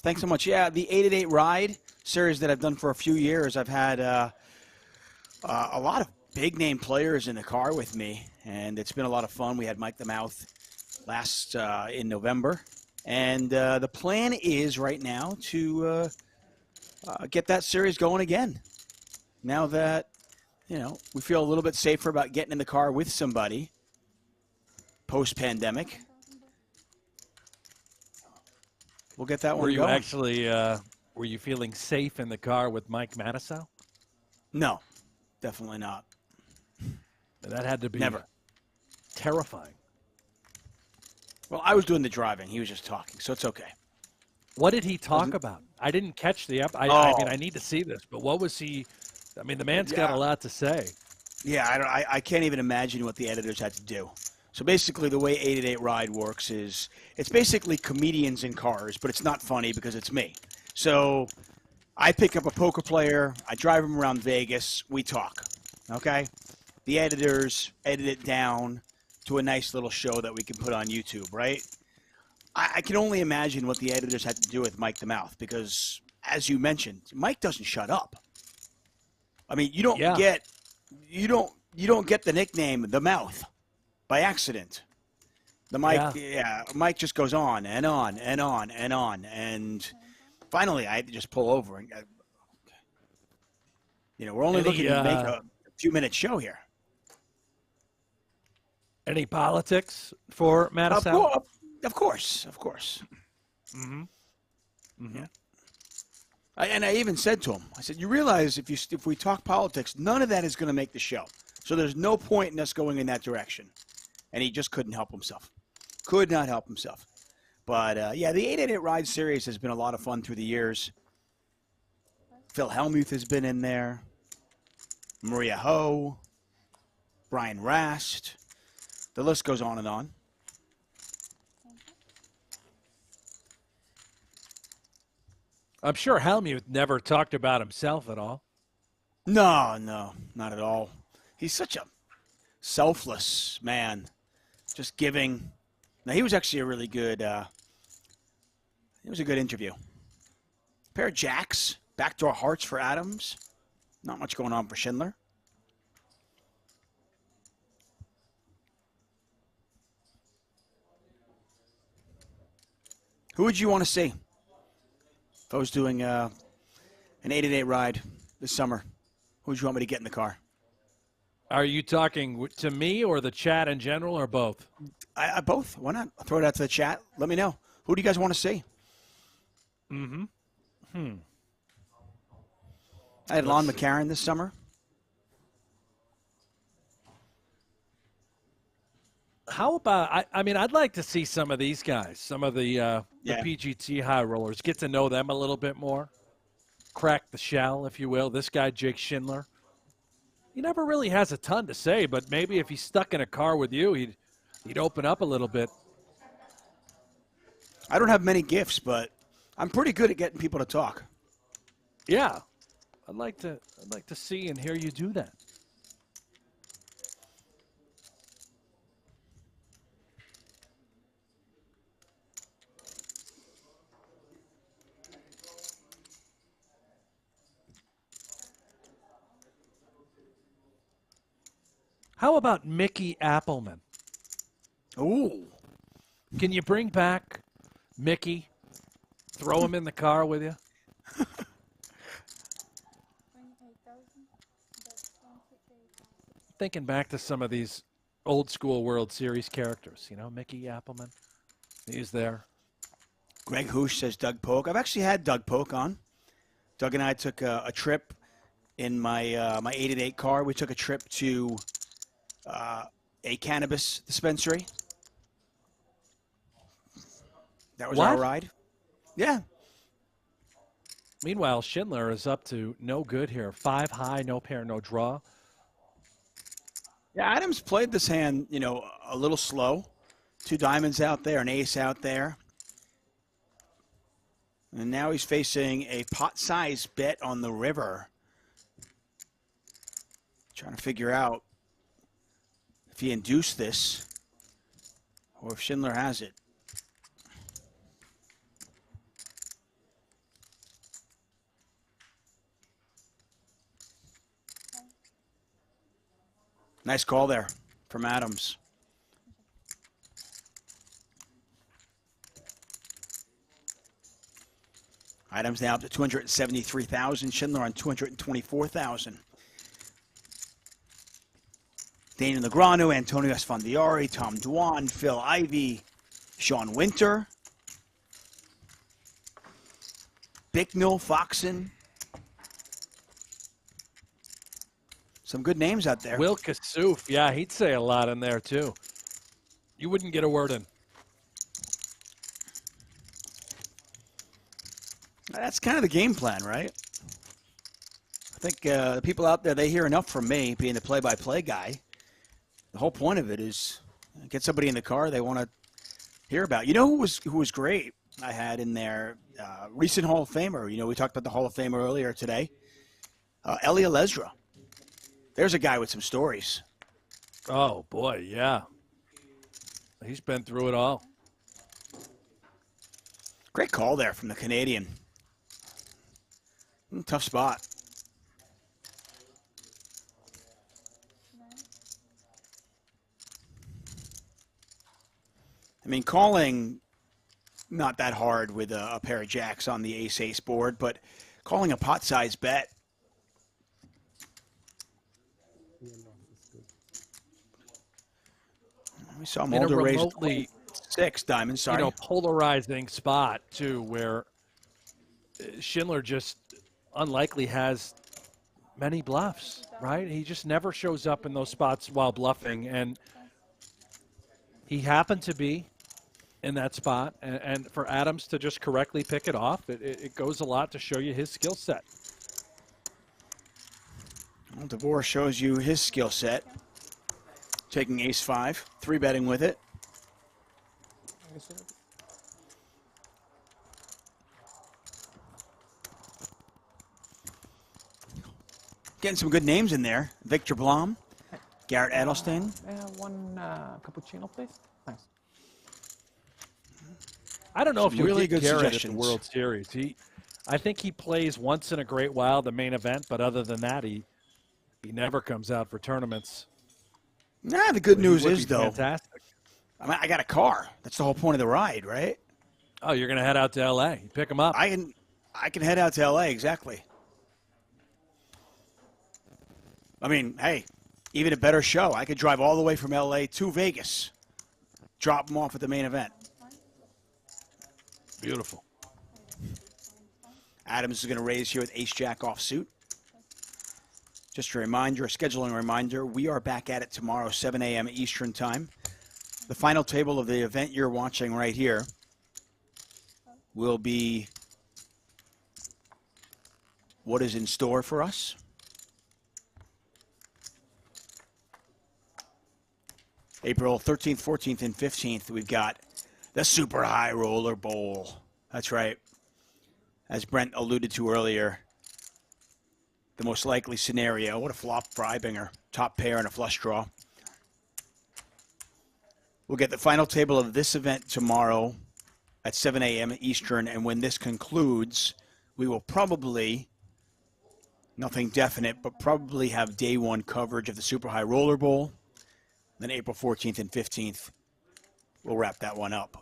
Thanks so much. Yeah, the 888 Ride series that I've done for a few years, I've had a lot of big-name players in the car with me, and it's been a lot of fun. We had Mike the Mouth last in November, and the plan is right now to get that series going again. Now that, we feel a little bit safer about getting in the car with somebody post-pandemic. We'll get that one going. Were you actually, were you feeling safe in the car with Mike Matisau? No, definitely not. That had to be never terrifying. Well, I was doing the driving. He was just talking, so it's okay. What did he talk about? I didn't catch the I mean, I need to see this, but what was he? I mean, the man's got a lot to say. Yeah, I can't even imagine what the editors had to do. So basically the way 888 Ride works is it's basically comedians in cars, but it's not funny because it's me. So I pick up a poker player, I drive him around Vegas, we talk, okay? The editors edit it down to a nice little show that we can put on YouTube, right? I can only imagine what the editors had to do with Mike the Mouth because, as you mentioned, Mike doesn't shut up. I mean, you don't get the nickname the Mouth by accident. The Mike, Mike just goes on and on and on and on, and finally, I had to just pull over and, we're only looking to make a few-minute show here. Any politics for Matisau? Of course. Mm-hmm. Mm-hmm. Yeah. And I even said to him, I said, you realize if we talk politics, none of that is going to make the show. So there's no point in us going in that direction. And he just couldn't help himself. Could not help himself. But, the 888 Ride series has been a lot of fun through the years. Phil Hellmuth has been in there. Maria Ho. Brian Rast. The list goes on and on. I'm sure Hellmuth never talked about himself at all. No, not at all. He's such a selfless man, just giving. Now, he was actually a really good, it was a good interview. Pair of jacks, backdoor hearts for Adams. Not much going on for Schindler. Who would you want to see? If I was doing an 888 Ride this summer, who would you want me to get in the car? Are you talking to me or the chat in general or both? Both. Why not? I'll throw it out to the chat. Let me know. Who do you guys want to see? Mm-hmm. I had Lon McCarron this summer. How about, I mean, I'd like to see some of these guys, some of the PGT high rollers, get to know them a little bit more. Crack the shell, if you will. This guy, Jake Schindler, he never really has a ton to say, but maybe if he's stuck in a car with you, he'd open up a little bit. I don't have many gifts, but I'm pretty good at getting people to talk. Yeah, I'd like to see and hear you do that. How about Mickey Appleman? Ooh. Can you bring back Mickey? Throw him in the car with you? Thinking back to some of these old school World Series characters, you know, Mickey Appleman. He's there. Greg Hoosh says Doug Polk. I've actually had Doug Polk on. Doug and I took a trip in my my 888 car. We took a trip to a cannabis dispensary. That was our ride. Yeah. Meanwhile, Schindler is up to no good here. 5 high, no pair, no draw. Yeah, Adams played this hand, you know, a little slow. 2 diamonds out there, an ace out there. And now he's facing a pot-sized bet on the river. Trying to figure out if he induced this or if Schindler has it. Nice call there from Adams. Adams now up to 273,000. Schindler on 224,000. Daniel Negreanu, Antonio Esfandiari, Tom Dwan, Phil Ivey, Sean Winter, Bicknell, Foxen. Some good names out there. Will Kassouf, yeah, he'd say a lot in there too. You wouldn't get a word in. That's kind of the game plan, right? I think the people out there, they hear enough from me being the play-by-play guy. The whole point of it is get somebody in the car they want to hear about. You know who was great I had in there? Recent Hall of Famer. You know, we talked about the Hall of Famer earlier today. Elia Lesra. There's a guy with some stories. Oh, boy, yeah. He's been through it all. Great call there from the Canadian. Tough spot. I mean, calling not that hard with a pair of jacks on the ace-ace board, but calling a pot-sized bet. We saw Mulder raise 6 diamonds. Sorry, you know, polarizing spot too, where Schindler just unlikely has many bluffs. Right? He just never shows up in those spots while bluffing, and he happened to be in that spot. And for Adams to just correctly pick it off, it goes a lot to show you his skill set. Well, DeVore shows you his skill set. Taking ace-5, 3-betting with it. Getting some good names in there. Victor Blom, Garrett Edelstein. One cappuccino, please. Thanks. I don't know if you really get good Garrett at the suggestions. World Series. I think he plays once in a great while the main event, but other than that, he never comes out for tournaments. Nah, the good news is, though, fantastic. I got a car. That's the whole point of the ride, right? Oh, you're going to head out to L.A. Pick him up. I can head out to L.A., exactly. I mean, hey, even a better show. I could drive all the way from L.A. to Vegas, drop him off at the main event. Beautiful. Adams is going to raise here with ace-jack offsuit. Just a reminder, a scheduling reminder, we are back at it tomorrow, 7 a.m. Eastern Time. The final table of the event you're watching right here will be what is in store for us. April 13th, 14th, and 15th, we've got the Super High Roller Bowl. That's right. As Brent alluded to earlier, the most likely scenario, what a flop for Ibinger. Top pair and a flush draw. We'll get the final table of this event tomorrow at 7 a.m. Eastern, and when this concludes, we will probably, nothing definite, but probably have day one coverage of the Super High Roller Bowl. Then April 14th and 15th, we'll wrap that one up.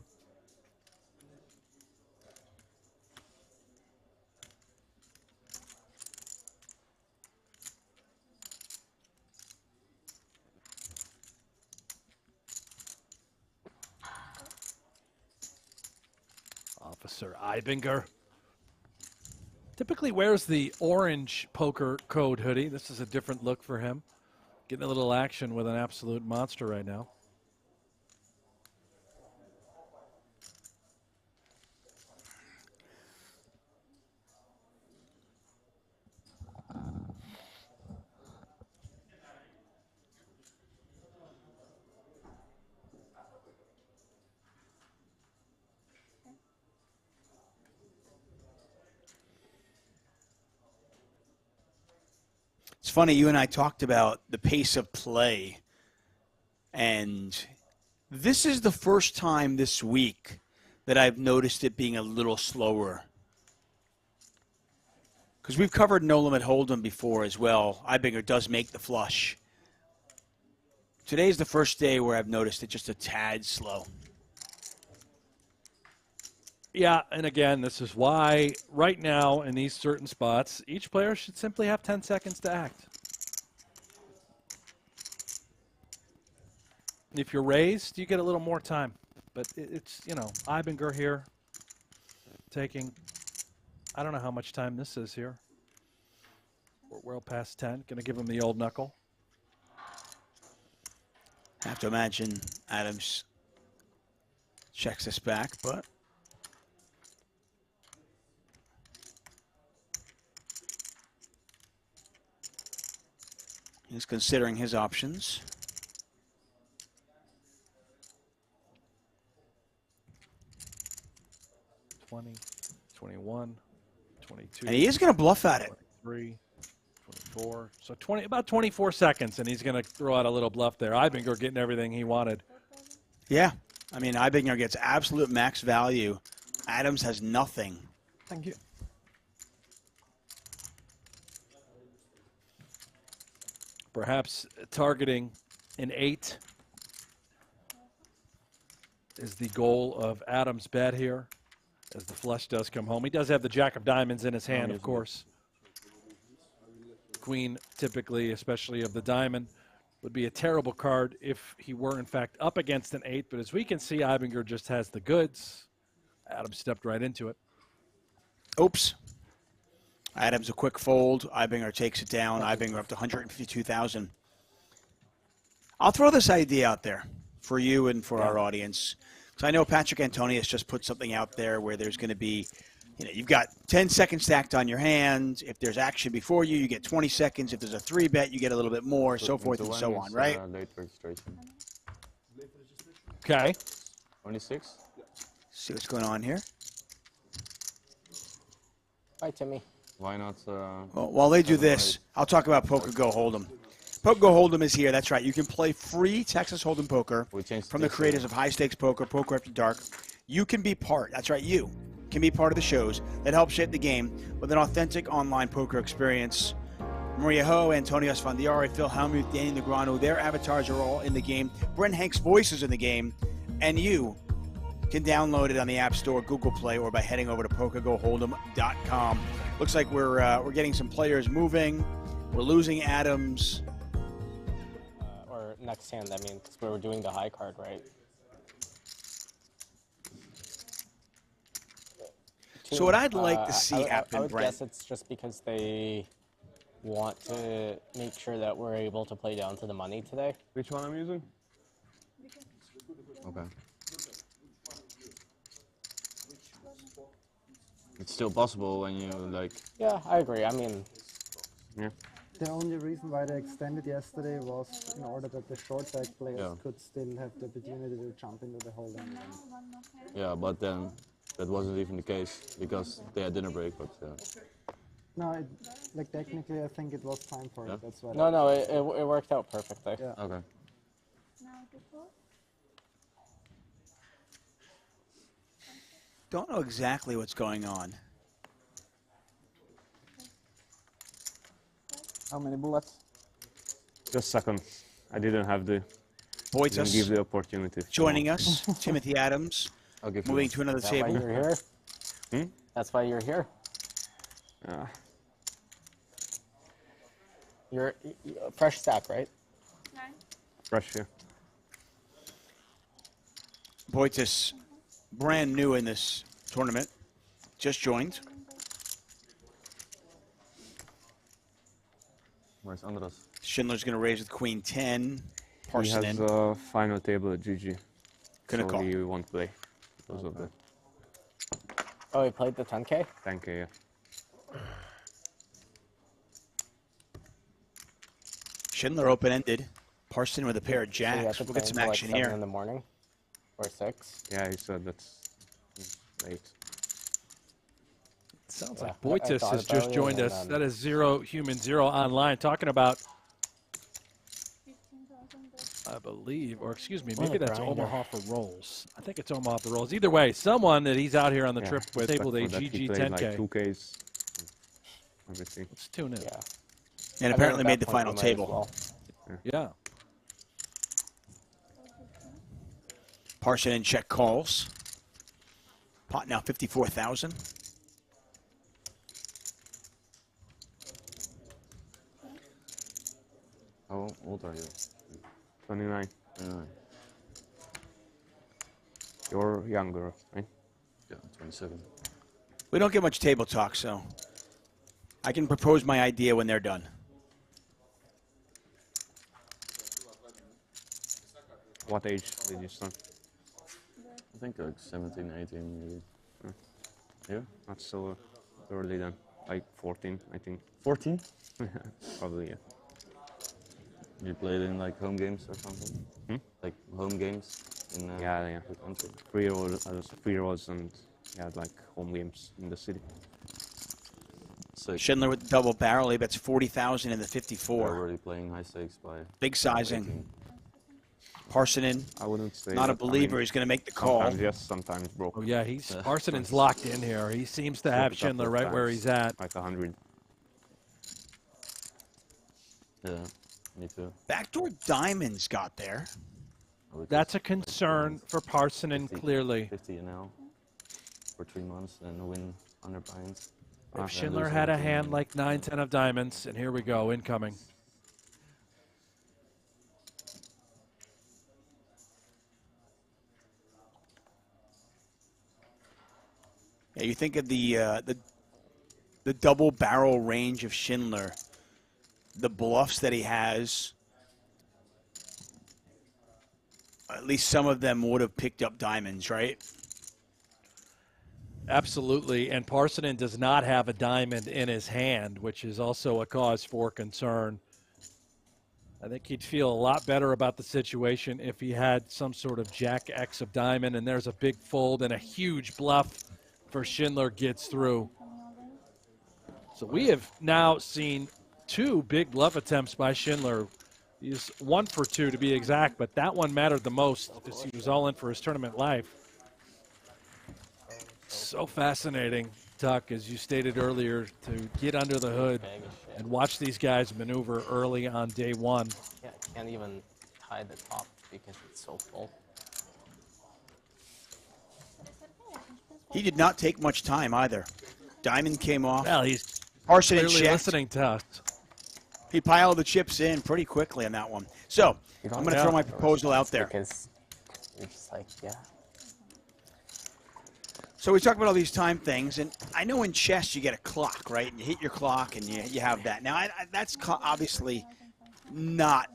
Officer Ibinger typically wears the orange poker code hoodie. This is a different look for him. Getting a little action with an absolute monster right now. It's funny, you and I talked about the pace of play, and this is the first time this week that I've noticed it being a little slower. Because we've covered No Limit Hold'em before as well. Ibinger does make the flush. Today's the first day where I've noticed it just a tad slow. Yeah, and again, this is why right now in these certain spots, each player should simply have 10 seconds to act. If you're raised, you get a little more time. But it's, you know, Ibinger here taking, I don't know how much time this is here. We're well past 10. Going to give him the old knuckle. Have to imagine Adams checks this back, but he's considering his options. $20, $21, $22. And he is going to bluff at it. $23, $24. So about 24 seconds, and he's going to throw out a little bluff there. Ibinger getting everything he wanted. Yeah. I mean, Ibinger gets absolute max value. Adams has nothing. Thank you. Perhaps targeting an 8 is the goal of Adams' bet here, as the flush does come home. He does have the Jack of Diamonds in his hand, of course. Queen, typically, especially of the diamond, would be a terrible card if he were, in fact, up against an 8. But as we can see, Ibinger just has the goods. Adams stepped right into it. Oops. Adams a quick fold. Ibinger takes it down. Ibinger up to 152,000. I'll throw this idea out there for you and for our audience. Because I know Patrick Antonius just put something out there where there's going to be, you know, you've got 10 seconds stacked on your hand. If there's action before you, you get 20 seconds. If there's a 3-bet, you get a little bit more, so forth and so on, right? Late registration. Okay. 26. See what's going on here. Bye, Timmy. Why not? Well, while they do this, I'll talk about Poker Go Hold'em. Poker Go Hold'em is here. That's right. You can play free Texas Hold'em poker from the creators of High Stakes Poker, Poker After Dark. You can be part. That's right. You can be part of the shows that help shape the game with an authentic online poker experience. Maria Ho, Antonio Esfandiari, Phil Hellmuth, Danny Negreanu, their avatars are all in the game. Brent Hank's voice is in the game. And you can download it on the App Store, Google Play, or by heading over to PokerGoHold'em.com. Looks like we're getting some players moving. We're losing Adams. Or next hand, I mean, because we were doing the high card, right? So what I'd like to see happen, I would Brent. guess it's just because they want to make sure that we're able to play down to the money today. Which one I'm using? Okay. It's still possible when you like. Yeah, I agree. I mean, Yeah. The only reason why they extended yesterday was in order that the short deck players Yeah. could still have the opportunity to jump into the holding event. Yeah, but then that wasn't even the case because they had dinner break. But No, like technically, I think it was time for Yeah? it. That's why. no, it worked out perfectly. Yeah. okay. Don't know exactly what's going on. How many bullets? Just second. I didn't have the. Boyd Didn't give the opportunity. joining us. Timothy Adams. Moving to another Is that table. why you're here? Hmm? That's why you're here. You're fresh stack, right? Fresh here. Boytis, brand new in this tournament, just joined. Where's Andras? Schindler's going to raise with Queen 10. He Parson has in. a final table at GG. Couldn't so call. he won't play because of that. Oh, he played the 10K? 10K, yeah. Schindler open-ended. Parson with a pair of So you have jacks. to We'll play get some until, like, action 7 here. in the morning? Or 6? Yeah, he said that's late. Sounds Yeah, like I Boytis thought has about just it, joined and us. then- That is Human Zero Online, talking about, I believe, or excuse me, What maybe a that's grinder. Omaha for rolls. I think it's Omaha for rolls. Either way, someone that he's out here on the trip with except able to for that he GG played 10K. like 2Ks. Everything. Let's tune in. Yeah. And apparently made the final table. Well. Yeah. Parson in check calls. Pot now 54,000. How old are you? 29. 29. You're younger, right? Yeah, 27. We don't get much table talk, so I can propose my idea when they're done. What age did you start? I think like 17, 18 maybe. Yeah? That's so early then. Like 14, I think. 14? Probably, yeah. You played in like home games or something? Hmm? Like home games in Yeah. the country? 3-year-olds and yeah, like home games in the city. So Schindler with the double barrel. He bets 40,000 in the 54. already playing high stakes by Big sizing. Parson in. I wouldn't say. Not a but I believer. mean, He's going to make the call. Sometimes yes, sometimes broke. Oh, yeah, Parsonen's locked in here. He seems to have Schindler right where he's at. Like 100. Yeah, me too. Backdoor diamonds got there. That's a concern for Parsonen, clearly. 50 now for 3 months and win 100 pints. If Schindler had a hand like 9-10 of diamonds, and here we go, incoming. Yeah, you think of the double barrel range of Schindler, the bluffs that he has. At least some of them would have picked up diamonds, right? Absolutely, and Parsonen does not have a diamond in his hand, which is also a cause for concern. I think he'd feel a lot better about the situation if he had some sort of Jack X of diamond, and there's a big fold and a huge bluff for Schindler gets through. So we have now seen 2 big bluff attempts by Schindler. He's 1 for 2 to be exact, but that one mattered the most as he was all in for his tournament life. So fascinating, Tuck, as you stated earlier, to get under the hood and watch these guys maneuver early on day 1. Yeah, can't even tie the top because it's so full. He did not take much time either. Diamond came off. Well, he's Parson in clearly checked. listening to us. He piled the chips in pretty quickly on that one. So I'm going to throw my proposal out there. Because you're just like, yeah. So we talk about all these time things, and I know in chess you get a clock, right? And you hit your clock, and you have that. Now, that's obviously not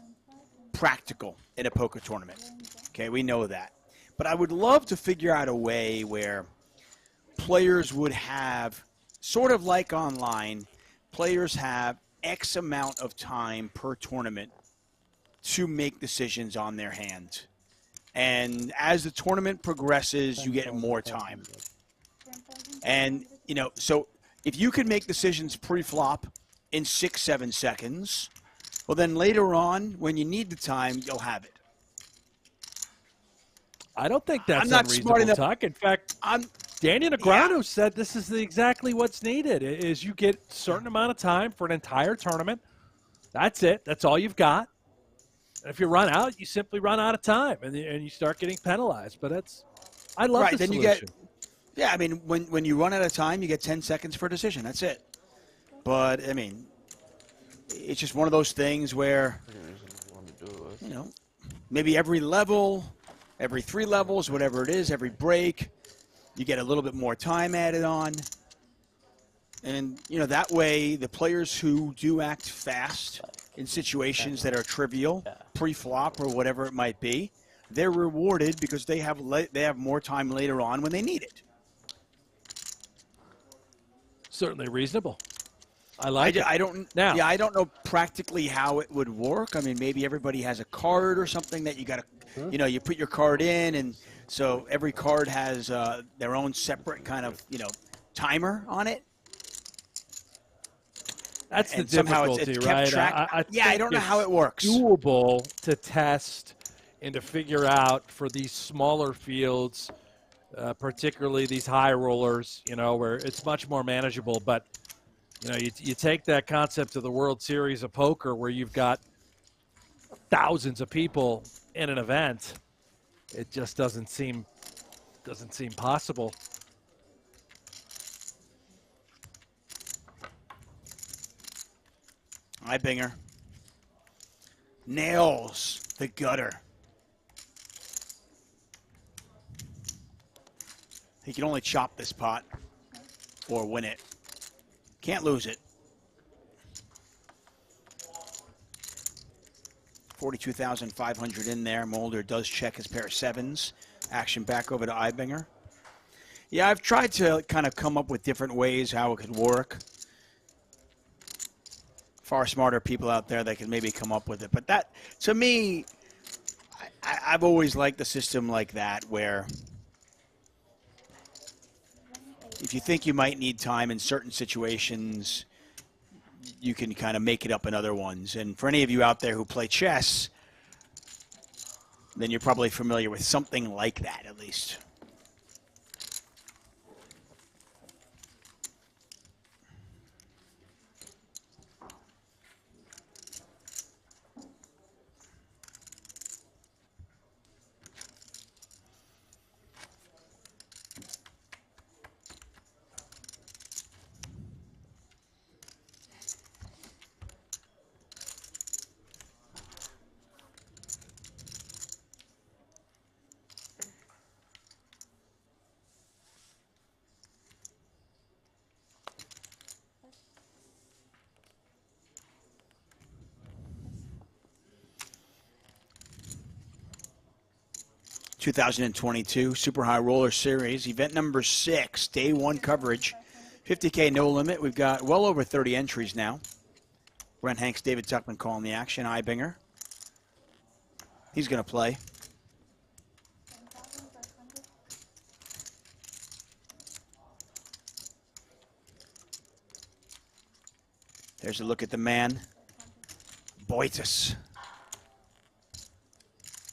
practical in a poker tournament. Okay, we know that. But I would love to figure out a way where players would have, sort of like online, players have X amount of time per tournament to make decisions on their hand. And as the tournament progresses, you get more time. And, you know, so if you can make decisions pre-flop in 6-7 seconds, well, then later on, when you need the time, you'll have it. I don't think that's I'm not smart unreasonable, enough. Tuck. In fact, Danny Negreanu said this is exactly what's needed, is you get a certain amount of time for an entire tournament. That's it. That's all you've got. And if you run out, you simply run out of time, and you start getting penalized. But I love the then solution. Yeah, I mean, when you run out of time, you get 10 seconds for a decision. That's it. But, I mean, it's just one of those things where, you know, maybe every level, every 3 levels, whatever it is, every break, you get a little bit more time added on. And, you know, that way the players who do act fast in situations that are trivial, pre-flop or whatever it might be, they're rewarded because they have more time later on when they need it. Certainly reasonable. I like it. I don't know practically how it would work. I mean, maybe everybody has a card or something that you got to, you know, you put your card in, and so every card has their own separate kind of, you know, timer on it. That's the And somehow difficulty, it's kept right? track. I don't know how it works. Doable to test and to figure out for these smaller fields, particularly these high rollers, you know, where it's much more manageable. But, you know, you take that concept of the World Series of Poker where you've got thousands of people in an event, it just doesn't seem possible. Ibinger nails the gutter. He can only chop this pot or win it. Can't lose it. 42,500 in there. Mulder does check his pair of sevens. Action back over to Ibinger. Yeah, I've tried to kind of come up with different ways how it could work. Far smarter people out there that can maybe come up with it. But that, to me, I've always liked the system like that where if you think you might need time in certain situations, you can kind of make it up in other ones. And for any of you out there who play chess, then you're probably familiar with something like that at least. ...2022 Super High Roller Series, event number 6, day 1 coverage. 50K no limit. We've got well over 30 entries now. Brent Hanks, David Tuckman calling the action. Ibinger. He's going to play. There's a look at the man. Boitis.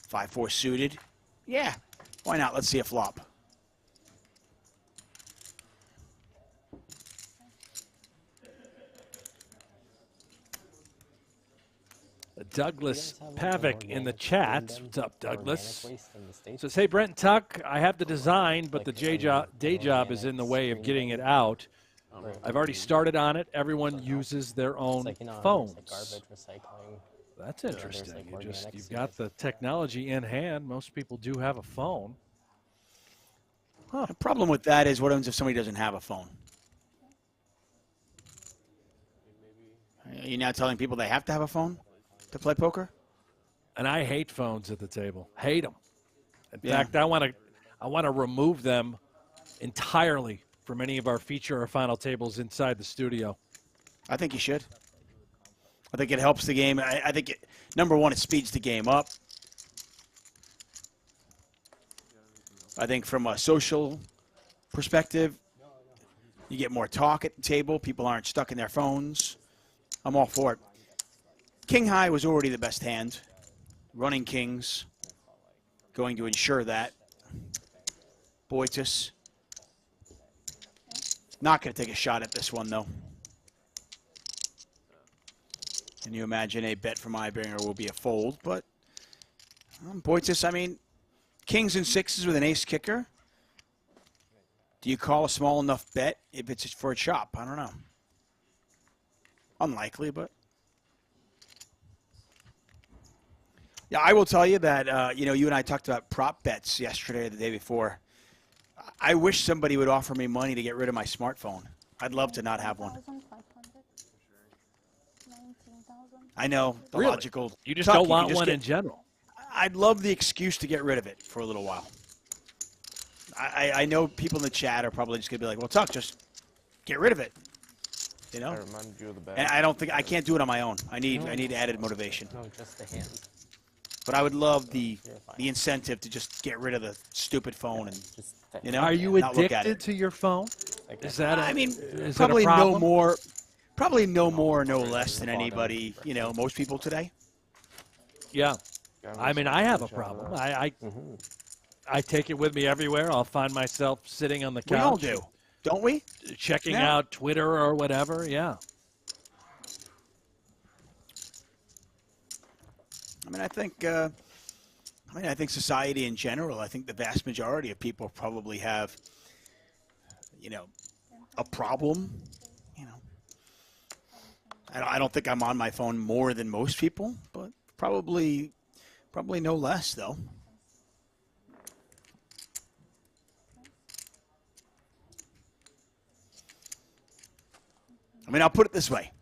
5-4 suited. Yeah, why not? Let's see a flop. Douglas Pavic in the chat. What's up, Douglas? Says, hey, Brent and Tuck, I have the design, but the day job is in the way of getting it out. I've already started on it. Everyone uses their own phones. That's interesting. You've got the technology in hand. Most people do have a phone. Huh. The problem with that is what happens if somebody doesn't have a phone? Are you now telling people they have to have a phone to play poker? And I hate phones at the table. Hate them. In fact, I want to remove them entirely from any of our feature or final tables inside the studio. I think you should. I think it helps the game. I think, number one, it speeds the game up. I think from a social perspective, you get more talk at the table. People aren't stuck in their phones. I'm all for it. King high was already the best hand. Running kings, going to ensure that. Boitis. Not going to take a shot at this one, though. Can you imagine a bet from Ibringer will be a fold? But Boitis, I mean, kings and sixes with an ace kicker. Do you call a small enough bet if it's for a chop? I don't know. Unlikely, but. Yeah, I will tell you that, you and I talked about prop bets yesterday or the day before. I wish somebody would offer me money to get rid of my smartphone. I'd love to not have one. I know, the Really? logical. You just don't want one in general. I'd love the excuse to get rid of it for a little while. I know people in the chat are probably just going to be like, well, Tuck, just get rid of it. You know? I reminded you of the bag. And I can't do it on my own. I need added motivation. No, just the hand. But I would love the incentive to just get rid of the stupid phone and, Are you not look at addicted it. to your phone? Is that? Is probably it a problem? no more. Probably no more or no less than anybody, most people today. Yeah. I mean, I have a problem. I take it with me everywhere. I'll find myself sitting on the couch. We all do, don't we? Checking out Twitter or whatever, yeah. I mean, I think society in general, I think the vast majority of people probably have, a problem. I don't think I'm on my phone more than most people, but probably no less, though. I mean, I'll put it this way.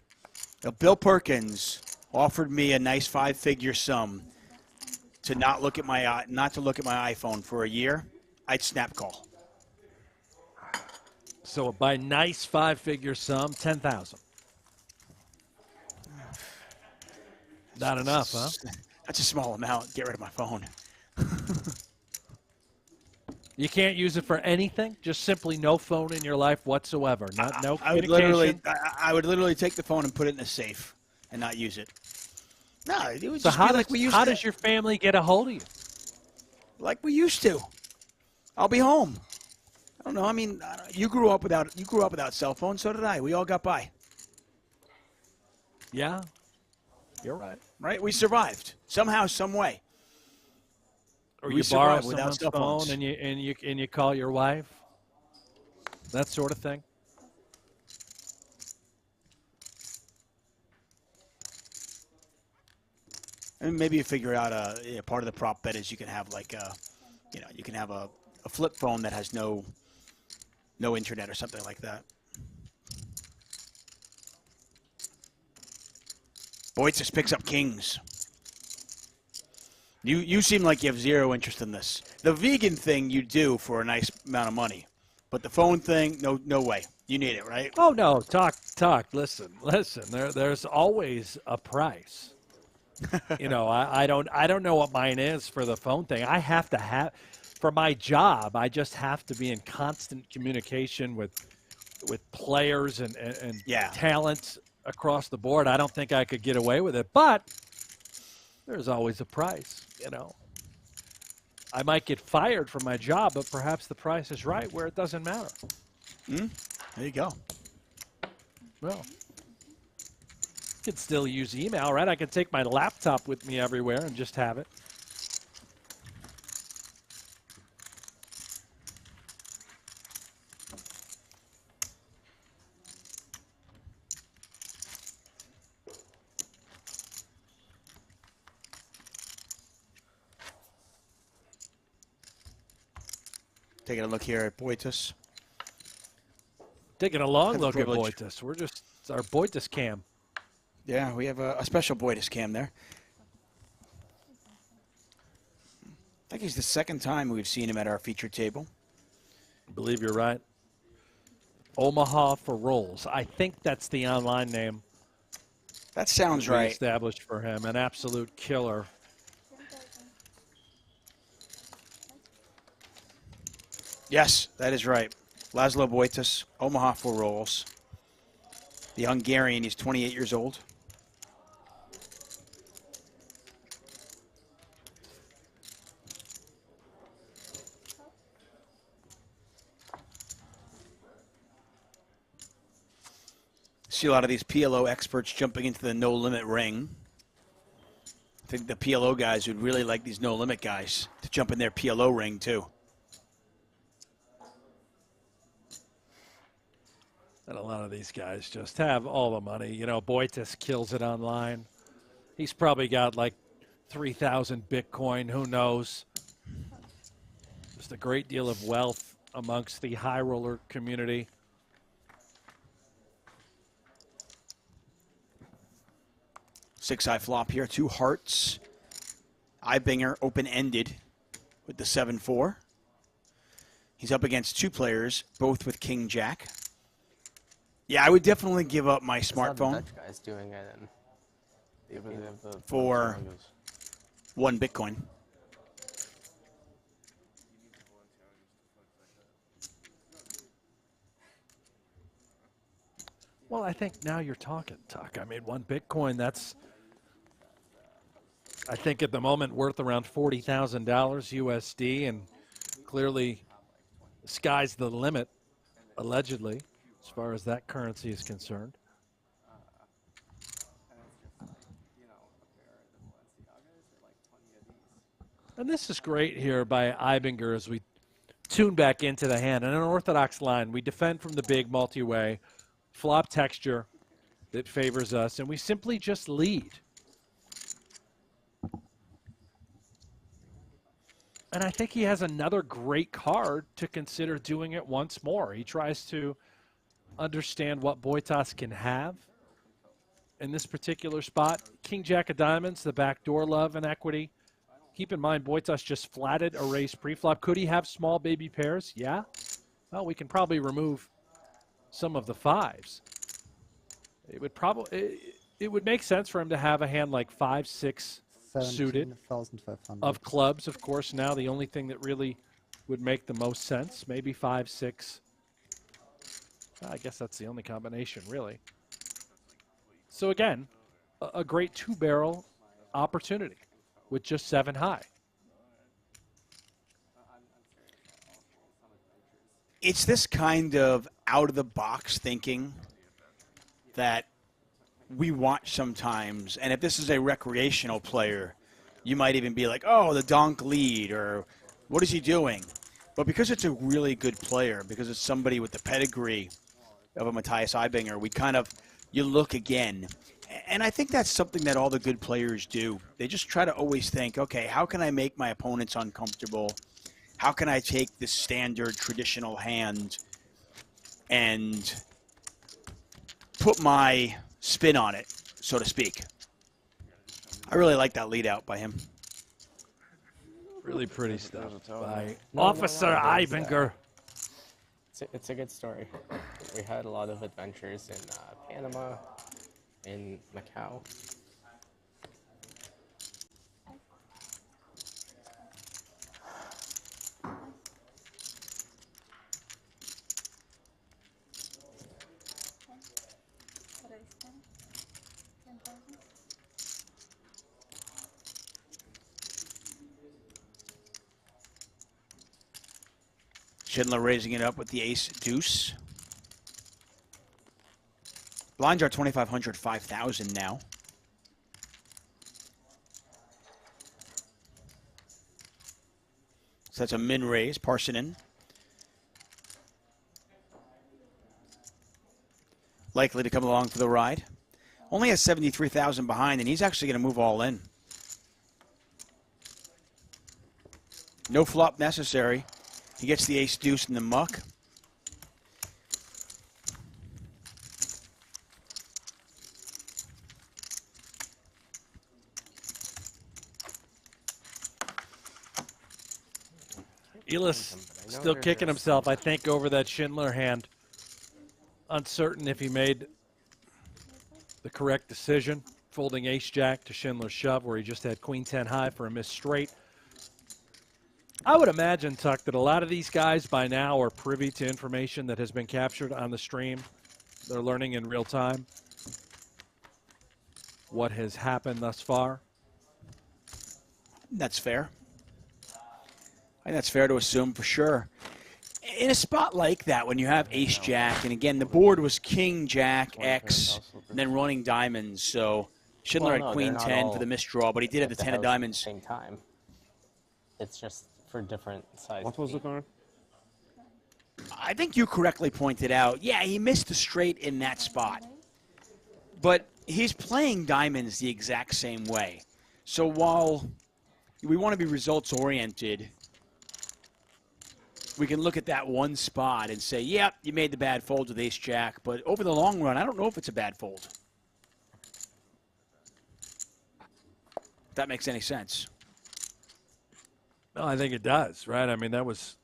Bill Perkins offered me a nice 5-figure sum to not to look at my iPhone for a year. I'd snap call. So by nice 5-figure sum, 10,000. Not enough, huh? That's a small amount. Get rid of my phone. You can't use it for anything? Just simply no phone in your life whatsoever? No I would literally take the phone and put it in a safe and not use it. No, it would So just how, be like we used to. how does your family get a hold of you? Like we used to. I'll be home. I don't know. I mean, you grew up without cell phones. So did I. We all got by. Yeah, you're right. Right? We survived somehow, some way. Or We you borrow survived without someone's cell phones. phone and you call your wife. That sort of thing. And maybe you figure out part of the prop bet is you can have like you can have a flip phone that has no internet or something like that. Boyd just picks up kings. You seem like you have zero interest in this. The vegan thing you do for a nice amount of money, but the phone thing, no way. You need it, right? Oh no, talk. Listen. There's always a price. I don't know what mine is for the phone thing. I have to have, for my job, I just have to be in constant communication with players and talents across the board. I don't think I could get away with it, but there's always a price, I might get fired from my job, but perhaps the price is right where it doesn't matter. There you go. Well, I could still use email, right? I could take my laptop with me everywhere and just have it. Taking a look here at Boitis. Taking a long look at privilege. Boitis. It's our Boitis cam. Yeah, we have a special Boitis cam there. think he's the second time we've seen him at our feature table. I believe you're right. Omaha for rolls. I think that's the online name. That sounds we right. Established for him. An absolute killer. Yes, that is right. Laszlo Boitas, Omaha for rolls. The Hungarian, he's 28 years old. See a lot of these PLO experts jumping into the no-limit ring. I think the PLO guys would really like these no-limit guys to jump in their PLO ring, too. And a lot of these guys just have all the money. You know, Boitas kills it online. He's probably got like 3,000 Bitcoin. Who knows? Just a great deal of wealth amongst the high roller community. Six-eye flop here, 2 hearts. Ibinger open-ended with the 7-4. He's up against 2 players, both with King-Jack. Yeah, I would definitely give up my smartphone. Dutch guys doing it, and Even if the for challenges. 1 Bitcoin. Well, I think now you're talking, Tuck. I mean, 1 Bitcoin, that's, I think at the moment, worth around $40,000 USD, and clearly the sky's the limit, allegedly, as far as that currency is concerned. And this is great here by Ibinger as we tune back into the hand. In an orthodox line, we defend from the big multi-way, flop texture that favors us, and we simply just lead. And I think he has another great card to consider doing it once more. He tries to understand what Boitas can have in this particular spot. King Jack of Diamonds, the backdoor love and equity. Keep in mind, Boitas just flatted a raise preflop. Could he have small baby pairs? Yeah. Well, we can probably remove some of the 5s. It would probably it would make sense for him to have a hand like 5, 6 suited 17,500 of clubs. Of course, now the only thing that really would make the most sense, maybe 5, 6. I guess that's the only combination, really. So again, a great 2-barrel opportunity with just 7 high. It's this kind of out-of-the-box thinking that we watch sometimes. And if this is a recreational player, you might even be like, oh, the donk lead, or what is he doing? But because it's a really good player, because it's somebody with the pedigree of a Matthias Ibinger, we kind of, you look again. And I think that's something that all the good players do. They just try to always think, okay, how can I make my opponents uncomfortable? How can I take this standard traditional hand and put my spin on it, so to speak? I really like that lead out by him. Really pretty stuff by No, Officer Ibinger. It's a good story. We had a lot of adventures in Panama, in Macau. Schindler raising it up with the ace deuce. Blinds are 2,500, 5,000 now. So that's a min raise, Parsonen. Likely to come along for the ride. Only has 73,000 behind, and he's actually going to move all in. No flop necessary. He gets the ace deuce in the muck. Elis still kicking himself, I think, over that Schindler hand. Uncertain if he made the correct decision, folding ace-jack to Schindler's shove where he just had queen-10 high for a missed straight. I would imagine, Tuck, that a lot of these guys by now are privy to information that has been captured on the stream. They're learning in real time what has happened thus far. That's fair. I think that's fair to assume for sure. In a spot like that, when you have ace-jack, and again, the board was king-jack, X, and then running diamonds, so Schindler had queen-10 for the misdraw, but he did have the 10 of diamonds. Same time. It's just for different sizes. What was the card? I think you correctly pointed out, yeah, he missed the straight in that spot. But he's playing diamonds the exact same way. So while we want to be results-oriented, we can look at that one spot and say, yep, you made the bad fold with ace-jack, but over the long run, I don't know if it's a bad fold. If that makes any sense. No, I think it does, right? I mean, that was,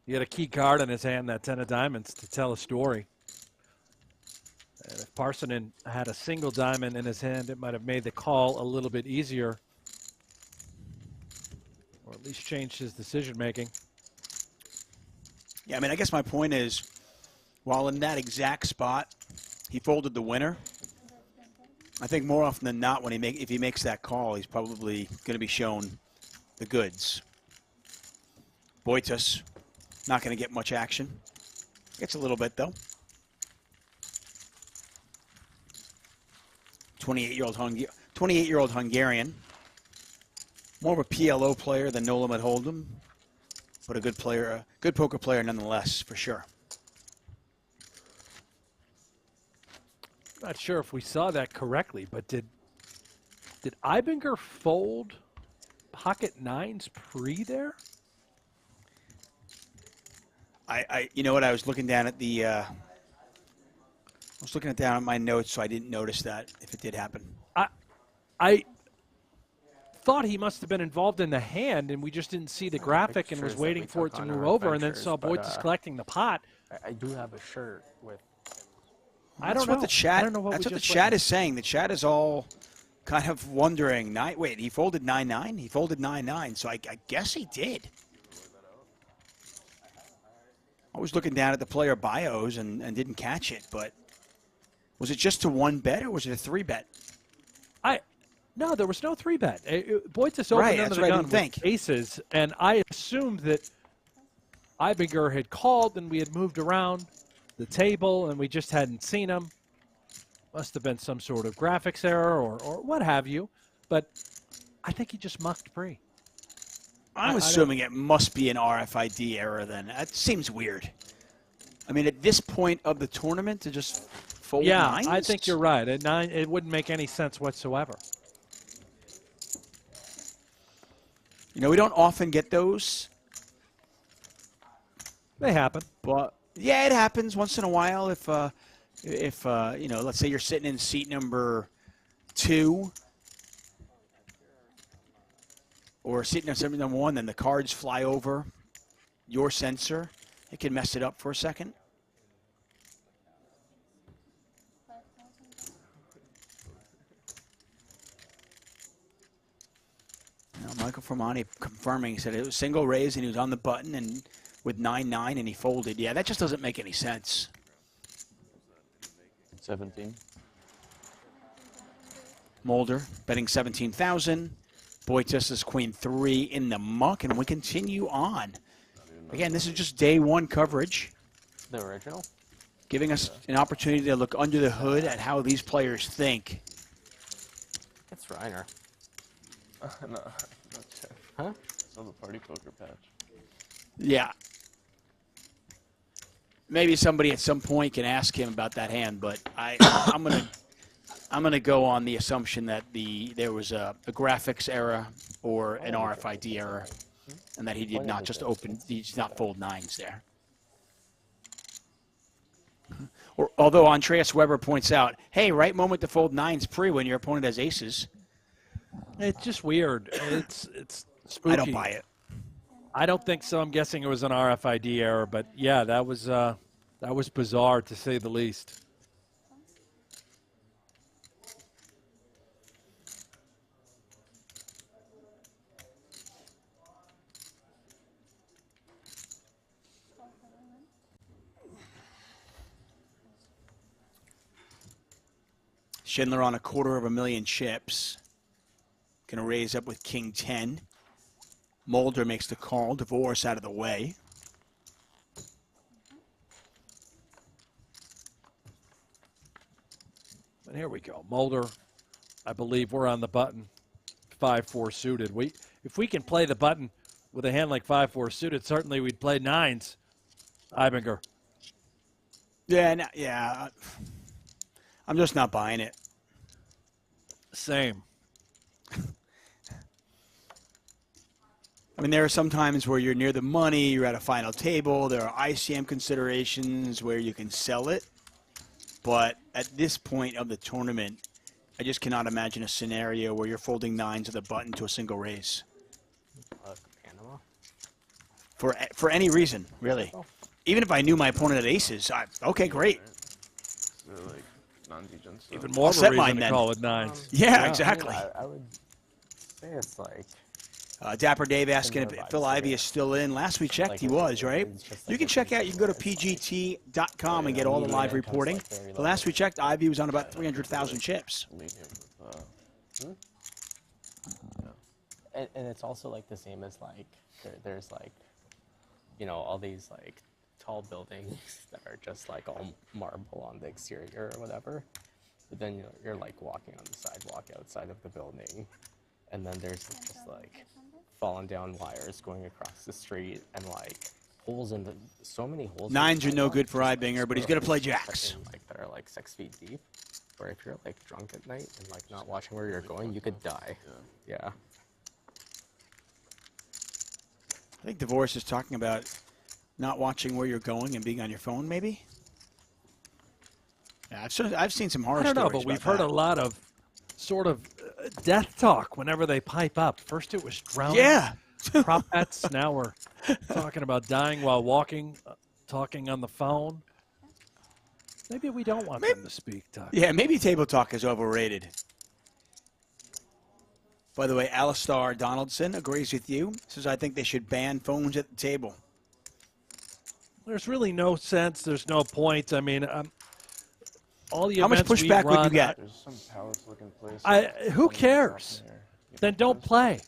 he had a key card in his hand, that 10 of diamonds, to tell a story. And if Parsonen had a single diamond in his hand, it might have made the call a little bit easier, or at least changed his decision-making. Yeah, I mean, I guess my point is, while in that exact spot, he folded the winner, I think more often than not, when if he makes that call, he's probably going to be shown the goods. Boitas, not going to get much action. Gets a little bit, though. 28-year-old Hungarian. More of a PLO player than No Limit Hold'em, but a good player, a good poker player nonetheless, for sure. Not sure if we saw that correctly, but did Ibinger fold pocket nines pre there? You know what? I was looking down at the. I was looking down at my notes, so I didn't notice that if it did happen. I thought he must have been involved in the hand, and we just didn't see the graphic and was waiting for it to move over, and then saw Boitas collecting the pot. I do have a shirt with. I don't know. That's what the chat is saying. The chat is all kind of wondering. Wait, he folded 9-9? He folded 9-9, so I guess he did. I was looking down at the player bios and didn't catch it, but was it just to one bet or was it a three bet? No, there was no three bet. Boitas opened under the gun with aces, and I assumed that Ibinger had called and we had moved around the table and we just hadn't seen him. Must have been some sort of graphics error or what have you, but I think he just mucked pre. I'm assuming it must be an RFID error then. That seems weird. I mean, at this point of the tournament to just fold nines? I think you're right. At 9, it wouldn't make any sense whatsoever. You know, we don't often get those. They happen. But yeah, it happens once in a while. If you know, let's say you're sitting in seat number 2 or seat number 1, then the cards fly over your sensor. It can mess it up for a second. Michael Formani confirming, he said it was single raise and he was on the button and with 9-9 and he folded. Yeah, that just doesn't make any sense. 17. Mulder betting 17,000. Boitas is queen 3 in the muck, and we continue on. Again, this is just day 1 coverage. The original? Giving us an opportunity to look under the hood at how these players think. It's Reiner. No, not Jeff. Huh? It's on the party poker patch. Yeah. Maybe somebody at some point can ask him about that hand, but I'm gonna go on the assumption that there was a graphics error or an RFID error, and that he did not just he did not fold nines there. Or although Andreas Weber points out, hey, right moment to fold nines pre when your opponent has aces. It's just weird. It's spooky. I don't buy it. I don't think so. I'm guessing it was an RFID error, but yeah, that was bizarre to say the least. Schindler on 250,000 chips. Going to raise up with king 10. Mulder makes the call. Divorce out of the way. And here we go. Mulder, I believe we're on the button. 5-4 suited. If we can play the button with a hand like 5-4 suited, certainly we'd play nines. Ibinger. Yeah, yeah. I'm just not buying it. Same. I mean, there are some times where you're near the money, you're at a final table, there are ICM considerations where you can sell it. But at this point of the tournament, I just cannot imagine a scenario where you're folding nines with a button to a single raise. Panama? For any reason, really. Even if I knew my opponent had aces, okay, great. They're like non-degen stuff. Even more of a reason to call it nines. Yeah, exactly. I would say it's like... Dapper Dave asking if Phil Ivey is still in. Last we checked, he was, right? You can check out, you can go to pgt.com and get all the live reporting. The last we checked, Ivey was on about 300,000 chips. And it's also like the same as like, there's like, you know, all these like tall buildings that are just like all marble on the exterior or whatever. But then you're like walking on the sidewalk outside of the building. And then there's just like fallen down wires going across the street and like holes in the so many holes. Nines are no good for Ibinger, but he's going to play jacks. Like that are like 6 feet deep. Where if you're like drunk at night and like not watching where you're going, you could die. Yeah. I think Divorce is talking about not watching where you're going and being on your phone, maybe. Yeah, I've seen some horror I don't know, stories but we've about heard that. a lot of sort of death talk whenever they pipe up. First it was drowning. Yeah. Prop bets. Now we're talking about dying while walking, talking on the phone. Maybe we don't want them to speak, Tuck. Yeah, maybe table talk is overrated. By the way, Alistair Donaldson agrees with you. Says, I think they should ban phones at the table. There's really no sense. There's no point. I mean, all the How much events we pushback would run, you get? There's some pallets looking places. who cares? Then don't play.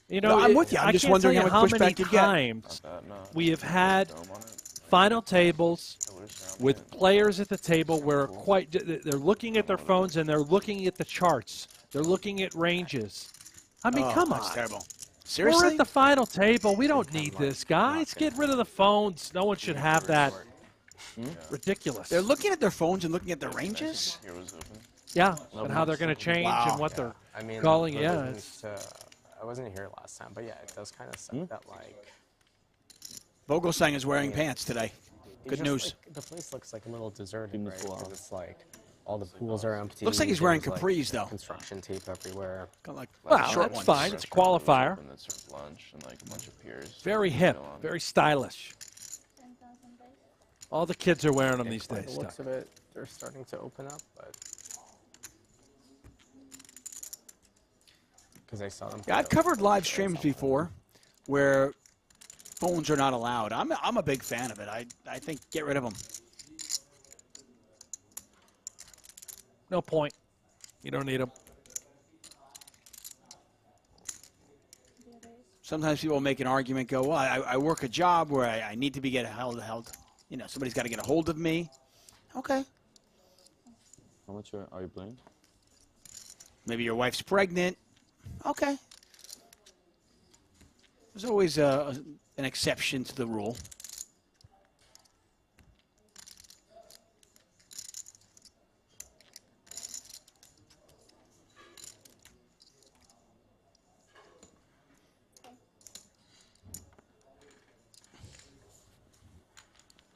You know, No, I'm with you. I'm I just can't wondering tell you how much many pushback you'd get. times we have had final tables with players at the table where they're looking at their phones and they're looking at the charts. They're looking at ranges. I mean, come on. That's terrible. We're Seriously? at the final table. We don't need this, guys. Get rid of the phones. No one should have that. Ridiculous. They're looking at their phones and looking at their ranges? Yeah, and how they're going to change and what they're I mean, calling. the Yeah, reasons I wasn't here last time, but yeah, it does kind of suck that like Vogelsang is wearing pants today. it Good just, news. Like, the place looks like a little deserted, right? 'Cause it's like all the pools are empty. Looks like he's wearing there's, capris, like, though. Construction tape everywhere. Got like well, short that's ones. fine. It's a qualifier. And that serves lunch and like a bunch of peers. Very hip, very stylish. All the kids are wearing them these By days. the looks Tuck. of it, they're starting to open up, but because I saw them. Yeah, I've covered live streams before where phones are not allowed. I'm a big fan of it. I think get rid of them. No point. You don't need them. Sometimes people make an argument, go, well, I work a job where I need to be held. You know, somebody's got to get a hold of me. Okay. How much are you playing? Maybe your wife's pregnant. Okay. There's always an exception to the rule.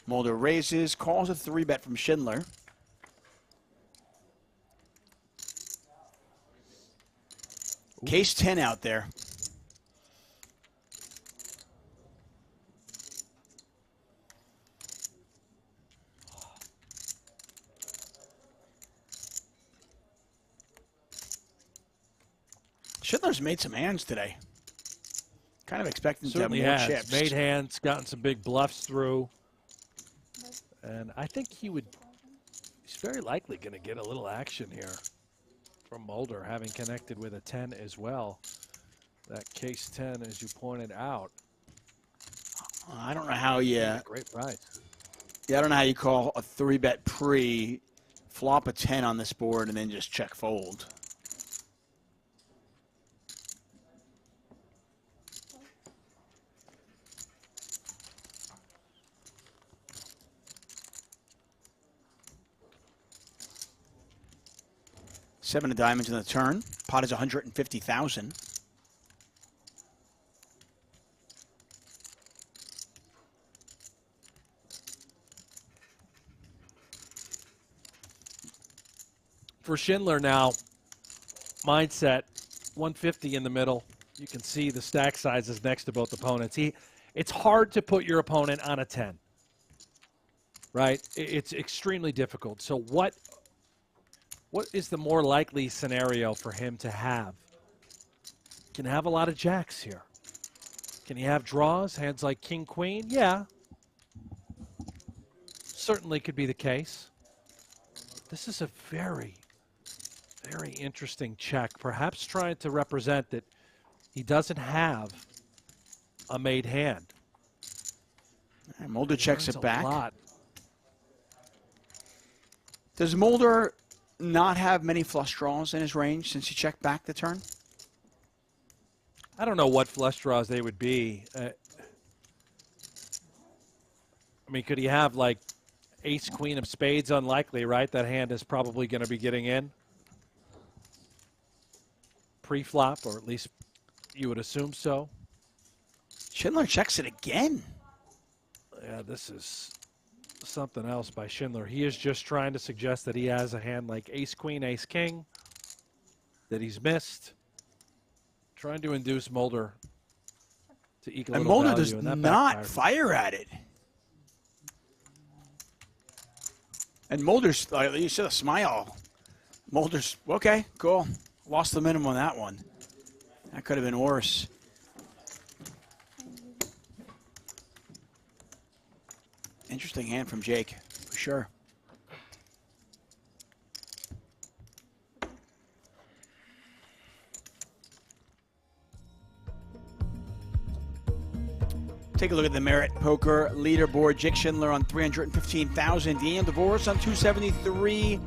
Mulder raises, calls a 3-bet from Schindler. Case 10 out there. Schindler's made some hands today. Kind of expecting Certainly to have has. more chips. Made hands, gotten some big bluffs through. And I think he's very likely going to get a little action here from Mulder, having connected with a 10 as well. That case 10, as you pointed out. I don't know how you... Great price. Yeah, I don't know how you call a 3-bet pre, flop a 10 on this board, and then just check fold. Seven of diamonds in the turn. Pot is 150,000. For Schindler now, mindset, 150 in the middle. You can see the stack sizes next to both opponents. It's hard to put your opponent on a 10, right? It's extremely difficult. So what is the more likely scenario for him to have? Can have a lot of jacks here. Can he have draws, hands like king, queen? Yeah. Certainly could be the case. This is a very, very interesting check. Perhaps trying to represent that he doesn't have a made hand. And Mulder checks Learns it back. a lot. Does Mulder not have many flush draws in his range since he checked back the turn? I don't know what flush draws they would be. I mean, could he have like ace, queen of spades? Unlikely, right? That hand is probably going to be getting in pre-flop, or at least you would assume so. Schindler checks it again. Yeah, this is something else by Schindler. He is just trying to suggest that he has a hand like ace, queen, ace, king that he's missed. Trying to induce Mulder to eke a And little Mulder value, does and that not backfired. fire at it. And Mulder's, you should have smile. Mulder's, okay, cool. Lost the minimum on that one. That could have been worse. Interesting hand from Jake, for sure. Take a look at the Merit Poker leaderboard. Jake Schindler on 315,000. Daniel DeVoris on 273.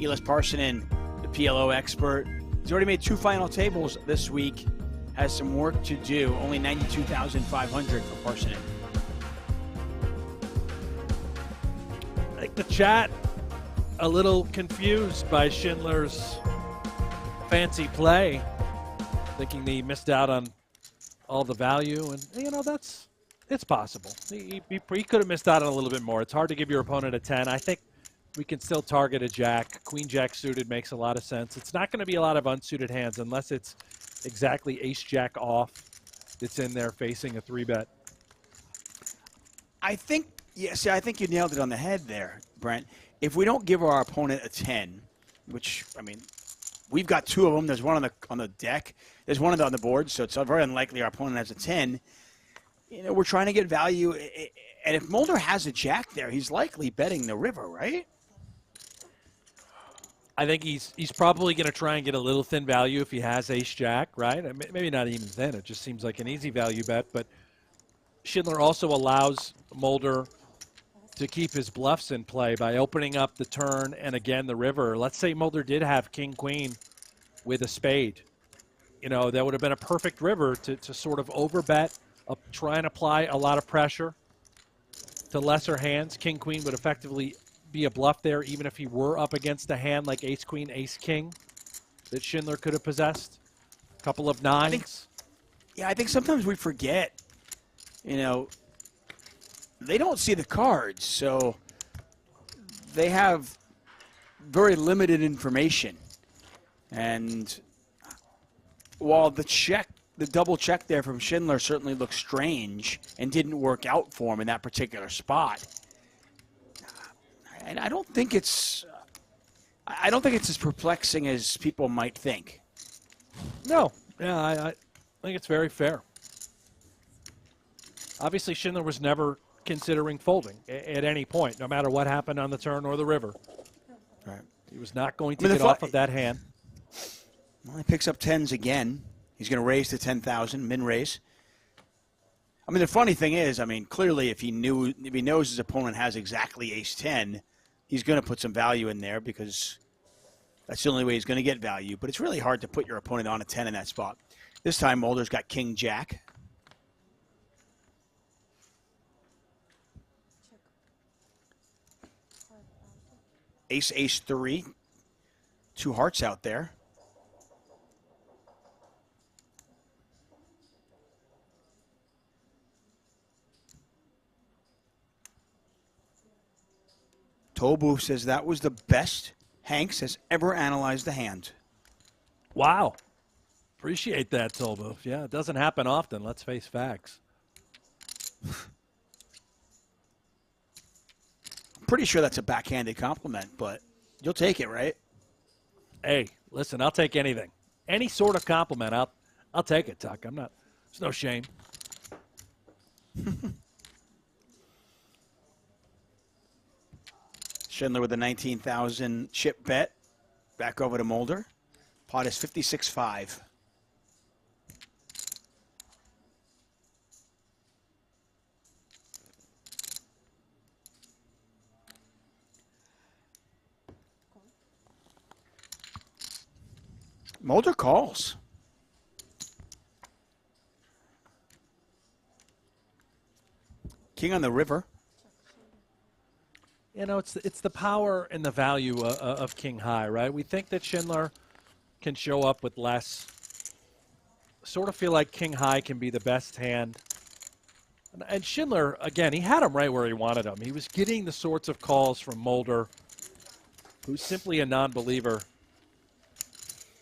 Elis Parsonen, the PLO expert. He's already made 2 final tables this week. Has some work to do. Only 92,500 for Parsonen. I think the chat a little confused by Schindler's fancy play, thinking that he missed out on all the value, and you know it's possible. He could have missed out on a little bit more. It's hard to give your opponent a 10. I think we can still target a jack. Queen jack suited makes a lot of sense. It's not going to be a lot of unsuited hands unless it's exactly ace jack off that's in there facing a 3-bet. I think, yeah, see, I think you nailed it on the head there, Brent. If we don't give our opponent a 10, which, I mean, we've got 2 of them. There's one on the deck. There's one on the board, so it's very unlikely our opponent has a 10. You know, we're trying to get value. And if Mulder has a jack there, he's likely betting the river, right? I think he's probably going to try and get a little thin value if he has ace jack, right? Maybe not even then. It just seems like an easy value bet. But Schindler also allows Mulder to keep his bluffs in play by opening up the turn and, again, the river. Let's say Mulder did have king-queen with a spade. You know, that would have been a perfect river to sort of overbet, try and apply a lot of pressure to lesser hands. King-queen would effectively be a bluff there, even if he were up against a hand like ace-queen, ace-king that Schindler could have possessed. A couple of nines. I think sometimes we forget, you know, they don't see the cards, so they have very limited information. And while the double check there from Schindler certainly looks strange and didn't work out for him in that particular spot, and I don't think it's as perplexing as people might think. No, Yeah, I think it's very fair. Obviously, Schindler was never considering folding at any point, no matter what happened on the turn or the river. Right. He was not going to get off of that hand. Well, he picks up tens again. He's going to raise to 10,000, min raise. I mean, the funny thing is, I mean, clearly if he knows his opponent has exactly ace-10, he's going to put some value in there because that's the only way he's going to get value. But it's really hard to put your opponent on a 10 in that spot. This time, Mulder's got king-jack. Ace-ace-3. 2 hearts out there. Tobu says that was the best Hanks has ever analyzed the hand. Wow. Appreciate that, Tobu. Yeah, it doesn't happen often. Let's face facts. I'm pretty sure that's a backhanded compliment, but you'll take it, right? Hey, listen, I'll take anything. Any sort of compliment, I'll take it, Tuck. There's no shame. Schindler with a 19,000 chip bet. Back over to Mulder. Pot is 56.5. Mulder calls. King on the river. You know, it's the power and the value of King High, right? We think that Schindler can show up with less. Sort of feel like King High can be the best hand. And Schindler, again, he had him right where he wanted him. He was getting the sorts of calls from Mulder, who's simply a non-believer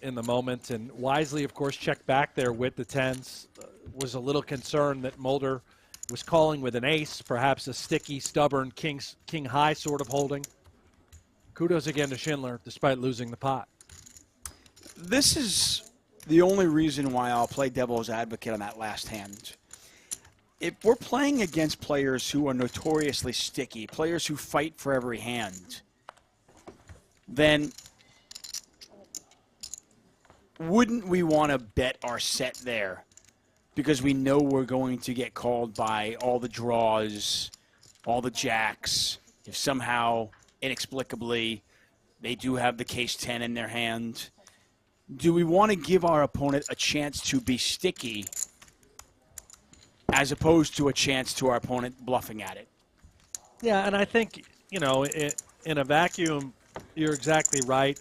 in the moment. And wisely, of course, checked back there with the tens. Was a little concerned that Mulder was calling with an ace, perhaps a sticky, stubborn king high sort of holding. Kudos again to Schindler, despite losing the pot. This is the only reason why I'll play devil's advocate on that last hand. If we're playing against players who are notoriously sticky, players who fight for every hand, then wouldn't we want to bet our set there? Because we know we're going to get called by all the draws, all the jacks. If somehow, inexplicably, they do have the case 10 in their hand, do we want to give our opponent a chance to be sticky as opposed to a chance to our opponent bluffing at it? Yeah, and I think, you know, in a vacuum, you're exactly right.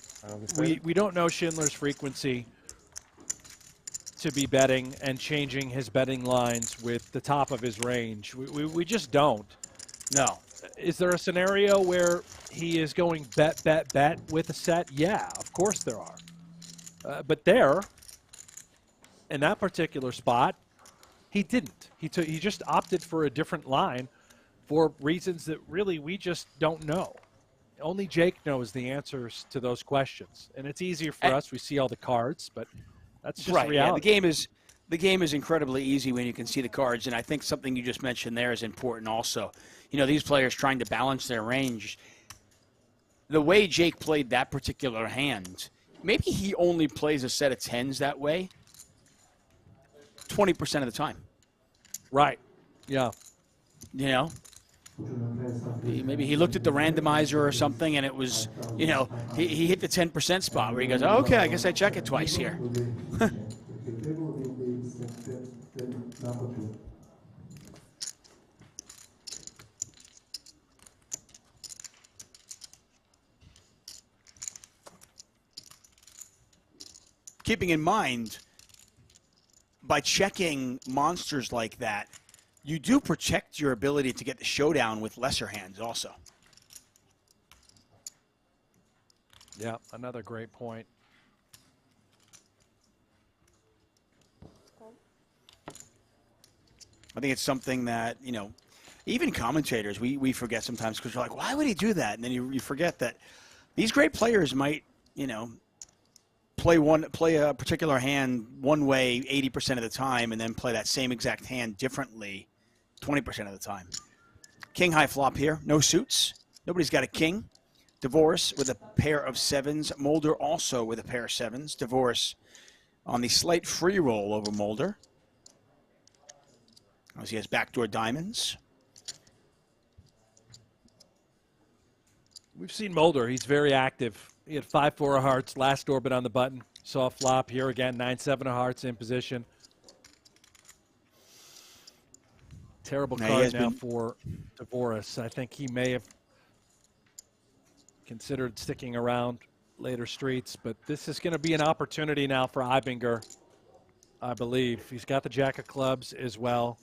We don't know Schindler's frequency to be betting and changing his betting lines with the top of his range. We just don't. No. Is there a scenario where he is going bet, bet, bet with a set? Yeah, of course there are. But there, in that particular spot, he didn't. He just opted for a different line for reasons that really we just don't know. Only Jake knows the answers to those questions. And it's easier for us. We see all the cards, but that's just right, reality. Yeah, the game is incredibly easy when you can see the cards, and I think something you just mentioned there is important also. You know, these players trying to balance their range. The way Jake played that particular hand, maybe he only plays a set of tens that way 20% of the time. Right. Yeah. You know? Maybe he looked at the randomizer or something, and it was, you know, he hit the 10% spot where he goes, oh, okay, I guess I check it twice here. Keeping in mind, by checking monsters like that, you do protect your ability to get the showdown with lesser hands also. Yeah, another great point. I think it's something that, you know, even commentators, we forget sometimes because we're like, why would he do that? And then you forget that these great players might, you know, play a particular hand one way 80% of the time and then play that same exact hand differently 20% of the time. King high flop here, no suits. Nobody's got a king. Divorce with a pair of sevens. Mulder also with a pair of sevens. Divorce on the slight free roll over Mulder, as he has backdoor diamonds. We've seen Mulder. He's very active. He had 5-4 of hearts, last orbit on the button. Saw a flop here again, 9-7 of hearts in position. Terrible card now for Divorce. I think he may have considered sticking around later streets, but this is going to be an opportunity now for Ibinger, I believe. He's got the jack of clubs as well.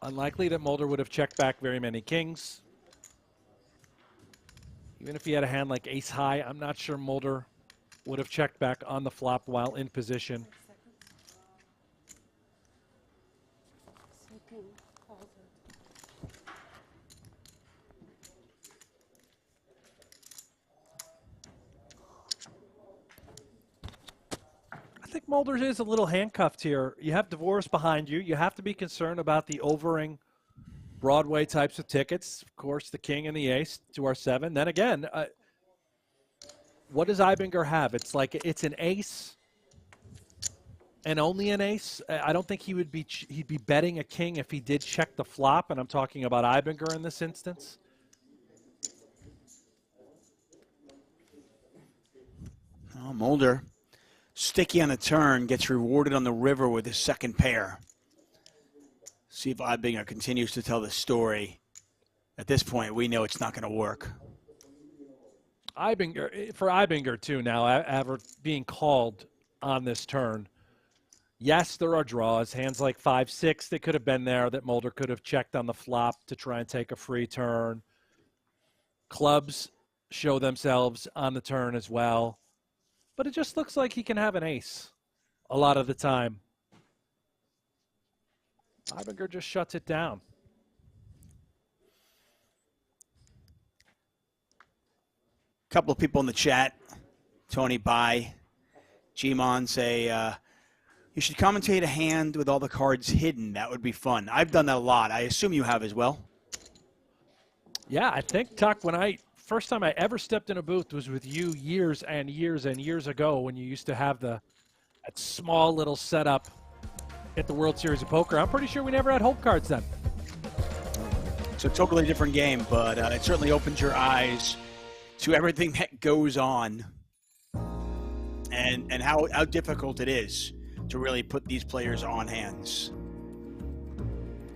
Unlikely that Mulder would have checked back very many kings. Even if he had a hand like ace high, I'm not sure Mulder would have checked back on the flop while in position. I think Mulder is a little handcuffed here. You have Divorce behind you. You have to be concerned about the overing Broadway types of tickets. Of course, the king and the ace to our 7. Then again, what does Ibinger have? It's like it's an ace and only an ace. I don't think he'd be betting a king if he did check the flop, and I'm talking about Ibinger in this instance. Oh, Mulder, sticky on the turn, gets rewarded on the river with his second pair. See if Ibinger continues to tell the story. At this point, we know it's not going to work. For Ibinger, too, now, ever being called on this turn. Yes, there are draws. Hands like 5-6 that could have been there that Mulder could have checked on the flop to try and take a free turn. Clubs show themselves on the turn as well. But it just looks like he can have an ace a lot of the time. Ibinger just shuts it down. A couple of people in the chat, Tony Bai, Gmon, say, you should commentate a hand with all the cards hidden. That would be fun. I've done that a lot. I assume you have as well. Yeah, I think, Tuck, when first time I ever stepped in a booth was with you years and years and years ago when you used to have that small little setup at the World Series of Poker. I'm pretty sure we never had hold cards then. It's a totally different game, but it certainly opens your eyes to everything that goes on and how difficult it is to really put these players on hands.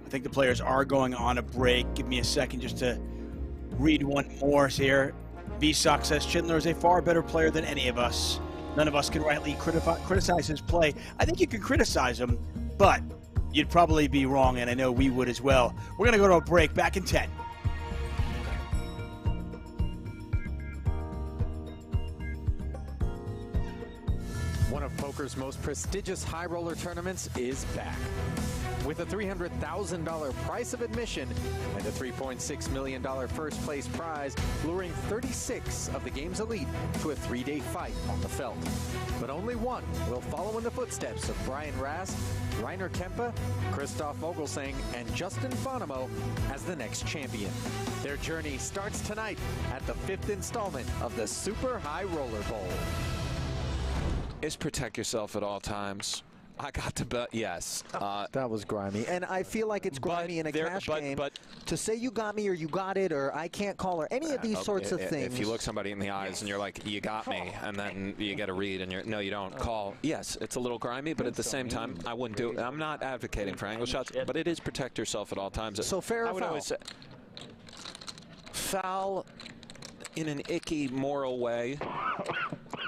I think the players are going on a break. Give me a second just to read one more here. V-Sock says, Schindler is a far better player than any of us. None of us can rightly criticize his play. I think you can criticize him, but you'd probably be wrong, and I know we would as well. We're going to go to a break. Back in 10. One of poker's most prestigious high roller tournaments is back. With a $300,000 price of admission and a $3.6 million first place prize, luring 36 of the game's elite to a 3-day fight on the felt. But only one will follow in the footsteps of Brian Rast, Rainer Kempe, Christoph Vogelsang, and Justin Fonamo as the next champion. Their journey starts tonight at the 5th installment of the Super High Roller Bowl. Is protect yourself at all times. I got to bet yes. That was grimy. And I feel like it's grimy in a cash game to say you got me or you got it or I can't call or any of these sorts of things. If you look somebody in the eyes and you're like, you got me, and then you get a read and you're, no, you don't call. Yes, it's a little grimy, but at the same time, I wouldn't do it. I'm not advocating for angle shots, but it is protect yourself at all times. So fair or I would foul? always say foul in an icky moral way.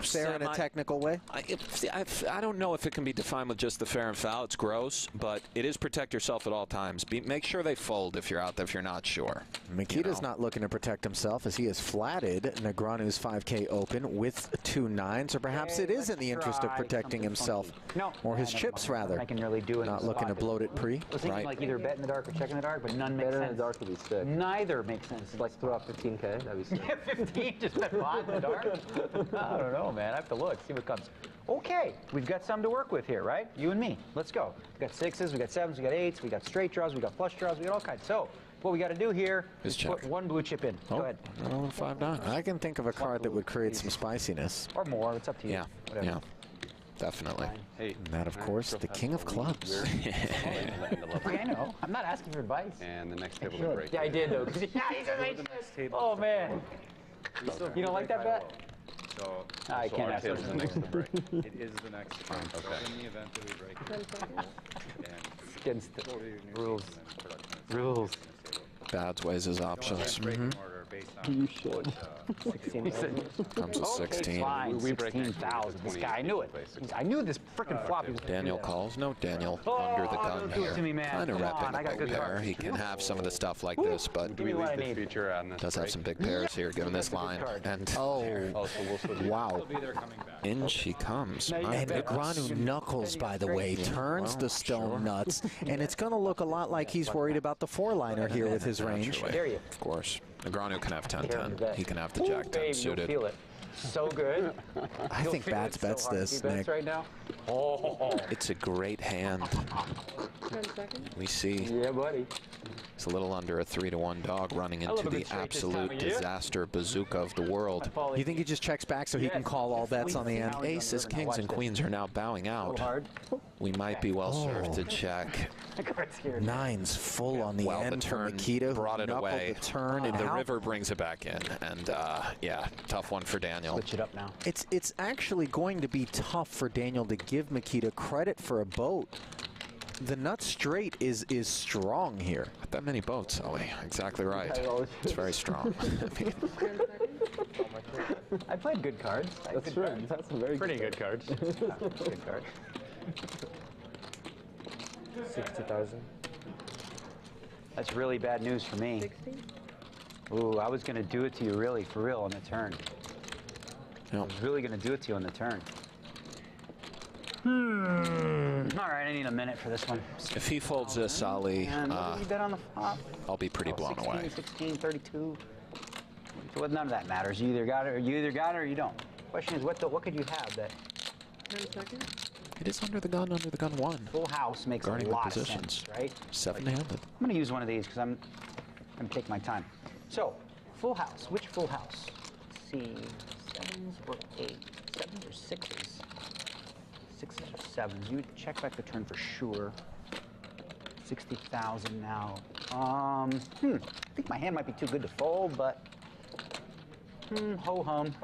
fair in a technical way? I don't know if it can be defined with just the fair and foul. It's gross, but it is protect yourself at all times. Make sure they fold if you're out there, if you're not sure. Mikita's not looking to protect himself as he has flatted Negreanu's 5K open with 2 9s, or perhaps it is in the interest of protecting himself, or his chips rather. I can really do it. Not looking to bloat it pre. I was thinking like either bet in the dark or check in the dark, but none makes sense. Bet in the dark would be sick. Neither makes sense. Like throw out 15K, that'd be sick. 15, just bet 5 in the dark? I don't know, man. I have to look, see what comes. Okay, we've got some to work with here, right? You and me. Let's go. We got 6s, we got 7s, we got 8s, we got straight draws, we got flush draws, we got all kinds. So what we got to do here is put 1 blue chip in. Go ahead. 5-9. I can think of a card that would create some spiciness. Or more. It's up to you. Yeah. Whatever. Yeah. Definitely. And that, of course, the king of clubs. Okay, I know. I'm not asking for advice. And the next table to break. Yeah, I did, though. He's a Oh, man. You don't like that bet? So, I can't ask tables for the next to break. It is the next to break. Okay. So in the event that we break. Against the rules. Rules. Bads weighs his options. You should. 16. Comes with 16. Fine. 16,000. This guy, I knew it. I knew this freaking flop. Daniel calls. No Daniel under the gun do it to me, here. man. Kind of Come on, I got repping good a pair. cards. He can have some of the stuff like this, but Do we leave the feature on this does have break? some big pairs here, given this line. And Wow. in she comes. And Negreanu knuckles, by the way, turns the stone nuts, and it's going to look a lot like he's worried about the 4-liner here with his range. Of course. Negreanu can have 10-10. He can have the Jack 10 Babe, you'll suited. feel it. So good. I think Bats bets this, Nick. Right now. Oh. It's a great hand. 10 seconds. We see. Yeah, buddy. It's a little under a 3-1 dog running into the absolute disaster bazooka of the world. You think he just checks back so he can call all bets on the end? Aces, kings, and queens are now bowing out. We might be well served to check. 9s full on the end the turn for Mikita, brought it knuckled away. the turn, and the how- river brings it back in, and yeah, tough one for Daniel. Switch it up now. It's actually going to be tough for Daniel to give Mikita credit for a boat. The nut straight is strong here. Not that many boats, Ollie. Exactly right. It's very strong. I played good cards. That's true. That's some very pretty good cards. Good cards. 60,000. That's really bad news for me. 60? Ooh, I was going to do it to you really, for real, on the turn. I was really going to do it to you on the turn. All right, I need a minute for this one. If he folds this, Ollie, And what did you bet on the flop? I'll be pretty blown 16, away. 16, 32. Well, none of that matters. You either got it or you don't. Question is, what could you have that? 10 seconds. It is under the gun 1. Full house makes Guarding a the lot positions. of sense, right? 7-handed. I'm going to use one of these because I'm going to take my time. So, full house. Which full house? Let's see. 7s or 8s? 7s or 6s? 6s or 7s? You would check back the turn for sure. 60,000 now. I think my hand might be too good to fold, but ho-hum.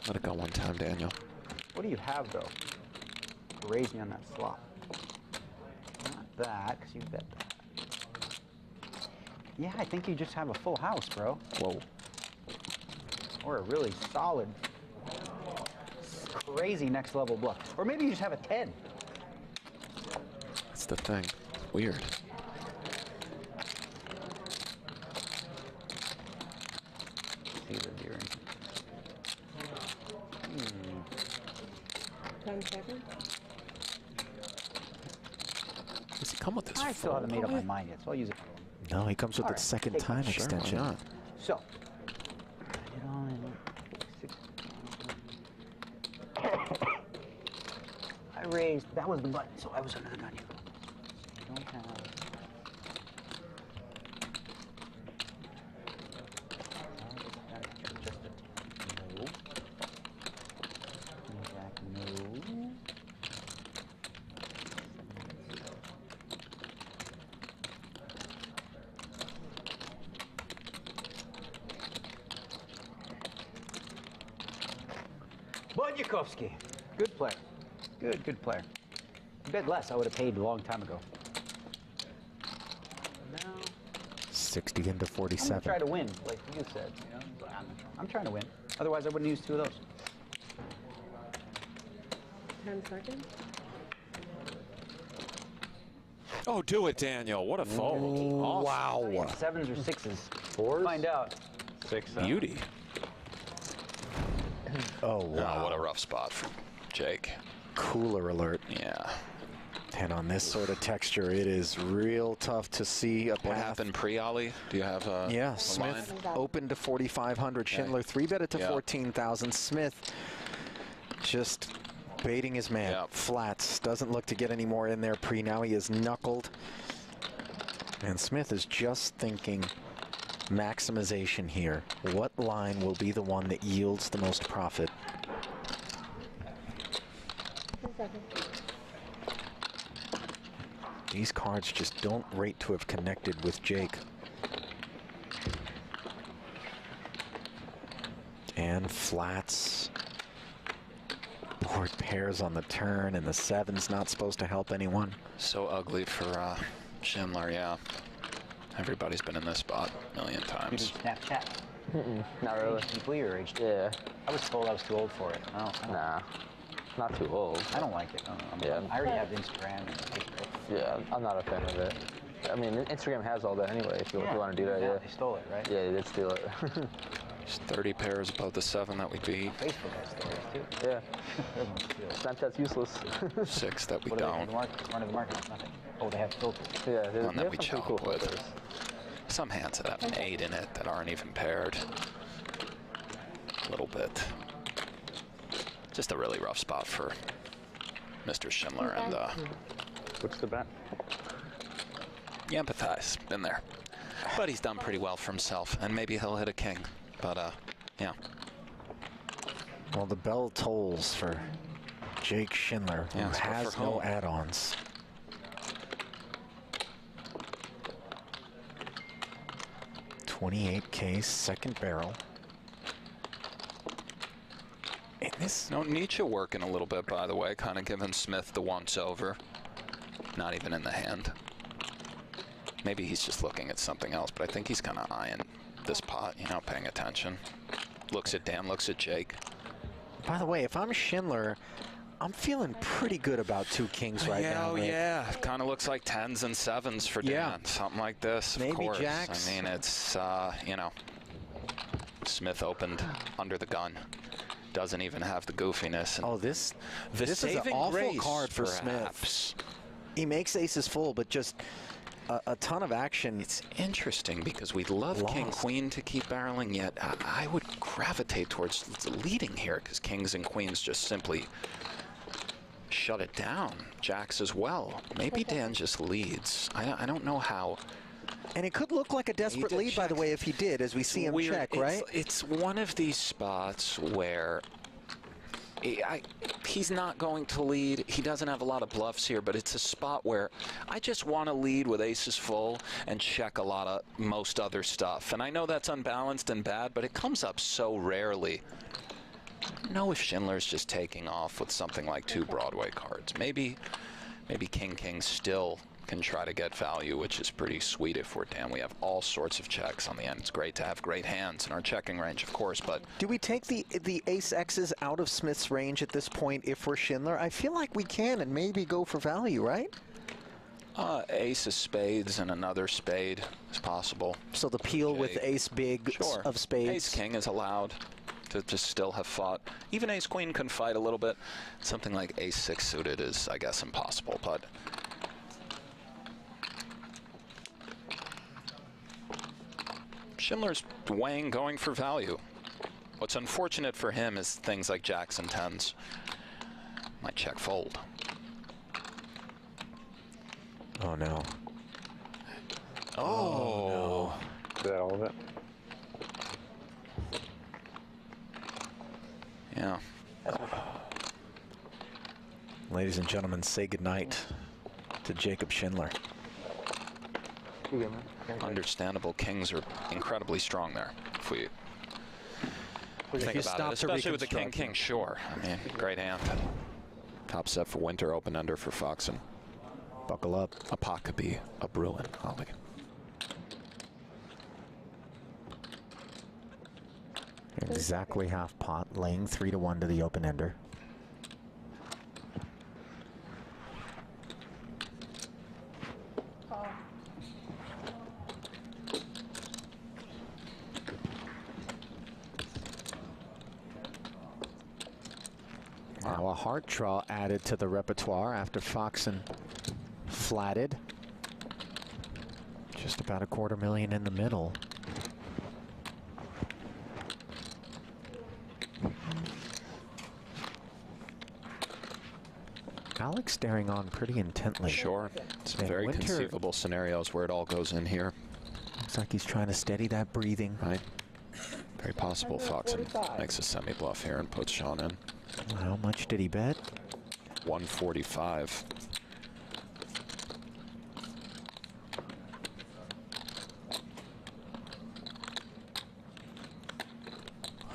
Let it go one time, Daniel. What do you have, though? Raise me on that flop. Not that, because you bet that. Yeah, I think you just have a full house, bro. Whoa. Or a really solid, crazy next level bluff. Or maybe you just have a 10. That's the thing. Weird. Caesar Deering. 10 seconds. Does he come with this? I still haven't made up my mind yet, so I'll use it. No, he comes with the second time extension. Why not? So, it all in 6. I raised, that was the button, so I was under the gun here. I don't have. Budyakovsky, good player. Good player. If you bet less, I would have paid a long time ago. Now, 60 into I'm 47. gonna try to win, like you said. I'm trying to win. Otherwise, I wouldn't use 2 of those. 10 seconds. Oh, do it, Daniel. What a fold. Awesome. Wow. Sevens or sixes? Fours? Find out. Six. Beauty. Oh, wow. Oh, what a rough spot for Jake. Cooler alert. Yeah. And on this sort of texture, it is real tough to see a path. What happened pre-Ollie? Do you have a Yeah, a Smith line? opened to 4,500. Schindler 3-bet it to 14,000. Smith just baiting his man. Flats. Doesn't look to get any more in there pre. Now he is knuckled. And Smith is just thinking maximization here. What line will be the one that yields the most profit? 10 seconds. These cards just don't rate to have connected with Jake. And flats. Board pairs on the turn, and the 7's not supposed to help anyone. So ugly for Schindler, yeah. Everybody's been in this spot a million times. Snapchat. Not really. Deeply or aged? Yeah. I was told I was too old for it. Nah. Not too old. I don't like it. I already have Instagram and Facebook. Yeah, I'm not a fan of it. I mean, Instagram has all that anyway, if you want to do that, yeah. They stole it, right? Yeah, they did steal it. There's 30 pairs above the 7 that we beat. Facebook has stolen it, too. Yeah. Snapchat's useless. 6 that we What don't. Run of the market, nothing. Oh, they have filters. Yeah, One that we chop with. Some hands that have an 8 in it that aren't even paired. A little bit. Just a really rough spot for Mr. Schindler and What's the bet? you empathize. Been there. But he's done pretty well for himself, and maybe he'll hit a king. But yeah. Well, the bell tolls for Jake Schindler, who Yeah, has no add-ons. $28K, second barrel. And this... No, Nietzsche working a little bit, by the way, kind of giving Smith the once-over. Not even in the hand. Maybe he's just looking at something else, but I think he's kind of eyeing this pot, you know, paying attention. Looks at Dan, looks at Jake. By the way, if I'm Schindler, I'm feeling pretty good about 2 kings right now. Oh, yeah. Kind of looks like 10s and 7s for Dan. Something like this, Maybe of course. jacks. I mean, it's, you know, Smith opened under the gun. Doesn't even have the goofiness. And this the is an saving awful grace, card for perhaps. Smith. He makes aces full, but just a ton of action. It's interesting because we'd love King Queen to keep barreling, yet I would gravitate towards leading here because Kings and Queens just simply shut it down. Jacks as well. Maybe Dan just leads. I don't know how. And it could look like a desperate lead, by the way, if he did, as we see him check, right? It's one of these spots where he's not going to lead. He doesn't have a lot of bluffs here, but it's a spot where I just want to lead with aces full and check a lot of most other stuff. And I know that's unbalanced and bad, but it comes up so rarely. I don't know if Schindler's just taking off with something like 2 Broadway cards. Maybe King still can try to get value, which is pretty sweet if we're Dan. We have all sorts of checks on the end. It's great to have great hands in our checking range, of course, but... Do we take the ace X's out of Smith's range at this point if we're Schindler? I feel like we can and maybe go for value, right? Ace of spades and another spade is possible. So the peel with ace big of spades? Ace king is allowed to just still have fought. Even ace queen can fight a little bit. Something like ace 6 suited is, I guess, impossible, but... Schindler's weighing going for value. What's unfortunate for him is things like jacks and 10s. Might check fold. Oh, no. Oh. No. Is that all of it? Yeah. Ladies and gentlemen, say goodnight to Jacob Schindler. Understandable. Kings are incredibly strong there. If we think you about stop it, to especially with the reconstruct. king, sure. I mean, great hand. Top set for Winter, open under for Foxen. Buckle up. A pot could be a Bruin, Ollie. Exactly half pot, laying 3-1 to the open ender. Now a heart draw added to the repertoire after Foxen flatted. Just about $250,000 in the middle. Alex staring on pretty intently. Sure. Some And very Winter- conceivable scenarios where it all goes in here. Looks like he's trying to steady that breathing. Right. Very possible Foxen makes a semi-bluff here and puts Sean in. How much did he bet? 145.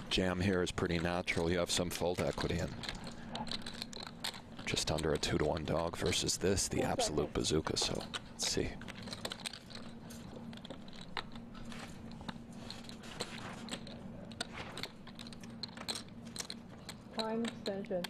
Jam here is pretty natural. You have some fold equity in. Just under a 2-to-1 dog versus this, the absolute bazooka. So let's see. Time extension.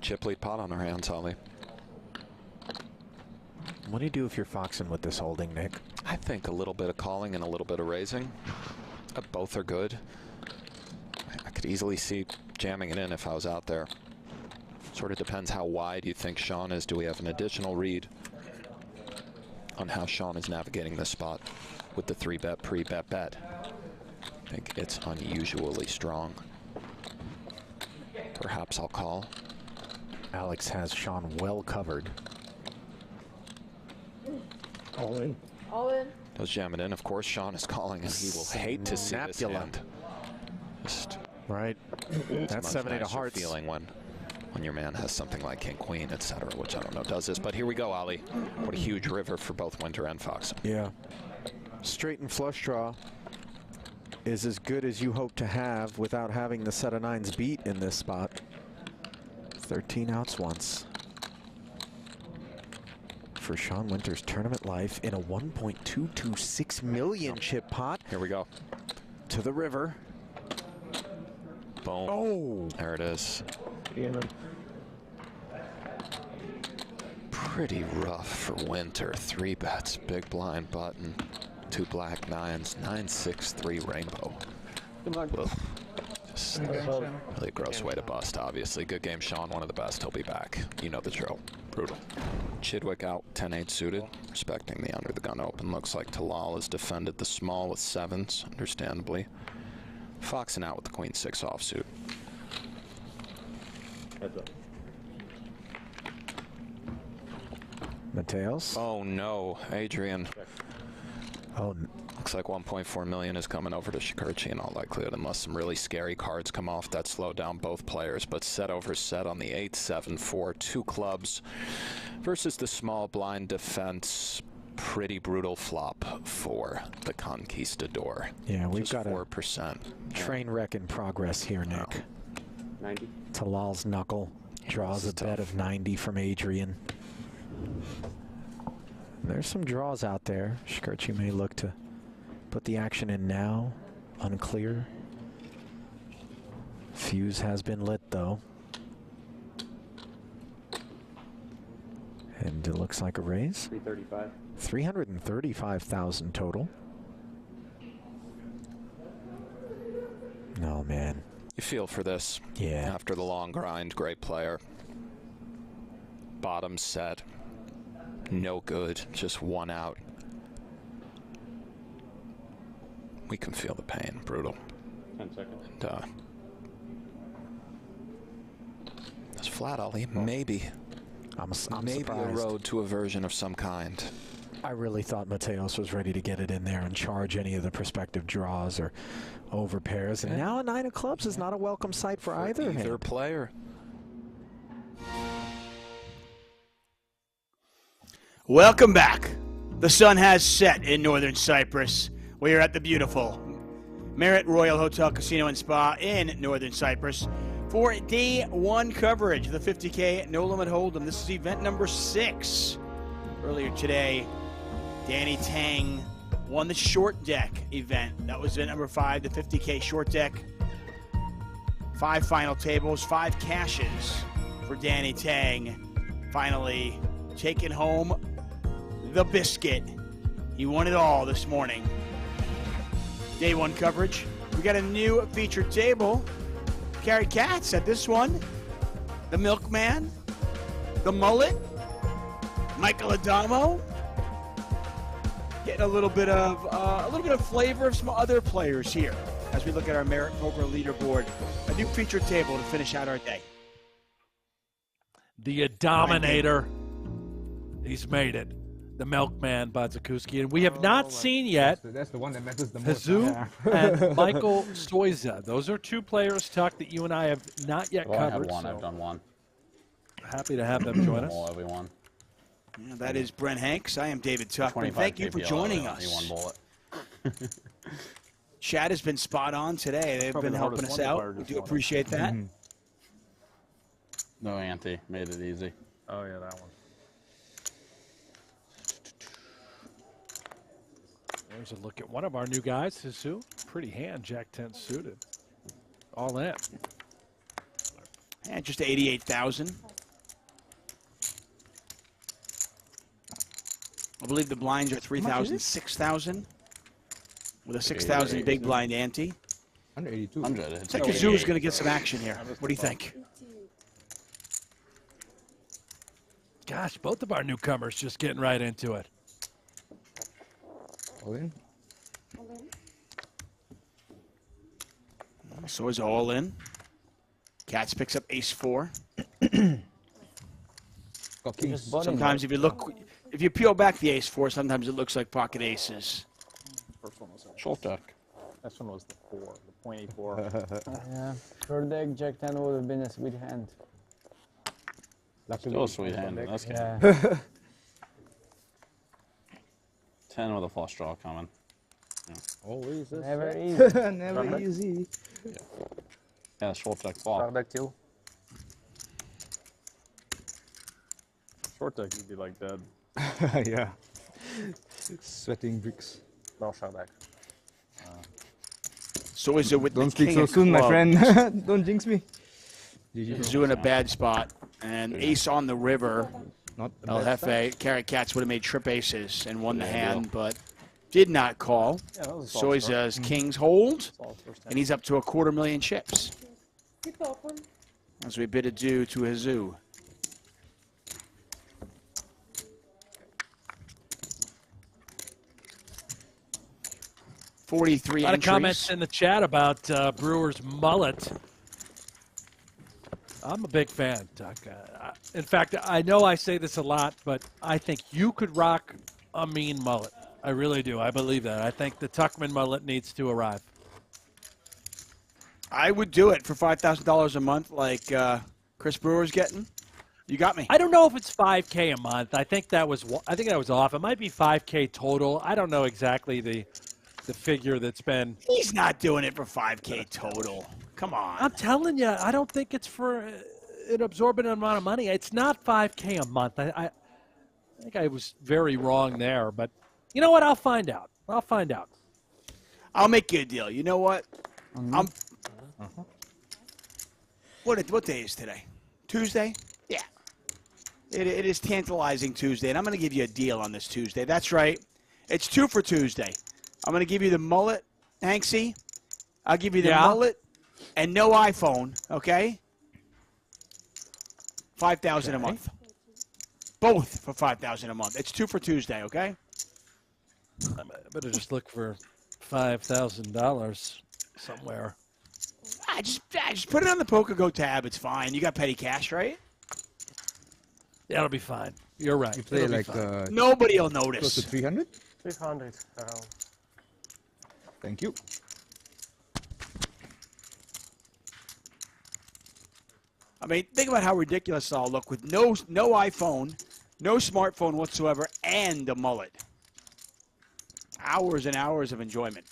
Chip lead pot on our hands, Ollie. What do you do if you're Foxen with this holding, Nick? I think a little bit of calling and a little bit of raising. Both are good. I could easily see jamming it in if I was out there. Sort of depends how wide you think Sean is. Do we have an additional read on how Sean is navigating this spot with the 3-bet pre-bet bet? I think it's unusually strong. Perhaps I'll call. Alex has Sean well covered. All in. All in. Does jam it in. Of course, Sean is calling, and he will hate to see this hand. Just right. That's 7-8 of hearts. Feeling when your man has something like King Queen, etc., which I don't know does this. But here we go, Ali. What a huge river for both Winter and Fox. Yeah. Straight and flush draw is as good as you hope to have without having the set of nines beat in this spot. 13 outs once. For Sean Winter's tournament life in a 1.226 million chip pot. Here we go. To the river. Boom. Oh. There it is. Yeah. Pretty rough for Winter. 3 bets, big blind button, 2 black nines, 9-6-3 rainbow. Good luck. Ugh. Just really a gross way to bust, obviously. Good game, Sean. One of the best. He'll be back. You know the drill. Brutal. Chidwick out 10-8 suited, respecting the under the gun open. Looks like Talal has defended the small with 7s, understandably. Foxing out with the Queen 6 offsuit. Heads up. Mateos. Oh no, Adrian. Oh, looks like 1.4 million is coming over to Shikurchi in all likelihood, unless some really scary cards come off that slow down both players. But set over set on the 8-7-4, 2 clubs versus the small blind defense. Pretty brutal flop for the Conquistador. Yeah, we've just got 4%. Train wreck in progress here, Nick. 90. Talal's knuckle draws a bet of 90 from Adrian. There's some draws out there. Shikurchi may look to put the action in now. Unclear. Fuse has been lit, though. And it looks like a raise. 335. 335,000 total. Oh, man. You feel for this. Yeah. After the long grind, great player. Bottom set. No good. Just 1 out. We can feel the pain. Brutal. 10 seconds. And, it's flat, Ollie. Maybe. I'm maybe surprised. a road to a version of some kind. I really thought Mateos was ready to get it in there and charge any of the prospective draws or over pairs. And now a 9 of clubs is not a welcome sight for either hand. Player. Welcome back. The sun has set in northern Cyprus. We are at the beautiful Marriott Royal Hotel Casino and Spa in northern Cyprus for day 1 coverage of the 50K No Limit Hold'em. This is event number 6. Earlier today, Danny Tang won the short deck event. That was event number 5, the 50K short deck. 5 final tables, 5 cashes for Danny Tang. Finally taking home the biscuit. He won it all this morning. Day one coverage. We got a new featured table. Carrie Katz at this one. The Milkman. The Mullet. Michael Adamo. Getting a little bit of flavor of some other players here as we look at our Merit Poker leaderboard. A new featured table to finish out our day. The Dominator. He's made it. The Milkman, Badzakuski. And we have not seen yet That's the one that matters the most. Hazu and Michael Stoiza. Those are two players, Tuck, that you and I have not yet Well, I have covered. one. So I've done one. happy to have them join us. Bullet, we won. Yeah, that is Brent Hanks. I am David Tuckman. Thank you for PPL, joining He us. won bullet. Chad has been spot on today. They've Probably been the helping hardest us one to out. fire We just do won. appreciate that. No ante. Made it easy. Oh, yeah, that one. There's a look at one of our new guys, Hazu. Pretty hand, Jack 10 suited. All in. And just 88,000. I believe the blinds are 3,000, 6,000. With a 6,000 big blind ante. 182. 100. I think Hazu is going to get some action here. What do you think? Gosh, both of our newcomers just getting right into it. All in. So is all in. Katz picks up ace 4. Sometimes if you peel back the ace 4, sometimes it looks like pocket aces. First one was Short deck. This one was the 4, the .84. Yeah, short deck, Jack 10 would have been a sweet hand. Still a sweet hand in this game. Yeah. 10 with a flush draw coming. Yeah. Always. Never easy. Never easy. Yeah, short deck flop. Short deck too. Short deck, you'd be like dead. Yeah. Sweating bricks. No shot deck. So is it with Don't the speak king so of soon, my clubs? friend. Don't jinx me. Hazu in a bad spot. And ace on the river. Not El Jefe, Carrot Cats would have made trip aces and won the hand, but did not call. Yeah, that was a So solid he's start. kings hold, Solid first hand. and he's up to 250,000 chips. As we bid adieu to Hazu. A 43 lot of entries. comments in the chat about Brewer's mullet. I'm a big fan, Tuck. In fact, I know I say this a lot, but I think you could rock a mean mullet. I really do. I believe that. I think the Tuckman mullet needs to arrive. I would do it for $5,000 a month like Chris Brewer's getting. You got me. I don't know if it's $5K a month. I think that was off. It might be $5K total. I don't know exactly the figure that's been. He's not doing it for $5K total. Come on. I'm telling you, I don't think it's for an absorbent amount of money. It's not $5K a month. I think I was very wrong there, but you know what? I'll find out. I'll make you a deal. You know what? What day is today? Tuesday? Yeah. It is tantalizing Tuesday, and I'm going to give you a deal on this Tuesday. That's right. It's 2 for Tuesday. I'm going to give you the mullet, Hanksy. I'll give you the mullet and no iPhone, okay? $5,000 a month. Both for $5,000 a month. It's 2 for Tuesday, okay? I better just look for $5,000 somewhere. Just put it on the PokerGo tab. It's fine. You got petty cash, right? That'll be fine. You're right. You play It'll be like fine. Nobody will close notice. to 300. 300 around. Thank you. I mean, think about how ridiculous it all look with no iPhone, no smartphone whatsoever, and a mullet. Hours and hours of enjoyment.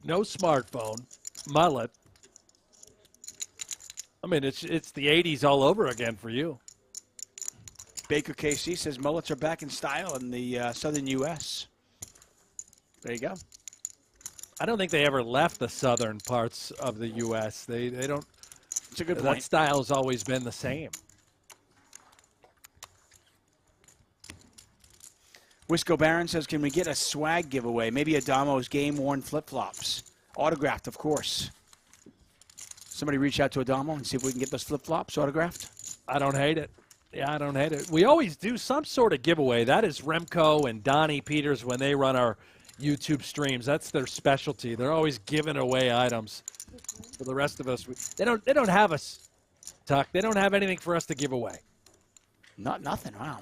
No smartphone, mullet. I mean, it's the 80s all over again for you. Baker KC says mullets are back in style in the southern U.S. There you go. I don't think they ever left the southern parts of the U.S. They don't. It's a good that point. style has always been the same. Wisco Baron says, can we get a swag giveaway? Maybe Adamo's game-worn flip-flops. Autographed, of course. Somebody reach out to Adamo and see if we can get those flip-flops autographed. I don't hate it. Yeah, I don't hate it. We always do some sort of giveaway. That is Remco and Donnie Peters when they run our YouTube streams. That's their specialty. They're always giving away items. For the rest of us, they don't have us, Tuck. They don't have anything for us to give away. Nothing. Wow.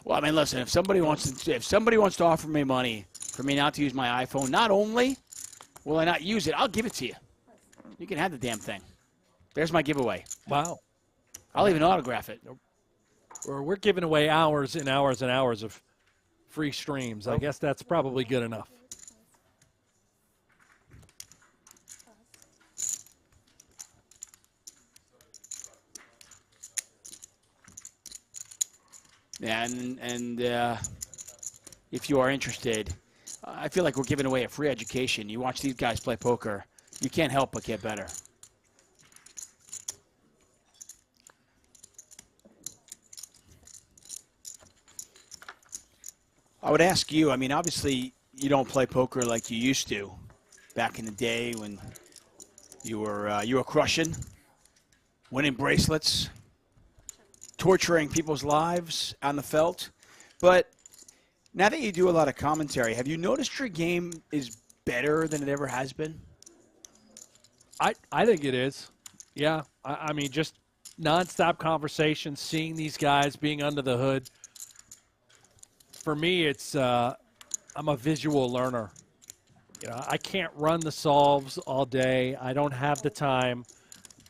Well, I mean, listen. If somebody wants to offer me money for me not to use my iPhone, not only will I not use it, I'll give it to you. You can have the damn thing. There's my giveaway. Wow. I'll even autograph it. Or we're giving away hours and hours and hours of free streams. I guess that's probably good enough. Yeah, and if you are interested, I feel like we're giving away a free education. You watch these guys play poker, you can't help but get better. I would ask you, I mean, obviously you don't play poker like you used to back in the day when you were crushing, winning bracelets, torturing people's lives on the felt. But now that you do a lot of commentary, have you noticed your game is better than it ever has been? I think it is. Yeah. I mean, just nonstop conversations, seeing these guys, being under the hood. For me, it's I'm a visual learner. You know, I can't run the solves all day. I don't have the time.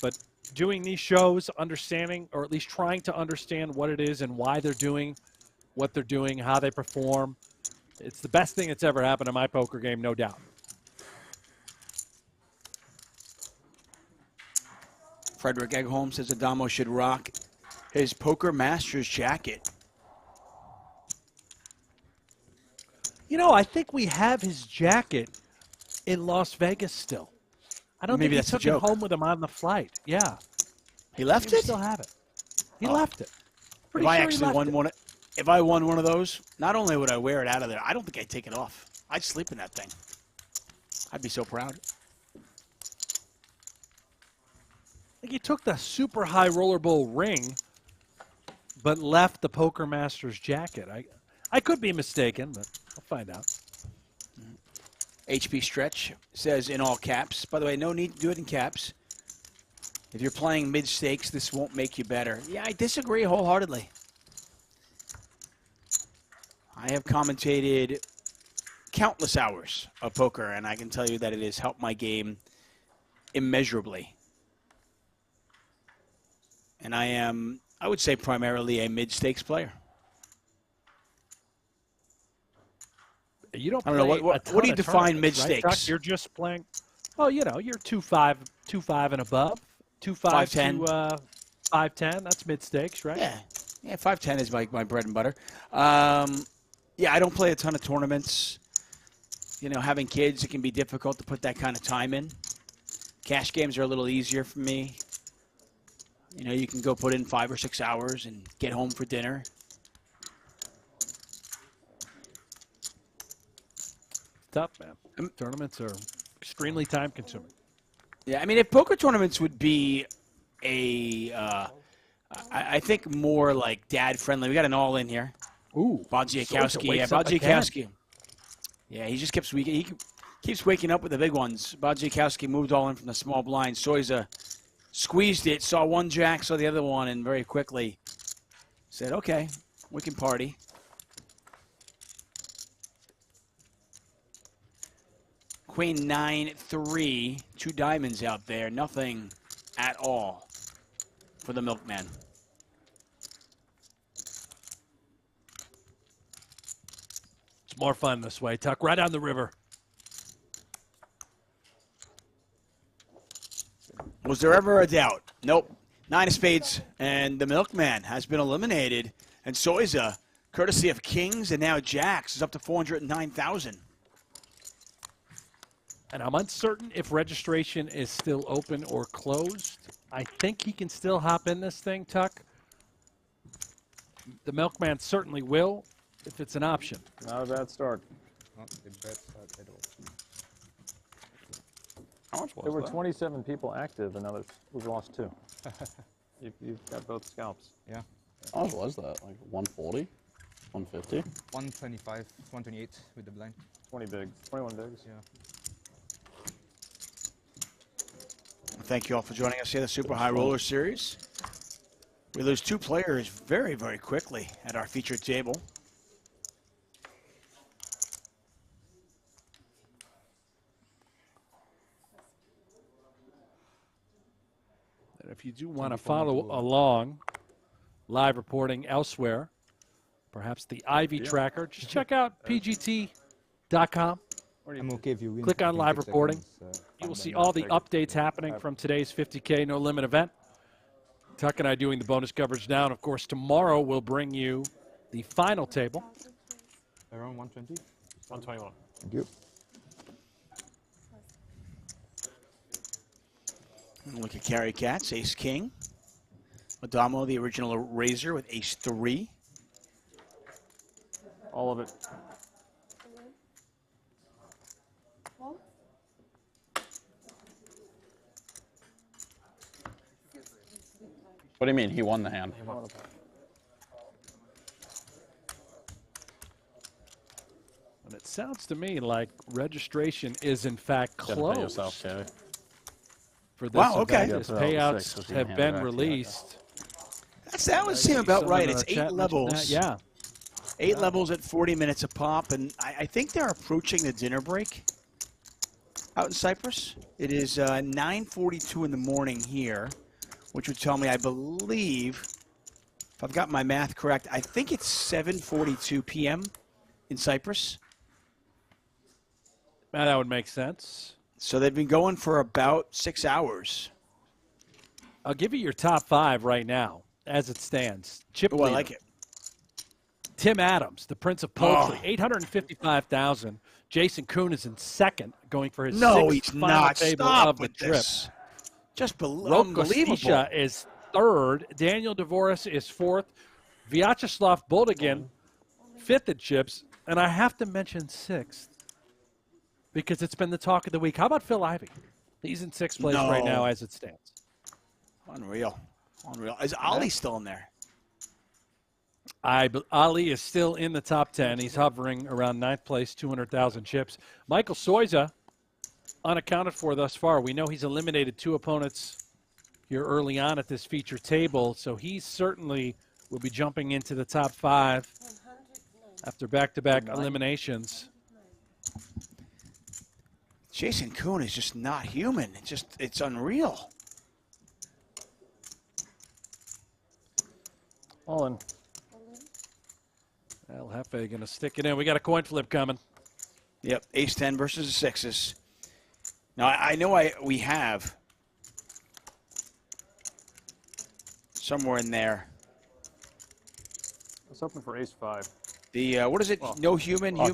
But doing these shows, understanding, or at least trying to understand what it is and why they're doing what they're doing, how they perform, it's the best thing that's ever happened to my poker game, no doubt. Frederick Eggholm says Adamo should rock his Poker Masters jacket. You know, I think we have his jacket in Las Vegas still. I don't Maybe think that's he a took it joke. home with him on the flight. Yeah. He left Maybe it? We still have it. He Oh. left it. Pretty If I sure he actually left won it. one, if I won one of those, not only would I wear it out of there, I don't think I'd take it off. I'd sleep in that thing. I'd be so proud. I think he took the super high roller bowl ring, but left the Poker Masters jacket. I could be mistaken, but I'll find out. HP Stretch says in all caps. By the way, no need to do it in caps. If you're playing mid-stakes, this won't make you better. Yeah, I disagree wholeheartedly. I have commentated countless hours of poker, and I can tell you that it has helped my game immeasurably. And I am, I would say, primarily a mid-stakes player. You don't. I don't know, play what a ton do you of define tournaments, right, mid-stakes? Chuck? You're just playing. Oh, you know, you're 2-5 and above. 2-5 to 5-10. That's mid stakes, right? Yeah, 5-10 is my bread and butter. Yeah, I don't play a ton of tournaments. You know, having kids, it can be difficult to put that kind of time in. Cash games are a little easier for me. You know, you can go put in 5 or 6 hours and get home for dinner. Tough, man. Tournaments are extremely time consuming. Yeah, I mean, if poker tournaments would be a, I think more like dad friendly. We got an all in here. Ooh, Bodziakowski. Yeah, Bodziakowski. Yeah, he just keeps waking up with the big ones. Bodziakowski moved all in from the small blind. Soiza squeezed it, saw one jack, saw the other one, and very quickly said, "Okay, we can party." Queen 9-3, 2 diamonds out there, nothing at all for the milkman. It's more fun this way, Tuck. Right down the river. Was there ever a doubt? Nope. 9 of spades, and the milkman has been eliminated. And Soiza, courtesy of kings and now jacks, is up to 409,000. And I'm uncertain if registration is still open or closed. I think he can still hop in this thing, Tuck. The Milkman certainly will, if it's an option. Not a bad start. Not a bad start at all. How much was there were 27 people active, and now we've lost 2. You've got both scalps. Yeah. How much was that? Like 140? 150? 125, 128 with the blind. 20 bigs. 21 bigs. Yeah. Thank you all for joining us here, the Super High Roller Series. We lose 2 players very, very quickly at our featured table. And if you do want to follow along, live reporting elsewhere, perhaps the Ivy tracker, just check out pgt.com. I'm okay if you win. Click on live 6 reporting. seconds, You will see all the updates happening from today's 50K No Limit event. Tuck and I doing the bonus coverage now. And, of course, tomorrow we'll bring you the final table. Around 120? 121. Thank you. Look at Carry Cats, Ace King. Adamo, the original Razor, with Ace 3. All of it. What do you mean? He won the hand. And it sounds to me like registration is, in fact, closed. Pay yourself, Terry. For this Wow, okay. event, as payouts have been released. That would seem about right. It's 8 levels. Yeah. 8 levels at 40 minutes a pop, and I think they're approaching the dinner break out in Cyprus. It is 9:42 in the morning here, which would tell me, I believe, if I've got my math correct, I think it's 7:42 p.m. in Cyprus. That would make sense. So they've been going for about 6 hours. I'll give you your top 5 right now, as it stands. Chip I leader. like it. Tim Adams, the Prince of Poultry, 855,000. Jason Kuhn is in second, going for his No, sixth he's final not. table Stop of the with trip. this. Just Roko unbelievable. Stisha is third. Daniel Dvoris is fourth. Vyacheslav Boldigin, fifth at chips. And I have to mention sixth because it's been the talk of the week. How about Phil Ivey? He's in sixth place right now as it stands. Unreal. Unreal. Is Ali still in there? Ali is still in the top 10. He's hovering around ninth place, 200,000 chips. Michael Soiza, unaccounted for thus far. We know he's eliminated 2 opponents here early on at this feature table, so he certainly will be jumping into the top 5 after back-to-back eliminations. Jason Kuhn is just not human. It's unreal. All in. El Jefe going to stick it in. We got a coin flip coming. Yep, ace 10 versus the sixes. Now, I know we have somewhere in there. Let's open for ace 5. The, what is it? Well, no human? The I'm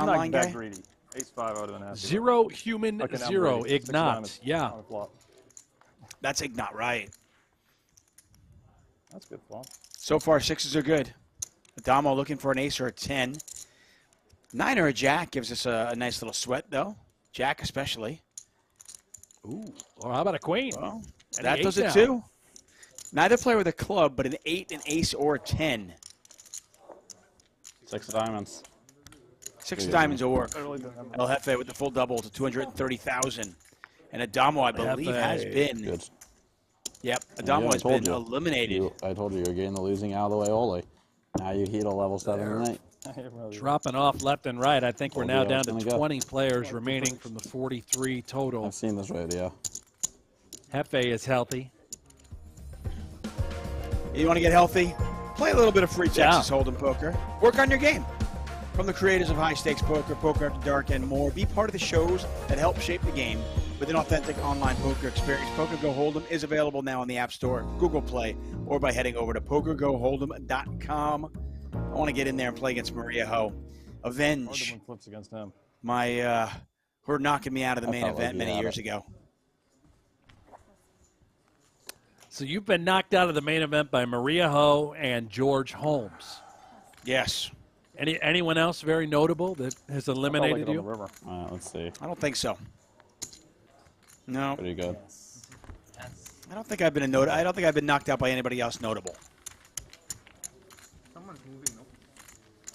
online not guy? that greedy. Ace 5 out of an ass. Zero human, Like an M zero. rating. 6 Ignat. diamonds Yeah. on a flop. That's Ignat, right. That's good flop. So far, sixes are good. Adamo looking for an ace or a 10. 9 or a jack gives us a nice little sweat, though. Jack especially. Ooh, or how about a queen? Well, And that the does eight it now. too. Neither player with a club, but an 8, an ace, or a 10. 6 diamonds. 6 diamonds will work. El Jefe with the full double to 230,000. And Adamo, I believe, has been. Good. Yep, Adamo I has told been you. eliminated. I told you you're getting the losing out of the way early. Now you heat a level 7 and 8. Dropping off left and right. I think we're now Told you I down was to gonna go. 20 players remaining from the 43 total. I've seen this radio. Jefe is healthy. You want to get healthy? Play a little bit of free Texas Hold'em poker. Work on your game. From the creators of High Stakes Poker, Poker After Dark, and more, be part of the shows that help shape the game with an authentic online poker experience. Poker Go Hold'em is available now on the App Store, Google Play, or by heading over to pokergohold'em.com. I want to get in there and play against Maria Ho. Avenge One flips against him. my her knocking me out of the I main felt like event you many had years it. ago. So you've been knocked out of the main event by Maria Ho and George Holmes. Yes. Anyone else very notable that has eliminated you? Let's see. I don't think so. No. Pretty good. I don't think I've been I don't think I've been knocked out by anybody else notable.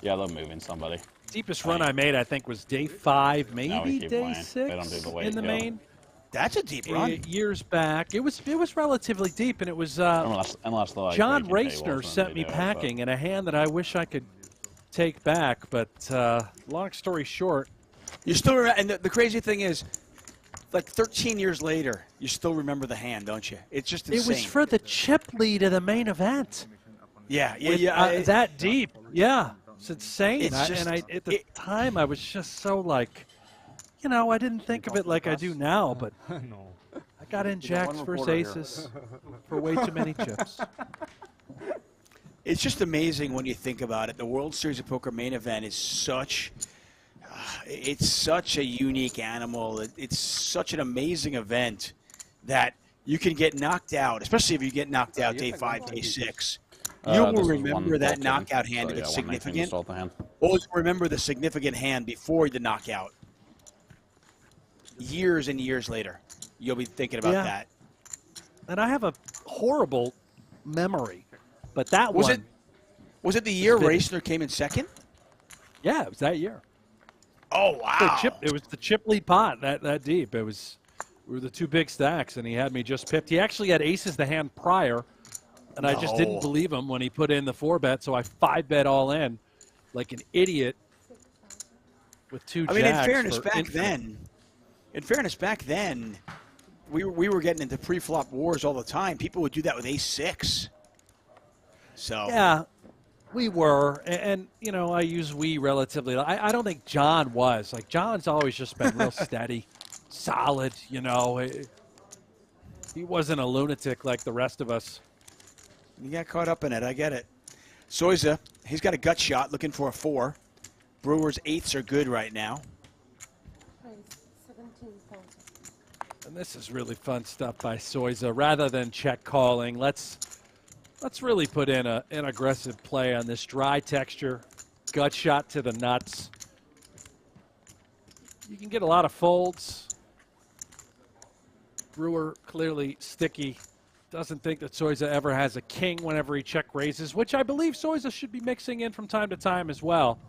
Yeah, they're moving somebody. Deepest run I made, I think, was day 5, maybe keep day playing. 6 They don't do the weight, in the yeah. main. That's a deep run. Years back, it was relatively deep, and it was Unless they're, John breaking tables, Racner then sent they me do it, packing in a hand that I wish I could take back. But long story short, You still remember, and the crazy thing is, like 13 years later, you still remember the hand, don't you? It's just insane. it was for the chip lead of the main event. Yeah, yeah, With, yeah. that deep, yeah. It's insane. It's just- At the time, I was just so like, I didn't think of it like I do now, but I got in jacks versus aces for way too many chips. It's just amazing when you think about it. The World Series of Poker main event is it's such a unique animal. It's such an amazing event that you can get knocked out, especially if you get knocked out day 5, day 6. You will this is remember one that full knockout king, hand so if it's yeah, 119 significant. start the hand. Or you remember the significant hand before the knockout. Years and years later, you'll be thinking about Yeah. that. And I have a horrible memory, but that Was one. Was it the year Spit. Racner came in second? Yeah, it was that year. Oh, wow. It was the chip lead pot that deep. We were the two big stacks, and he had me just pipped. He actually had aces the hand prior, and I just didn't No. believe him when he put in the 4-bet, so I 5-bet all in like an idiot with two I mean, in jacks fairness, for back infinite. then, we were getting into pre-flop wars all the time. People would do that with ace-6. So Yeah, we were, and I use we relatively. I don't think John was. Like, John's always just been real steady, solid, He wasn't a lunatic like the rest of us. you got caught up in it. I get it. Soiza, he's got a gut shot looking for a 4. Brewers' 8s are good right now. And this is really fun stuff by Soiza. Rather than check calling, let's really put in an aggressive play on this dry texture, gut shot to the nuts. You can get a lot of folds. Brewer clearly sticky. Doesn't think that Soiza ever has a king whenever he check raises, which I believe Soiza should be mixing in from time to time as well.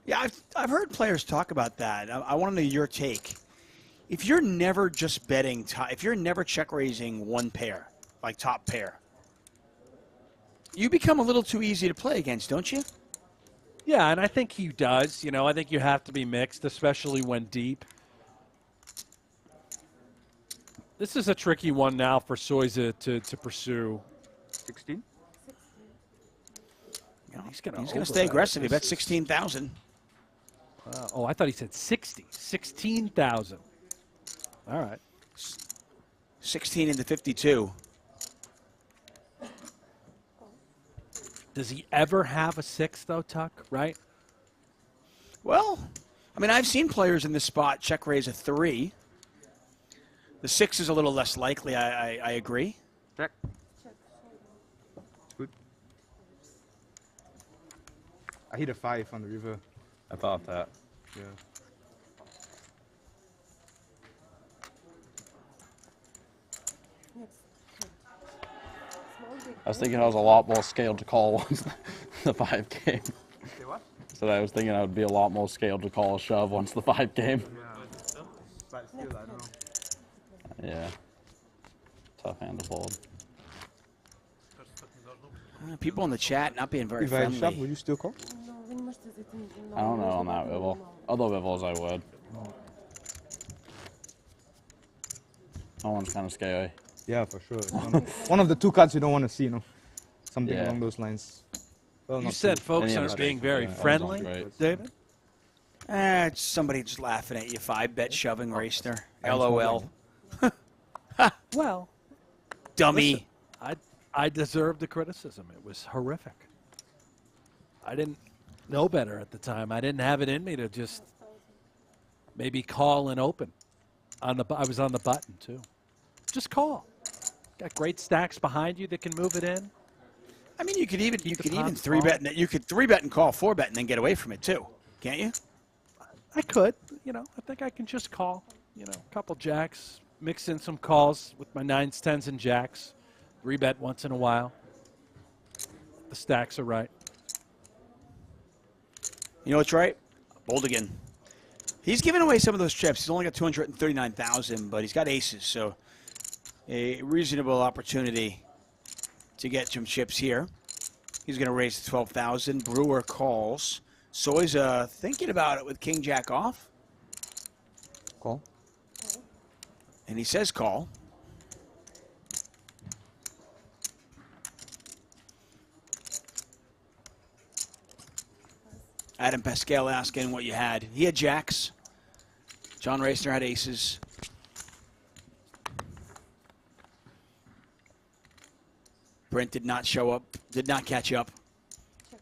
Yeah, I've heard players talk about that. I want to know your take. If you're never just betting, if you're never check raising one pair, like top pair, you become a little too easy to play against, don't you? Yeah, and I think he does. I think you have to be mixed, especially when deep. This is a tricky one now for Soiza to pursue. 16? He's going to stay aggressive. He bet 16,000. Oh, I thought he said 60. 16,000. All right. 16 into 52. Does he ever have a 6, though, Tuck, right? Well, I mean, I've seen players in this spot check raise a 3. The 6 is a little less likely, I agree. Check. Good. I hit a 5 on the river. I thought that. Yeah. I was thinking I was a lot more scaled to call once the 5 came. Say what? So I was thinking I would be a lot more scaled to call a shove once the 5 came. But still, I don't know. Yeah. Tough hand to fold. People in the chat not being very If I friendly. shove, will you still call? I don't know on that Vival. Other Vivals I would. That one's kind of scary. Yeah, for sure. One of the two cards you don't want to see, something Yeah. along those lines. Well, You not said two. folks Any aren't other being two. very Yeah, friendly, great. David? It's somebody just laughing at you. 5-bet shoving Racner. I'm LOL. Well, Dummy. listen, I deserved the criticism. It was horrific. I didn't know better at the time. I didn't have it in me to just maybe call and open. I was on the button too. Just call. Got great stacks behind you that can move it in. I mean, you could even three bet. You could 3-bet and call 4-bet and then get away from it too, can't you? I could. You know, I think I can just call. You know, a couple jacks, mix in some calls with my 9s, 10s, and jacks. 3-bet once in a while. The stacks are right. You know what's right? Boldigan. He's giving away some of those chips. He's only got 239,000, but he's got aces, so a reasonable opportunity to get some chips here. He's going to raise to 12,000. Brewer calls. Soy's thinking about it with King Jack off. Call. And he says call. Adam Pascal asking what you had. He had jacks. John Racner had aces. Brent did not show up, did not catch up,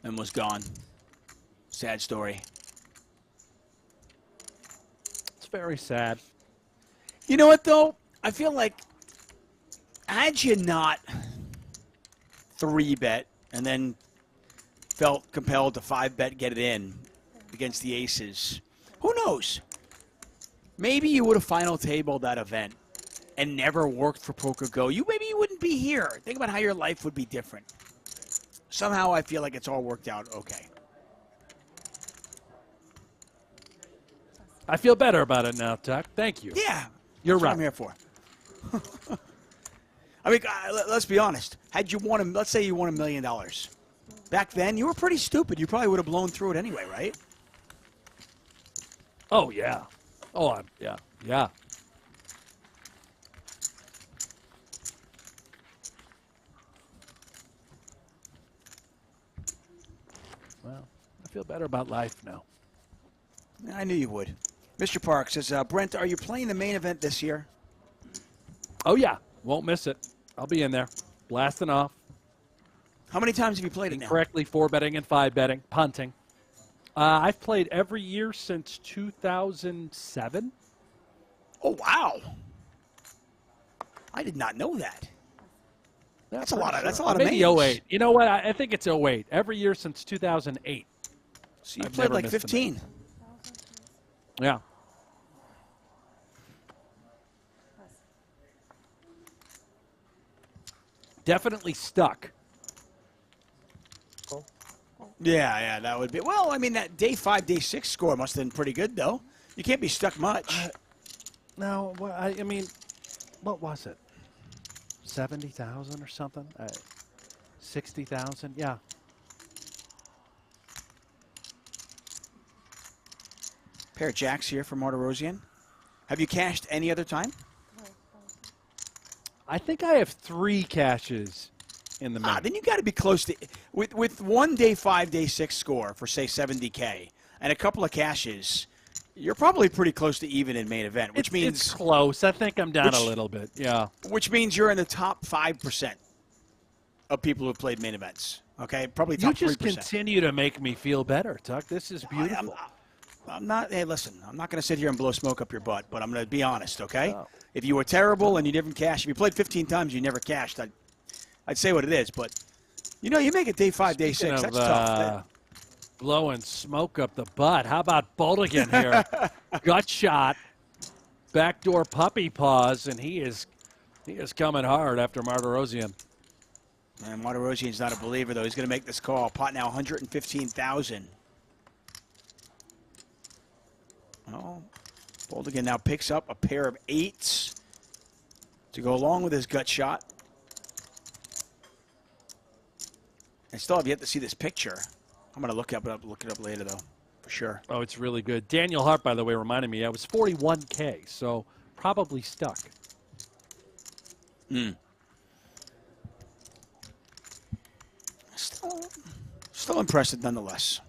and was gone. Sad story. It's very sad. You know what, though? I feel like had you not 3-bet and then felt compelled to 5-bet, get it in against the aces, who knows? Maybe you would have final tabled that event and never worked for Poker Go. Maybe you wouldn't be here. Think about how your life would be different. Somehow I feel like it's all worked out okay. I feel better about it now, Tuck. Thank you. Yeah. You're That's right. what I'm here for. I mean, let's be honest. Had you won, let's say you won $1 million. Back then, you were pretty stupid. You probably would have blown through it anyway, right? Oh, yeah. Oh, yeah. Yeah. Well, I feel better about life now. I knew you would. Mr. Park says, Brent, are you playing the main event this year? Oh, yeah. Won't miss it. I'll be in there. Blasting off. How many times have you played it now? Correctly 4-betting and 5-betting. Punting. I've played every year since 2007. Oh, wow. I did not know that. That's a lot of Maybe mains. 08. You know what? I think it's 08. Every year since 2008. So you I've played never like missed a 15. main. Yeah. Definitely stuck. Yeah, that would be. Well, I mean, that day 5, day 6 score must have been pretty good, though. You can't be stuck much. No, well, I mean, what was it? 70,000 or something? 60,000? Yeah. Pair of jacks here for Martirosian. Have you cashed any other time? I think I have 3 caches in the main. Then you got to be close to with one day 5, day 6 score for say 70K and a couple of caches. You're probably pretty close to even in main event, which means it's close. I think I'm down a little bit. Yeah. Which means you're in the top 5% of people who have played main events. Okay, probably top 3%. You just continue to make me feel better, Tuck. This is beautiful. I'm not. Hey, listen. I'm not going to sit here and blow smoke up your butt, but I'm going to be honest. Okay. Oh. If you were terrible and you didn't cash, if you played 15 times, you never cashed. I'd say what it is, but you know, you make it day 5, day 6. That's tough. Blowing smoke up the butt. How about Boldigan here? Gut shot, backdoor puppy paws, and he is coming hard after Martirosian. Man, Martirosian's not a believer though. He's going to make this call. Pot now 115,000. Oh, Boldigan now picks up a pair of 8s to go along with his gut shot. I still have yet to see this picture. I'm going to look it up later, though, for sure. Oh, it's really good. Daniel Hart, by the way, reminded me I was 41K, so probably stuck. Still impressive nonetheless.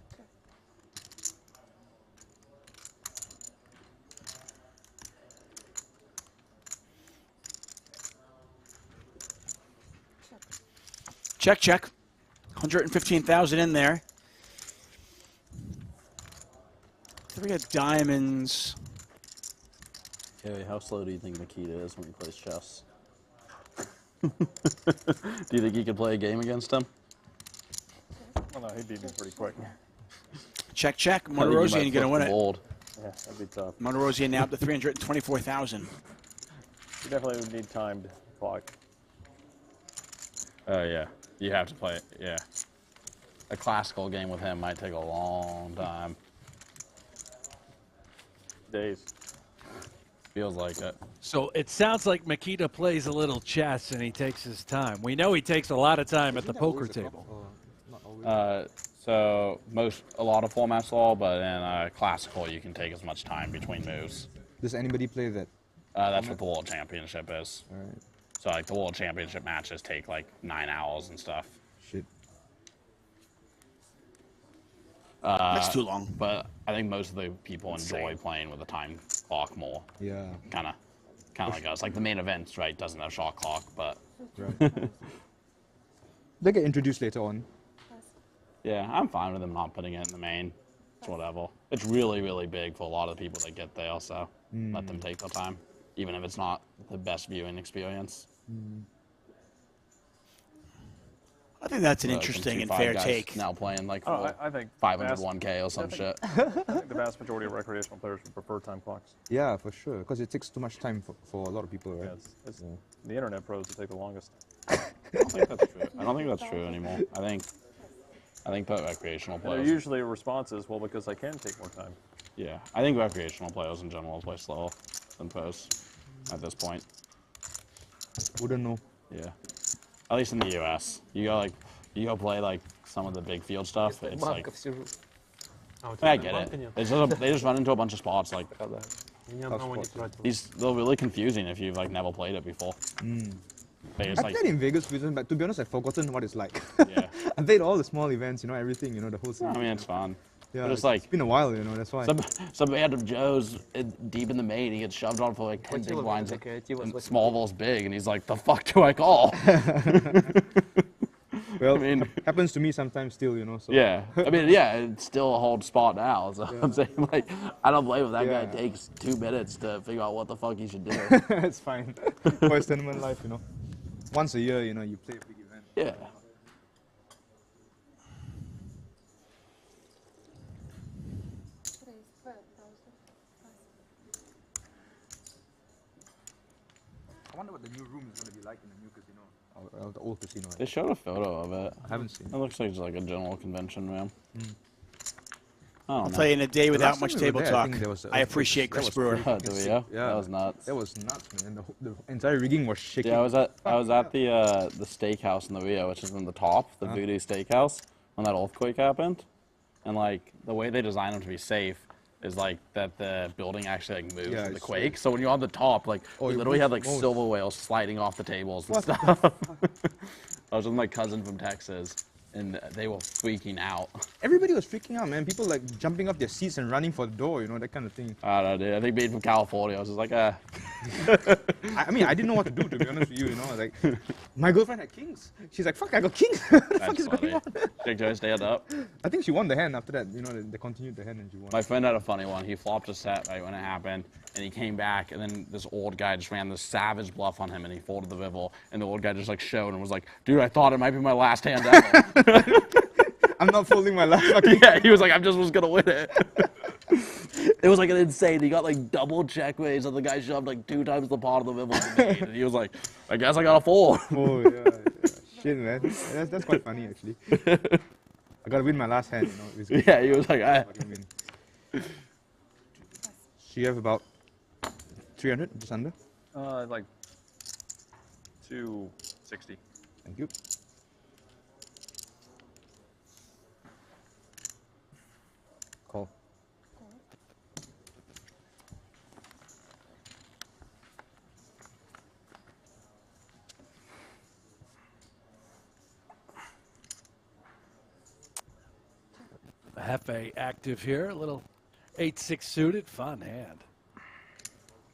Check, check. 115,000 in there. 3 of diamonds. Hey, how slow do you think Nikita is when he plays chess? Do you think he could play a game against him? Oh no, he beat me pretty quick. Check, check. I think you Motorosian might going to flip win the it. bold. Yeah, that'd be tough. Motorosian now up to 324,000. You definitely would need timed clock. Oh, yeah. You have to play it, yeah. A classical game with him might take a long time. Days. Feels like it. So it sounds like Makita plays a little chess and he takes his time. We know he takes a lot of time at the poker table. So a lot of formats all, but in classical you can take as much time between moves. Does anybody play that? That's what the World Championship is. All right. So like the World Championship matches take like 9 hours and stuff. Shit. That's too long. But I think most of the people enjoy playing with a time clock more. Yeah. Kind of like us. Like the main events, right, doesn't have shot clock, but... Right. They get introduced later on. Yeah, I'm fine with them not putting it in the main. It's whatever. It's really, really big for a lot of the people that get there, so let them take their time, even if it's not the best viewing experience. I think that's an Some interesting and 2-5 fair guys take. Now playing like I think 501K or some shit. I think the vast majority of recreational players would prefer time clocks. Yeah, for sure. Because it takes too much time for a lot of people, right? Yeah, it's the internet pros that take the longest. I don't think that's true. I don't think that's true anymore. I think that recreational And players. they're usually responses, well, because I can take more time. Yeah, I think recreational players in general play slower than pros at this point. Wouldn't know. Yeah, at least in the U.S. You go play like some of the big field stuff. It's like I get it. They just run into a bunch of spots like they're really confusing if you've like never played it before. I played in Vegas recently, but to be honest, I've forgotten what it's like. Yeah. I played all the small events, everything, the whole thing. I mean, it's fun. Yeah, but it's like it's been a while, that's why. Some random Joe's deep in the main, he gets shoved on for like 10 big blinds. And Smallville's big, and he's like, "The fuck do I call?" Well, I mean, happens to me sometimes still, So. Yeah, I mean, yeah, it's still a hold spot now. So I'm saying, like, I don't blame if that guy takes 2 minutes to figure out what the fuck he should do. It's fine. Boys tournament life, Once a year, you play a big event. Yeah. I wonder what the new room is going to be like in the new casino. The old casino. They showed a photo of it. I haven't seen it. It looks like it's like a general convention room. I'll tell you, in a day without much table talk, I appreciate Chris Brewer. Yeah, that was nuts. That was nuts, man. The entire rigging was shaking. Yeah, I was at the steakhouse in the Rio, which is in the top, the Voodoo Steakhouse, when that earthquake happened, and like the way they designed them to be safe is like that the building actually like moves with the quake. So when you're on the top, like we literally had like silver whales sliding off the tables and stuff. I was with my cousin from Texas, and they were freaking out. Everybody was freaking out, man. People like jumping up their seats and running for the door, that kind of thing. I don't know, dude. I think being from California, I was just like, I mean, I didn't know what to do, to be honest with you, Like, my girlfriend had kings. She's like, fuck, I got kings. What the fuck is going on? Did you stand up? I think she won the hand after that. They continued the hand and she won. My friend had a funny one. He flopped a set right when it happened, and he came back, and then this old guy just ran this savage bluff on him, and he folded the river, and the old guy just like showed and was like, dude, I thought it might be my last hand ever. I'm not folding my last fucking. Yeah, he was like, I just was gonna win it. It was like an insane. He got like double check raise, and the guy shoved like 2 times the pot of the river he made, and he was like, I guess I got a 4. Oh yeah. Shit, man. That's quite funny actually. I gotta win my last hand, Yeah, he was like, So you have about 300, just under? Like 260. Thank you. Call. Hefe active here, a little 8-6 suited, fun hand.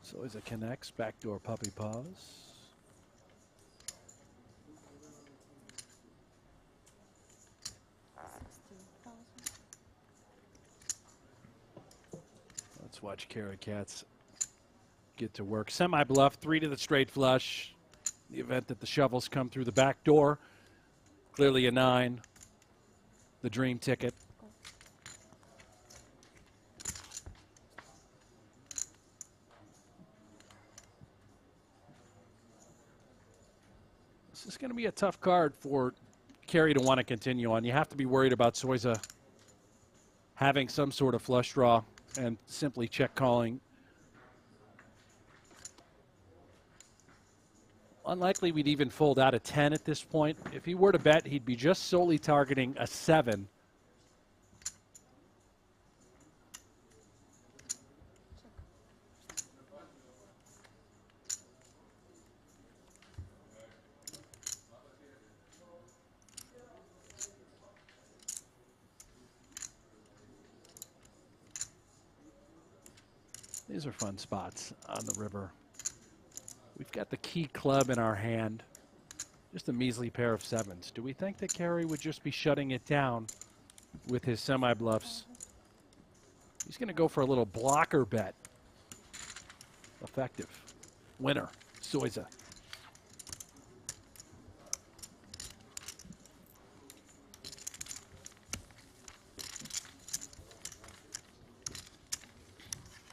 So as it connects, backdoor puppy paws. Let's watch Carrot Cat's get to work. Semi-bluff, 3 to the straight flush. The event that the shovels come through the back door. Clearly a 9. The dream ticket. This is going to be a tough card for Kerry to want to continue on. You have to be worried about Soiza having some sort of flush draw and simply check calling. Unlikely we'd even fold out a 10 at this point. If he were to bet, he'd be just solely targeting a 7. These are fun spots on the river. We've got the key club in our hand. Just a measly pair of 7s. Do we think that Kerry would just be shutting it down with his semi-bluffs? He's going to go for a little blocker bet. Effective. Winner, Soiza.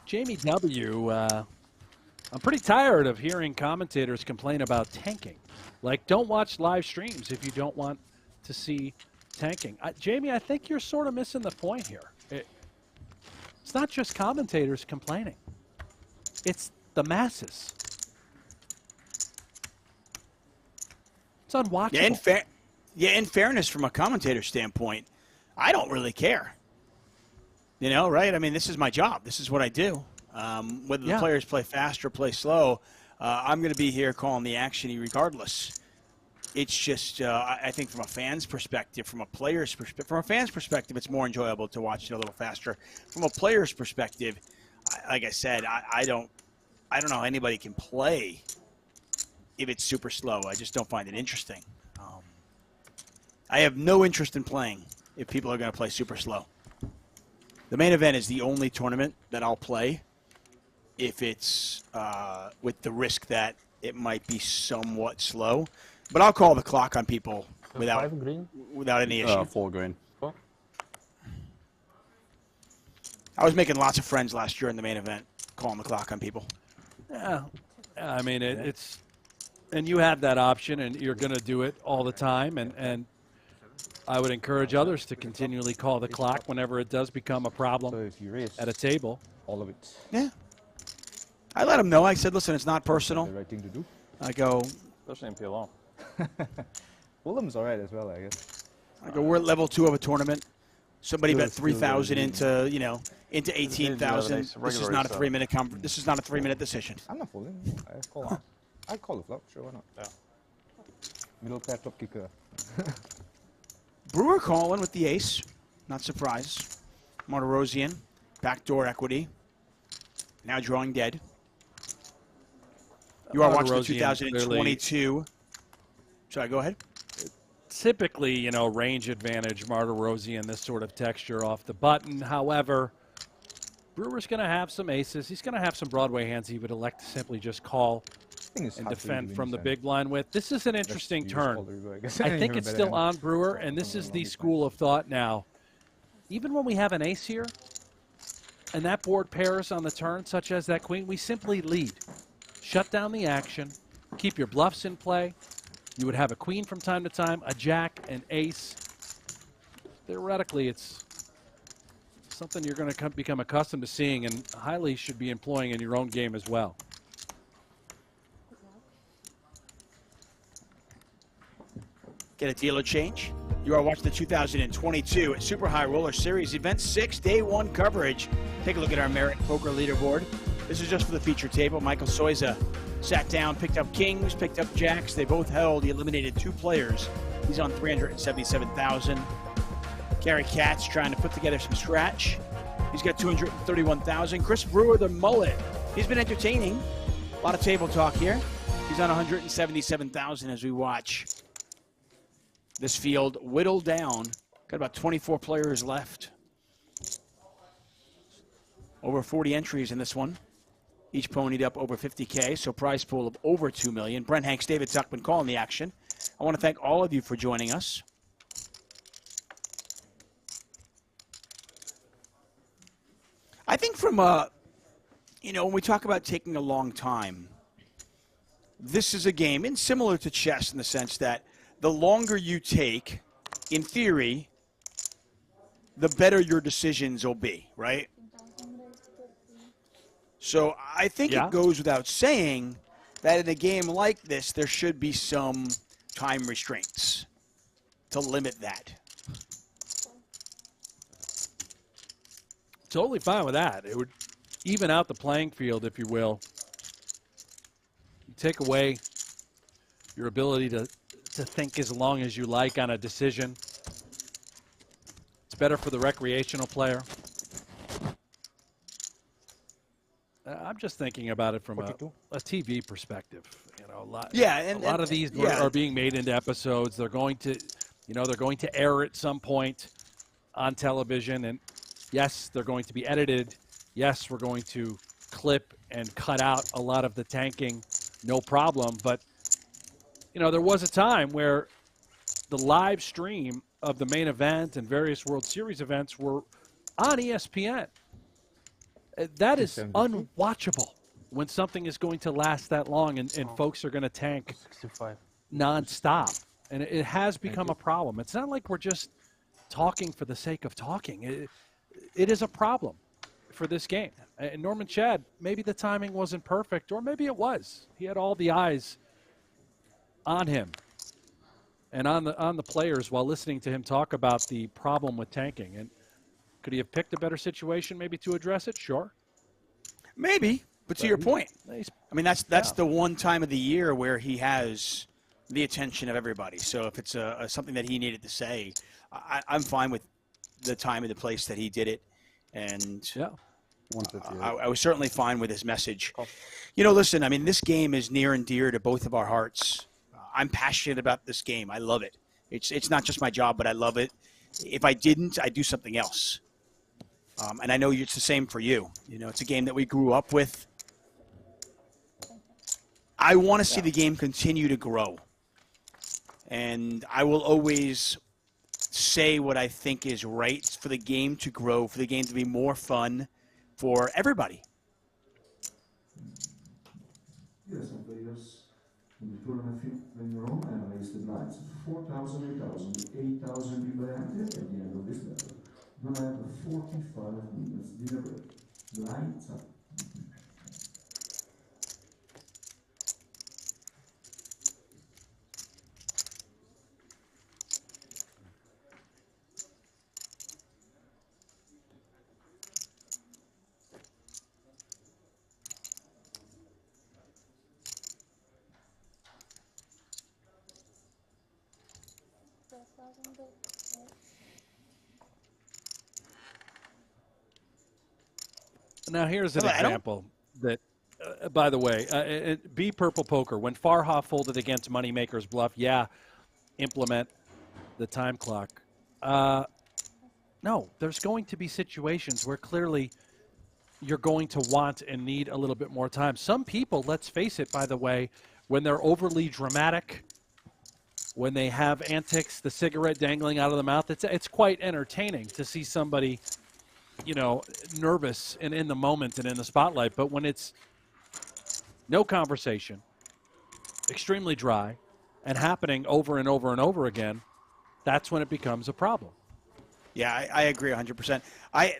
Jamie W., I'm pretty tired of hearing commentators complain about tanking. Like, don't watch live streams if you don't want to see tanking. Jamie, I think you're sort of missing the point here. It's not just commentators complaining. It's the masses. It's unwatchable. In fairness, from a commentator standpoint, I don't really care. You know, right? I mean, this is my job. This is what I do. Whether the players play fast or play slow, I'm going to be here calling the action regardless. It's just, I think from a fan's perspective, from a player's perspective, from a fan's perspective, it's more enjoyable to watch it a little faster. From a player's perspective, like I said, I don't know how anybody can play if it's super slow. I just don't find it interesting. I have no interest in playing if people are going to play super slow. The main event is the only tournament that I'll play if it's with the risk that it might be somewhat slow. But I'll call the clock on people without any issue. 4 green. I was making lots of friends last year in the main event, calling the clock on people. Yeah, I mean, it's – and you have that option, and you're going to do it all the time, and I would encourage others to continually call the clock whenever it does become a problem at a table. All of it. Yeah. I let them know. I said, listen, it's not personal. The right thing to do. I go. Especially in PLO. Fulham's all right as well, I guess. I go, we're at level 2 of a tournament. Somebody bet 3,000 into, into 18,000. This is not a 3-minute this is not a 3-minute decision. I'm not folding. I call the flop. Sure, why not? Yeah. Middle pair top kicker. Brewer calling with the ace. Not surprised. Martirosian, backdoor equity. Now drawing dead. You are watching the 2022. Sorry, go ahead. Typically, range advantage, Martirosian, this sort of texture off the button. However, Brewer's going to have some aces. He's going to have some Broadway hands he would elect to simply just call and defend from the big blind with. This is an interesting turn. I think it's still on Brewer, and this is the school of thought now. Even when we have an ace here, and that board pairs on the turn, such as that queen, we simply lead. Shut down the action. Keep your bluffs in play. You would have a queen from time to time, a jack, an ace. Theoretically, it's something you're going to become accustomed to seeing and highly should be employing in your own game as well. Get a dealer change. You are watching the 2022 Super High Roller Series Event 6 Day 1 coverage. Take a look at our Merit Poker leaderboard. This is just for the feature table. Michael Soiza sat down, picked up kings, picked up jacks. They both held. He eliminated 2 players. He's on 377,000. Gary Katz trying to put together some scratch. He's got 231,000. Chris Brewer, the mullet. He's been entertaining. A lot of table talk here. He's on 177,000 as we watch this field whittle down. Got about 24 players left. Over 40 entries in this one. each ponied up over 50K, so prize pool of over $2 million. Brent Hanks, David Tuckman calling the action. I want to thank all of you for joining us. I think from, when we talk about taking a long time, this is a game, and similar to chess in the sense that the longer you take, in theory, the better your decisions will be, right? So I think it goes without saying that in a game like this, there should be some time restraints to limit that. Totally fine with that. It would even out the playing field, if you will. You take away your ability to think as long as you like on a decision. It's better for the recreational player. I'm just thinking about it from a TV perspective. A lot of these are being made into episodes. They're going to, they're going to air at some point on television, and yes, they're going to be edited. Yes, we're going to clip and cut out a lot of the tanking, no problem. But, there was a time where the live stream of the main event and various World Series events were on ESPN. That is unwatchable when something is going to last that long and folks are going to tank nonstop. And it has become a problem. It's not like we're just talking for the sake of talking. It is a problem for this game. And Norman Chad, maybe the timing wasn't perfect, or maybe it was. He had all the eyes on him and on the players while listening to him talk about the problem with tanking. And could he have picked a better situation maybe to address it? Sure. Maybe, but to your point, I mean, that's the one time of the year where he has the attention of everybody. So if it's something that he needed to say, I'm fine with the time and the place that he did it. And I was certainly fine with his message. Listen, I mean, this game is near and dear to both of our hearts. I'm passionate about this game. I love it. It's not just my job, but I love it. If I didn't, I'd do something else. And I know it's the same for you. It's a game that we grew up with. I want to see the game continue to grow. And I will always say what I think is right for the game to grow, for the game to be more fun for everybody. Yes, some players in the tournament when you're on and raise the blinds. 4,000, 8,000, 8,000 people enter at the end of this level. Then I have a 45 minutes dinner break. Lights up. Now, here's an example that, by the way, B Purple Poker, when Farha folded against Moneymaker's bluff, implement the time clock. No, there's going to be situations where clearly you're going to want and need a little bit more time. Some people, let's face it, by the way, when they're overly dramatic, when they have antics, the cigarette dangling out of the mouth, it's quite entertaining to see somebody nervous and in the moment and in the spotlight. But when it's no conversation, extremely dry, and happening over and over and over again, that's when it becomes a problem. Yeah, I agree 100%. I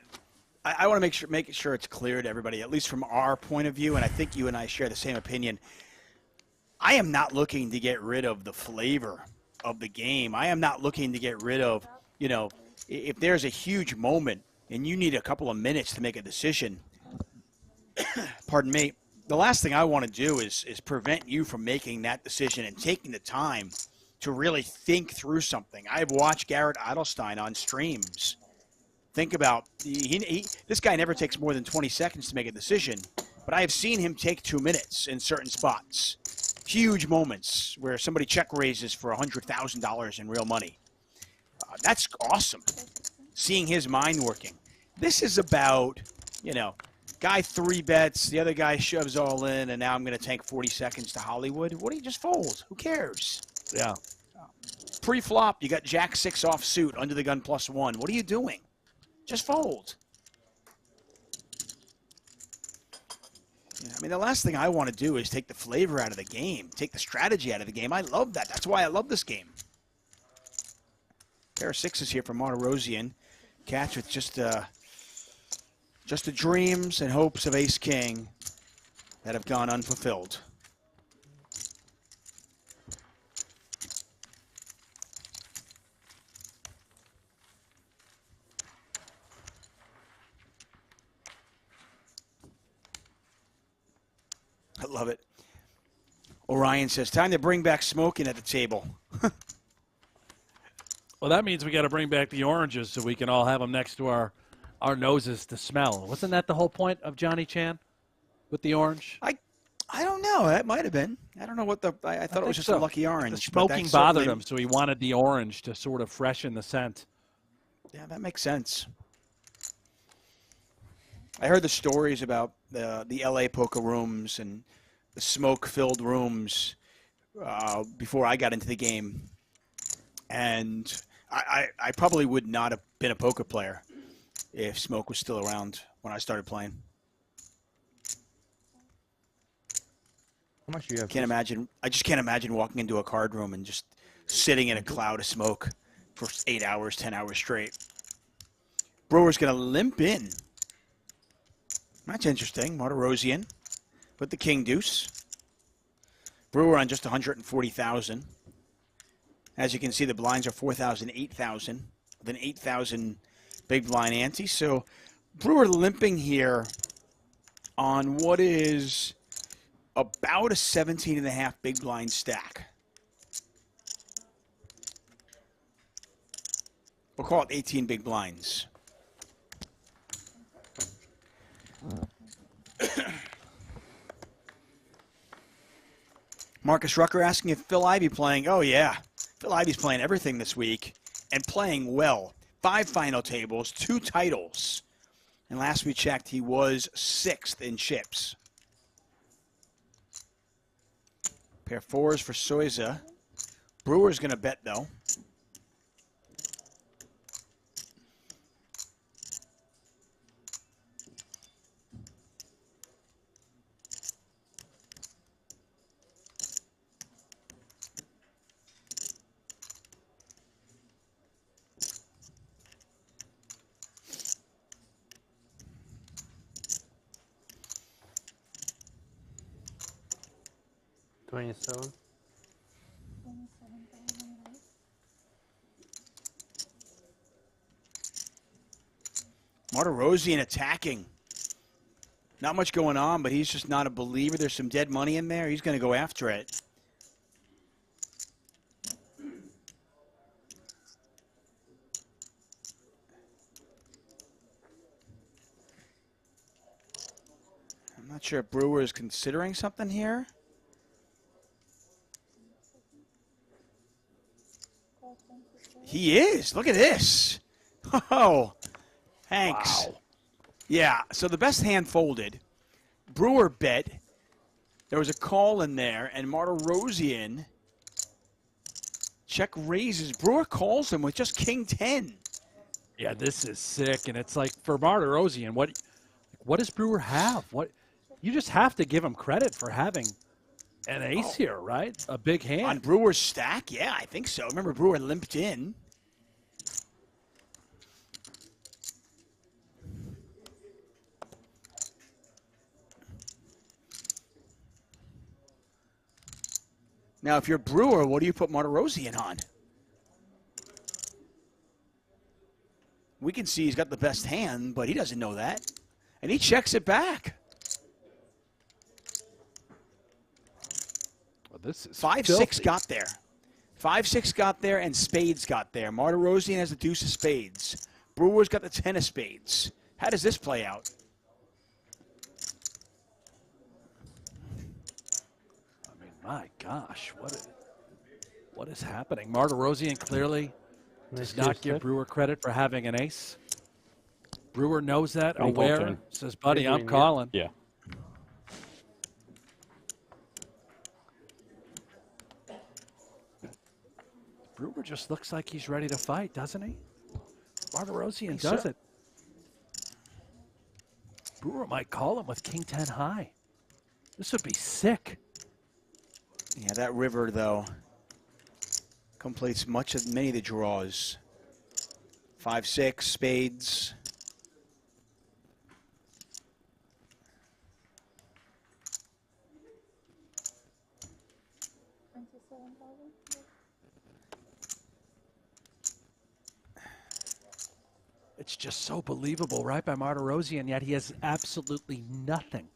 want to make sure it's clear to everybody, at least from our point of view, and I think you and I share the same opinion. I am not looking to get rid of the flavor of the game. I am not looking to get rid of, if there's a huge moment and you need a couple of minutes to make a decision, pardon me, the last thing I want to do is prevent you from making that decision and taking the time to really think through something. I've watched Garrett Adelstein on streams. Think about, this guy never takes more than 20 seconds to make a decision, but I have seen him take 2 minutes in certain spots. Huge moments where somebody check raises for $100,000 in real money. That's awesome, seeing his mind working. This is about, Guy 3 bets, the other guy shoves all in, and now I'm going to tank 40 seconds to Hollywood. What do you just fold? Who cares? Yeah. Pre-flop, you got Jack 6 off suit, under the gun +1. What are you doing? Just fold. Yeah, I mean, the last thing I want to do is take the flavor out of the game, take the strategy out of the game. I love that. That's why I love this game. Pair of 6s here for Martirosian. Catch with just the dreams and hopes of Ace-King that have gone unfulfilled. I love it. Orion says, time to bring back smoking at the table. Well, that means we got to bring back the oranges so we can all have them next to our noses to smell. Wasn't that the whole point of Johnny Chan with the orange? I don't know. That might have been. I don't know what the. I thought it was just a lucky orange. The smoking bothered him, so he wanted the orange to sort of freshen the scent. Yeah, that makes sense. I heard the stories about the LA poker rooms and the smoke-filled rooms before I got into the game, and I probably would not have been a poker player if smoke was still around when I started playing. How much do you have? Can't imagine. I just can't imagine walking into a card room and just sitting in a cloud of smoke for 8 hours, 10 hours straight. Brewer's going to limp in. That's interesting. Martirosian with the king deuce. Brewer on just 140,000. As you can see, the blinds are 4,000, 8,000 with an 8,000 big blind ante. So Brewer limping here on what is about a 17.5 big blind stack. We'll call it 18 big blinds. Marcus Rucker asking if Phil Ivey playing. Oh, yeah. Phil Ivey's playing everything this week and playing well. 5 final tables, 2 titles. And last we checked, he was 6th in chips. Pair 4s for Soiza. Brewer's going to bet, though. Martirosian attacking. Not much going on, but he's just not a believer. There's some dead money in there. He's going to go after it. I'm not sure if Brewer is considering something here. He is. Look at this. Oh, Hanks. Wow. Yeah, so the best hand folded. Brewer bet. There was a call in there, and Martirosian check raises. Brewer calls him with just king 10. Yeah, this is sick, and it's like for Martirosian, what does Brewer have? What you just have to give him credit for having an ace here, right? A big hand. On Brewer's stack? Yeah, I think so. Remember, Brewer limped in. Now, if you're Brewer, what do you put Martirosian on? We can see he's got the best hand, but he doesn't know that. And he checks it back. Well, this is 5-6 got there. 5-6 got there, and spades got there. Martirosian has the deuce of spades. Brewer's got the 10 of spades. How does this play out? My gosh, what is happening? Martirosian clearly does not give Brewer credit for having an ace. Brewer knows that, Green call aware, turn. says, buddy, I'm Green, yeah. calling. Yeah. Brewer just looks like he's ready to fight, doesn't he? Martirosian Think does so. it. Brewer might call him with King 10 high. This would be sick. Yeah, that river, though, completes many of the draws. 5-6, spades. It's just so believable, right, by Martirosian, yet he has absolutely nothing.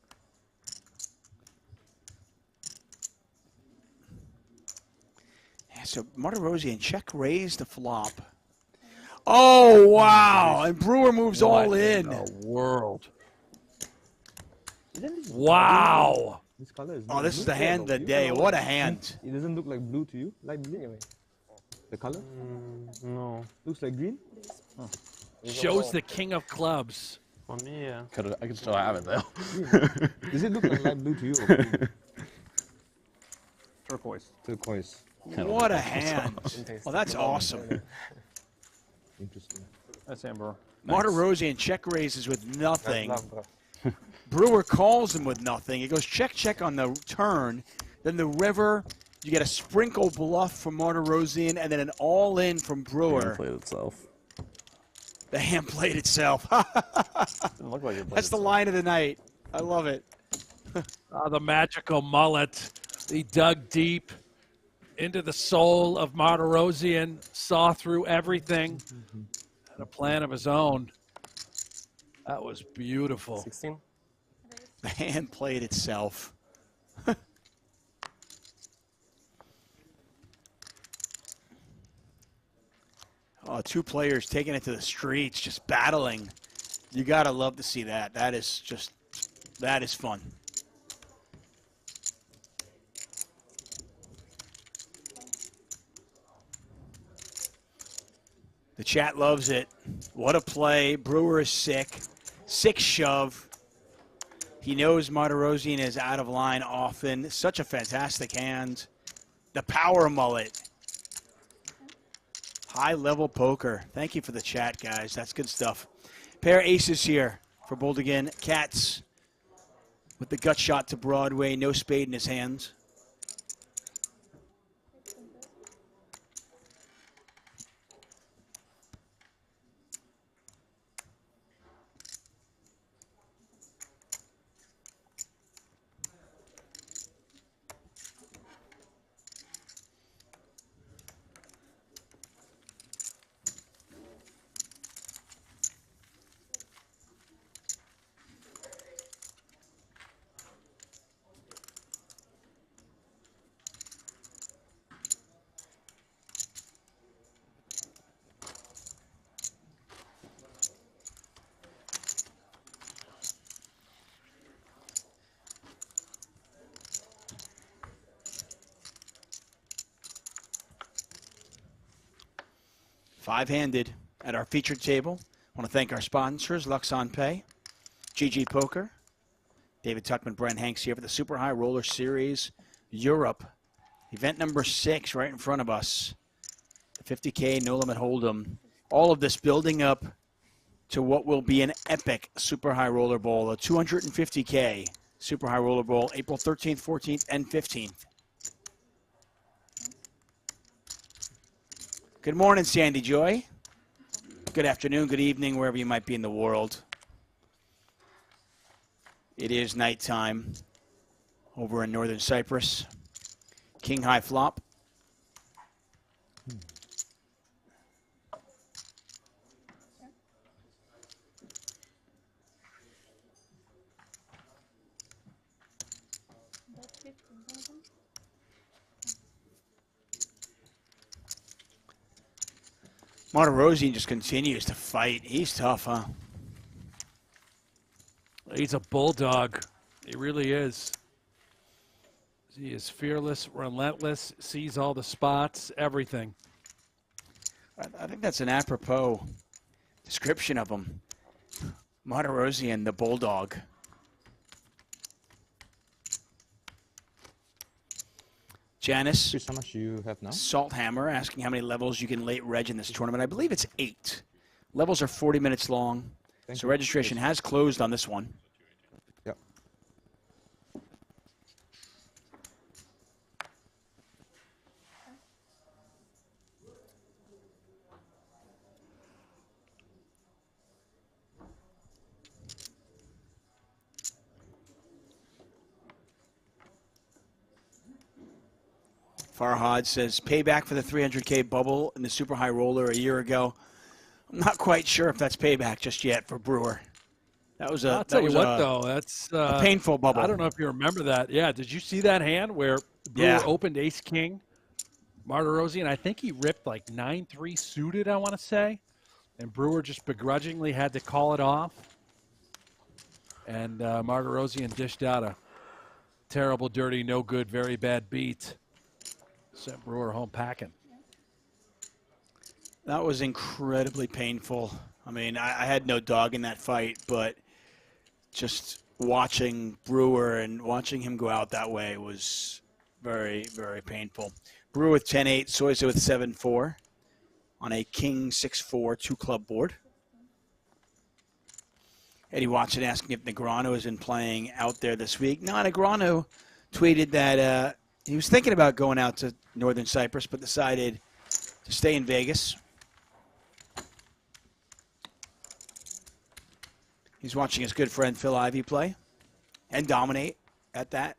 Yeah, so Martirosian check raise the flop. Oh, wow. And Brewer moves all in. The world. Wow. This color is Oh, this is the hand of the day. What a hand. It doesn't look like blue to you? Light blue? The color? No. Looks like green? Huh. Shows the king of clubs. For me, yeah. I could still have it though. Does it look like light blue to you? Or green? Turquoise. Turquoise. What a hand. Well, that's awesome. Interesting. That's amber. Martirosian check raises with nothing. Brewer calls him with nothing. He goes check, check on the turn. Then the river, you get a sprinkle bluff from Martirosian, and then an all-in from Brewer. Played itself. The hand played itself. Didn't look like it played That's the line of the night. I love it. The magical mullet. He dug deep into the soul of Martirosian, saw through everything, had a plan of his own. That was beautiful. 16? The hand played itself. Oh, two players taking it to the streets, just battling. You gotta love to see that. That is fun. The chat loves it. What a play. Brewer is sick. 6 shove. He knows Martirosian is out of line often. Such a fantastic hand. The power mullet. High-level poker. Thank you for the chat, guys. That's good stuff. Pair aces here for Boldigan. Cats with the gut shot to Broadway. No spade in his hands. Five-handed at our featured table. I want to thank our sponsors, Luxon Pay, GG Poker, David Tuckman, Brent Hanks here for the Super High Roller Series Europe. Event number 6 right in front of us. The 50K No Limit Hold'em. All of this building up to what will be an epic Super High Roller Bowl, a 250K Super High Roller Bowl, April 13th, 14th, and 15th. Good morning, Sandy Joy. Good afternoon, good evening, wherever you might be in the world. It is nighttime over in northern Cyprus. King high flop. Martirosian just continues to fight. He's tough, huh? He's a bulldog. He really is. He is fearless, relentless, sees all the spots, everything. I think that's an apropos description of him. Martirosian, the Bulldog. Janice, Chris, how much do you have now? Salthammer asking how many levels you can late reg in this tournament. I believe it's 8. Levels are 40 minutes long. So registration has closed on this one. Yep. Farhad says, payback for the 300K bubble in the super high roller a year ago. I'm not quite sure if that's payback just yet for Brewer. That was a I'll tell you what, though. That's a painful bubble. I don't know if you remember that. Yeah, did you see that hand where Brewer opened ace-king? Martirosian, I think he ripped like 9-3 suited, I want to say. And Brewer just begrudgingly had to call it off. And Martirosian dished out a terrible, dirty, no good, very bad beat. Sent Brewer home packing. That was incredibly painful. I mean, I had no dog in that fight, but just watching Brewer and watching him go out that way was very, very painful. Brewer with 10-8, Soiza with 7-4 on a king 6-4 two-club board. Eddie Watson asking if Negreanu has been playing out there this week. No, Negreanu tweeted that he was thinking about going out to Northern Cyprus, but decided to stay in Vegas. He's watching his good friend Phil Ivey play and dominate at that.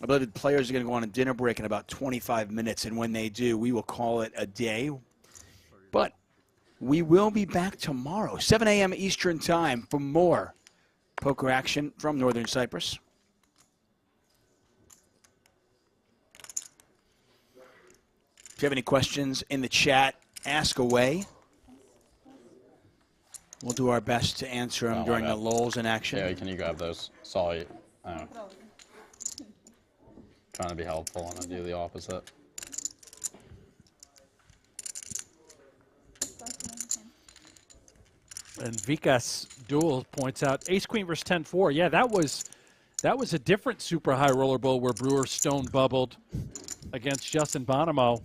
I believe the players are going to go on a dinner break in about 25 minutes, and when they do, we will call it a day. But we will be back tomorrow, 7 a.m. Eastern Time, for more poker action from Northern Cyprus. If you have any questions in the chat, ask away. We'll do our best to answer them during the lulls in action. Yeah, can you grab those? Sorry. Trying to be helpful and I do the opposite. And Vikas Duel points out ace queen versus 10-4. Yeah, that was a different super high roller bowl where Brewer stone bubbled against Justin Bonomo.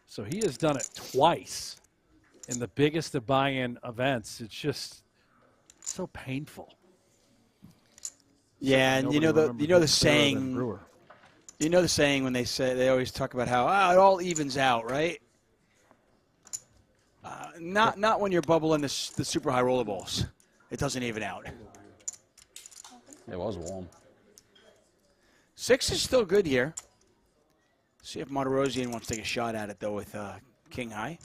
So he has done it twice in the biggest of buy-in events. It's just so painful. Yeah, and you know the saying. You know the saying when they always talk about how it all evens out, right? Not when you're bubbling the super high roller balls. It doesn't even out. It was warm. 6 is still good here. See if Martirosian wants to take a shot at it though with king high.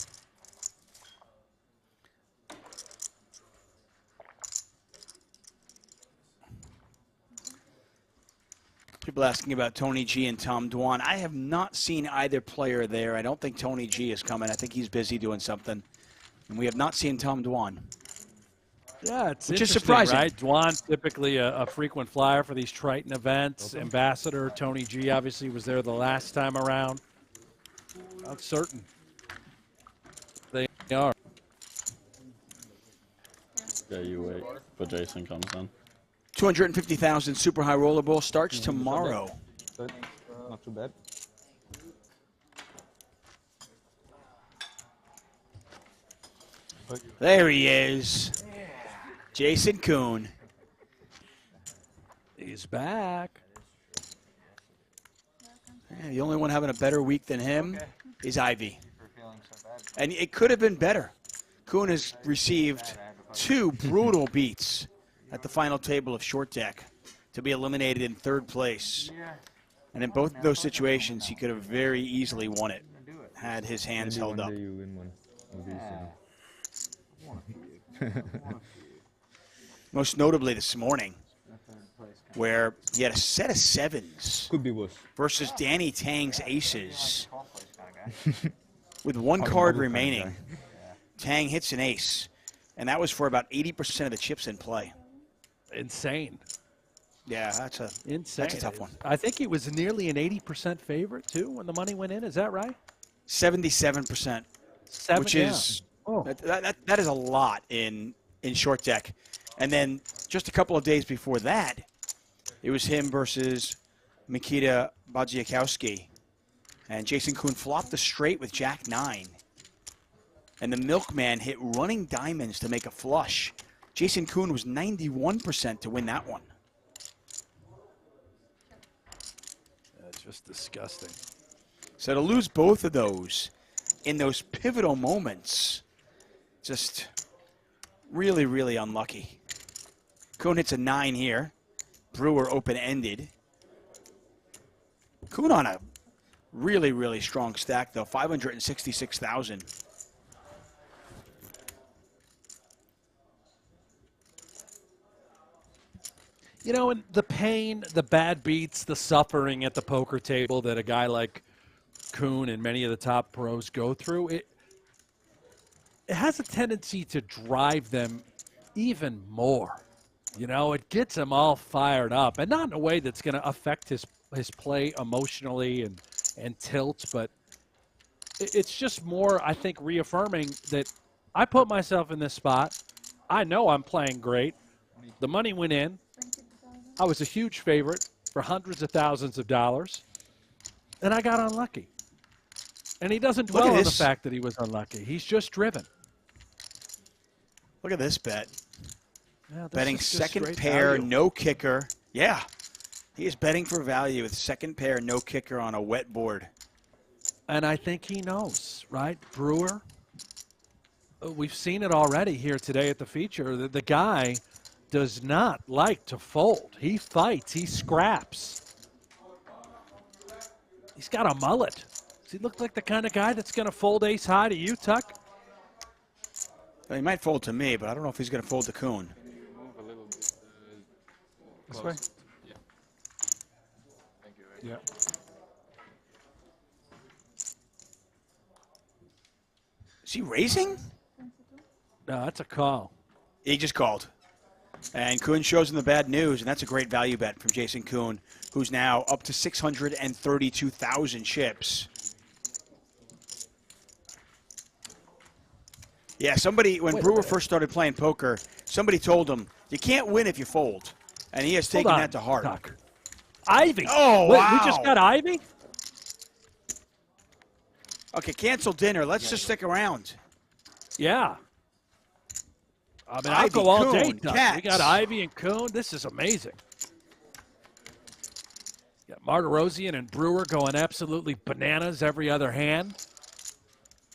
People asking about Tony G and Tom Dwan. I have not seen either player there. I don't think Tony G is coming. I think he's busy doing something. And we have not seen Tom Dwan. Yeah, it's which is surprising, right? Dwan, typically a frequent flyer for these Triton events. Ambassador Tony G obviously was there the last time around. Not certain. They are. Yeah, you wait. But Jason comes in. 250,000 super high roller bowl starts tomorrow. Not too bad. There he is. Jason Kuhn. He's back. Yeah, the only one having a better week than him is Ivy. And it could have been better. Kuhn has received 2 brutal beats at the final table of short deck to be eliminated in 3rd place. And in both of those situations, he could have very easily won it had his hands held up. Most notably this morning, where he had a set of 7s. Could be worse. Versus Danny Tang's aces. With 1 card remaining. Tang hits an ace. And that was for about 80% of the chips in play. Insane. Yeah, that's a tough one. I think he was nearly an 80% favorite, too, when the money went in. Is that right? 77%, which is that is a lot in short deck. And then just a couple of days before that, it was him versus Mikita Badziakowski. And Jason Kuhn flopped the straight with Jack-9. And the Milkman hit running diamonds to make a flush. Jason Kuhn was 91% to win that one. That's just disgusting. So to lose both of those in those pivotal moments, just really, really unlucky. Kuhn hits a 9 here. Brewer open-ended. Kuhn on a really, really strong stack, though, 566,000. You know, and the pain, the bad beats, the suffering at the poker table that a guy like Kuhn and many of the top pros go through, it has a tendency to drive them even more. You know, it gets them all fired up, and not in a way that's going to affect his play emotionally and tilt, but it's just more, I think, reaffirming that I put myself in this spot. I know I'm playing great. The money went in. I was a huge favorite for hundreds of thousands of dollars, and I got unlucky. And he doesn't dwell on the fact that he was unlucky. He's just driven. Look at this bet. Yeah, betting second pair, value. no kicker. Yeah, he is betting for value with second pair, no kicker on a wet board. And I think he knows, right? Brewer, we've seen it already here today at the feature. The guy does not like to fold. He fights. He scraps. He's got a mullet. Does he look like the kind of guy that's going to fold ace high to you, Tuck? Well, he might fold to me, but I don't know if he's going to fold to Kuhn. Move a little bit. This way? Yeah. Thank you. Yeah. Is he raising? No, that's a call. He just called. And Kuhn shows him the bad news, and that's a great value bet from Jason Kuhn, who's now up to 632,000 chips. Yeah, somebody, when Brewer first started playing poker, somebody told him, you can't win if you fold. And he has taken that to heart. Tuck. Ivy. Oh, Wait, wow. We just got Ivy? Okay, cancel dinner. Let's just stick around. Yeah. I mean, Ivy, I'll go all day, Kuhn, Tuck. Katz. We got Ivy and Kuhn. This is amazing. Got Martirosian and Brewer going absolutely bananas every other hand.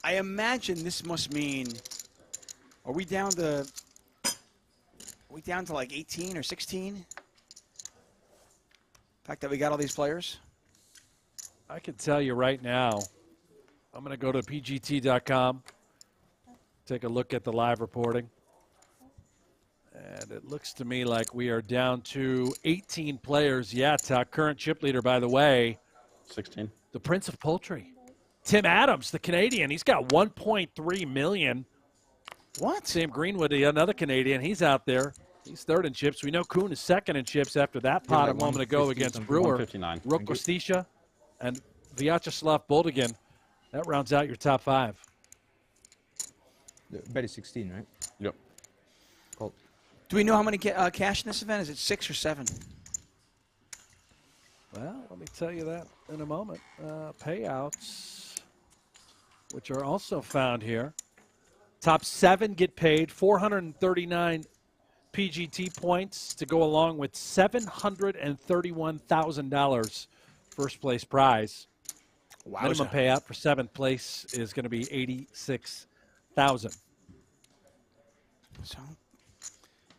I imagine this must mean, are we down to like 18 or 16? The fact that we got all these players? I can tell you right now, I'm going to go to pgt.com, take a look at the live reporting. And it looks to me like we are down to 18 players. Yeah, Tuck, current chip leader, by the way. 16. The Prince of Poultry. Tim Adams, the Canadian. He's got 1.3 million. What? Sam Greenwood, another Canadian. He's out there. He's third in chips. We know Kuhn is second in chips after that pot a moment ago against Brewer. 159. Rook Kostisha and Vyacheslav Boldigan. That rounds out your top five. The bet is 16, right? Yep. Cool. Do we know how many cash in this event? Is it 6 or 7? Well, let me tell you that in a moment. Payouts, which are also found here. Top 7 get paid, 439 PGT points to go along with $731,000 first place prize. Wowza. Minimum payout for 7th place is going to be $86,000. So,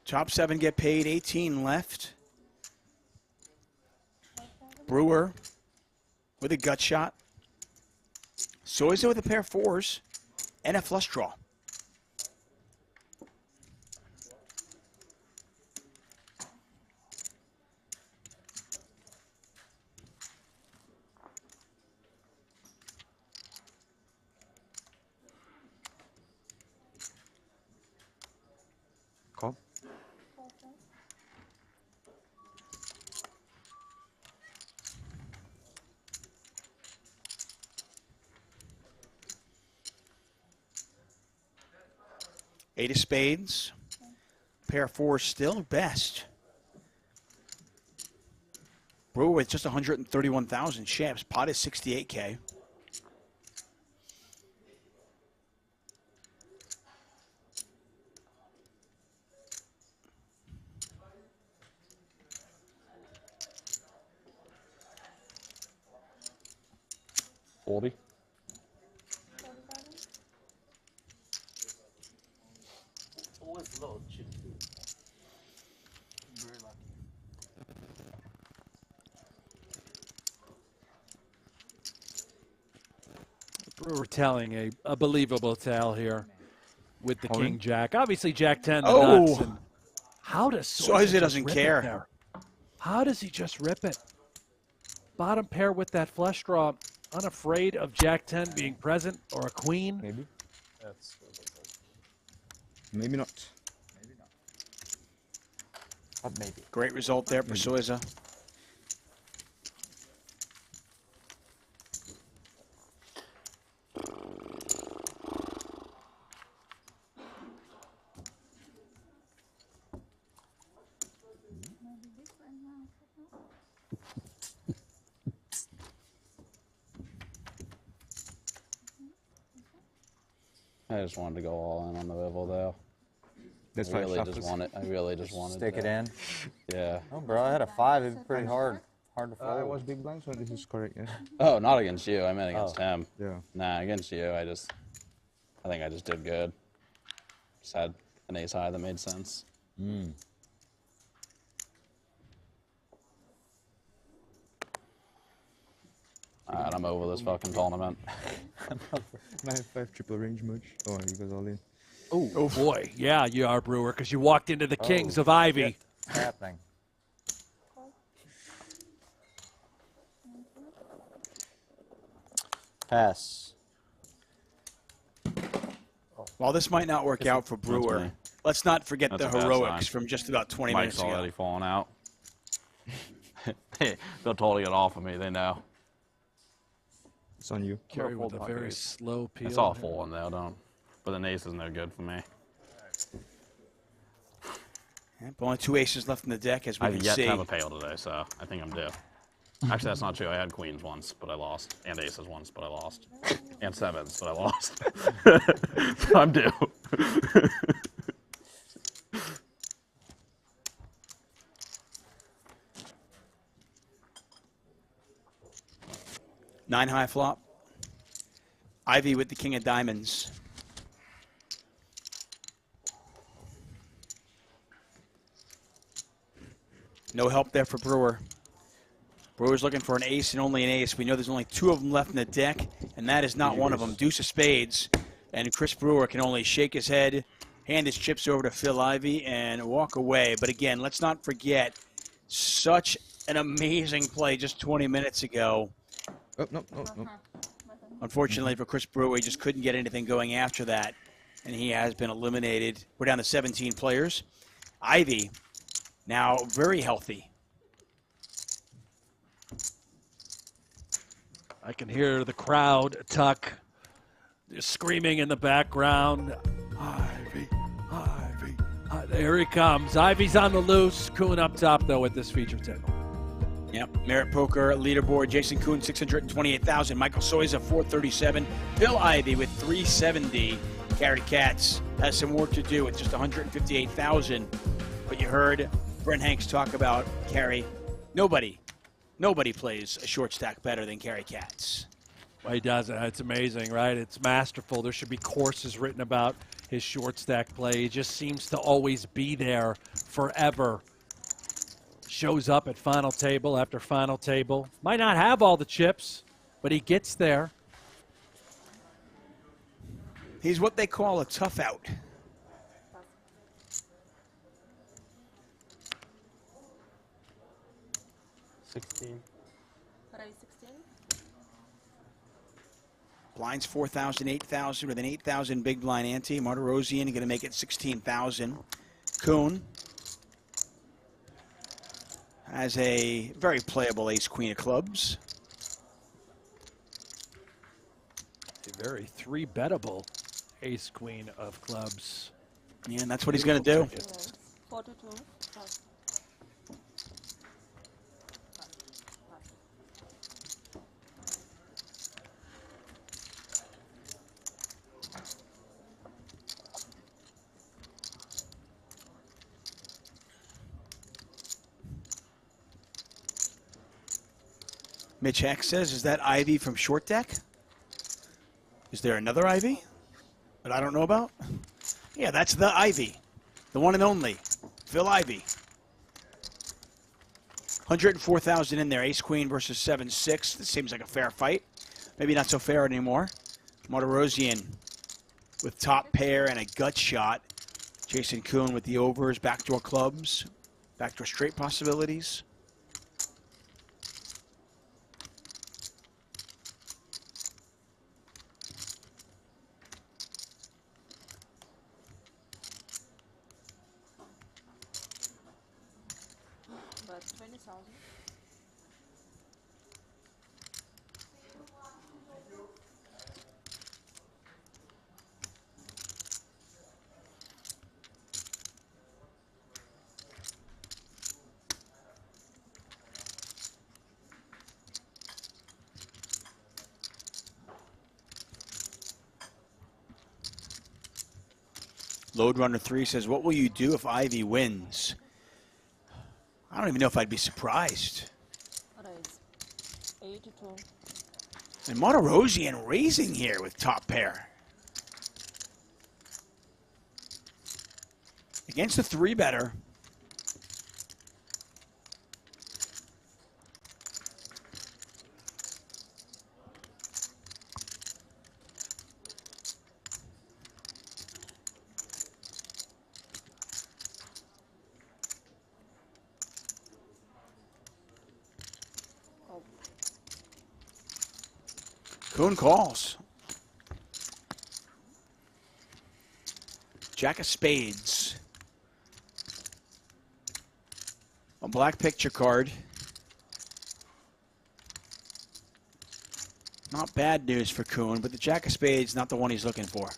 top 7 get paid, 18 left. Brewer with a gut shot. Soiza with a pair of 4s and a flush draw. 8 of spades. Pair of fours still best. Brewer with just 131,000 chips. Pot is 68K. $40. Always low chip. Very lucky. Brewer telling a believable tale here with the All King in? Jack. Obviously, Jack 10 the Oh. nuts. And how does Soiza just doesn't rip care. it there? How does he just rip it? Bottom pair with that flush draw, unafraid of Jack 10 being present or a queen. Maybe. That's Maybe not. But maybe. Great result there for Soiza. I just wanted to go all in on the Vival though. That's I why I really shuffled. just wanted. I really just wanted. Stick it to. in. Yeah. Oh, bro, I had a 5. It'd be pretty hard to fold. I was big blind, so this is correct, yeah. Oh, not against you. I meant against Oh. him. Yeah. Nah, against you. I think I just did good. Just had an ace high that made sense. Alright, I'm over this fucking tournament. 9-5 triple range much. Oh, he goes all in. Oh boy, yeah, you are, Brewer, because you walked into the Kings of Ivy. What's happening? Pass. While this might not work out for Brewer, me. let's not forget That's the a bad heroics sign. from just about 20 Mike's minutes ago. already falling out. They'll totally get off of me. They know. It's on you. Carry with a very slow peel. It's all full in there, don't. But an ace is no good for me. Yep, only 2 aces left in the deck, as we I've can yet see. to have a pail today, so I think I'm due. Actually, that's not true. I had queens once, but I lost. And aces once, but I lost. And sevens, but I lost. So I'm due. Nine high flop. Ivy with the king of diamonds. No help there for Brewer. Brewer's looking for an ace and only an ace. We know there's only 2 of them left in the deck, and that is not one of them. Deuce of spades. And Chris Brewer can only shake his head, hand his chips over to Phil Ivey, and walk away. But again, let's not forget such an amazing play just 20 minutes ago. Oh, no. Unfortunately for Chris Brewer, he just couldn't get anything going after that, and he has been eliminated. We're down to 17 players. Ivy, now very healthy. I can hear the crowd, Tuck, screaming in the background. Ivy, Ivy. There he comes. Ivy's on the loose. Kuhn up top, though, at this feature table. Yep, Merit Poker leaderboard. Jason Kuhn, 628,000. Michael Soiza, 437. Bill Ivy with 370. Gary Katz has some work to do with just 158,000. But you heard Brent Hanks talk about Gary. Nobody plays a short stack better than Gary Katz. Well, he does it. It's amazing, right? It's masterful. There should be courses written about his short stack play. He just seems to always be there forever. Shows up at final table after final table. Might not have all the chips, but he gets there. He's what they call a tough out. Blinds 4,000, 8,000 with an 8,000 big blind ante. Martirosian going to make it 16,000. Kuhn has a very playable ace-queen of clubs. A very 3-bettable ace-queen of clubs. Yeah, and that's what he's going to do. Yes. 42. Pass. Mitch Heck says, is that Ivy from Short Deck? Is there another Ivy that I don't know about? Yeah, that's the Ivy. The one and only. Phil Ivy. 104,000 in there. Ace-Queen versus 7-6. This seems like a fair fight. Maybe not so fair anymore. Martirosian with top pair and a gut shot. Jason Kuhn with the overs, backdoor clubs, backdoor straight possibilities. But 20,000. Load Runner 3 says, what will you do if Ivy wins? I don't even know if I'd be surprised. What is 82? And Martirosian raising here with top pair. Against the 3-better. Kuhn calls. Jack of spades. A black picture card. Not bad news for Kuhn, but the Jack of spades not the one he's looking for.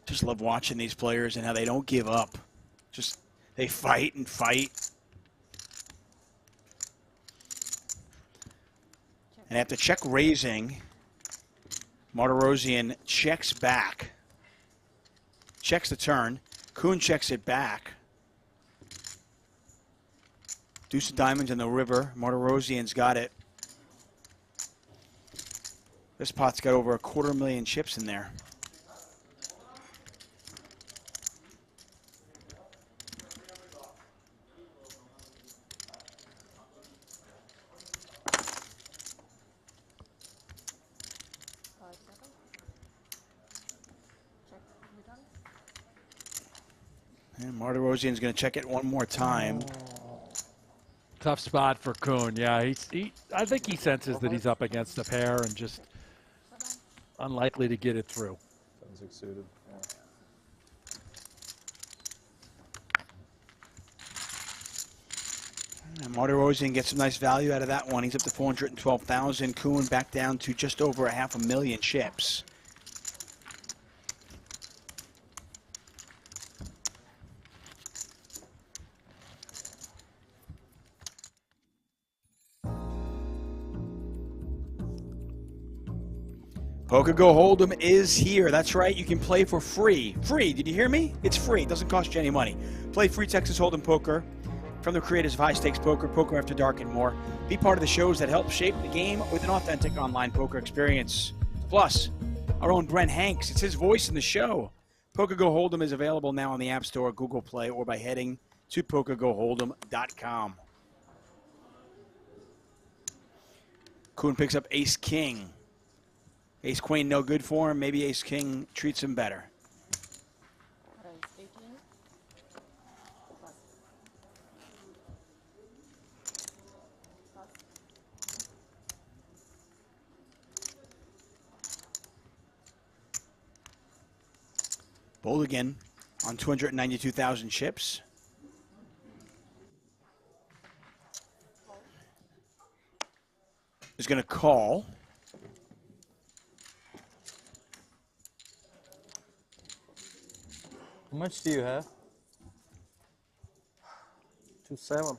Just love watching these players and how they don't give up. Just, they fight and fight. And after check raising, Martirosian checks back. Checks the turn. Kuhn checks it back. Deuce of diamonds in the river. Martirosian's got it. This pot's got over 250,000 chips in there. And Martirosian's going to check it one more time. Tough spot for Kuhn. Yeah, I think he senses that he's up against a pair and just unlikely to get it through. 7-6 suited. And Martirosian gets some nice value out of that one. He's up to 412,000. Kuhn back down to just over 500,000 chips. Poker Go Hold'em is here. That's right. You can play for free. Free. Did you hear me? It's free. It doesn't cost you any money. Play free Texas Hold'em poker from the creators of High Stakes Poker, Poker After Dark, and more. Be part of the shows that help shape the game with an authentic online poker experience. Plus, our own Brent Hanks. It's his voice in the show. Poker Go Hold'em is available now on the App Store, Google Play, or by heading to pokergohold'em.com. Kuhn picks up Ace-King. Ace-Queen no good for him. Maybe Ace-King treats him better. Bold again. on 292,000 chips. Is going to call. How much do you have? 2-7.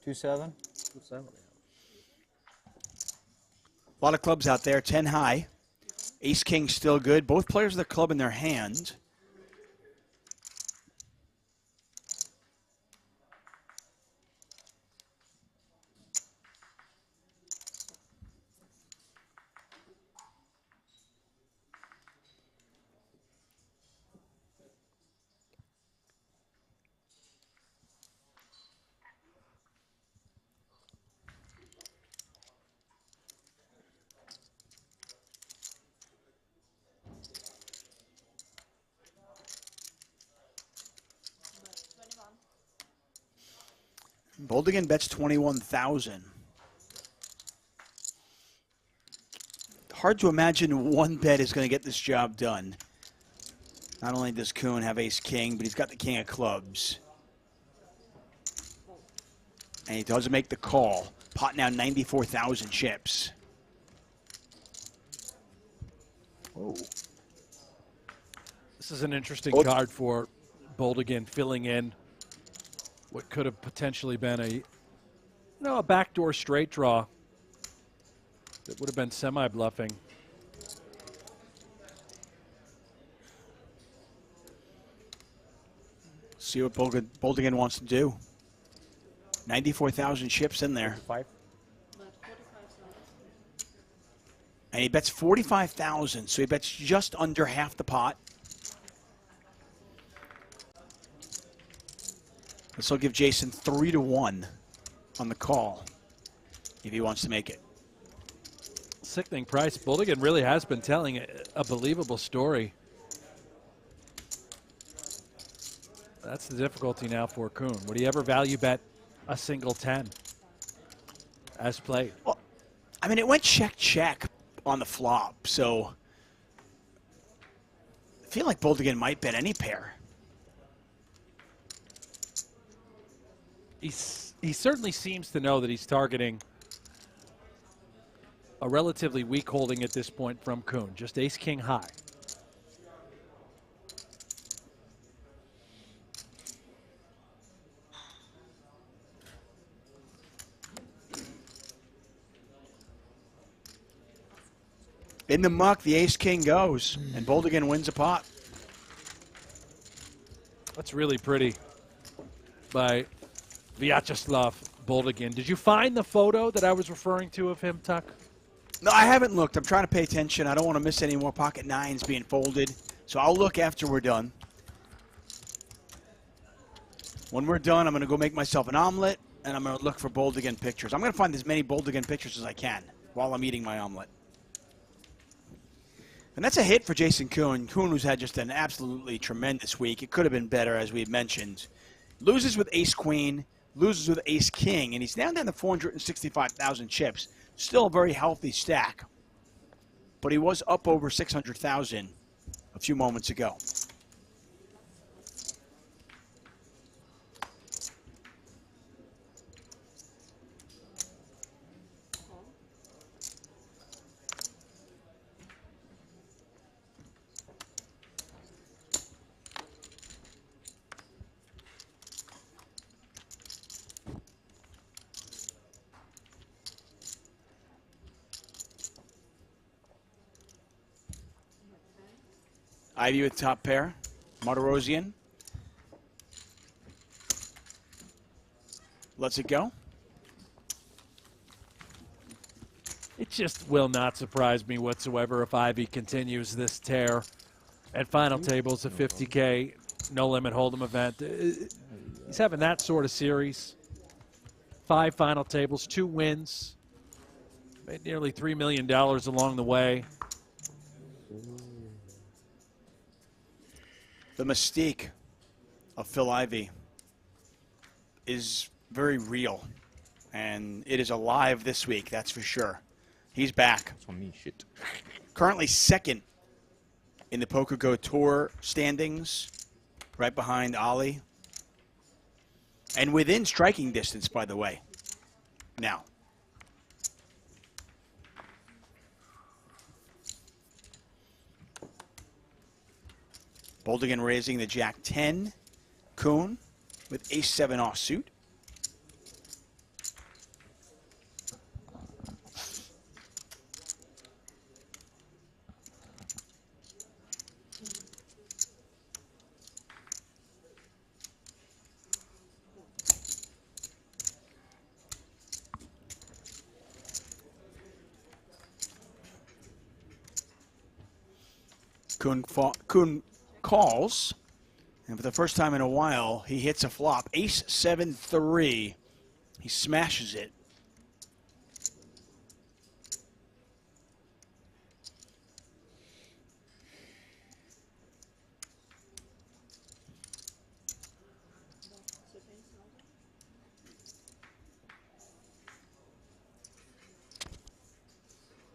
2-7? 2-7. A lot of clubs out there, 10 high. Ace King still good. Both players with the club in their hand. Boldigan bets 21,000. Hard to imagine one bet is going to get this job done. Not only does Kuhn have ace king, but he's got the king of clubs. And he doesn't make the call. Pot now 94,000 chips. Oh. This is an interesting card for Boldigan, filling in what could have potentially been a backdoor straight draw that would have been semi-bluffing. See what Boldigan wants to do. 94,000 chips in there. 5. And he bets 45,000, so he bets just under half the pot. This will give Jason 3-1 on the call if he wants to make it. Sickening price. Boldigan really has been telling a believable story. That's the difficulty now for Kuhn. Would he ever value bet a single 10 as played? Well, I mean, it went check on the flop, so I feel like Boldigan might bet any pair. He certainly seems to know that he's targeting a relatively weak holding at this point from Kuhn. Just ace-king high. In the muck, the ace-king goes, and Boldigan wins a pot. That's really pretty by Vyacheslav Boldigan. Did you find the photo that I was referring to of him, Tuck? No, I haven't looked. I'm trying to pay attention. I don't want to miss any more pocket nines being folded, so I'll look after we're done. When we're done, I'm going to go make myself an omelet, and I'm going to look for Boldigan pictures. I'm going to find as many Boldigan pictures as I can while I'm eating my omelet. And that's a hit for Jason Kuhn. Kuhn, who's had just an absolutely tremendous week. It could have been better, as we had mentioned. Loses with ace-queen, loses with ace-king, and he's now down to 465,000 chips. Still a very healthy stack. But he was up over 600,000 a few moments ago. Ivy with top pair. Martirosian. Lets it go. It just will not surprise me whatsoever if Ivy continues this tear at final tables of 50K, no limit hold'em event. He's having that sort of series. 5 final tables, 2 wins, made nearly $3 million along the way. The mystique of Phil Ivey is very real, and it is alive this week, that's for sure. He's back. That's on me, shit. Currently second in the PokerGo Tour standings. right behind Ollie. And within striking distance, by the way. Now. Boldigan raising the Jack 10. Kuhn with Ace 7 offsuit. Kuhn calls, and for the first time in a while, he hits a flop. Ace 7-3. He smashes it.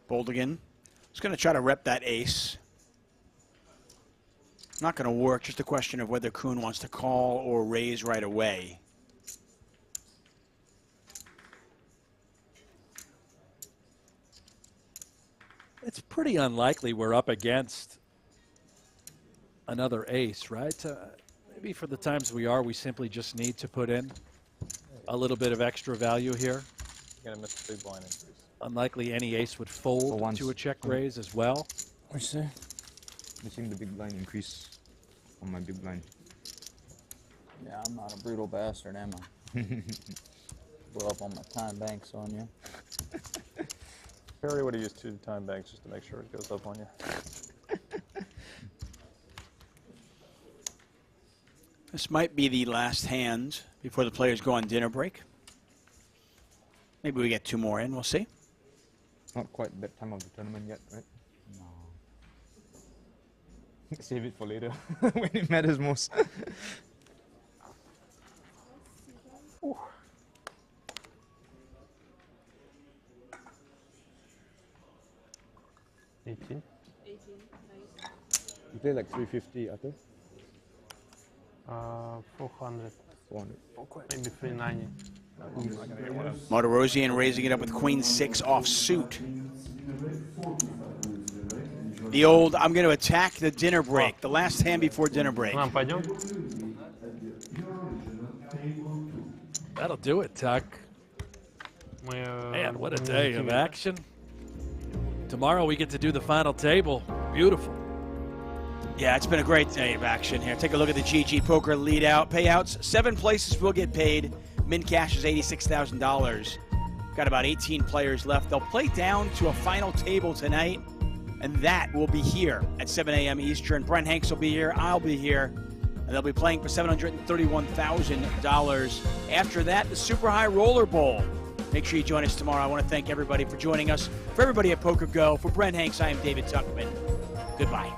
Boldigan is going to try to rep that ace. Not going to work, just a question of whether Kuhn wants to call or raise right away. It's pretty unlikely we're up against another ace, right? Maybe for the times we are, we simply just need to put in a little bit of extra value here. You're going to miss the big blind increase. Unlikely any ace would fold to a check raise as well. What's that? Missing the big blind increase on my big blind. Yeah, I'm not a brutal bastard, am I? Blow up on my time banks on you. Perry would have used 2 time banks just to make sure it goes up on you. This might be the last hand before the players go on dinner break. Maybe we get 2 more in, we'll see. Not quite that time of the tournament yet, right? No. Save it for later, when it matters most. Ooh. $18. You play like 350, Arthur? 400. 400. Maybe 390. Martirosian raising it up with Queen 6 off suit. The old, I'm going to attack the dinner break, the last hand before dinner break. That'll do it, Tuck. Man, what a day of action. Tomorrow we get to do the final table. Beautiful. Yeah, it's been a great day of action here. Take a look at the GG Poker lead out payouts. 7 places will get paid. Min cash is $86,000. Got about 18 players left. They'll play down to a final table tonight, and that will be here at 7 a.m. Eastern. Brent Hanks will be here. I'll be here. And they'll be playing for $731,000. After that, the Super High Roller Bowl. Make sure you join us tomorrow. I want to thank everybody for joining us. For everybody at Poker Go, for Brent Hanks, I am David Tuckman. Goodbye.